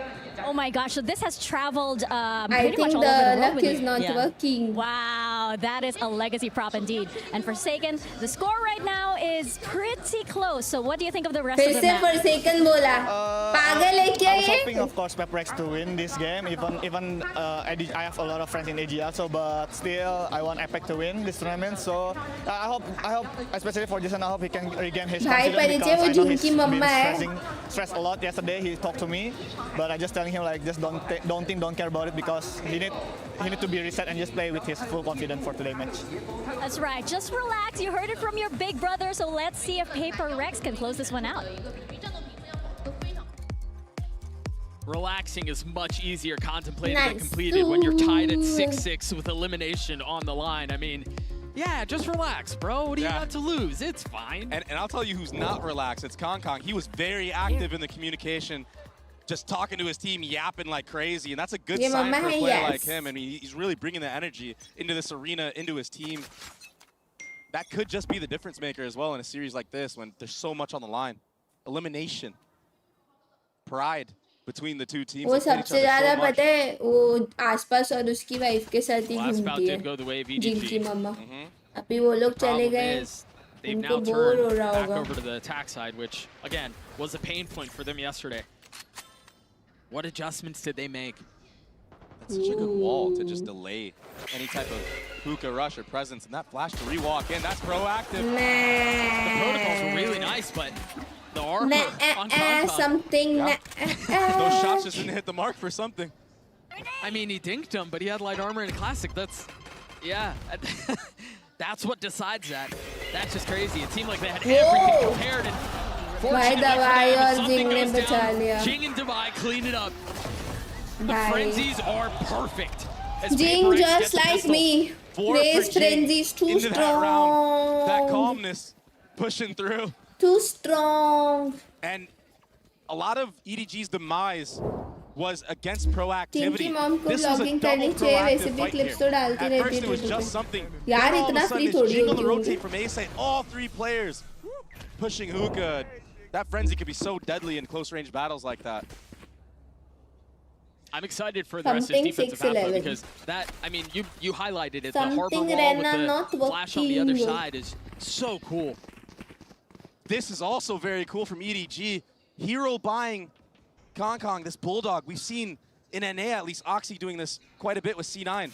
Oh my gosh, so this has traveled I think the luck is not working. Wow. Wow, that is a legacy prop indeed. And Forsaken, the score right now is pretty close. So what do you think of the rest of the map? Forsaken bola. Pagal hai kya I was ye? hoping, of course, PRX to win this game. Even I have a lot of friends in EDG also, but still I want Epic to win this tournament. So I hope, especially for Jason, I hope he can regain his confidence because I know he's been stressed a lot yesterday. He talked to me, but I just telling him like just don't care about it because he need to be reset and just play with his full confidence for today's match. That's right. Just relax. You heard it from your big brother. So let's see if PRX can close this one out. Relaxing is much easier contemplated than completed when you're tied at 6-6 with elimination on the line. I mean, yeah, just relax, bro. What do you got to lose? It's fine. And I'll tell you who's not relaxed. It's Kong. He was very active in the communication, just talking to his team, yapping like crazy. And that's a good sign for a player like him. I mean, he's really bringing the energy into this arena, into his team. That could just be the difference maker as well in a series like this when there's so much on the line. Elimination. Pride between the two teams. वो सबसे ज़्यादा पता है वो आसपास और उसकी wife के साथ ही घूमती है जिनकी मम्मा अभी वो लोग चले गए They've now turned back over to the attack side, which again was a pain point for them yesterday. What adjustments did they make? That's such a good wall to just delay any type of hookah rush or presence, and that flash to re-walk in, that's proactive. The protocols were really nice, but the armor on Kong. Something. Those shots just didn't hit the mark for something. I mean, he dinked him, but he had light armor in a classic. That's, yeah, that's what decides that. That's just crazy. It seemed like they had everything prepared, and fortunately, something goes down. Jing and Dubai clean it up. The frenzies are perfect. Jing just like me. Raised frenzies too strong. That calmness pushing through. Too strong. And a lot of EDG's demise was against proactivity. This was a double proactive fight here. At first it was just something. यार All of a इतना sudden free it's थोड़ी Jing on the होती rotate from A-side. All three players pushing hookah. That frenzy could be so deadly in close range battles like that. I'm excited for the rest of his defensive output because that, I mean, you highlighted it. The harbor wall with the flash on the other side is so cool. This is also very cool from EDG. Hero buying Kong, this Bulldog. We've seen in NA at least Oxy doing this quite a bit with C9.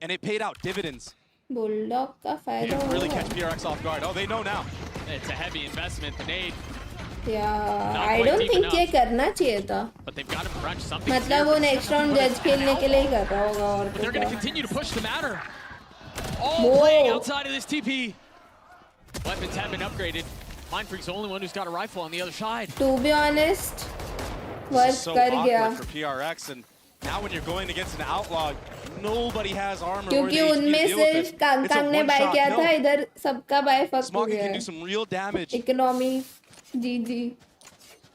And it paid out dividends. Bulldog का फायदा Didn't really catch PRX off guard. Oh, they know now. It's a heavy investment. The nade. Yeah, I don't think ये करना चाहिए था. But they've got to crunch something. मतलब वो next round judge खेलने के लिए ही कर रहा होगा और But they're going to continue to push the matter. All playing outside of this TP. Weapons have been upgraded. Mindfreak's the only one who's got a rifle on the other side. To be honest, work so कर awkward गया. for PRX, and now when you're going against an outlaw, nobody has armor. क्योंकि उनमें सिर्फ Kong ने buy किया था इधर सबका buy fuck हो Smoggy गया. can do some real damage. Economy, GG.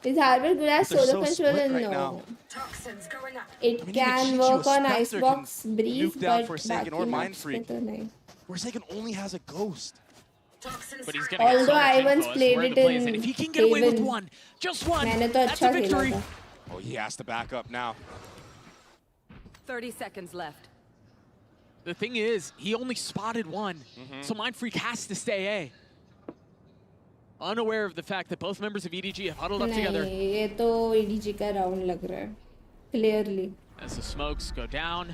Is Harvard good as solo controller? No. It can work on Icebox Breeze, but Forsaken or Mindfreak. Forsaken only has a ghost. But he's although I once played it in if he can get away with one, just one, that's a victory. Oh, he has to back up now. 30 seconds left. The thing is, he only spotted one, so Mindfreak has to stay A. Unaware of the fact that both members of EDG have huddled up together. ये तो EDG का round लग रहा है, clearly. As the smokes go down,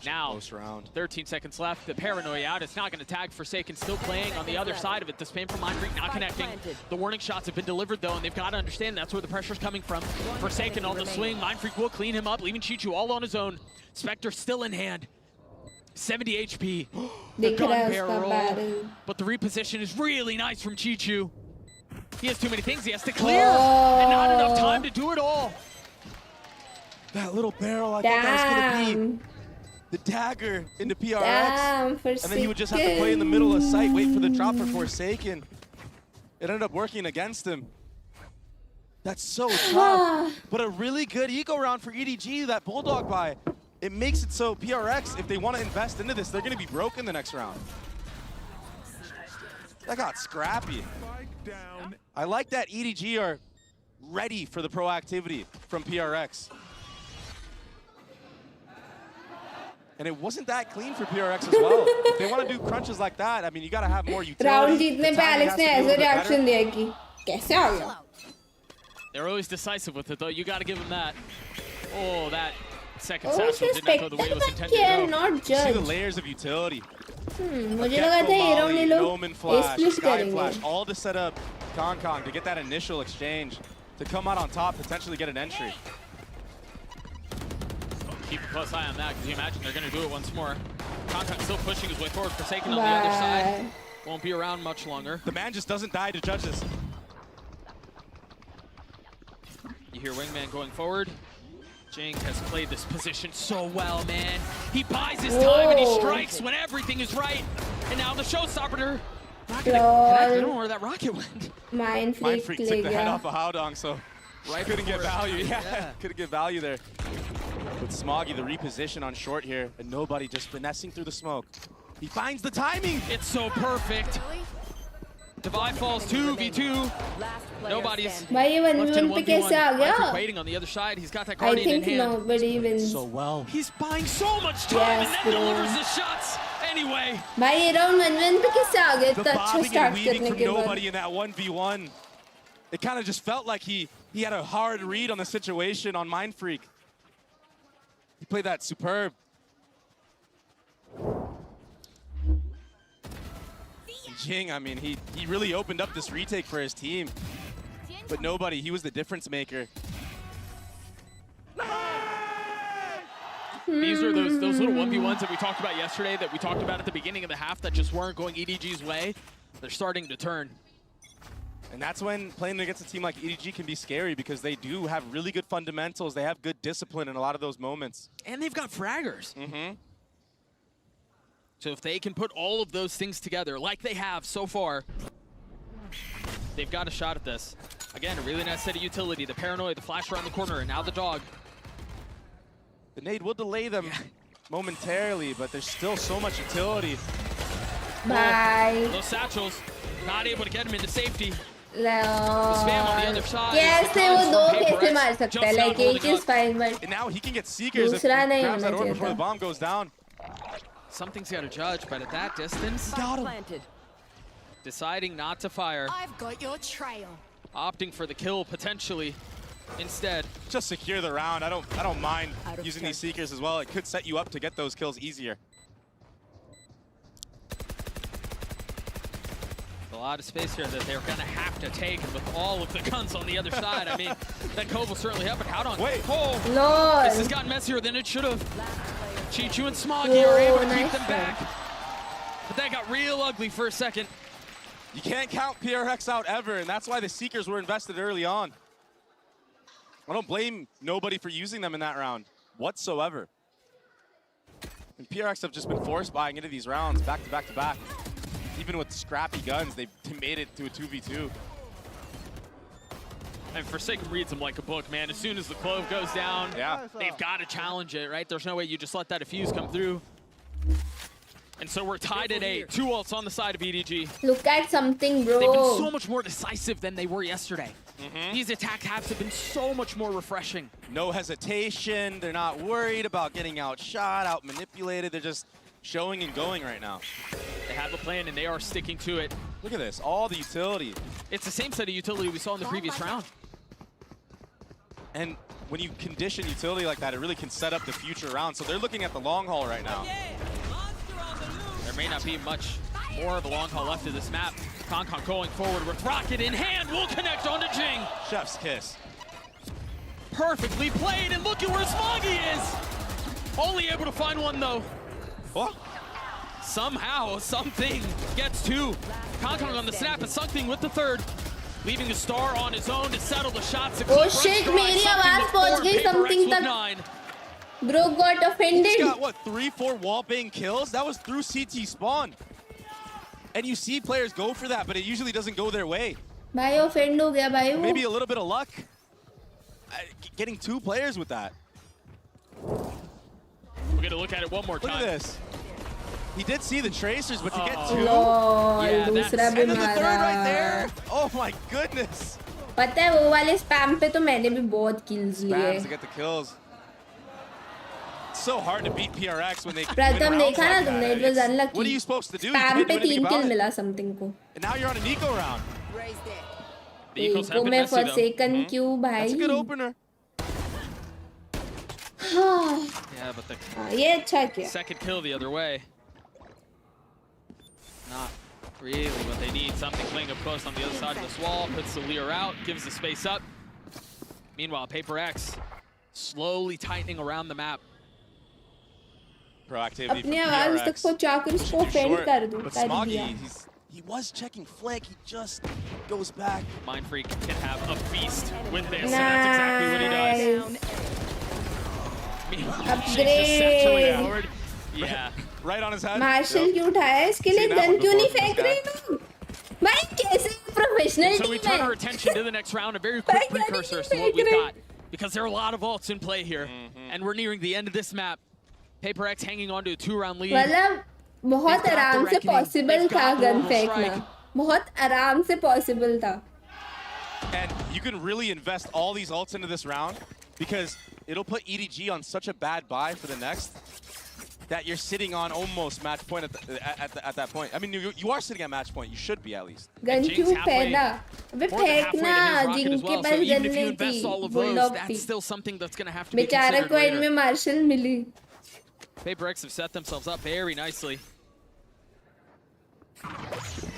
now close round. 13 seconds left. The paranoia out. It's not going to tag Forsaken. Still playing on the other side of it. The spam from Mindfreak not connecting. The warning shots have been delivered though, and they've got to understand that's where the pressure's coming from. Forsaken on the swing. Mindfreak will clean him up, leaving Chichu all on his own. Spectre still in hand. 70 HP. The gun barrel. But the reposition is really nice from Chichu. He has too many things he has to clear, and not enough time to do it all. That little barrel, I thought that was going to be the dagger into PRX. And then he would just have to play in the middle of sight, wait for the drop for Forsaken. It ended up working against him. That's so tough. But a really good eco round for EDG, that Bulldog buy. It makes it so PRX, if they want to invest into this, they're going to be broken the next round. That got scrappy. I like that EDG are ready for the proactivity from PRX. And it wasn't that clean for PRX as well. If they want to do crunches like that, I mean, you got to have more utility. Round जीतने पे Alex ने ऐसे reaction दिया कि कैसे आ गया? They're always decisive with it though. You got to give them that. Oh, that second satchel did not go the way it was intended to go. Not judge. See the layers of utility. मुझे लगा था ये round ये लोग flash, sky flash, all to set up Kong to get that initial exchange, to come out on top, potentially get an entry. Keep a close eye on that, because you imagine they're going to do it once more. Kong still pushing his way forward. Forsaken on the other side. Won't be around much longer. The man just doesn't die to judges. You hear Wingman going forward. Jing has played this position so well, man. He buys his time and he strikes when everything is right. And now the showstopper. Not gonna connect. I don't know where that rocket went. Mind freak took the head off of Haodong, so couldn't get value. Yeah, couldn't get value there. With Smoggy, the reposition on short here, and nobody just finessing through the smoke. He finds the timing. It's so perfect. Divide falls 2v2. Nobody's left in 1v1. Waiting on the other side. He's got that guardian in hand. I think nobody wins. So well. He's buying so much time and then delivers his shots anyway. भाई ये round 1v1 पे कैसे आ गए? The इतना अच्छा bobbing start and weaving करने from के बाद. nobody in that 1v1. It kind of just felt like he had a hard read on the situation on Mind Freak. He played that superb. Jing, I mean, he really opened up this retake for his team. But nobody, he was the difference maker. These are those little 1v1s that we talked about yesterday, that we talked about at the beginning of the half that just weren't going EDG's way. They're starting to turn. And that's when playing against a team like EDG can be scary, because they do have really good fundamentals. They have good discipline in a lot of those moments. And they've got fraggers. So if they can put all of those things together, like they have so far, they've got a shot at this. Again, a really nice set of utility. The paranoid, the flash around the corner, and now the dog. The nade will delay them momentarily, but there's still so much utility. Bye. Those satchels, not able to get him into safety. कैसे वो दो कैसे मार सकता है? Like एक is fine, but and now he can get seekers if he दूसरा नहीं grabs that होना orb before चाहिए the था. bomb goes down. Something's got to judge, but at that distance, deciding not to fire. I've got your trail. Opting for the kill potentially instead. Just secure the round. I don't mind using these seekers as well. It could set you up to get those kills easier. A lot of space here that they're going to have to take, and with all of the guns on the other side, I mean, that cove will certainly help. But Haodong, this has gotten messier than it should have. Chichu and Smoggy are able to keep them back. But that got real ugly for a second. You can't count PRX out ever, and that's why the seekers were invested early on. I don't blame nobody for using them in that round whatsoever. And PRX have just been force buying into these rounds back to back to back. Even with scrappy guns, they made it to a 2v2. And Forsaken reads them like a book, man. As soon as the clove goes down, they've got to challenge it, right? There's no way you just let that diffuse come through. And so we're tied at 8. 2 ults on the side of EDG. Look at something, bro. They've been so much more decisive than they were yesterday. These attack halves have been so much more refreshing. No hesitation. They're not worried about getting outshot, out-manipulated. They're just showing and going right now. They have a plan, and they are sticking to it. Look at this, all the utility. It's the same set of utility we saw in the previous round. And when you condition utility like that, it really can set up the future round. So they're looking at the long haul right now. There may not be much more of a long haul left of this map. Kong going forward with rocket in hand will connect onto Jing. Chef's kiss. Perfectly played, and look at where Smoggy is. Only able to find one though. What? Somehow, something gets 2. Kong on the snap, and something with the 3rd. Leaving a star on his own to settle the shots. Oh shit, मेरी आवाज पहुंच गई something तक. Bro got offended. He's got, what, 3-4 wallbang kills? That was through CT spawn. And you see players go for that, but it usually doesn't go their way. भाई offend हो गया भाई वो. Maybe a little bit of luck. Getting 2 players with that. We're going to look at it one more time. Look at this. He did see the tracers, but to get 2? Yeah, and then the 3rd right there. Oh my goodness. पता है वो वाले spam पे तो मैंने भी बहुत kills लिए. Spams to get the kills. so hard to beat PRX when they can प्रथम win देखा ना rounds like तुमने, that. it was unlucky. What are you supposed to do? You Spam can't do पे anything 3 kill about it. मिला something को. And now you're on an eco round. The ecos have को been मैं messy, for though. second क्यों भाई? That's a good opener. Yeah, but the ये अच्छा किया. second kill the other way. Not really what they need. Something playing up close on the other side of this wall. Puts the Lear out, gives the space up. Meanwhile, PRX slowly tightening around the map. Proactivity from अपनी आवाज तक PRX. पहुंचाकर उसको offend कर दूं. But कर Smoggy, दिया. he was checking flank. He just goes back. Mind Freak can have a feast with this, and that's exactly what he does. Meanwhile, she's just centrally forward. Yeah. Right on his head. Marshal क्यों उठाया है? इसके लिए gun क्यों नहीं फेंक रहे लोग? भाई कैसे professional So we team turn our है? attention to the next round, a very quick precursor to what we've got, because there are a lot of ults in play here, and we're nearing the end of this map. PRX hanging on to a 2-round lead. मतलब बहुत आराम से possible था gun फेंकना. बहुत आराम से possible था. And you can really invest all these ults into this round because it'll put EDG on such a bad buy for the next that you're sitting on almost match point at that point. I mean, you are sitting at match point. You should be at least. Gun क्यों फेंका? अबे फेंकना जिंग के पास gun Even if you नहीं invest थी. all of those, bulldog that's थी. still something that's going to have to be बेचारे considered को later. इनमें मार्शल मिली. PRX have set themselves up very nicely.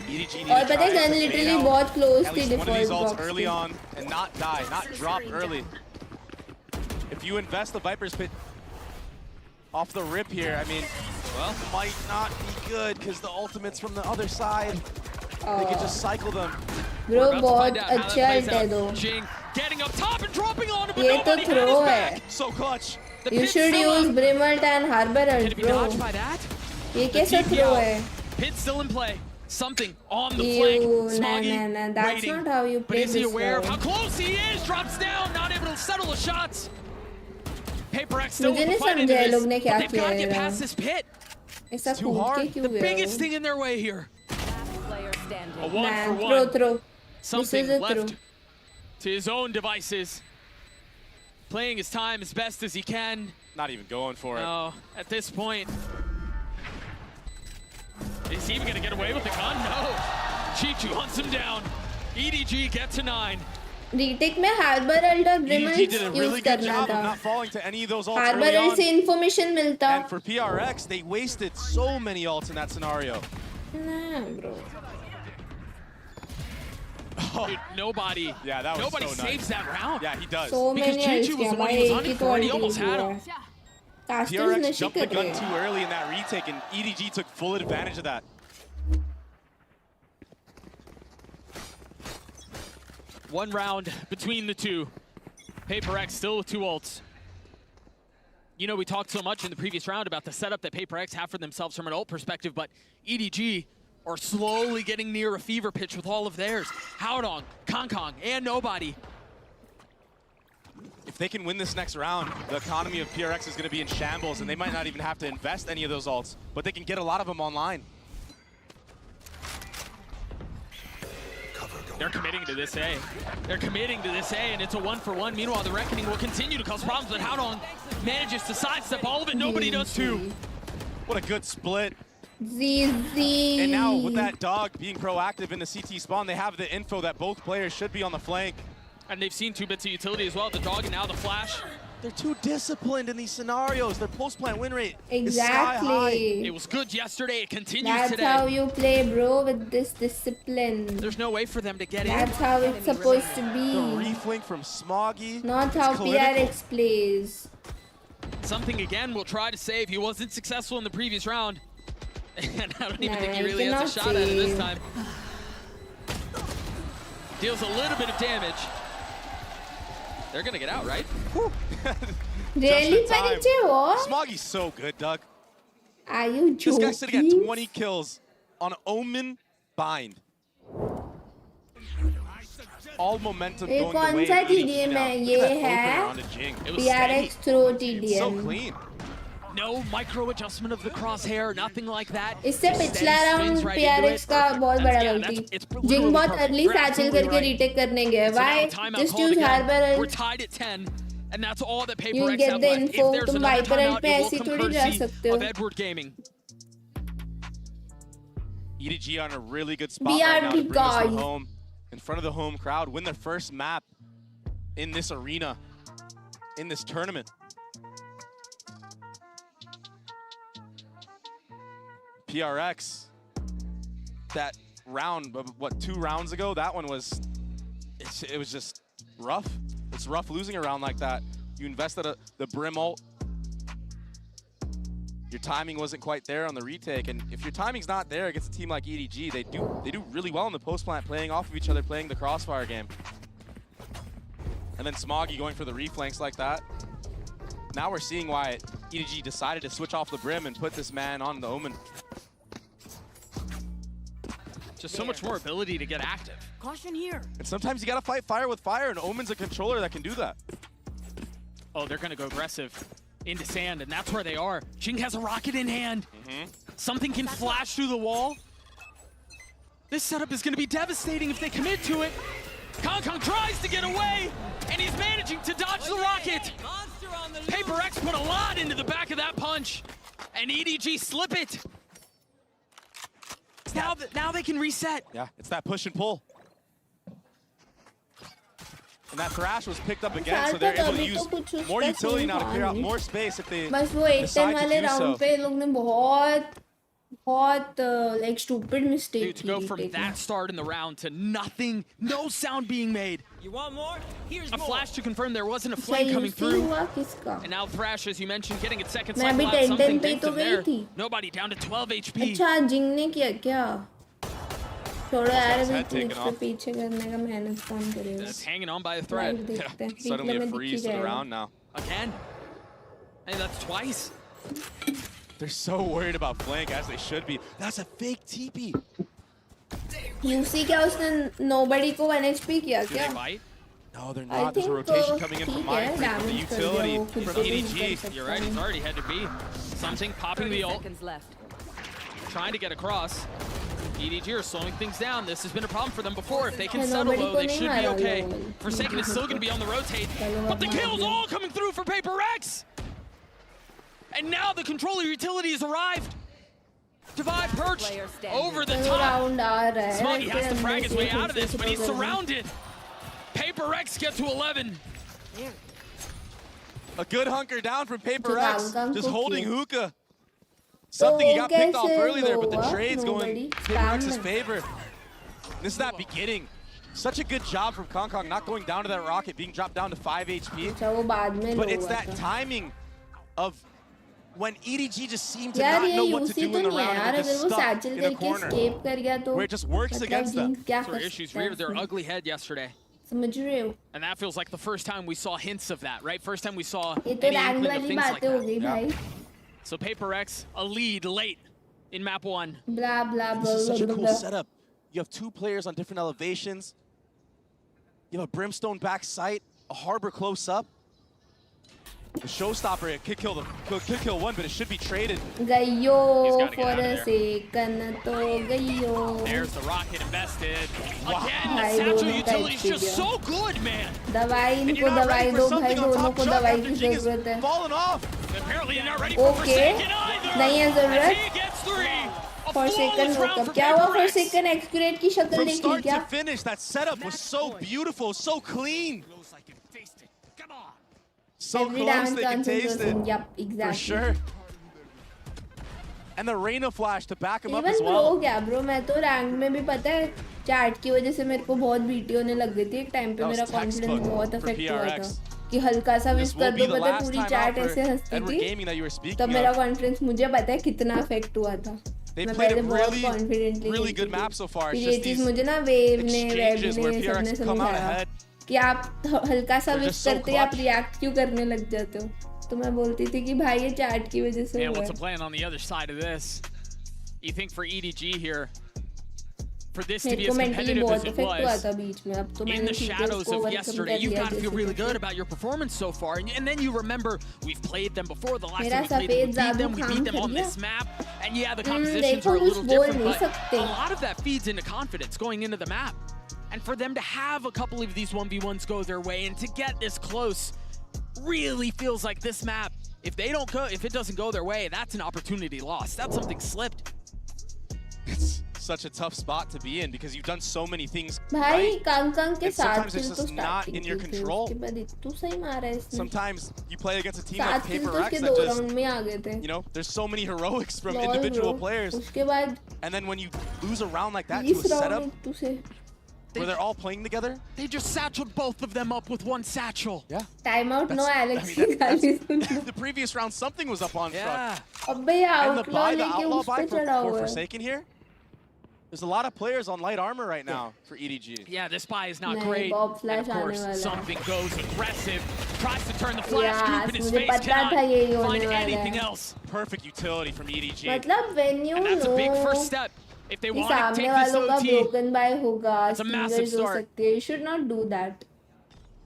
EDG need और to पता है try gun to literally fade out बहुत close at थी least one of these default ults box early के. on and not die, not drop early. If you invest the Viper's Pit off the rip here, I mean, well, might not be good because the ultimates from the other side, they could just cycle them. Bro बहुत अच्छा ult है दो. Jing getting up top and dropping on him, but ये तो nobody had his throw back. है. So clutch. You should use Brim ult and Harbor ult, Be bro. dodged by that. ये कैसा throw है? Pit still in play. Something on the Ew, flank. nah, Smoggy nah, nah. That's waiting. not how you But play is he this aware of how round. close he is? Drops down, not able to settle the shots. PRX still मुझे with the नहीं fight into समझा ये this, लोग ने क्या but they've got to किया get है past यार. this pit. ऐसा Too कूद के hard. क्यों The गए biggest हो? thing in their way here. A one Nah, for throw, one. throw. Something This is a left throw. to his own devices. Playing his time as best as he can. Not even going for it. No, at this point. Is he even going to get away with the gun? No. Chichu hunts him down. EDG get to 9. Retake में Harbor ult और Brim EDG ult did a use really good करना job of था. not falling to any of those ults Harbor early ult on. से information मिलता. And for PRX, they wasted so many ults in that scenario. Nah, bro. Dude, nobody. Yeah, that was nobody so saves nice. that round. Yeah, he does. So Because many Chichu ults was किया the one भाई, he was एक hunting he for, तो and he ult almost use had हुआ him. है. Castles PRX नशे jumped the कर gun रहे too हैं. early in that retake, and EDG took full advantage of that. One round between the two. PRX still with 2 ults. You know, we talked so much in the previous round about the setup that PRX have for themselves from an ult perspective, but EDG are slowly getting near a fever pitch with all of theirs. Howdong, Kong, and nobody. If they can win this next round, the economy of PRX is going to be in shambles, and they might not even have to invest any of those ults, but they can get a lot of them online. They're committing to this A. They're committing to this A, and it's a 1-for-1. Meanwhile, the Reckoning will continue to cause problems, but Howdong manages to sidestep all of it. Nobody does too. What a good split. ZZ. And now with that dog being proactive in the CT spawn, they have the info that both players should be on the flank. And they've seen 2 bits of utility as well. The dog and now the flash. They're too disciplined in these scenarios. Their post-plant win rate is sky high. Exactly. It was good yesterday. It continues That's today. how you play, bro, with this discipline. There's no way for them to get That's in. how it's supposed to The be. reflink from Smoggy. Not it's how clinical. PRX plays. Something again we'll try to save. He wasn't successful in the previous round. And I don't even think he Nah, really has a cannot shot at it this save. time. Deals a little bit of damage. They're gonna get out, right? Really, Just in time. Pariche, what? Smoggy's so good, Doug. Are you This joking? guy's sitting at 20 kills on Omen Bind. All momentum ये going the कौन way सा of EDG TDM now. है? Look ये at that opener है onto Jing. PRX throw So TDM. clean. No micro adjustment of the crosshair, nothing like that. इससे Steady पिछला round swings right into PRX it. का बहुत बड़ा Yeah, गलती. it's Jing literally बहुत perfect. Early You're satchel absolutely करके right. Retake करने गया. So now Why? timeout Just called use again. Harbor We're ult. tied at 10. And that's all that You'll PayPRX get have the left. info. If there's तुम another Viper timeout, पे it will ऐसी come थोड़ी जा courtesy सकते हो. of Edward Gaming. EDG on a really good spot right now to bring this guys. one home in front of the home crowd, win their first map in this arena, in this tournament. PRX, that round, what, 2 rounds ago, that one was, it was just rough. It's rough losing a round like that. You invested the Brim ult. Your timing wasn't quite there on the retake, and if your timing's not there against a team like EDG, they do really well in the post plant, playing off of each other, playing the crossfire game. And then Smoggy going for the reflanks like that. Now we're seeing why EDG decided to switch off the Brim and put this man on the Omen. Just so much more ability to get active. Caution here. And sometimes you gotta fight fire with fire, and Omen's a controller that can do that. Oh, they're gonna go aggressive into sand, and that's where they are. Jing has a rocket in hand. Something can flash through the wall. This setup is gonna be devastating if they commit to it. Kong tries to get away, and he's managing to dodge the rocket. PayPRX put a lot into the back of that punch, and EDG slip it. Now they can reset. Yeah, it's that push and pull. And that Thrash was picked up again, so they're able to use more utility now to clear out more space if they बस वो 8-10 वाले decide to do round so. पे लोग ने बहुत like stupid mistake Dude, to go from that start in the round to nothing, no sound being made. You want more? Here's A more. flash to confirm there wasn't a flame coming through. And now Thrash, as you mentioned, getting its second cycle out, something thinks of there. Nobody down to 12 HP. अच्छा जिंग ने किया क्या? थोड़ा यार अभी पे पीछे करने का मेहनत काम करेगा. Just hanging on by a thread. Yeah. Suddenly a freeze to the round now. Again. And that's twice. They're so worried about flank, as they should be. That's a fake TP. UC क्या उसने nobody को 1 HP किया Do they क्या? bite? No, they're not. There's a rotation coming in from ठीक है, Mindfreak, from the damage कर utility, दिया, वो खुद from को भी EDG. कर You're right, he's already had to be. Something popping the ult. Trying to get across. EDG are slowing things down. This has been a problem for them before. If they can settle low, they should be okay. Forsaken is still going to be on the rotate. But the kills all coming through for PayPRX! And now the controller utility has arrived. Divide perched over the top. Smoggy has to frag his way out of this, but he's surrounded. PayPRX get to 11. A good hunker down from PayPRX, just holding hookah. Something he got picked off early there, but the trade's going in PayPRX's favor. This is that beginning. Such a good job from Kong, not going down to that rocket, being dropped down to 5 HP. But it's that timing of when EDG just seemed to not know what to do in the round and just stuck in a corner where it just works against them. That's where issues reared their ugly head yesterday. And that feels like the first time we saw hints of that, right? First time we saw any inkling of things like that. So PayPRX, a lead late in map 1. Blah, blah, blah, This is such a blah, cool blah. setup. You have 2 players on different elevations. You have a Brimstone back sight, a Harbor close up. The Showstopper, it could kill one, but it should be traded. Gayo for a second to gayo. There's the rocket invested. Again, the satchel utility is just so good, man. दवाई इनको दवाई दो भाई दोनों को दवाई की जरूरत है. Falling off. Apparently you're not ready for Okay. Forsaken either. नहीं है As जरूरत. he gets 3. Forsaken होकर क्या हुआ? Forsaken accurate की शक्ल From देखी start क्या? to finish, that setup was so beautiful, so clean. So Every close damage they can taste it. Yep, exactly. For sure. And the Reina flash to back him up Even as bro well. क्या bro मैं तो rank में भी पता है chat की वजह से मेरे को बहुत बीटी होने लग गई थी एक टाइम पे That was मेरा textbook कॉन्फिडेंस बहुत for अफेक्ट हुआ था PRX. कि हल्का सा विश This कर will be दो the पता है last पूरी time चैट out for ऐसे हंसती Edward थी Gaming that you were speaking तब मेरा of. कॉन्फिडेंस मुझे पता है कितना अफेक्ट हुआ था They मैं played पहले a बहुत confidently really good map so far. It's फिर ये just चीज these मुझे ना वेव ने वेब exchanges where ने सबने PRX come out समझाया ahead. कि आप हल्का सा They're विश just so करते आप clutch. रिएक्ट क्यों करने लग जाते हो तो मैं बोलती थी कि भाई ये चैट की वजह से And हुआ what's है the plan on the other side of this? You think for EDG here, for this to मेरे be को as मेंटली competitive बहुत as it इफेक्ट हुआ was, था बीच में अब तो in मैंने the ठीक है shadows उसको of ओवरकम yesterday, कर you've लिया got to feel जैसे really तैसे. good about your performance so far. And then you remember, we've played them before. The last मेरा time we played them, सफेद we जादू beat them काम on कर this गया. map. And yeah, the compositions देखो are a कुछ little बोल different, नहीं but सकते. a lot of that feeds into confidence going into the map. And for them to have a couple of these 1v1s go their way and to get this close, really feels like this map, if it doesn't go their way, that's an opportunity lost. That's something slipped. It's such a tough spot to be in because you've done so many things भाई right. Kong के And साथ sometimes it's just not in your control. उसके बाद इतना सही मारा है इसने Sometimes you play against a team like सात किल तो PRX उसके that 2 just, राउंड में आ गए थे you know, there's so many heroics from Lol, individual bro. players. उसके बाद And then when you lose a round like that to a इस setup round में से where they're all playing together, they just satcheled both of them up with one satchel. Yeah. Time out no Alex I की mean, गाली सुन the previous round something was up on truck. अबे ये And the outlaw buy, the लेके outlaw उस buy पे for चढ़ा हुआ है Forsaken here. There's a lot of players on light armor right now for EDG. Yeah, this buy is not नहीं, great. Bob And Flash of course, आने वाला है। something goes aggressive, tries to turn the flash Yes, scoop in his मुझे face, पता था cannot यही होने find वाला anything है। else. Perfect utility from EDG. मतलब when you And that's a big know first step. If they कि want to सामने take this वालों का OT, broken by होगा that's a massive stingers हो start. सकती है you should not do that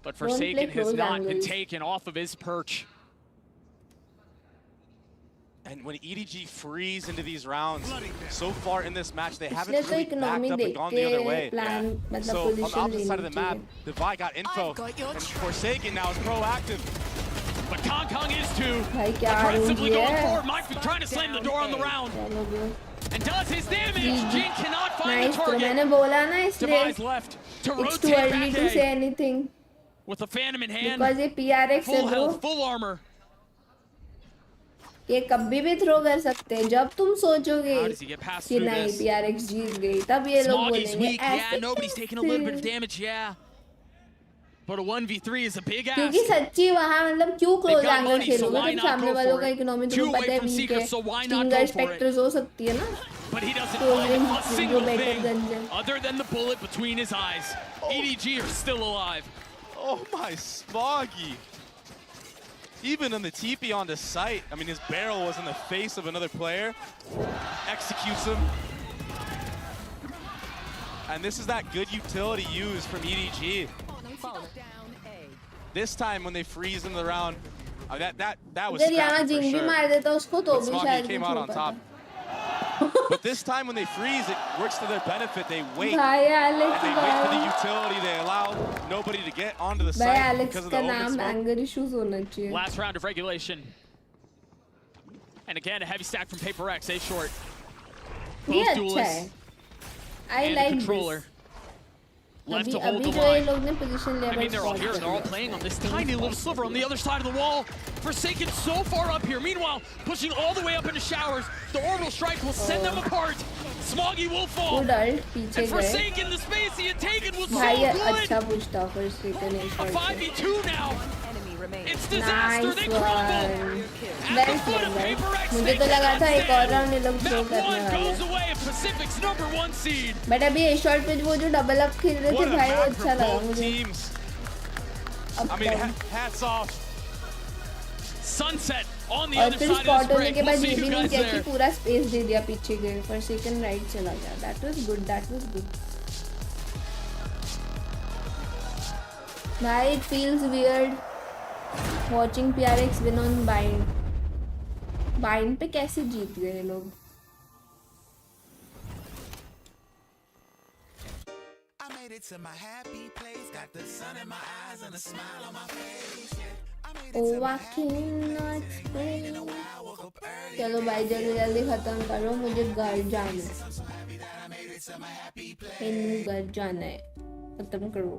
But Don't play Forsaken has close not been angles. taken off of his perch. And when EDG freeze into these rounds, so far in this match, they haven't इसलिए तो really backed economy up and देख gone the other के way. plan So मतलब on the position opposite side of the लेनी map, चाहिए Divide got info, and Forsaken now is proactive. But Kong Kong is too. भाई क्या Aggressively आरोग्य going है forward. Mike trying to slam the door on the round. चलो bro And does his damage. Jin cannot find nice the तो target. मैंने बोला ना इसलिए Device left to it's rotate too early back to A. say anything With the Phantom in hand. because ये PRX है Full bro health, full armor. ये कभी भी थ्रो कर सकते हैं जब तुम सोचोगे How does he get past कि through नहीं this? PRX जीत गई तब ये लोग Smoggy's बोलेंगे weak, yeah, ऐसे nobody's taking a little bit of damage, yeah. But a 1v3 is a big ask. क्योंकि सच्ची वहाँ मतलब क्यों They've close got angle money, so खेलोगे why तुम not सामने go वालों for का it? इकोनॉमी Two तुम्हें away पता है from वीक Seeker, है so why not stinger go for it? Spectres हो सकती है ना But he doesn't तो find a जो single बेटर thing गन्स है other than the bullet between his eyes. EDG are still alive. Oh my Smoggy. Even on the TP onto sight, I mean, his barrel was in the face of another player. Executes him. And this is that good utility used from EDG. This time when they freeze in the round, that was अगर यहाँ scrappy for जिन भी sure. मार देता उसको तो But भी Smoggy शायद came कुछ out हो on पाता top. But this time when they freeze, it works to their benefit. They wait. भाई And Alex they wait for the भाई utility. They allow nobody to get onto the भाई site Alex because of का the open नाम smoke. Anger issues होना चाहिए Last round of regulation. And again, a heavy stack from PRX, A short. ये Both अच्छा duelists है I and like the this controller. Left to अभी hold अभी the जो ये line. लोग ने position I level mean, they're all here. They're all playing on this tiny little sliver on the other side of the wall. Forsaken so far up here. Meanwhile, pushing all the way up into showers. The orbital strike will send them apart. Smoggy will fall. Good ult पीछे And गए Forsaken, the space he had taken was so भाई ये good. अच्छा पूछता फिर second A एक 5v2 now. It's disaster. Nice They crumble. One well played भाई मुझे तो लगा था एक और राउंड ये लोग थ्रो Map करने 1 वाले goes हैं away. Pacific's #1 seed. बट अभी ए शॉट पे वो जो डबल अप खेल रहे थे What a भाई वो map अच्छा for लगा both मुझे teams. I mean, hats off. Sunset on the और other फिर side of स्पॉट this होने break. के We'll बाद see ये you भी नहीं guys किया कि there. पूरा स्पेस दे दिया पीछे गए पर सेकंड राइट चला गया दैट वाज गुड भाई it feels weird watching PRX win on bind पे कैसे जीत गए लोग I made it to my happy place, got the sun in my eyes and a smile on my face. Oh, I cannot explain. चलो भाई जल्दी जल्दी खत्म करो मुझे घर जाना है घर जाना है खत्म करो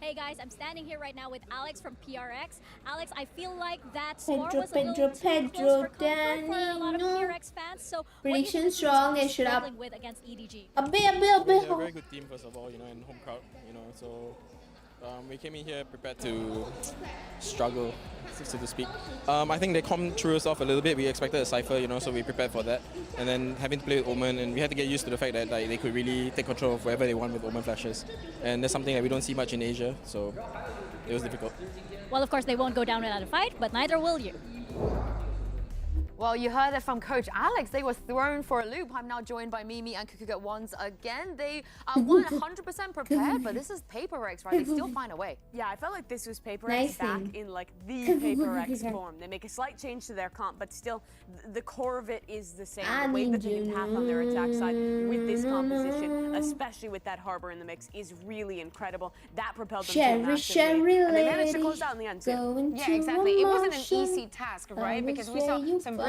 Hey guys, I'm standing here right now with Alex from PRX. Alex, I feel like that score was a little too close for comfort for a lot of PRX fans. So prediction strong and shut up. struggling with against EDG? They're a very good team, first of all, and home crowd, so we came in here prepared to struggle, so to speak. I think they threw us off a little bit. We expected a cypher, so we prepared for that. And then having to play with Omen, and we had to get used to the fact that they could really take control of wherever they want with Omen flashes. And that's something that we don't see much in Asia, so it was difficult. Well, of course, they won't go down without a fight, but neither will you. Well, you heard it from Coach Alex. They were thrown for a loop. I'm now joined by Mimi and Kukuga once again. They are 100% prepared, but this is PaperX, right? They still find a way. Yeah, I felt like this was PaperX back in like the PaperX form. They make a slight change to their comp, but still the core of it is the same. The way that they can path on their attack side with this composition, especially with that Harbor in the mix, is really incredible. That propelled them to a massive lead. And they managed to close out in the end too. Yeah, exactly. It wasn't an easy task, right? Because we saw some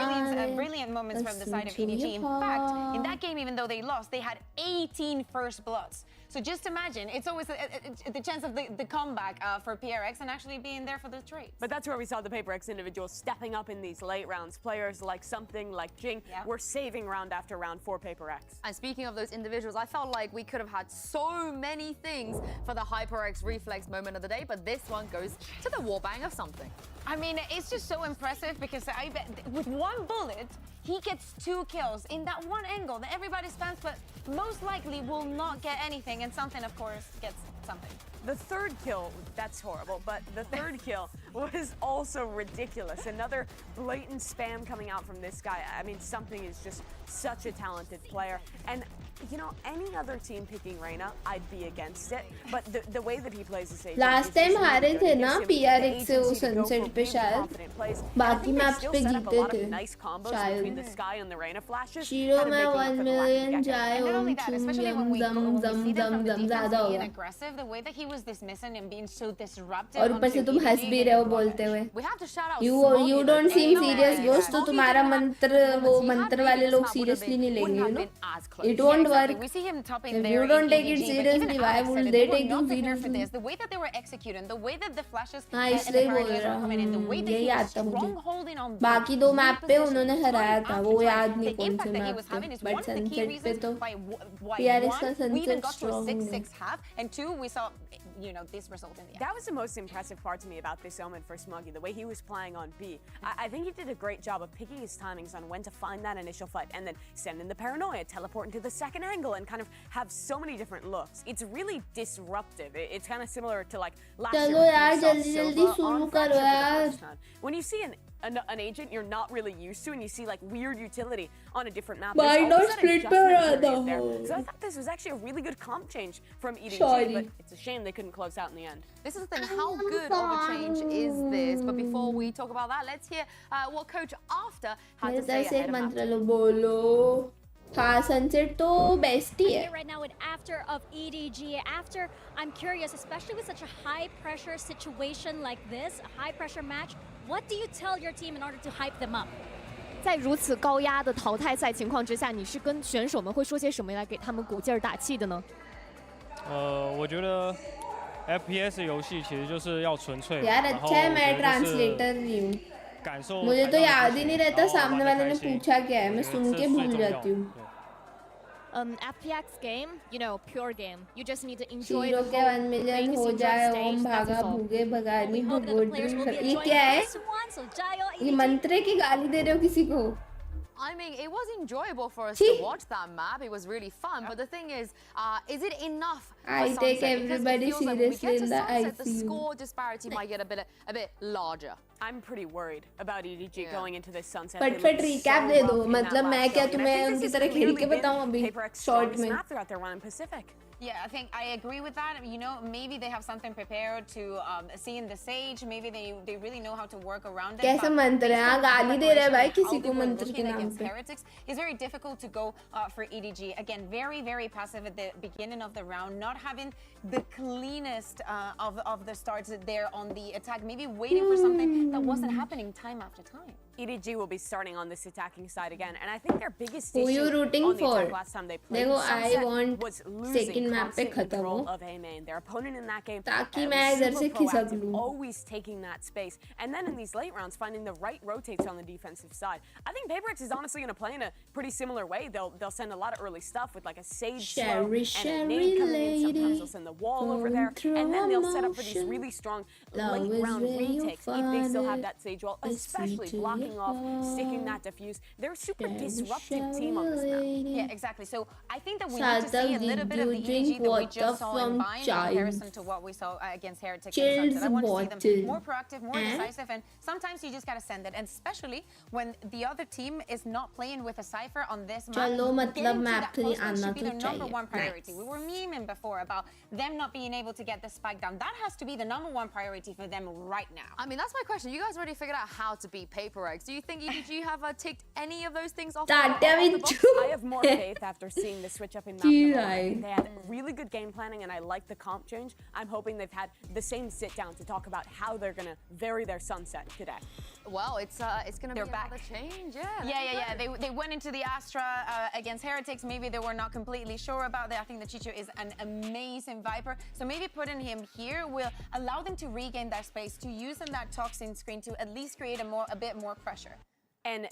brilliant moments from the side of EDG. In fact, in that game, even though they lost, they had 18 first bloods. So just imagine, it's always the chance of the comeback for PRX and actually being there for the trade. But that's where we saw the PaperX individuals stepping up in these late rounds. Players like Something, like Jing, were saving round after round for PaperX. And speaking of those individuals, I felt like we could have had so many things for the HyperX Reflex moment of the day, but this one goes to the warbang of Something. I mean, it's just so impressive because I bet with one bullet, he gets 2 kills in that one angle that everybody spams, but most likely will not get anything, and Something, of course, gets something. The third kill, that's horrible, but the third kill was also ridiculous. Another blatant spam coming out from this guy. I mean, Something is just such a talented player. And, any other team picking Reyna, I'd be against it. But the way that he plays this agent... Last time हारे थे ना PRX से वो Sunset पे शायद बाकी maps पे जीते थे शायद Shiro में 1 million जाए ओम छुम यम दम दम दम ज़्यादा होगा aggressive, the way that he was dismissing and being so disruptive. और ऊपर से तुम हंस भी रहे हो बोलते हुए You don't seem serious Ghost तो तुम्हारा मंत्र वाले लोग seriously नहीं लेंगे It won't work We see him topping If there you don't take it EDG, seriously why would they take you seriously the way that they were executing, the way that the flashes इसलिए बोल रहा हूँ यही आता मुझे बाकी 2 map पे उन्होंने हराया था वो याद नहीं कौन से मैप पे बट सनसेट पे तो PRX का सनसेट स्ट्रॉन्ग है and 2 we saw this result in the end. That was the most impressive part to me about this Omen for Smuggy, the way he was playing on B. I think he did a great job of picking his timings on when to find that initial fight and then send in the paranoia, teleport into the second angle and kind of have so many different looks. It's really disruptive. It's kind of similar to like last year when you see an agent you're not really used to and you see like weird utility on a different map. Why not split So I thought this was actually a really good comp change from EDG, but it's a shame they couldn't close out in the end. This is the thing, how good of a change is this? But before we talk about that, let's hear what Coach After had to say ahead of that. हाँ sunset तो best ही है Right now with After of EDG. After, I'm curious, especially with such a high pressure situation like this, a high pressure match, what do you tell your team in order to hype them up? 在如此高压的淘汰赛情况之下，你是跟选手们会说些什么来给他们鼓劲儿打气的呢？我觉得 FPS 游戏其实就是要纯粹， यार अच्छा है मैं translator नहीं हूँ मुझे तो याद ही नहीं रहता सामने वाले ने पूछा क्या है मैं सुन के भूल जाती हूँ FPX game, pure game. You just need to enjoy the whole 1 million हो जाए ओम भागा भूगे भगानी भगोदरी ये क्या है ये मंत्र की गाली दे रहे हो किसी को I mean, it was enjoyable for us to watch that map. It was really fun. But the thing is it enough? I take everybody seriously in the ICU. The score disparity might get a bit larger. I'm pretty worried about EDG going into this sunset. फट recap दे दो मतलब मैं क्या तुम्हें उनकी तरह खेल के बताऊं अभी शॉर्ट में throughout their run in Pacific. Yeah, I think I agree with that. Maybe they have something prepared to see in the Sage. Maybe they really know how to work around it. कैसे मंत्र है हाँ गाली दे रहा है भाई किसी को मंत्र के नाम पे Heretics is very difficult to go for EDG. Again, very, very passive at the beginning of the round, not having the cleanest of the starts there on the attack. Maybe waiting for something that wasn't happening time after time. EDG will be starting on this attacking side again, and I think their biggest Who issue you rooting on the for? attack last time they played देखो, I Sunset want was losing second map पे constant खत्म control हो of A main. Their opponent in that game ताकि was मैं इधर super से खिसक proactive, लूं. always taking that space, and then in these late rounds finding the right rotates on the defensive side. I think PRX is honestly going to play in a pretty similar way. They'll send a lot of early stuff with like a sage slow and a nade coming in. Sometimes they'll send the wall over there, and then they'll set up for these really strong late round retakes if they still have that sage wall, especially blocking off, sticking that diffuse. They're a super disruptive team on this map. Yeah, exactly. So I think that we need to see a little bit of the EDG that we just saw in Bind in comparison to what we saw against Heretic and Sunset. I want to see them more proactive, more decisive, and sometimes you just gotta send it. And especially when the other team is not playing with a Cypher on this map, getting to that post should be their number one priority. We were memeing before about them not being able to get the spike down. That has to be the number one priority for them right now. I mean, that's my question. You guys already figured out how to beat PRX. Do you think EDG have ticked any of those things off the box? I have more faith after seeing the switch up in map number one. They had really good game planning, and I like the comp change. I'm hoping they've had the same sit down to talk about how they're gonna vary their Sunset today. Well, it's gonna be another change, Yeah. They went into the Astra against Heretics. Maybe they were not completely sure about that. I think that Chicho is an amazing Viper. So maybe putting him here will allow them to regain that space, to use in that toxin screen to at least create a bit more pressure. And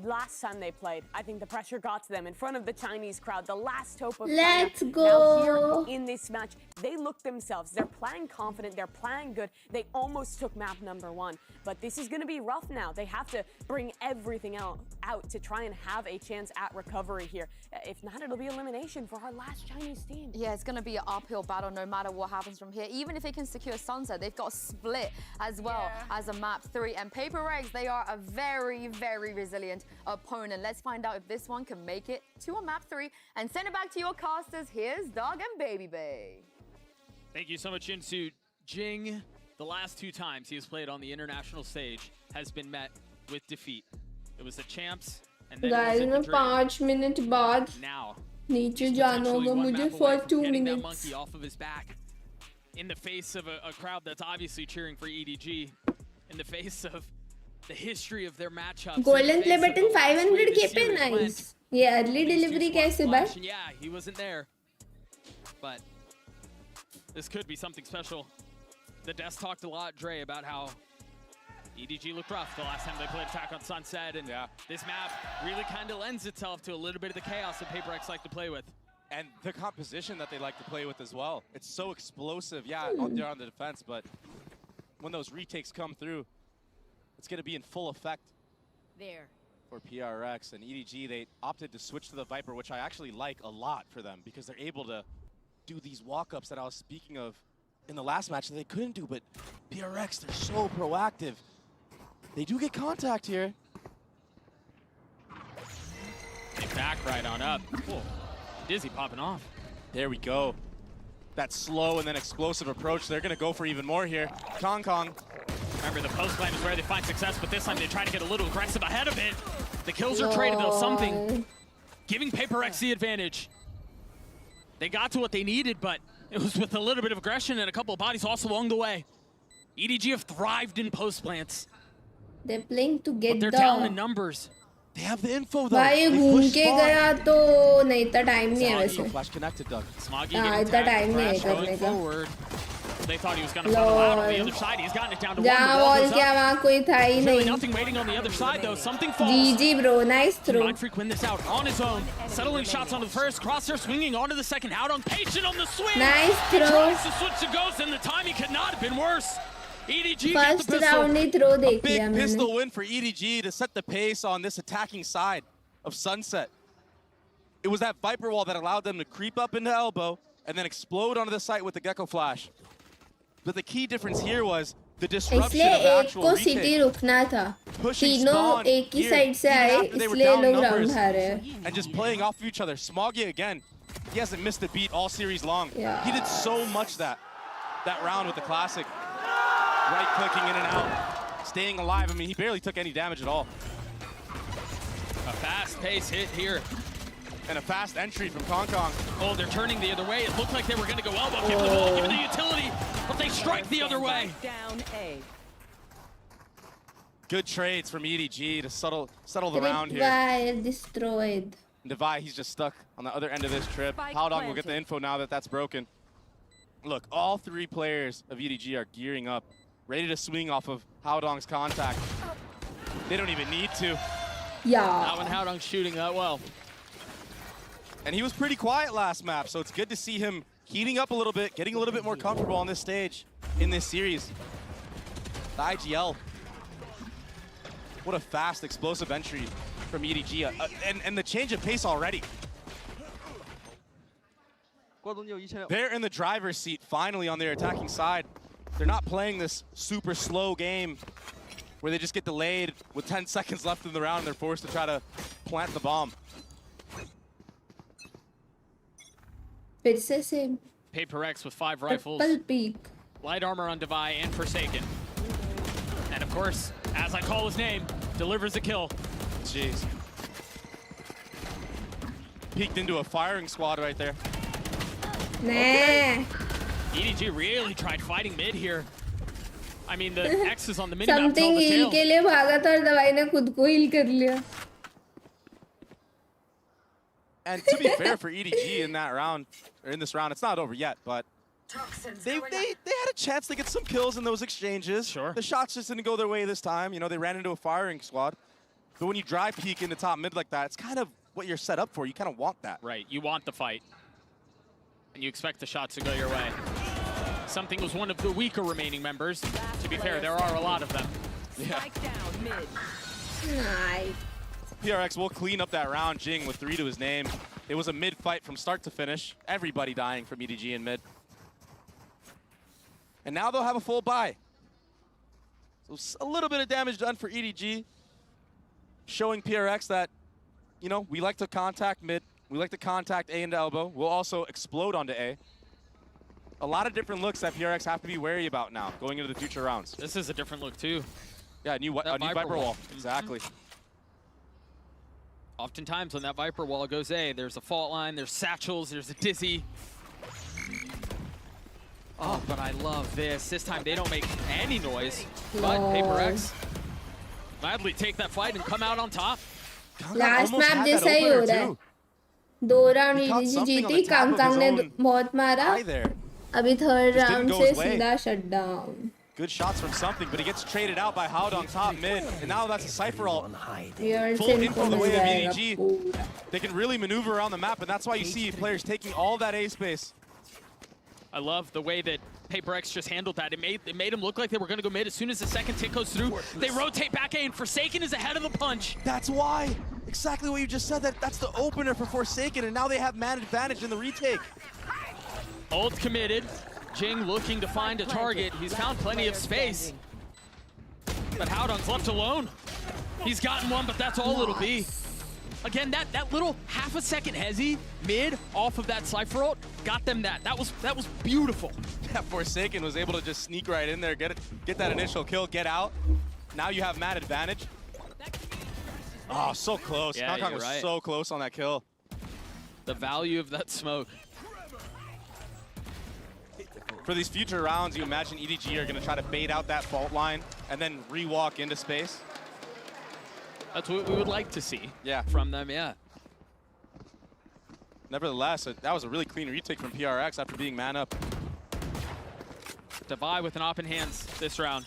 last time they played, I think the pressure got to them in front of the Chinese crowd, the last hope of Let's China. go. Now here in this match, they look themselves. They're playing confident. They're playing good. They almost took map number one. But this is going to be rough now. They have to bring everything out to try and have a chance at recovery here. If not, it'll be elimination for our last Chinese team. Yeah, it's going to be an uphill battle no matter what happens from here. Even if they can secure Sunset, they've got a split as well as a map 3. And PRX, they are a very, very resilient opponent. Let's find out if this one can make it to a map 3 and send it back to your casters. Here's Dog and Baby Bay. Thank you so much, Jinsu. Jing, the last 2 times he has played on the international stage, has been met with defeat. It was the champs, and then Guys, it मैं was 5 minute बाद now नीचे जाना होगा मुझे for 2 getting that minutes. monkey off of his back in the face of a crowd that's obviously cheering for EDG, in the face of the history of their matchups. Golden play button 500k पे nice. ये early delivery कैसे बात? Yeah, he wasn't there, but this could be something special. The desk talked a lot, Dre, about how EDG looked rough the last time they played Attack on Sunset, and this map really kind of lends itself to a little bit of the chaos that PRX like to play with. And the composition that they like to play with as well. It's so explosive. Yeah, they're on the defense, but when those retakes come through, it's going to be in full effect there for PRX. And EDG, they opted to switch to the Viper, which I actually like a lot for them because they're able to do these walk-ups that I was speaking of in the last match that they couldn't do. But PRX, they're so proactive. They do get contact here. They back right on up. Whoa. Dizzy popping off. There we go. That slow and then explosive approach. They're going to go for even more here. Kong. Remember, the post lane is where they find success, but this time they try to get a little aggressive ahead of it. The kills are traded to something, giving PRX the advantage. They got to what they needed, but it was with a little bit of aggression and a couple of bodies also along the way. EDG have thrived in post plants. They're playing to get they're down in numbers. They have the info though. भाई घूम के गया तो नहीं इतना time नहीं है वैसे. Flash connected, Doug. Smoggy इतना टाइम नहीं है करने का. They thought he was going to funnel out on the other side. He's gotten it down to one. और क्या वहाँ कोई था ही Really नहीं. nothing waiting on the other side though. Something falls. GG bro, nice throw. Mindfreak win this out on his own. Settling shots on the first. Crosshair swinging onto the second. Out on Patient on the swing. Nice He throw. tries to switch to Ghost, and the timing could not have been worse. EDG got the First pistol. round he throw A देख big लिया मैंने. pistol win for EDG to set the pace on this attacking side of Sunset. It was that Viper wall that allowed them to creep up into elbow and then explode onto the site with the Gecko Flash. But the key difference here was the disruption इसलिए of the एक actual को retake. City रुकना था. Pushing तीनों Spawn एक ही here, side से even आए after they were इसलिए down लोग numbers, राउंड हारे हैं. and just playing off of each other. Smoggy again, he hasn't missed a beat all series long. Yeah. He did so much that round with the classic. Right clicking in and out, staying alive. I mean, he barely took any damage at all. A fast pace hit here. And a fast entry from Kong. Oh, they're turning the other way. It looked like they were going to go elbow. Give the ball, give the utility, but they strike the other way. Down A. Good trades from EDG to settle the round here. Fire destroyed. Devi, he's just stuck on the other end of this trip. Howdong will get the info now that that's broken. Look, all three players of EDG are gearing up, ready to swing off of Howdong's contact. They don't even need to. Yeah. That one Howdong shooting that well. And he was pretty quiet last map, so it's good to see him heating up a little bit, getting a little bit more comfortable on this stage in this series. The IGL. What a fast, explosive entry from EDG, and the change of pace already. They're in the driver's seat, finally, on their attacking side. They're not playing this super slow game where they just get delayed with 10 seconds left in the round and they're forced to try to plant the bomb. It's the same. PRX with 5 rifles. Peak. Light armor on Devi and Forsaken. And of course, as I call his name, delivers a kill. Jeez. Peeked into a firing squad right there. Nah. EDG really tried fighting mid here. I mean, the X is on the mini-map. Something heal के लिए भागा था और दवाई ने खुद को heal कर लिया. And to be fair for EDG in that round, or in this round, it's not over yet, but they had a chance to get some kills in those exchanges. Sure. The shots just didn't go their way this time. You know, they ran into a firing squad. But when you dry peek into top mid like that, it's kind of what you're set up for. You kind of want that. Right, you want the fight. And you expect the shots to go your way. Something was one of the weaker remaining members. To be fair, there are a lot of them. Yeah. Nice. PRX will clean up that round, Jing, with 3 to his name. It was a mid fight from start to finish. Everybody dying from EDG in mid. And now they'll have a full buy. So a little bit of damage done for EDG, showing PRX that, you know, we like to contact mid. We like to contact A into elbow. We'll also explode onto A. A lot of different looks that PRX have to be wary about now, going into the future rounds. This is a different look, too. Yeah, a new Viper wall. Exactly. Oftentimes when that Viper wall goes A, there's a fault line, there's satchels, there's a dizzy. Oh, but I love this. This time they don't make any noise. But PRX gladly take that fight and come out on top. Last map जैसा ही हो रहा है. 2 round EDG जीती, Kong ने बहुत मारा. अभी third round से सीधा shut down. Good shots from something, but he gets traded out by Howdong top mid, and now that's a Cypher ult. Full info the way of EDG. They can really maneuver around the map, and that's why you see players taking all that A space. I love the way that PRX just handled that. It made him look like they were going to go mid. As soon as the second tick goes through, they rotate back A, and Forsaken is ahead of the punch. That's why. Exactly what you just said. That's the opener for Forsaken, and now they have man advantage in the retake. Ult committed. Jing looking to find a target. He's found plenty of space. But Howdong's left alone. He's gotten one, but that's all it'll be. Again, that little half a second hezzy mid off of that Cypher ult got them that. That was beautiful. Yeah, Forsaken was able to just sneak right in there, get that initial kill, get out. Now you have mad advantage. Oh, so close. Yeah, Kong was so close on that kill. The value of that smoke. For these future rounds, you imagine EDG are going to try to bait out that fault line and then re-walk into space. That's what we would like to see from them, yeah. Nevertheless, that was a really clean retake from PRX after being man up. Devi with an op in hands this round.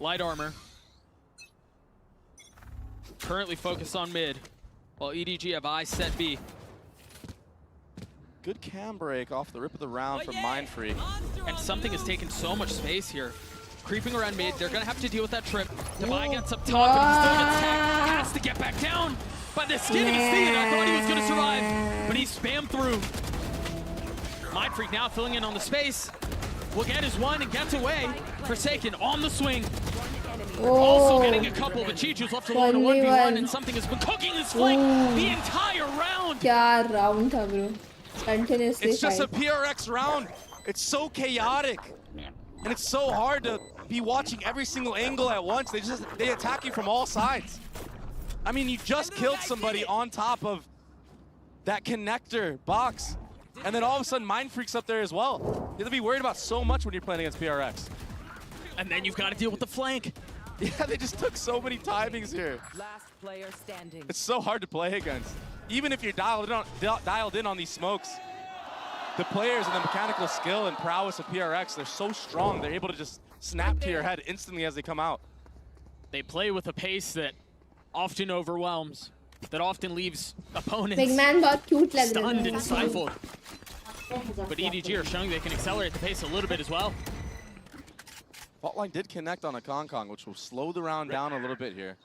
Light armor. Currently focused on mid, while EDG have eyes set B. Good cam break off the rip of the round from Mindfreak. And something has taken so much space here. Creeping around mid, they're gonna have to deal with that trip. Devi gets up top, but he still gets tagged. Has to get back down by the skin of his teeth. I thought he was gonna survive, but he spammed through. Mindfreak now filling in on the space. Will get his one and gets away. Forsaken on the swing. Also getting a couple, but Chichu's left alone in 1v1, and something has been cooking his flank the entire round. क्या round था bro? Continuously it's just a PRX round. It's so chaotic. And it's so hard to be watching every single angle at once. They attack you from all sides. I mean, you just killed somebody on top of that connector box. And then all of a sudden, Mindfreak's up there as well. You have to be worried about so much when you're playing against PRX. And then you've got to deal with the flank. Yeah, they just took so many timings here. Last player standing. It's so hard to play against. Even if you're dialed in on these smokes, the players and the mechanical skill and prowess of PRX, they're so strong. They're able to just snap to your head instantly as they come out. They play with a pace that often overwhelms, that often leaves opponents Big man बहुत cute लग रहा stunned है. and stifled. But EDG are showing they can accelerate the pace a little bit as well. Fault line did connect on a Kong, which will slow the round down a little bit here.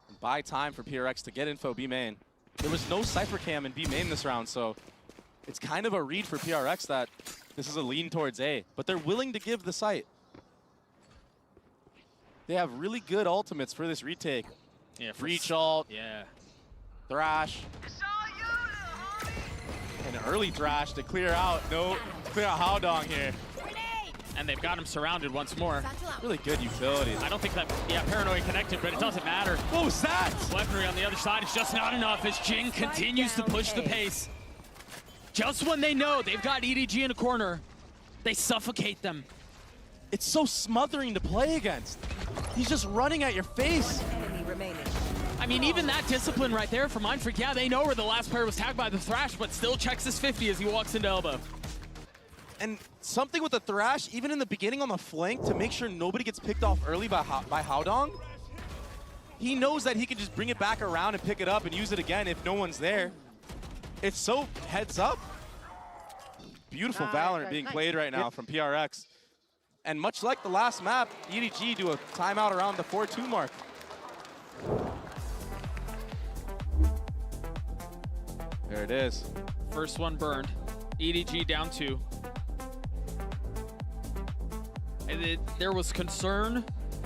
And buy time for PRX to get info B main. There was no Cypher Cam in B main this round, so it's kind of a read for PRX that this is a lean towards A. But they're willing to give the site. They have really good ultimates for this retake. Yeah, Reach ult. Yeah. Thrash. An early Thrash to clear out. No, clear out Haodong here. And they've got him surrounded once more. Really good utility. I don't think that, yeah, Paranoid connected, but it doesn't matter. What was that? Weaponry on the other side is just not enough as Jing continues to push the pace. Just when they know they've got EDG in a corner, they suffocate them. It's so smothering to play against. He's just running at your face. I mean, even that discipline right there for Mindfreak, yeah, they know where the last player was tagged by the Thrash, but still checks his 50 as he walks into elbow. And something with the Thrash, even in the beginning on the flank, to make sure nobody gets picked off early by Haodong. He knows that he can just bring it back around and pick it up and use it again if no one's there. It's so heads up. Beautiful Valorant being played right now from PRX. And much like the last map, EDG do a timeout around the 4-2 mark. There it is. First one burned. EDG down 2. And there was concern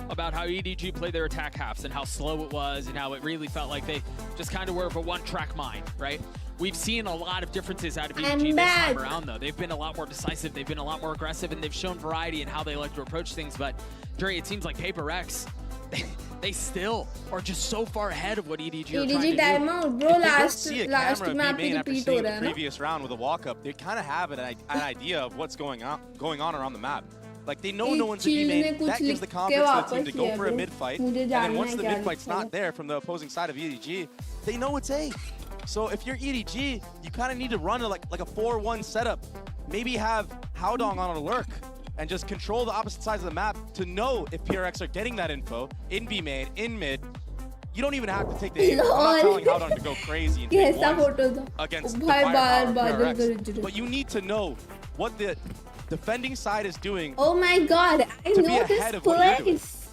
about how EDG played their attack halves and how slow it was and how it really felt like they just kind of were of a one-track mind, right? We've seen a lot of differences out of EDG this time around, though. They've been a lot more decisive, they've been a lot more aggressive, and they've shown variety in how they like to approach things. But, Dre, it seems like PRX, they still are just so far ahead of what EDG are trying to do. Timeout, bro. Last map B-main after repeat seeing हो the रहा है ना? previous round with a walk-up, they kind of have an idea of what's going on around the map. Like, they know no one's in B-main. That gives the confidence to the team to go for a mid-fight. And then once the mid-fight's not there from the opposing side of EDG, they know it's A. So if you're EDG, you kind of need to run like a 4-1 setup. Maybe have Haodong on a lurk and just control the opposite sides of the map to know if PRX are getting that info in B main, in mid. You don't even have to take the aim. I'm not telling Haodong to go crazy and take ones against the firepower of PRX. But you need to know what the defending side is doing. Oh my god, I know this place.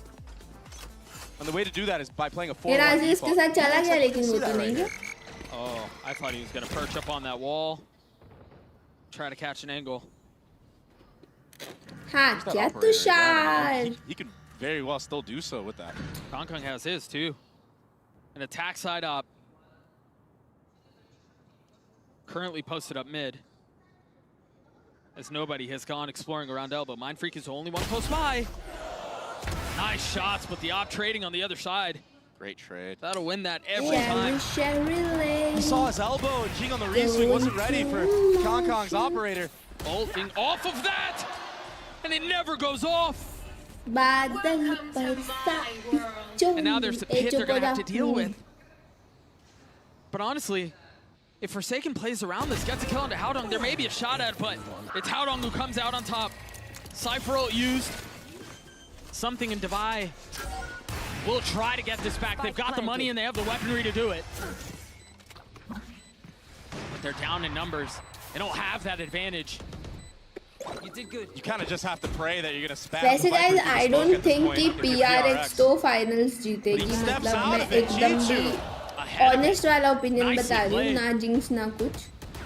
And the way to do that is by playing a 4-1 default. Oh, I thought he was going to perch up on that wall. Try to catch an angle. He could very well still do so with that. Kong has his too. An attack side up. Currently posted up mid. As nobody has gone exploring around elbow. Mindfreak is the only one close by. Nice shots, but the op trading on the other side. Great trade. That'll win that every time. He saw his elbow and Jing on the re-swing wasn't ready for Kong's operator. Ulting off of that! And it never goes off! And now there's the pit they're gonna have to deal with. But honestly, if Forsaken plays around this, gets a kill onto Haodong, there may be a shot at it, but it's Haodong who comes out on top. Cypher ult used. Something in Devi will try to get this back. They've got the money and they have the weaponry to do it. But they're down in numbers. They don't have that advantage. You did good. You kind of just have to pray that you're going to spam. वैसे guys, I don't think कि PRX तो finals जीतेगी. मतलब मैं एकदम भी honest वाला opinion बता रही हूँ, ना jinx ना कुछ.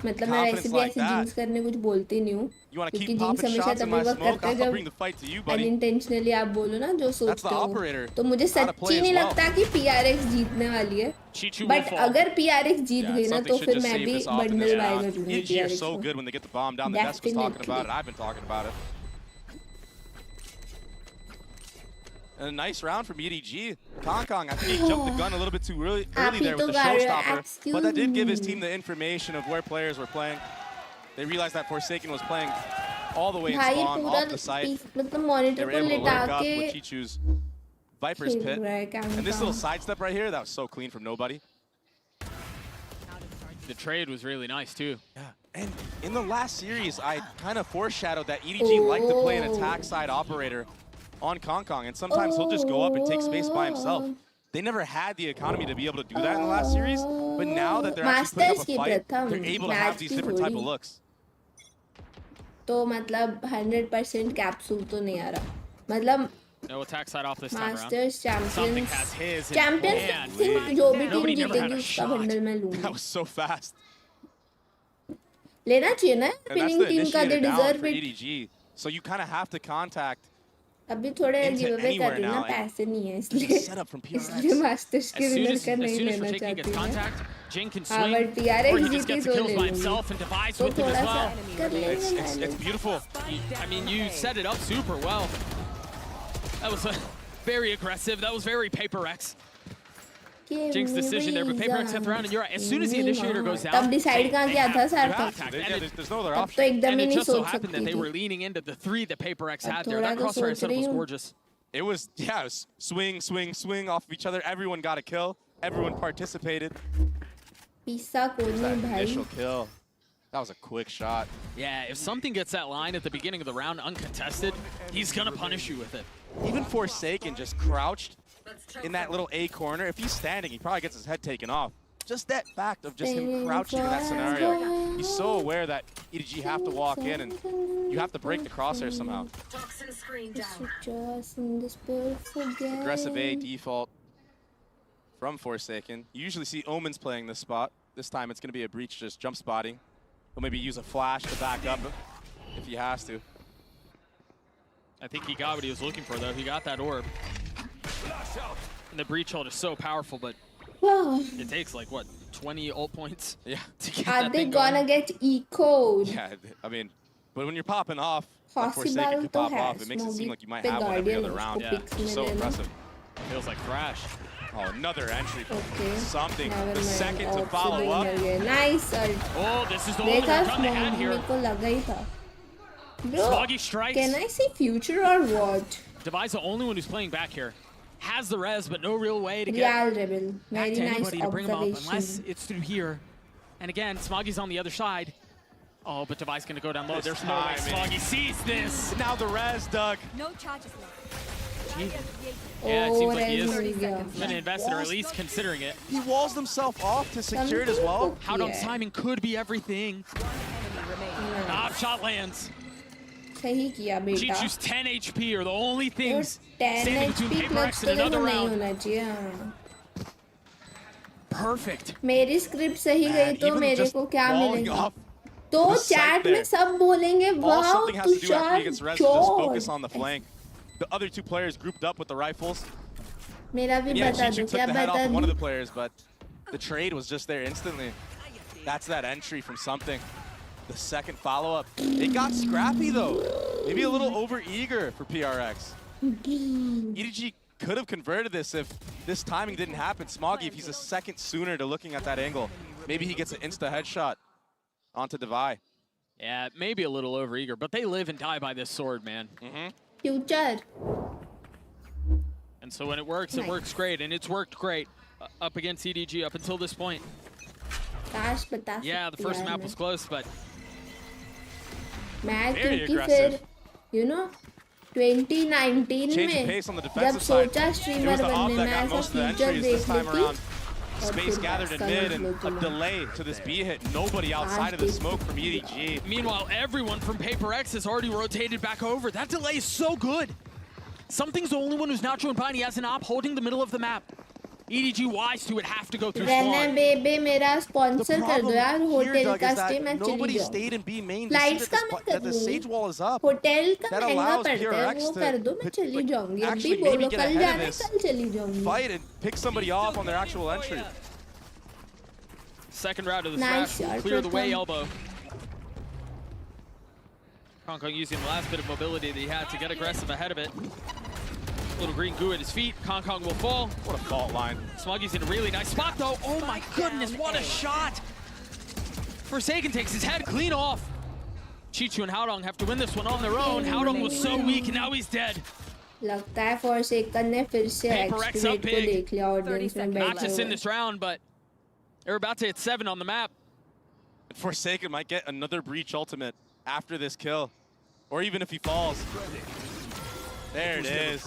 मतलब मैं वैसे भी ऐसे jinx करने कुछ बोलती नहीं हूँ. क्योंकि jinx हमेशा तभी वक्त करता है जब unintentionally आप बोलो ना जो सोचते हो. तो मुझे सच्ची नहीं लगता कि PRX जीतने वाली है. But अगर PRX जीत गई ना तो फिर मैं भी bundle buy कर लूँगी EDG are so good when they get the bomb down. The desk was talking about it. I've been talking about it. And a nice round from EDG. Kong, I think he jumped the gun a little bit too early there with the showstopper. But that did give his team the information of where players were playing. They realized that Forsaken was playing all the way in spawn, off the site. They were able to lurk up with Chichu's Viper's pit. And this little sidestep right here, that was so clean from nobody. The trade was really nice too. Yeah, and in the last series, I kind of foreshadowed that EDG liked to play an attack side operator on Kong, and sometimes he'll just go up and take space by himself. They never had the economy to be able to do that in the last series, but now that they're actually putting up a fight, they're able to have these different type of looks. तो मतलब 100% capsule तो नहीं आ रहा मतलब No attack side off this time around. Masters Something champions has his in champions hand. think जो भी Nobody team never had जीतेगी a उसका shot. बंडल मैं लूंगी That was so fast. लेना चाहिए ना And that's winning the team का they initiator down deserve for it EDG. So you kind of have to contact अभी थोड़े into गिव अवे कर anywhere रही हूँ ना now, and पैसे नहीं है there's a इसलिए setup from PRX. इसलिए मास्टर्स के As soon विनर as, का as नहीं soon as लेना Forsaken चाहती gets हूँ contact, Jin can हाँ swing, but PRX or he just जीती gets the तो kills ले by लूँगी himself and Device तो with him थोड़ा as सा well. कर लेंगे It's beautiful. I mean, you set it up super well. That was very aggressive. That was very PaperX. Jink's decision there, but PaperX got the round, and you're right. As soon as the initiator goes down, तब decide कहाँ किया था सार्थक There's no other तब option. तो एकदम and he it नहीं just so सोच happened that सकती they थी were leaning into the 3 that PaperX had there. थोड़ा That तो crossfire सोच setup रही was हूँ gorgeous. It was, yeah, it was swing, swing, swing off of each other. Everyone got a kill. Everyone participated. पिस्सा को That नहीं भाई initial kill. That was a quick shot. Yeah, if something gets that line at the beginning of the round uncontested, he's gonna punish you with it. Even Forsaken just crouched in that little A corner. If he's standing, he probably gets his head taken off. Just that fact of just him crouching in that scenario. He's so aware that EDG have to walk in and you have to break the crosshair somehow. Aggressive A default from Forsaken. You usually see Omens playing this spot. This time it's going to be a breach just jump spotting. He'll maybe use a flash to back up if he has to. I think he got what he was looking for, though. He got that orb. And the breach hold is so powerful, but it takes like, what, 20 ult points? Yeah. To get Are that they thing gonna going. get eco'd Yeah, I mean, but when you're popping off, like possible Forsaken can तो pop है off, it makes it seem like you might have one every Guardian other round. उसको Yeah, picks it's so में लेना impressive. Feels like Thrash. Oh, another entry from Okay. something. Never The mind. second to Off से follow नहीं up. मिल गए. Nice ult. Oh, this is the only देखा run they had here. मेरे को लगा ही था bro Smoggy strikes. can I see future or what Devi's the only one who's playing back here. Has the res, but no real way to Real get Rebel back very to nice anybody to bring him up unless observation it's through here. And again, Smoggy's on the other side. Oh, but Devi's gonna go down low. There's no way Smoggy sees this. Now the res, Doug. No charges left. Yeah, it seems like he is res मिल गया. an investor, or at least considering it. He walls himself off to secure it as well. Howdong's timing could be everything. Shot lands. सही किया बेटा Chichu's 10 HP are the only things 10 standing between HP PaperX clutch and तो another देखो नहीं round. होना चाहिए हाँ. Perfect. मेरी स्क्रिप्ट सही गई तो even मेरे just को क्या walling मिलेगा off तो the site चैट there. में सब बोलेंगे All wow something has to do after he gets Tushar res is just focus चोर on the flank. The other two players grouped up with the rifles. मेरा भी And yeah, बता Chichu दो took क्या the head off बता of one of दूं the players, but the trade was just there instantly. That's that entry from something. The second follow-up. It got scrappy, though. Maybe a little over-eager for PRX. EDG could have converted this if this timing didn't happen. Smoggy, if he's a second sooner to looking at that angle, maybe he gets an insta headshot onto Devi. Yeah, maybe a little overeager, but they live and die by this sword, man. future And so when it works great, and it's worked great up against EDG up until this point. काश बता Yeah, the सकती first यार map मैं. was close, but मैं very क्योंकि aggressive. फिर you know 2019 Change the में pace on the जब defensive side. सोचा It streamer was the off बनने that में got ऐसा most of the feature entries this देख time ली around. और Space फिर gathered in समझ mid लो and a तुम. delay to this B hit. Nobody outside of the smoke from EDG. Meanwhile, everyone from PaperX has already rotated back over. That delay is so good. Something's the only one who's not showing behind. He has an op holding the middle of the map. EDG wise to it have to go through रहने spawn. बेबे मेरा sponsor कर दो यार Here, hotel Doug, का is stay that मैं चली nobody जाऊँ stayed in B main to see flights का that मैं the, कर that the लूँ sage wall is up. Hotel का That महंगा allows पड़ता है PRX वो to कर दो मैं चली जाऊंगी अभी actually बोलो maybe get कल ahead of जाना है this कल चली जाऊंगी fight and pick somebody off on their actual entry. Second round of the Nice smash will shot, clear the way Pratham. elbow. Hong Kong using the last bit of mobility that he had to get aggressive ahead of it. Little green goo at his feet. Hong Kong will fall. What a fault line. Smoggy's in a really nice spot, though. Oh my goodness, what a shot! Forsaken takes his head clean off. Chichu and Howdong have to win this one on their own. Howdong was so weak, and now he's dead. लगता है Forsaken ने फिर से PRX up Activate को big. देख लिया audience में Not बैठे just in हुए. this round, but they're about to hit 7 on the map. Forsaken might get another breach ultimate after this kill, or even if he falls. There it is.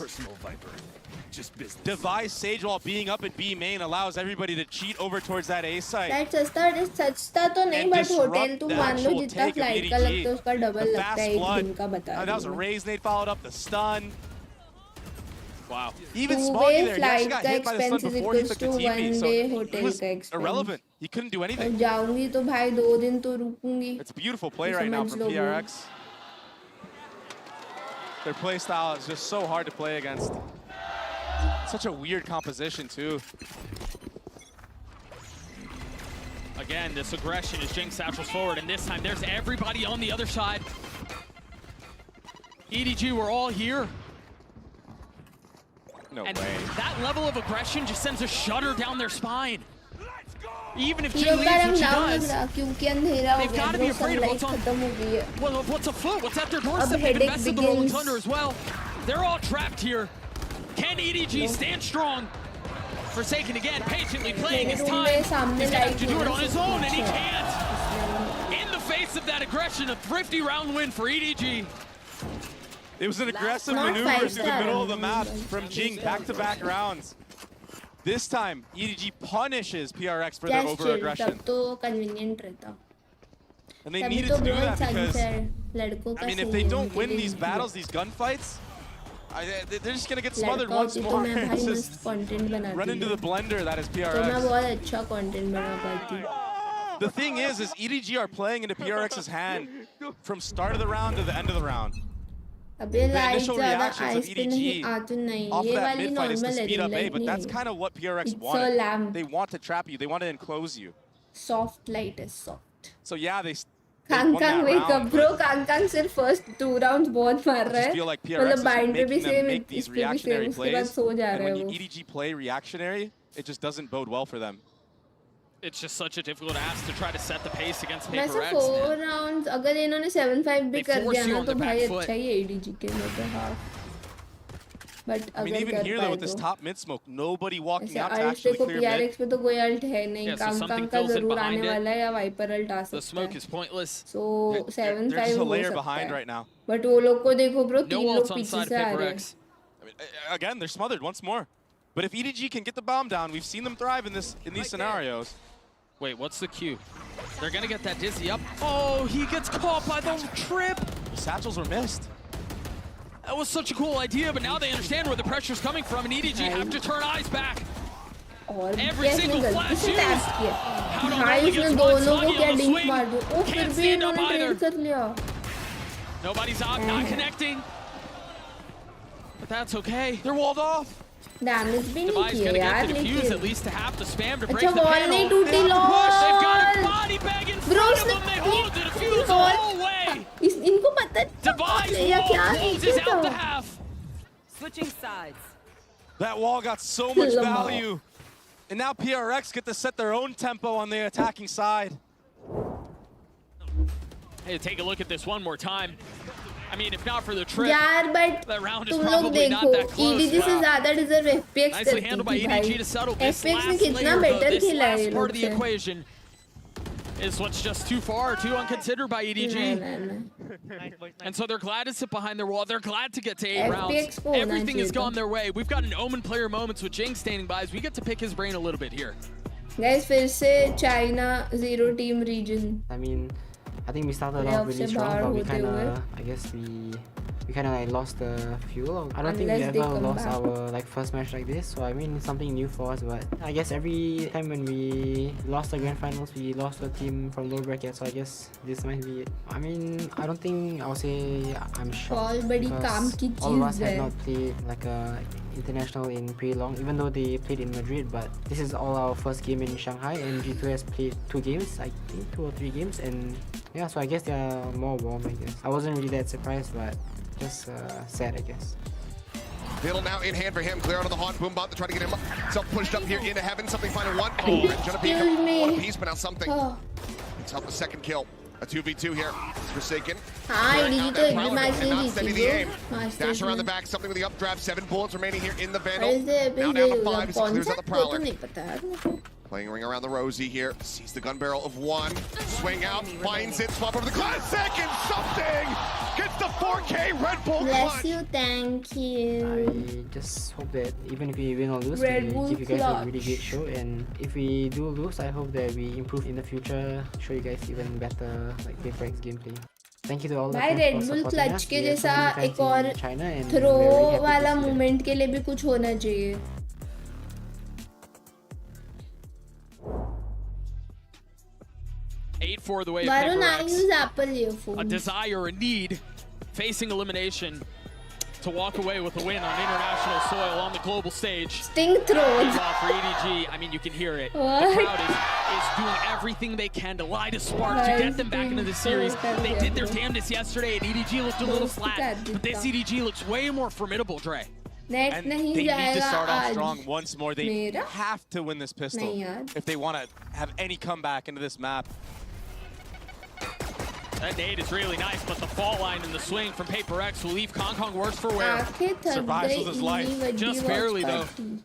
Device Sage while being up at B main allows everybody to cheat over towards that A site. Flight सस्ता तो नहीं, but hotel तुम मान लो जितना flight का लगता है उसका double लगता है एक दिन का बता That was a raise nade followed up the stun. Wow. Even Two-way Smoggy there, he actually flight got का hit by the stun expense is before he equals took the to TP, so one-way it hotel was का expense. irrelevant. He couldn't do anything. और जाऊंगी तो भाई 2 दिन तो रुकूंगी. It's beautiful play right now from PRX. Their play style is just so hard to play against. Such a weird composition too. Again, this aggression is Jinx satchels forward, and this time there's everybody on the other side. EDG, we're all here. No and way. That level of aggression just sends a shudder down their spine. Even if G ये leaves what she लग does, रहा क्योंकि अंधेरा हो they've गया, got to be bro, afraid of sunlight what's on. खत्म हो गई है. Well, what's afoot? What's at their अब doorstep? They've headache invested the Rolling begins. Thunder as well. They're all trapped here. Can EDG stand strong? Forsaken again, patiently playing his time. He's gonna have to do it on his own, and he can't. In the face of that aggression, a thrifty round win for EDG. It was an aggressive maneuver through the middle of the map from Jing, back-to-back rounds. This time, EDG punishes PRX for their over-aggression. तब तो convenient रहता. And they needed to do that because, I mean, if they don't win these battles, these gunfights, they're just gonna get smothered once more. It's just run into the blender that is तो मैं PRX. बहुत अच्छा content बना पाती. The thing is EDG are playing into PRX's hand from start of the round to the end of the round. अबे The light initial ज़्यादा reactions of ice पे नहीं EDG आतुन नहीं. off ये that वाली mid-fight is to normal speed up A, light but that's नहीं. kind of what PRX It's a wanted. lamp. They want to trap you. They want to enclose you. Soft light is soft. So yeah, they Kang won Kang that wake up, round. bro. Kang Kang सिर्फ first 2 rounds बहुत मार रहा I है. just feel like PRX मतलब is bind पे भी making them same, make इस these पे भी same. reactionary उसके बाद plays. सो जा And रहा when है वो. EDG play reactionary, it just doesn't bode well for them. It's just such a difficult ask to try to set the pace against वैसे PRX. 4 rounds अगर इन्होंने 7-5 भी They कर force दिया you ना on तो their भाई back foot. अच्छा ही है ADG के लिए तो half. But I mean, अगर even कर here though पाए with this तो. top mid smoke, nobody walking ऐसे out to ult actually देखो clear mid. PRX पे तो कोई ult है नहीं. Yeah, so Kang something Kang का fills in जरूर आने behind it. वाला है या Viper ult आ The सकता smoke है. is pointless. So They're 7-5 just a हो layer सकता behind है. right now. But वो लोग को देखो bro, No 3 लोग ults on पीछे side of से आ रहे हैं. I PRX. mean, again, they're smothered once more. But if EDG can get the bomb down, we've seen them thrive in these scenarios. Wait, what's the cue? They're gonna get that dizzy up. Oh, he gets caught by the trip. Satchels were missed. That was such a cool idea, but now they understand where the pressure's coming from, and EDG have to turn eyes back. और Every कैसे single गलती flash से used. Tap किया. How to भाई only उसने gets one दोनों को Smoggy क्या on the डिंक swing. मार दी. ओ फिर Can't भी stand up इन्होंने either. ट्रेड कर लिया. Nobody's out, not connecting. But that's okay. They're walled off. Damage भी नहीं Device किए gonna यार get the defuse, at लेकिन. least to have the spam to break अच्छा the वॉल panel. नहीं टूटी They've got a lol. body bag in Bro front of उसने them. They hold the defuse the whole way. इनको पता Device नहीं या क्या wall closes नहीं out the था. half. Switching sides. That wall got so much Lamar. value. And now PRX get to set their own tempo on the attacking side. Hey, take a look at this one more time. I mean, if not for the trip, यार but that round is तुम लोग probably not देखो that close. EDG से ज्यादा deserve FPX Nicely करती handled by थी EDG भाई. to settle this FPX ने last कितना layer, though. बेटर This खेला है last ये part लोग of the से. equation is what's just too far, too unconsidered by EDG. नहीं. And so they're glad to sit behind their wall. They're glad to get to 8 FPX rounds. को होना Everything has चाहिए gone था. their way. We've got an Omen player moments with Jing standing by as we get to pick his brain a little bit here. Guys फिर से China 0 team region. I mean, I think we started Playoff off really से strong, बाहर but we होते kind हुए. of, I guess we kind of like lost the fuel. I don't think we Unless they ever come lost back. our like first match like this, so I mean it's something new for us. But I guess every time when we lost the grand finals, we lost a team from low bracket. So I guess this might be it. I mean, I don't think I'll say I'm shocked बहुत बड़ी काम की because all of us चीज have है. not played like a international in pretty long, even though they played in Madrid. But this is all our first game in Shanghai, and G2 has played 2 games, I think 2 or 3 games, and yeah, so I guess they are more warm. I guess I wasn't really that surprised, but just sad, I guess. Fiddle now in hand for him. Clear out of the haunt. Boombot to try to get himself pushed up here into heaven. Something final one. Oh, gonna be one piece, but now something. It's up the second kill. A 2v2 here. Forsaken हाँ EDG तो एक भी match नहीं Steady जीती the aim. Masters Dash around the में back, something with the updraft. 7 bullets remaining here in the Vandal. वैसे Now down to 5 as he कौन clears सा out the वो तो Prowler. नहीं पता यार मेरे को Playing a ring around the Rosie here. Sees the gun barrel of one. Swing out, finds it, swap over the classic, and something gets the 4K Red Bull bless clutch. you thank you I just hope that even if we win or lose, Red we Bull give you guys a clutch. really great show. And if we do lose, I hope that we improve in the future, show you guys even better like PRX gameplay. Thank you to all the भाई fans Red for Bull supporting clutch us. के We have so जैसा many fans एक और in China and throw we're very happy to वाला see that. Movement के लिए भी कुछ होना चाहिए 8-4 the way of Varun, I PayPal use Apple earphones. a desire, a need, facing elimination to walk away with a win on international soil on the global stage. Sting throws. For EDG, I mean, you can hear it. What? The crowd is doing everything they can to light a spark to get them back into the series. They did their damnedest yesterday, and EDG looked a little flat, but this EDG looks way more formidable, Dre. Net And नहीं they need to जाएगा start off आज strong once more. They मेरा? have to win this pistol नहीं यार if they want to have any comeback into this map. That nade is really nice, but the fall line and the swing from PayPX will leave Kong Kong worse for wear. आंखें थक Survives गई with his life. इतनी बड़ी Just barely, though. Watchparty.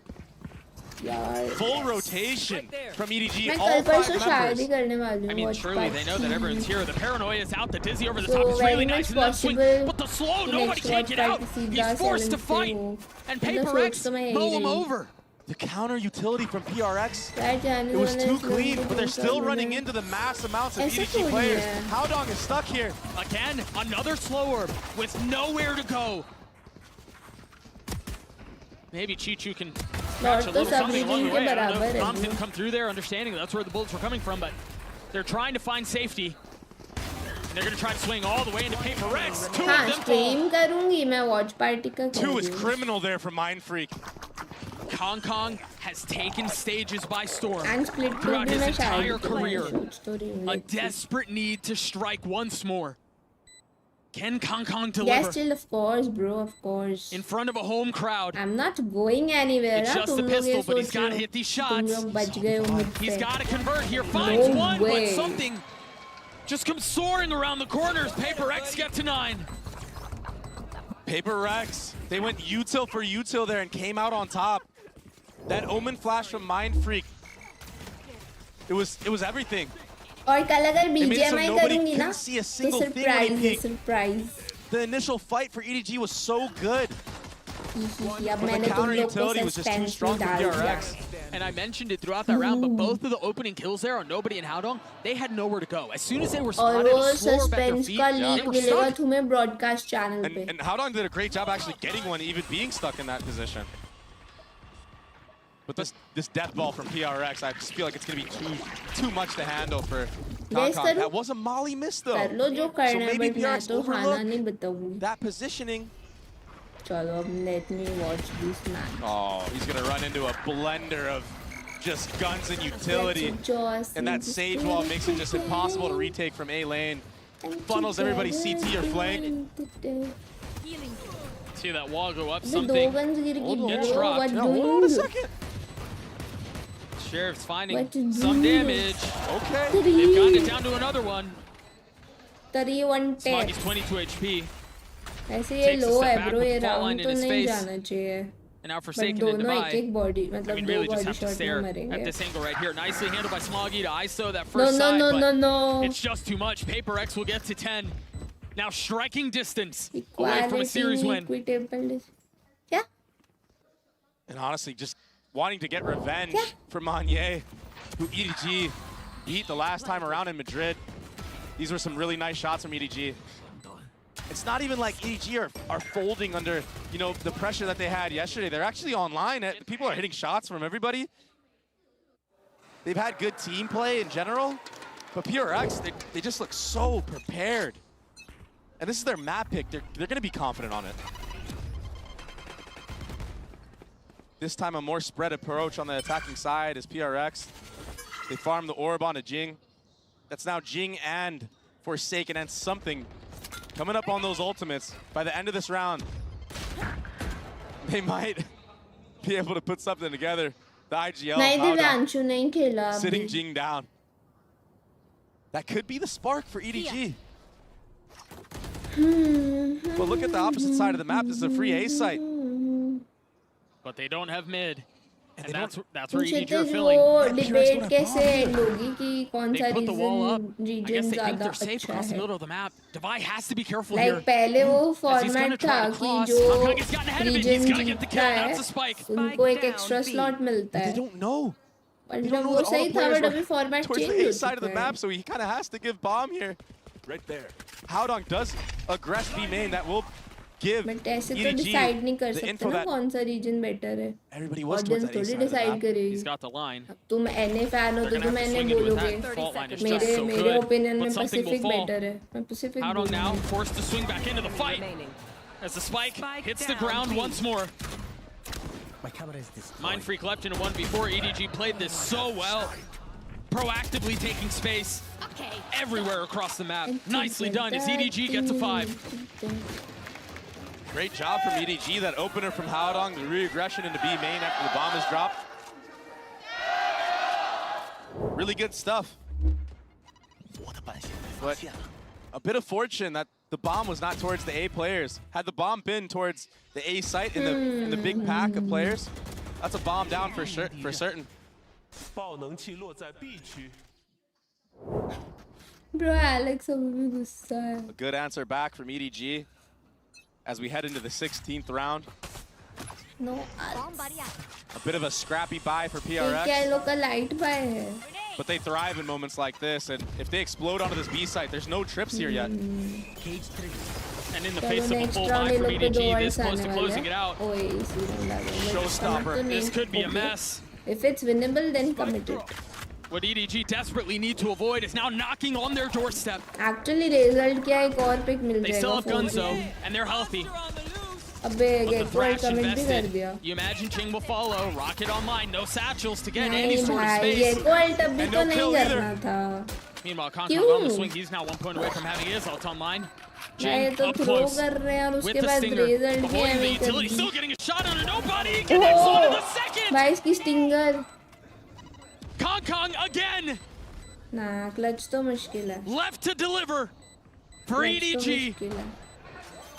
यार Full rotation from EDG. मैं All कल 5 परसों शायद ही members. करने वाली I हूँ mean, truly, they know that everyone's here. The paranoia is out. The dizzy over the So top is really very nice. much And that swing, possible but the slow, कि nobody next can't get out. Watchparty He's सीधा forced to 7 fight. पे हो And मतलब PayPX सोच तो मैं mow यही him रही over. The counter utility from PRX. यार जाने It was दो ना too इस लोगों clean, को but they're दूसरा still मैंने- running into the mass amounts of ऐसा EDG थोड़ी players. है। Howdong is stuck here. Again, another slow orb with nowhere to go. Maybe Chichu can catch a तो little सब something along region the के way. I don't know बराबर if है Tom वो। didn't come through there, understanding that's where the bullets were coming from, but they're trying to find safety. And they're going to try to swing all the way into PayPX. Two हाँ of them fall. Stream करूँगी मैं watch party का 2 is करूँगी। criminal there from Mindfreak. Kong Kong has taken stages by storm And split throughout भी his मैं entire शायद career. सोच तो रही हूँ A let's see. desperate need to strike once more. Can Kong Kong Yes, deliver still of course, bro, of course. in front of a home crowd? I'm not going anywhere. It's हाँ, just तुम a लोग ये pistol, but he's सोच got रहे to हो, hit these तुम shots. लोग बच गए हो He's मुझसे। got to convert here. Finds No one, way. but something just comes soaring around the corners. PayPX get to 9. PayPX, they went util for util there and came out on top. That Omen flash from Mindfreak, it was everything. और कल अगर It made it so BGMI nobody करूँगी ना couldn't see a तो single thing when he surprise है peeked. surprise। The initial fight for EDG was so good. अब But मैंने the तुम counter लोग को utility was just too suspense में strong for डाल दिया। PRX. And I mentioned it throughout that round, but both of the opening kills there on Nobody and Howdong, they had nowhere to go. As soon as they were और spotted, वो slower back their suspense feet, का they leak were मिलेगा stuck. तुम्हें broadcast channel पे। And Howdong did a great job actually getting one, even being stuck in that position. But this death ball from PRX, I just feel like it's going to be too much to handle for Kong Guess Kong. करूँ? That was a Molly miss though. कर लो जो So करना है maybe but मैं PRX तो खाना overlooked नहीं बताऊँगी। that positioning. चलो अब let me watch this match। Oh, he's going to run into a blender of just guns and utility. And that Sage wall makes it just impossible to retake from A lane. Funnels everybody CT or flank. See that wall go up, अबे दो something guns गिर गई gets bro, dropped. what Yeah, do hold on a you? second. Sheriff's finding What to some do? damage. Okay. They've gotten it down to another one. 31 Smoggy's 22 HP. ऐसे ये Takes a low step है back bro with ये the fall line round in तो his नहीं face. जाना चाहिए। And now But Forsaken and दोनों Divide. एक body I मतलब mean, दो really just body have to shot में stare मरेंगे। at this angle right here. Nicely handled by Smoggy to ISO that No first no side, no but no no। it's just too much. PayPX will get to 10. Now striking distance away from a Equality, series win. equitable। क्या? And honestly, just wanting to get revenge for Manye, who EDG beat the last time around in Madrid. These were some really nice shots from EDG. It's not even like EDG are folding under, you know, the pressure that they had yesterday. They're actually online. People are hitting shots from everybody. They've had good team play in general, but PRX, they just look so prepared. And this is their map pick. They're going to be confident on it. This time a more spread approach on the attacking side is PRX. They farm the orb onto Jing. That's now Jing and Forsaken and something coming up on those ultimates. By the end of this round, they might be able to put something together. The IGL नहीं Howdong Divyanshu नहीं खेला sitting अभी। Jing down. That could be the spark for EDG. But look at the opposite side of the map. This is a free A site. But they don't have mid. And that's where EDG are Kshitij filling. वो debate कैसे end होगी कि कौन सा They put the wall up. Reason I guess they think ज्यादा they're safe अच्छा across the है. middle of the map. Divide has to be careful Like here. पहले वो As he's फॉर्मेट gonna था try to कि cross. जो Hong Kong has gotten ahead of it. He's reason gonna get the जीतता kill. है That's a spike. उनको एक extra slot मिलता है. They don't know. But They don't know वो that all सही the था players बट were अभी फॉर्मेट towards चेंज the हो A side of the चुका है. map, so he kind of has to give bomb here. Right there. Howdong does aggress B main. That will give but ऐसे तो EDG decide नहीं कर the सकते info ना that कौन सा रीजन बेटर है. everybody was towards audience that A थोड़ी side of the decide map. करेगी. He's got the line. तुम एनए फैन हो तो तुम एनए बोलोगे. मेरे ओपिनियन में पैसिफिक बेटर है. मैं Pacific Howdong now forced to swing back into the fight. As the spike hits the ground once more. Mind Freak left in a 1v4. EDG played this so well. Proactively taking space everywhere across the map. Nicely done as EDG gets a 5. Great job from EDG. That opener from Howdong, the re-aggression into B main after the bomb is dropped. Really good stuff. But a bit of fortune that the bomb was not towards the A players. Had the bomb been towards the A site in the big pack of players, that's a bomb down for certain. Bro, Alex अभी भी गुस्सा है. A good answer back from EDG as we head into the 16th round. No. A bit of a scrappy buy for क्या PRX. लोग का light by है. But they thrive in moments like this, and if they explode onto this B site, there's no trips here yet. And in the face of a full buy from EDG, this close to closing it out. Showstopper. This could be a mess. If it's winnable, then commit it. What EDG desperately need to avoid is now knocking on their doorstep. Actually, result क्या एक और pick mill They जाएगा. still have guns though, and they're healthy. अबे But the get thrash commit भी कर invested. दिया. You imagine Ching will follow. Rocket online, no satchels to get any नहीं sort of भाई space. ये ult अभी तो नहीं करना था. Meanwhile, Kong क्यों? on the swing. He's now 1 point away from having his ult online. भाई Jing तो up throw close कर रहे हैं और with उसके the बाद stinger. result भी Avoiding the ऐਵੇਂ कर utility, the. still getting a shot on nobody. Connects on to the second. भाई इसकी stinger. Kong again. ना clutch तो मुश्किल है. Left to deliver for Clutch तो EDG. मुश्किल है.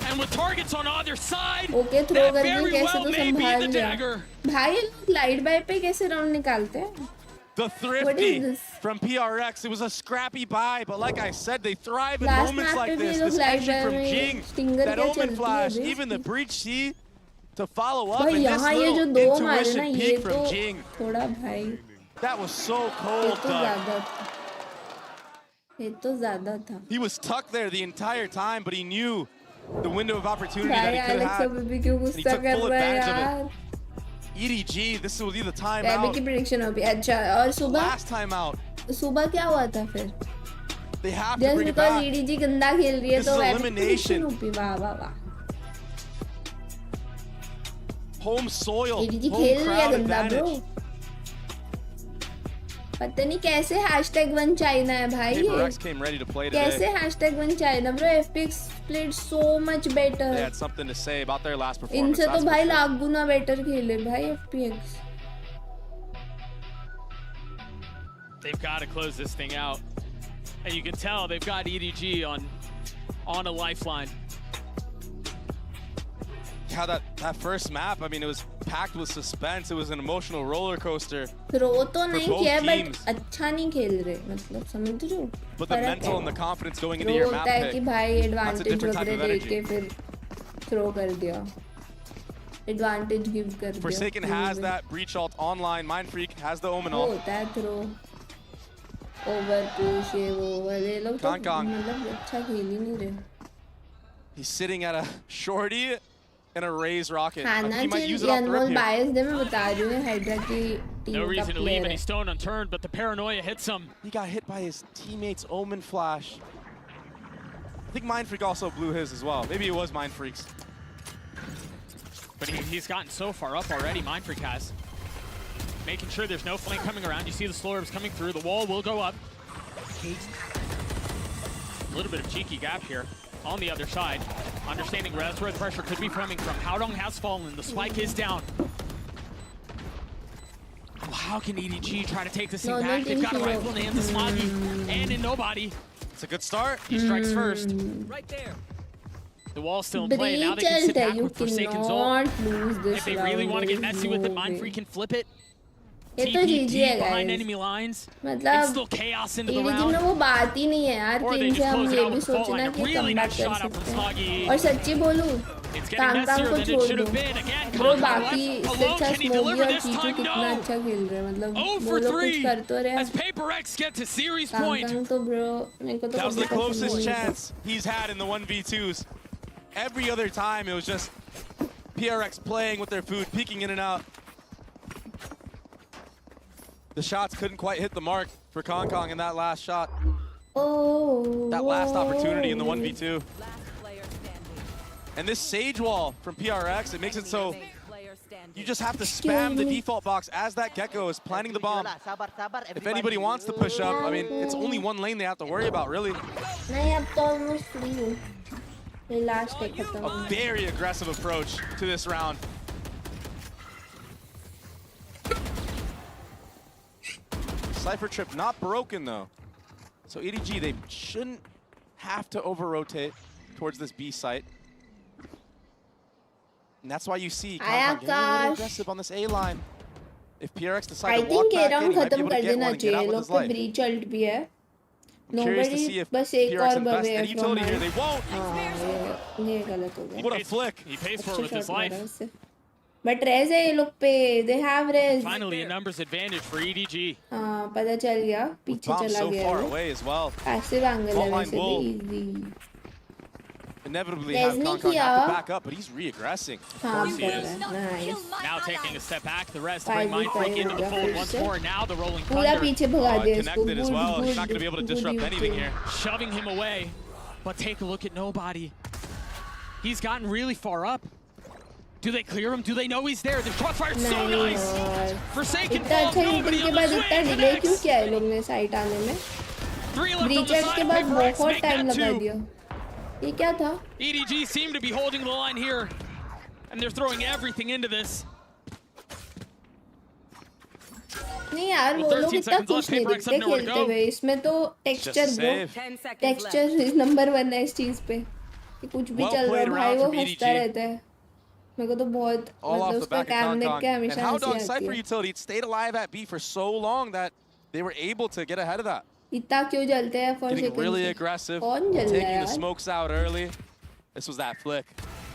And with targets on either side, okay throw that करके very कैसे well तो may be संभाल the लिया. dagger. भाई लाइट बाय पे कैसे राउंड निकालते हैं? The thrifty from PRX. It was a scrappy buy, but like I said, they thrive in Last moments map like पे भी this. लोग This light entry by from में Jing, स्टिंगर that क्या omen चलती flash, है even the breach C to follow up, भाई and this यहाँ ये जो little दो मारे ना intuition ये peek तो from Jing. थोड़ा भाई That was so ये cold, तो Doug. ज़्यादा था. ये तो ज़्यादा था. He was tucked there the entire time, but he knew the window of opportunity भाई that he could Alex have. अभी भी क्यों And he गुस्सा took कर full रहा है advantage यार? of it. EDG, this will be the time अभी out. की prediction हो गई. अच्छा और सुबह Last time out. सुबह क्या हुआ था फिर? They have to Just bring it because back. EDG गंदा खेल रही है This तो is epic elimination. prediction हो गई. वाह वाह वाह. Home soil, EDG home खेल रही है crowd गंदा ब्रो. advantage. पता नहीं कैसे #1 चाइना है भाई ये. PRX came ready to play कैसे today. #1 China bro. FPX played so much better. They had something to say about their last performance. इनसे तो that's for भाई sure. लाख गुना बेटर खेले भाई FPX. They've got to close this thing out. And you can tell they've got EDG on a lifeline. Yeah, that first map, I mean, it was packed with suspense. It was an emotional roller coaster. Throw तो for नहीं both किया but teams. अच्छा नहीं खेल रहे मतलब समझ रहे हो. But the फर्क mental है. and the confidence going into throw your map होता है pick. कि भाई That's a advantage different type वगैरह of लेके energy. फिर थ्रो कर दिया. एडवांटेज गिव कर दिया. Forsaken has that breach ult online. Mind Freak has the omen ult. होता है थ्रो. ओवर पुश ये वो ये लोग तो Kong. मतलब अच्छा खेल ही नहीं रहे. He's sitting at a shorty and a raise rocket. हाँ I ना think he might चल use it off the rip Anmol here. बायस दे मैं बता रही हूँ हाइड्रा की टीम No का reason to leave player any है. stone unturned, but the paranoia hits him. He got hit by his teammate's omen flash. I think Mind Freak also blew his as well. Maybe it was Mind Freak's. But he's gotten so far up already, Mind Freak has. Making sure there's no flank coming around. You see the slow orbs coming through. The wall will go up. A little bit of cheeky gap here on the other side. Understanding where that's where the pressure could be coming from. Howdong has fallen. The spike is down. Oh, how can EDG try to take this thing back? They've got a rifle in the hands of Smoggy and in nobody. It's a good start. He strikes first. Right there. The wall's still in play. Now they can sit back with Forsaken's ult. If they really want to get messy with it, Mindfree can flip it. ये तो GG है behind guys. enemy lines. मतलब Instill chaos into the EDG round. में वो बात ही नहीं है यार, Or they टीम से just हम close it ये out भी with the fall सोचना line. कि Really कम nice कर shot out from सकते हैं। Smoggy. और सच्ची बोलूं, It's getting कांग messier को than it छोड़ should दो। have been. Again, bro Kong बाकी left इससे alone. अच्छा Can he स्मोगी deliver और this चीचू time? कितना No. अच्छा खेल रहे हैं, मतलब 0 वो for लोग कुछ 3 कर तो रहे हैं। as PRX get to series point. कांग तो ब्रो मेरे को तो That was the कभी पसंद closest नहीं था। chance he's had in the 1v2s. Every other time, it was just PRX playing with their food, peeking in and out. The shots couldn't quite hit the mark for Kong Kong in that last shot. Oh. That last opportunity in the 1v2. And this Sage wall from PRX, it makes it so you just have to spam the default box as that Gecko is planting the bomb. If anybody wants to push up, I mean, it's only one lane they have to worry about, really. नहीं अब तो almost free हूँ। ये last है खत्म। A very aggressive approach to this round. Cypher trip not broken though. So EDG, they shouldn't have to over-rotate towards this B site. And that's why you see Kong Kong getting a little aggressive on this A line. If PRX decides I to walk think ये back in, round he might be खत्म able कर to get देना one and get चाहिए। out with लोग his पे life. breach ult भी है। I'm curious to see Nobody if बस एक PRX और invests बवे any from utility here. us। They won't. हाँ ये गलत हो गया। What a flick. He pays for it अच्छा with his shot मारा life. उससे। But res है ये लोग पे, they have res। Finally, a numbers advantage for EDG. हाँ पता चल गया, पीछे Bomb चला so गया far वो। away as well. Passive angle है Frontline वैसे bull. भी easy। Inevitably Res have नहीं Kong Kong have किया। to back up, but he's re-aggressing. Of हाँ course he is. nice। Now taking a step back, the rest Five bring v Mindfreak five into the हो गया fold फिर once से। more. Now the rolling पूरा thunder. पीछे भगा दिया इसको। Connected as well. He's not going to be able to good disrupt anything YouTube। here. Shoving him away, but take a look at nobody. He's gotten really far up. Do they clear him? Do they know he's there? The crossfire so nice. Forsaken इतना falls, अच्छा nobody hitting on के the बाद swing. इतना delay क्यों किया है लोग ने साइट आने में? ब्रीचर्स के बाद बहुत टाइम लगा दिया। ये क्या था? EDG seem to be holding the line here, and they're throwing everything into this. नहीं यार वो लोग इतना कुछ नहीं दिखते खेलते हुए। इसमें तो texture bro, texture is number 1 है इस चीज पे। कि कुछ भी चल रहा है भाई वो हंसता रहता है। मेरे को तो बहुत मतलब उसका कैम देख के हमेशा And how हंसी Dog आती Cypher है। utility stayed alive at B for so long that they were able to get ahead of that. इतना क्यों जलते हैं for Getting second? really aggressive, कौन जल रहा है taking the यार? smokes out early. This was that flick.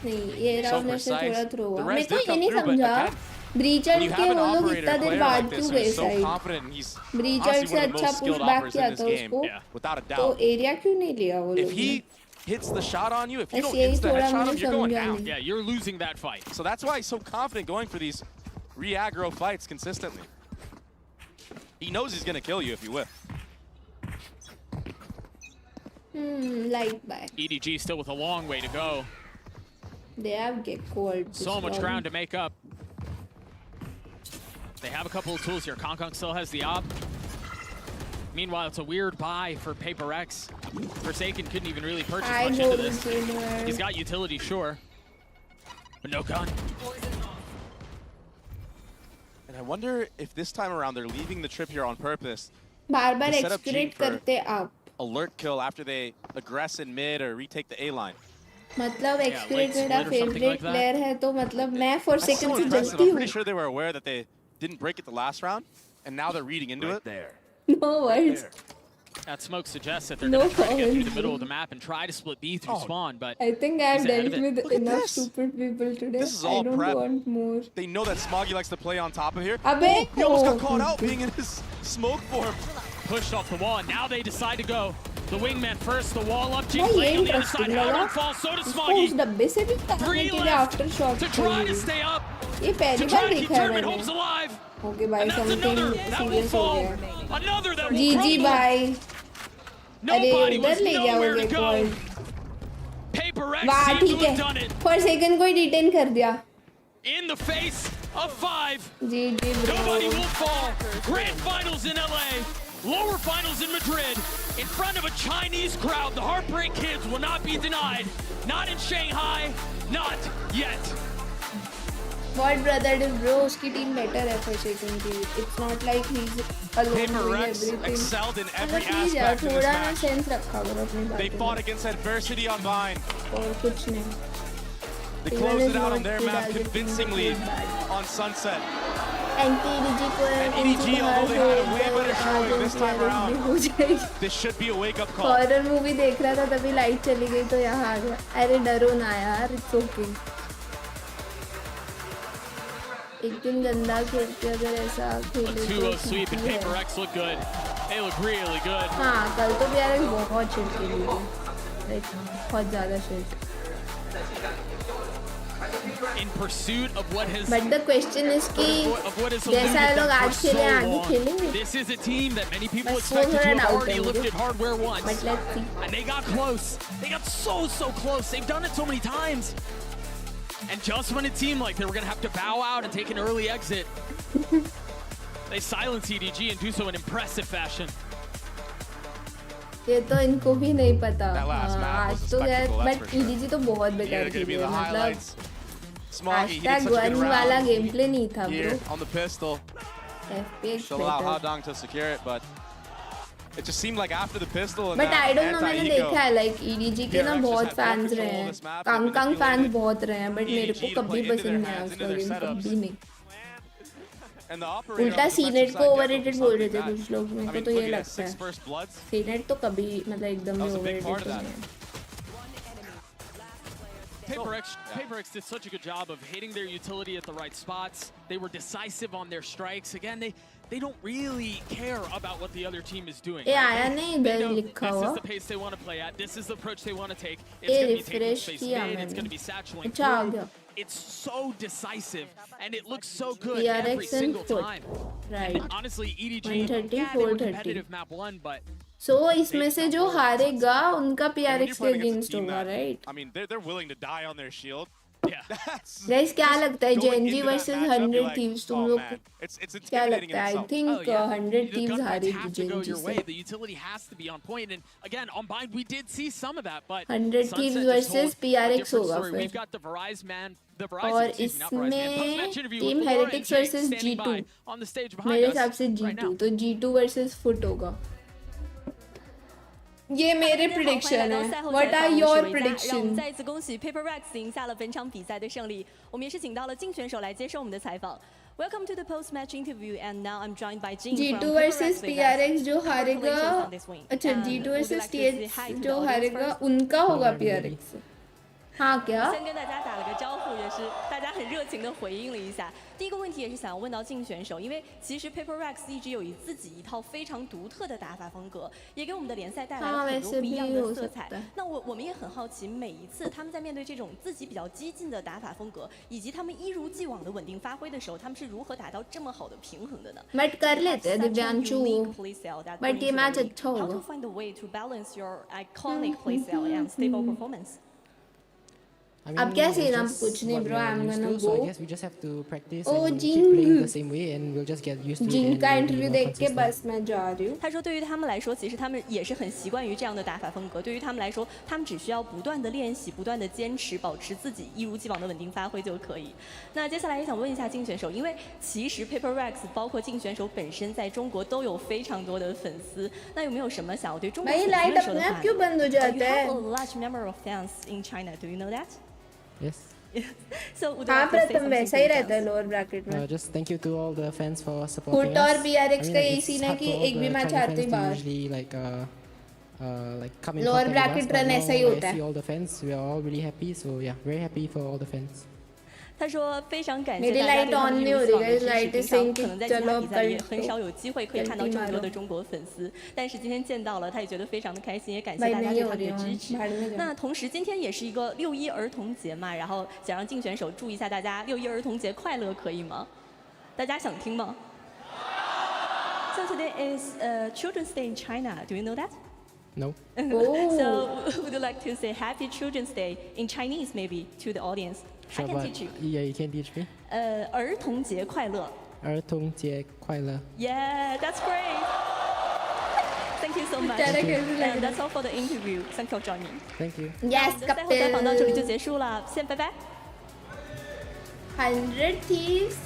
नहीं ये So राउंड में से थोड़ा precise. थ्रो The हुआ। res मेरे को did ये come नहीं through, but समझा again, ब्रीचर when you के have an वो लोग operator इतना देर player बाद like क्यों this गए who's so side? confident, and he's ब्रीचर honestly से one of the अच्छा most skilled push back operators किया in this था game, उसको। without a तो doubt. एरिया क्यों नहीं लिया वो लोग If he hits the shot on you, if you बस don't यही insta थोड़ा headshot him, मुझे you're going समझा down. नहीं। Yeah, you're losing that fight. So that's why he's so confident going for these re-aggro fights consistently. He knows he's going to kill you if you whip. Light by. EDG still with a long way to go. They have get cold. So much ground to make up. They have a couple of tools here. Kong Kong still has the op. Meanwhile, it's a weird buy for PRX. Forsaken couldn't even really purchase much into this. He's got utility, sure, but no gun. And I wonder if this time around they're leaving the trip here on purpose. बार-बार to set up एक्सक्यूरेट G for करते आप। alert kill after they aggress in mid or retake the A line. मतलब एक्सक्यूरेट split मेरा or something favourite like that. Player है तो मतलब मैं for That's so second से impressive. जलती I'm हूँ। pretty sure they were aware that they didn't break it the last round, and now they're reading into it. No words. That smoke suggests that they're No going to try to get through the comments. middle of the map and try to split B through spawn, but I think I've he's ahead dealt of it. with enough stupid people today. This is all I don't prep. want more. They know that Smoggy likes to play on top of here. Abe! He almost got caught out being in his smoke form. Pushed off the wall, and now they decide to go. The wingman first, the wall up, भाई ये GPay on the other side, interesting how लगा। don't fall, so does उसको Smoggy. उस डब्बे से भी ताकने Three के लिए left after shot to try to stay up, ये to पहली try बार to keep देखा है tournament मैंने। hopes alive. ओके भाई And that's something another that will serious हो fall. गया। Another that will जीजी crumble. भाई। अरे Nobody उधर was ले गया nowhere वो to go. पॉइंट। PRX वाह seemed to ठीक have done है। it फॉर सेकंड को ही डिटेन कर दिया। in the face of 5. जी bro. Nobody will fall. Grand finals in LA, lower finals in Madrid, in front of a Chinese crowd. The Heartbreak Kids will not be denied. Not in Shanghai, not yet. What brother did bro? उसकी team better है for second की. It's not like he's alone doing PRX everything. excelled in every please यार aspect in this थोड़ा ना match. sense रखा करो अपनी बातों They में. fought against adversity on Vine. और कुछ नहीं. They Even closed is it out not on their good map as a team, convincingly they played bad. on Sunset. Anti-EDG को EDG, although they had a way better showing this time around, हो जाएगी. this should be a wake-up call. Horror movie देख रहा था तभी light चली गई तो यहाँ आ गया. अरे डरो ना यार, इट्स ओके. एक दिन गंदा खेल के अगर ऐसा खेले तो 2-0 sweep and PRX look good. They look really good. हाँ कल तो PRX बहुत शिट खेली थी. Like बहुत ज़्यादा shit. In pursuit of what has But the question is कि जैसा लोग आज खेले आगे खेलेंगे. This is a team that many people That's expected to what have I'm already out lifted there. hardware once. But let's see. And they got close. They got so close. They've done it so many times. And just when it seemed like they were going to have to bow out and take an early exit, they silence EDG and do so in impressive fashion. ये तो इनको भी नहीं पता. That last map was a आज तो यार spectacle, that's but for sure. EDG तो बहुत Here बेकार are going to be खेली the है. highlights. मतलब Smoggy, he did hashtag such a good gun वाला round gameplay नहीं था here bro. on the pistol. FPX To allow better. Hadong to secure it, but it just seemed like after the pistol and But that I don't know, मैंने anti-ego, देखा है like EDG के ना PRX just बहुत had full fans control रहे of हैं. this map, कांग कांग manipulated fans बहुत रहे हैं. But मेरे को EDG to कभी play into their पसंद नहीं आया hands, उसका into their game setups. कभी नहीं. and the operator उल्टा on the सीनेट defensive को side ओवररेटेड definitely बोल रहे थे something कुछ लोग. मेरे I को mean, तो ये looking at लगता 6 है. first bloods, सीनेट तो कभी मतलब एकदम that he was a big part overrated of तो that. नहीं है. PayRX did such a good job of hitting their utility at the right spots. They were decisive on their strikes. Again, they don't really care about what the other team is doing. ये right? आया They- नहीं they इधर know लिखा this is हुआ. the pace they want to play at. This is the approach they want to take. It's ये going to be taking refresh space किया mid. It's going to मैंने. be satcheling अच्छा आ through. गया. It's so decisive, and it looks so good PRX every and single foot. time. Right. And honestly, EDG, 130, yeah, they were 430. competitive map one, but So इसमें से जो हारेगा उनका And when you're PRX के playing against a against team होगा, that- right? I mean, they're willing to die on their shield. Yeah. That's Guys क्या लगता है going JNG into that versus matchup, you're 100 like, Thieves तुम oh, लोग man. It's क्या intimidating in लगता है? I itself. think Oh, yeah. 100 The Thieves gun fights हारेगी have to go your JNG way. से. The utility has to be on point. And again, on Bind, we did see some of that, but 100 Sunset Thieves just versus told a PRX different होगा story. फिर. We've got the Verizon man, the Verizon, और excuse me, not Verizon man, इसमें post-match interview Team with Laura and Heretics Jake versus standing G2. by on the stage behind मेरे us हिसाब से right G2 now. तो G2 versus Foot होगा. ये मेरे prediction है. What are your 让我们 prediction? 再次恭喜 PayRX 赢下了本场比赛的胜利。我们也是请到了竞选手来接受我们的采访。Welcome to the post-match interview, and now I'm joined by Jin G2 from versus PayRX PRX जो Vegas. हारेगा. Congratulations on this win. अच्छा And G2 would you versus like to say hi TH to the जो audience हारेगा first? उनका होगा PRX. हाँ क्या?先跟大家打了个招呼，也是大家很热情的回应了一下。第一个问题也是想要问到竞选手，因为其实 PayRX 一直有自己一套非常独特的打法风格，也给我们的联赛带来了很多不一样的色彩。那我们也很好奇，每一次他们在面对这种自己比较激进的打法风格，以及他们一如既往的稳定发挥的时候，他们是如何达到这么好的平衡的呢？ But कर लेते हैं दिव्यांशु. But ये मैच अच्छा How to होगा. find a way to balance your iconic playstyle and stable performance? I mean, अब क्या it's सीन हम just कुछ नहीं what bro. we're I'm used gonna to, so I go. guess we just have to practice Oh, and keep Jing. playing the same way, and we'll just get used to it. Jin and का we'll be interview more देख के consistent. बस मैं जा रही हूँ. 他说，对于他们来说，其实他们也是很习惯于这样的打法风格。对于他们来说，他们只需要不断的练习，不断的坚持，保持自己一如既往的稳定发挥就可以。那接下来也想问一下竞选手，因为其实 PayRX 包括竞选手本身在中国都有非常多的粉丝，那有没有什么想要对中国粉丝们说的话呢？ क्यों बंद हो जाता You है? have a large number of fans in China. Do you know that? Yes. So would you हाँ like to say प्रथम something वैसा to ही the रहता है fans? lower bracket में. Just thank you to all the fans for supporting Foot us. और PRX I mean, का यही it's scene है hard कि for all एक भी the मैच China हारते ही fans to बाहर. usually like come in Lower contact bracket with us, but run now ऐसा ही I होता है. see all the fans. We are all really happy. So yeah, very happy for all the fans. 他说非常感谢 मेरी 大家 light 对他 on 们 नहीं 一 हो 如 रही 既往 है. 的支 Light 持。平 is 常 saying 可能在 कि 其他 चलो 比 अब 赛里也 कल 很少有机会可以看到这么多的中国粉丝，但是今天见到了，他也觉得非常的开心，也感谢大家对他们的支持。那同时今天也是一个6·1儿童节嘛，然后想让竞选手祝一下大家6·1儿童节快乐，可以吗？大家想听吗？ So today is Children's Day in China. Do you know that? No. So would you like to say Happy Children's Day in Chinese maybe to the audience? Sure, I can but teach you. yeah, you can teach me. 儿童节快乐。儿童节快乐. Yeah, that's great. Thank you so much. Thank you. And that's all for the interview. Thank you for joining. Thank you. Yes, 赛后采访到这里就结束了，先拜拜。100 thieves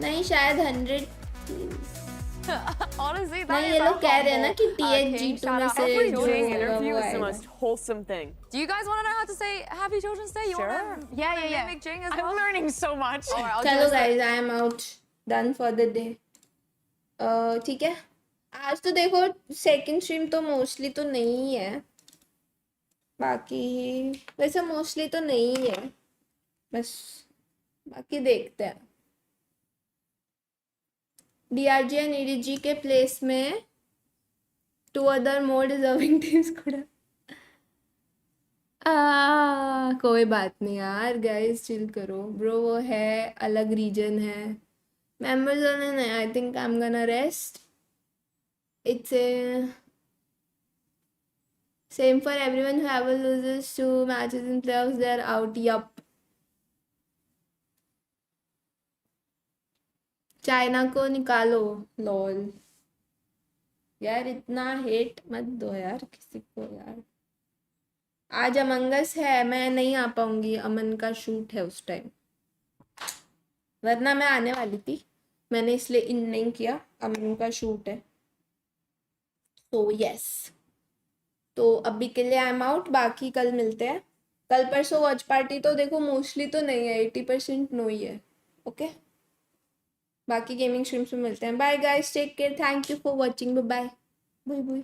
नहीं शायद 100 thieves Honestly, that नहीं is ये a लोग कह रहे हैं ना कि humble, THG2 shout में out. से Every जो Jing होगा interview वो is the आएगा most wholesome thing. Do you guys want to know how to say Happy Children's Day? You Sure. want to Yeah. mimic Jing as I'm well? learning so much. Alright, I'll do चलो a guys I am out done for the day ठीक है आज तो देखो second stream तो mostly तो नहीं है बाकी वैसे मोस्टली तो नहीं है बस बाकी देखते हैं DRG एंड EDG के प्लेस में 2 अदर मोर डिजर्विंग टीम्स கூட कोई बात नहीं यार गाइस चिल करो ब्रो वो है अलग रीजन है मेंबर्स वाले नहीं I think I am gonna rest it's same for everyone who have loses 2 matches in playoffs they are out yup China को निकालो लॉल यार इतना हेट मत दो यार किसी को यार आज अमंगस है मैं नहीं आ पाऊंगी अमन का शूट है उस टाइम वरना मैं आने वाली थी मैंने इसलिए इन नहीं किया अमन का शूट है तो यस तो अभी के लिए आई एम आउट बाकी कल मिलते हैं कल परसों वॉच पार्टी तो देखो मोस्टली तो नहीं है 80% नो ही है ओके बाकी गेमिंग स्ट्रीम्स में मिलते हैं bye guys take care thank you for watching bye bye bye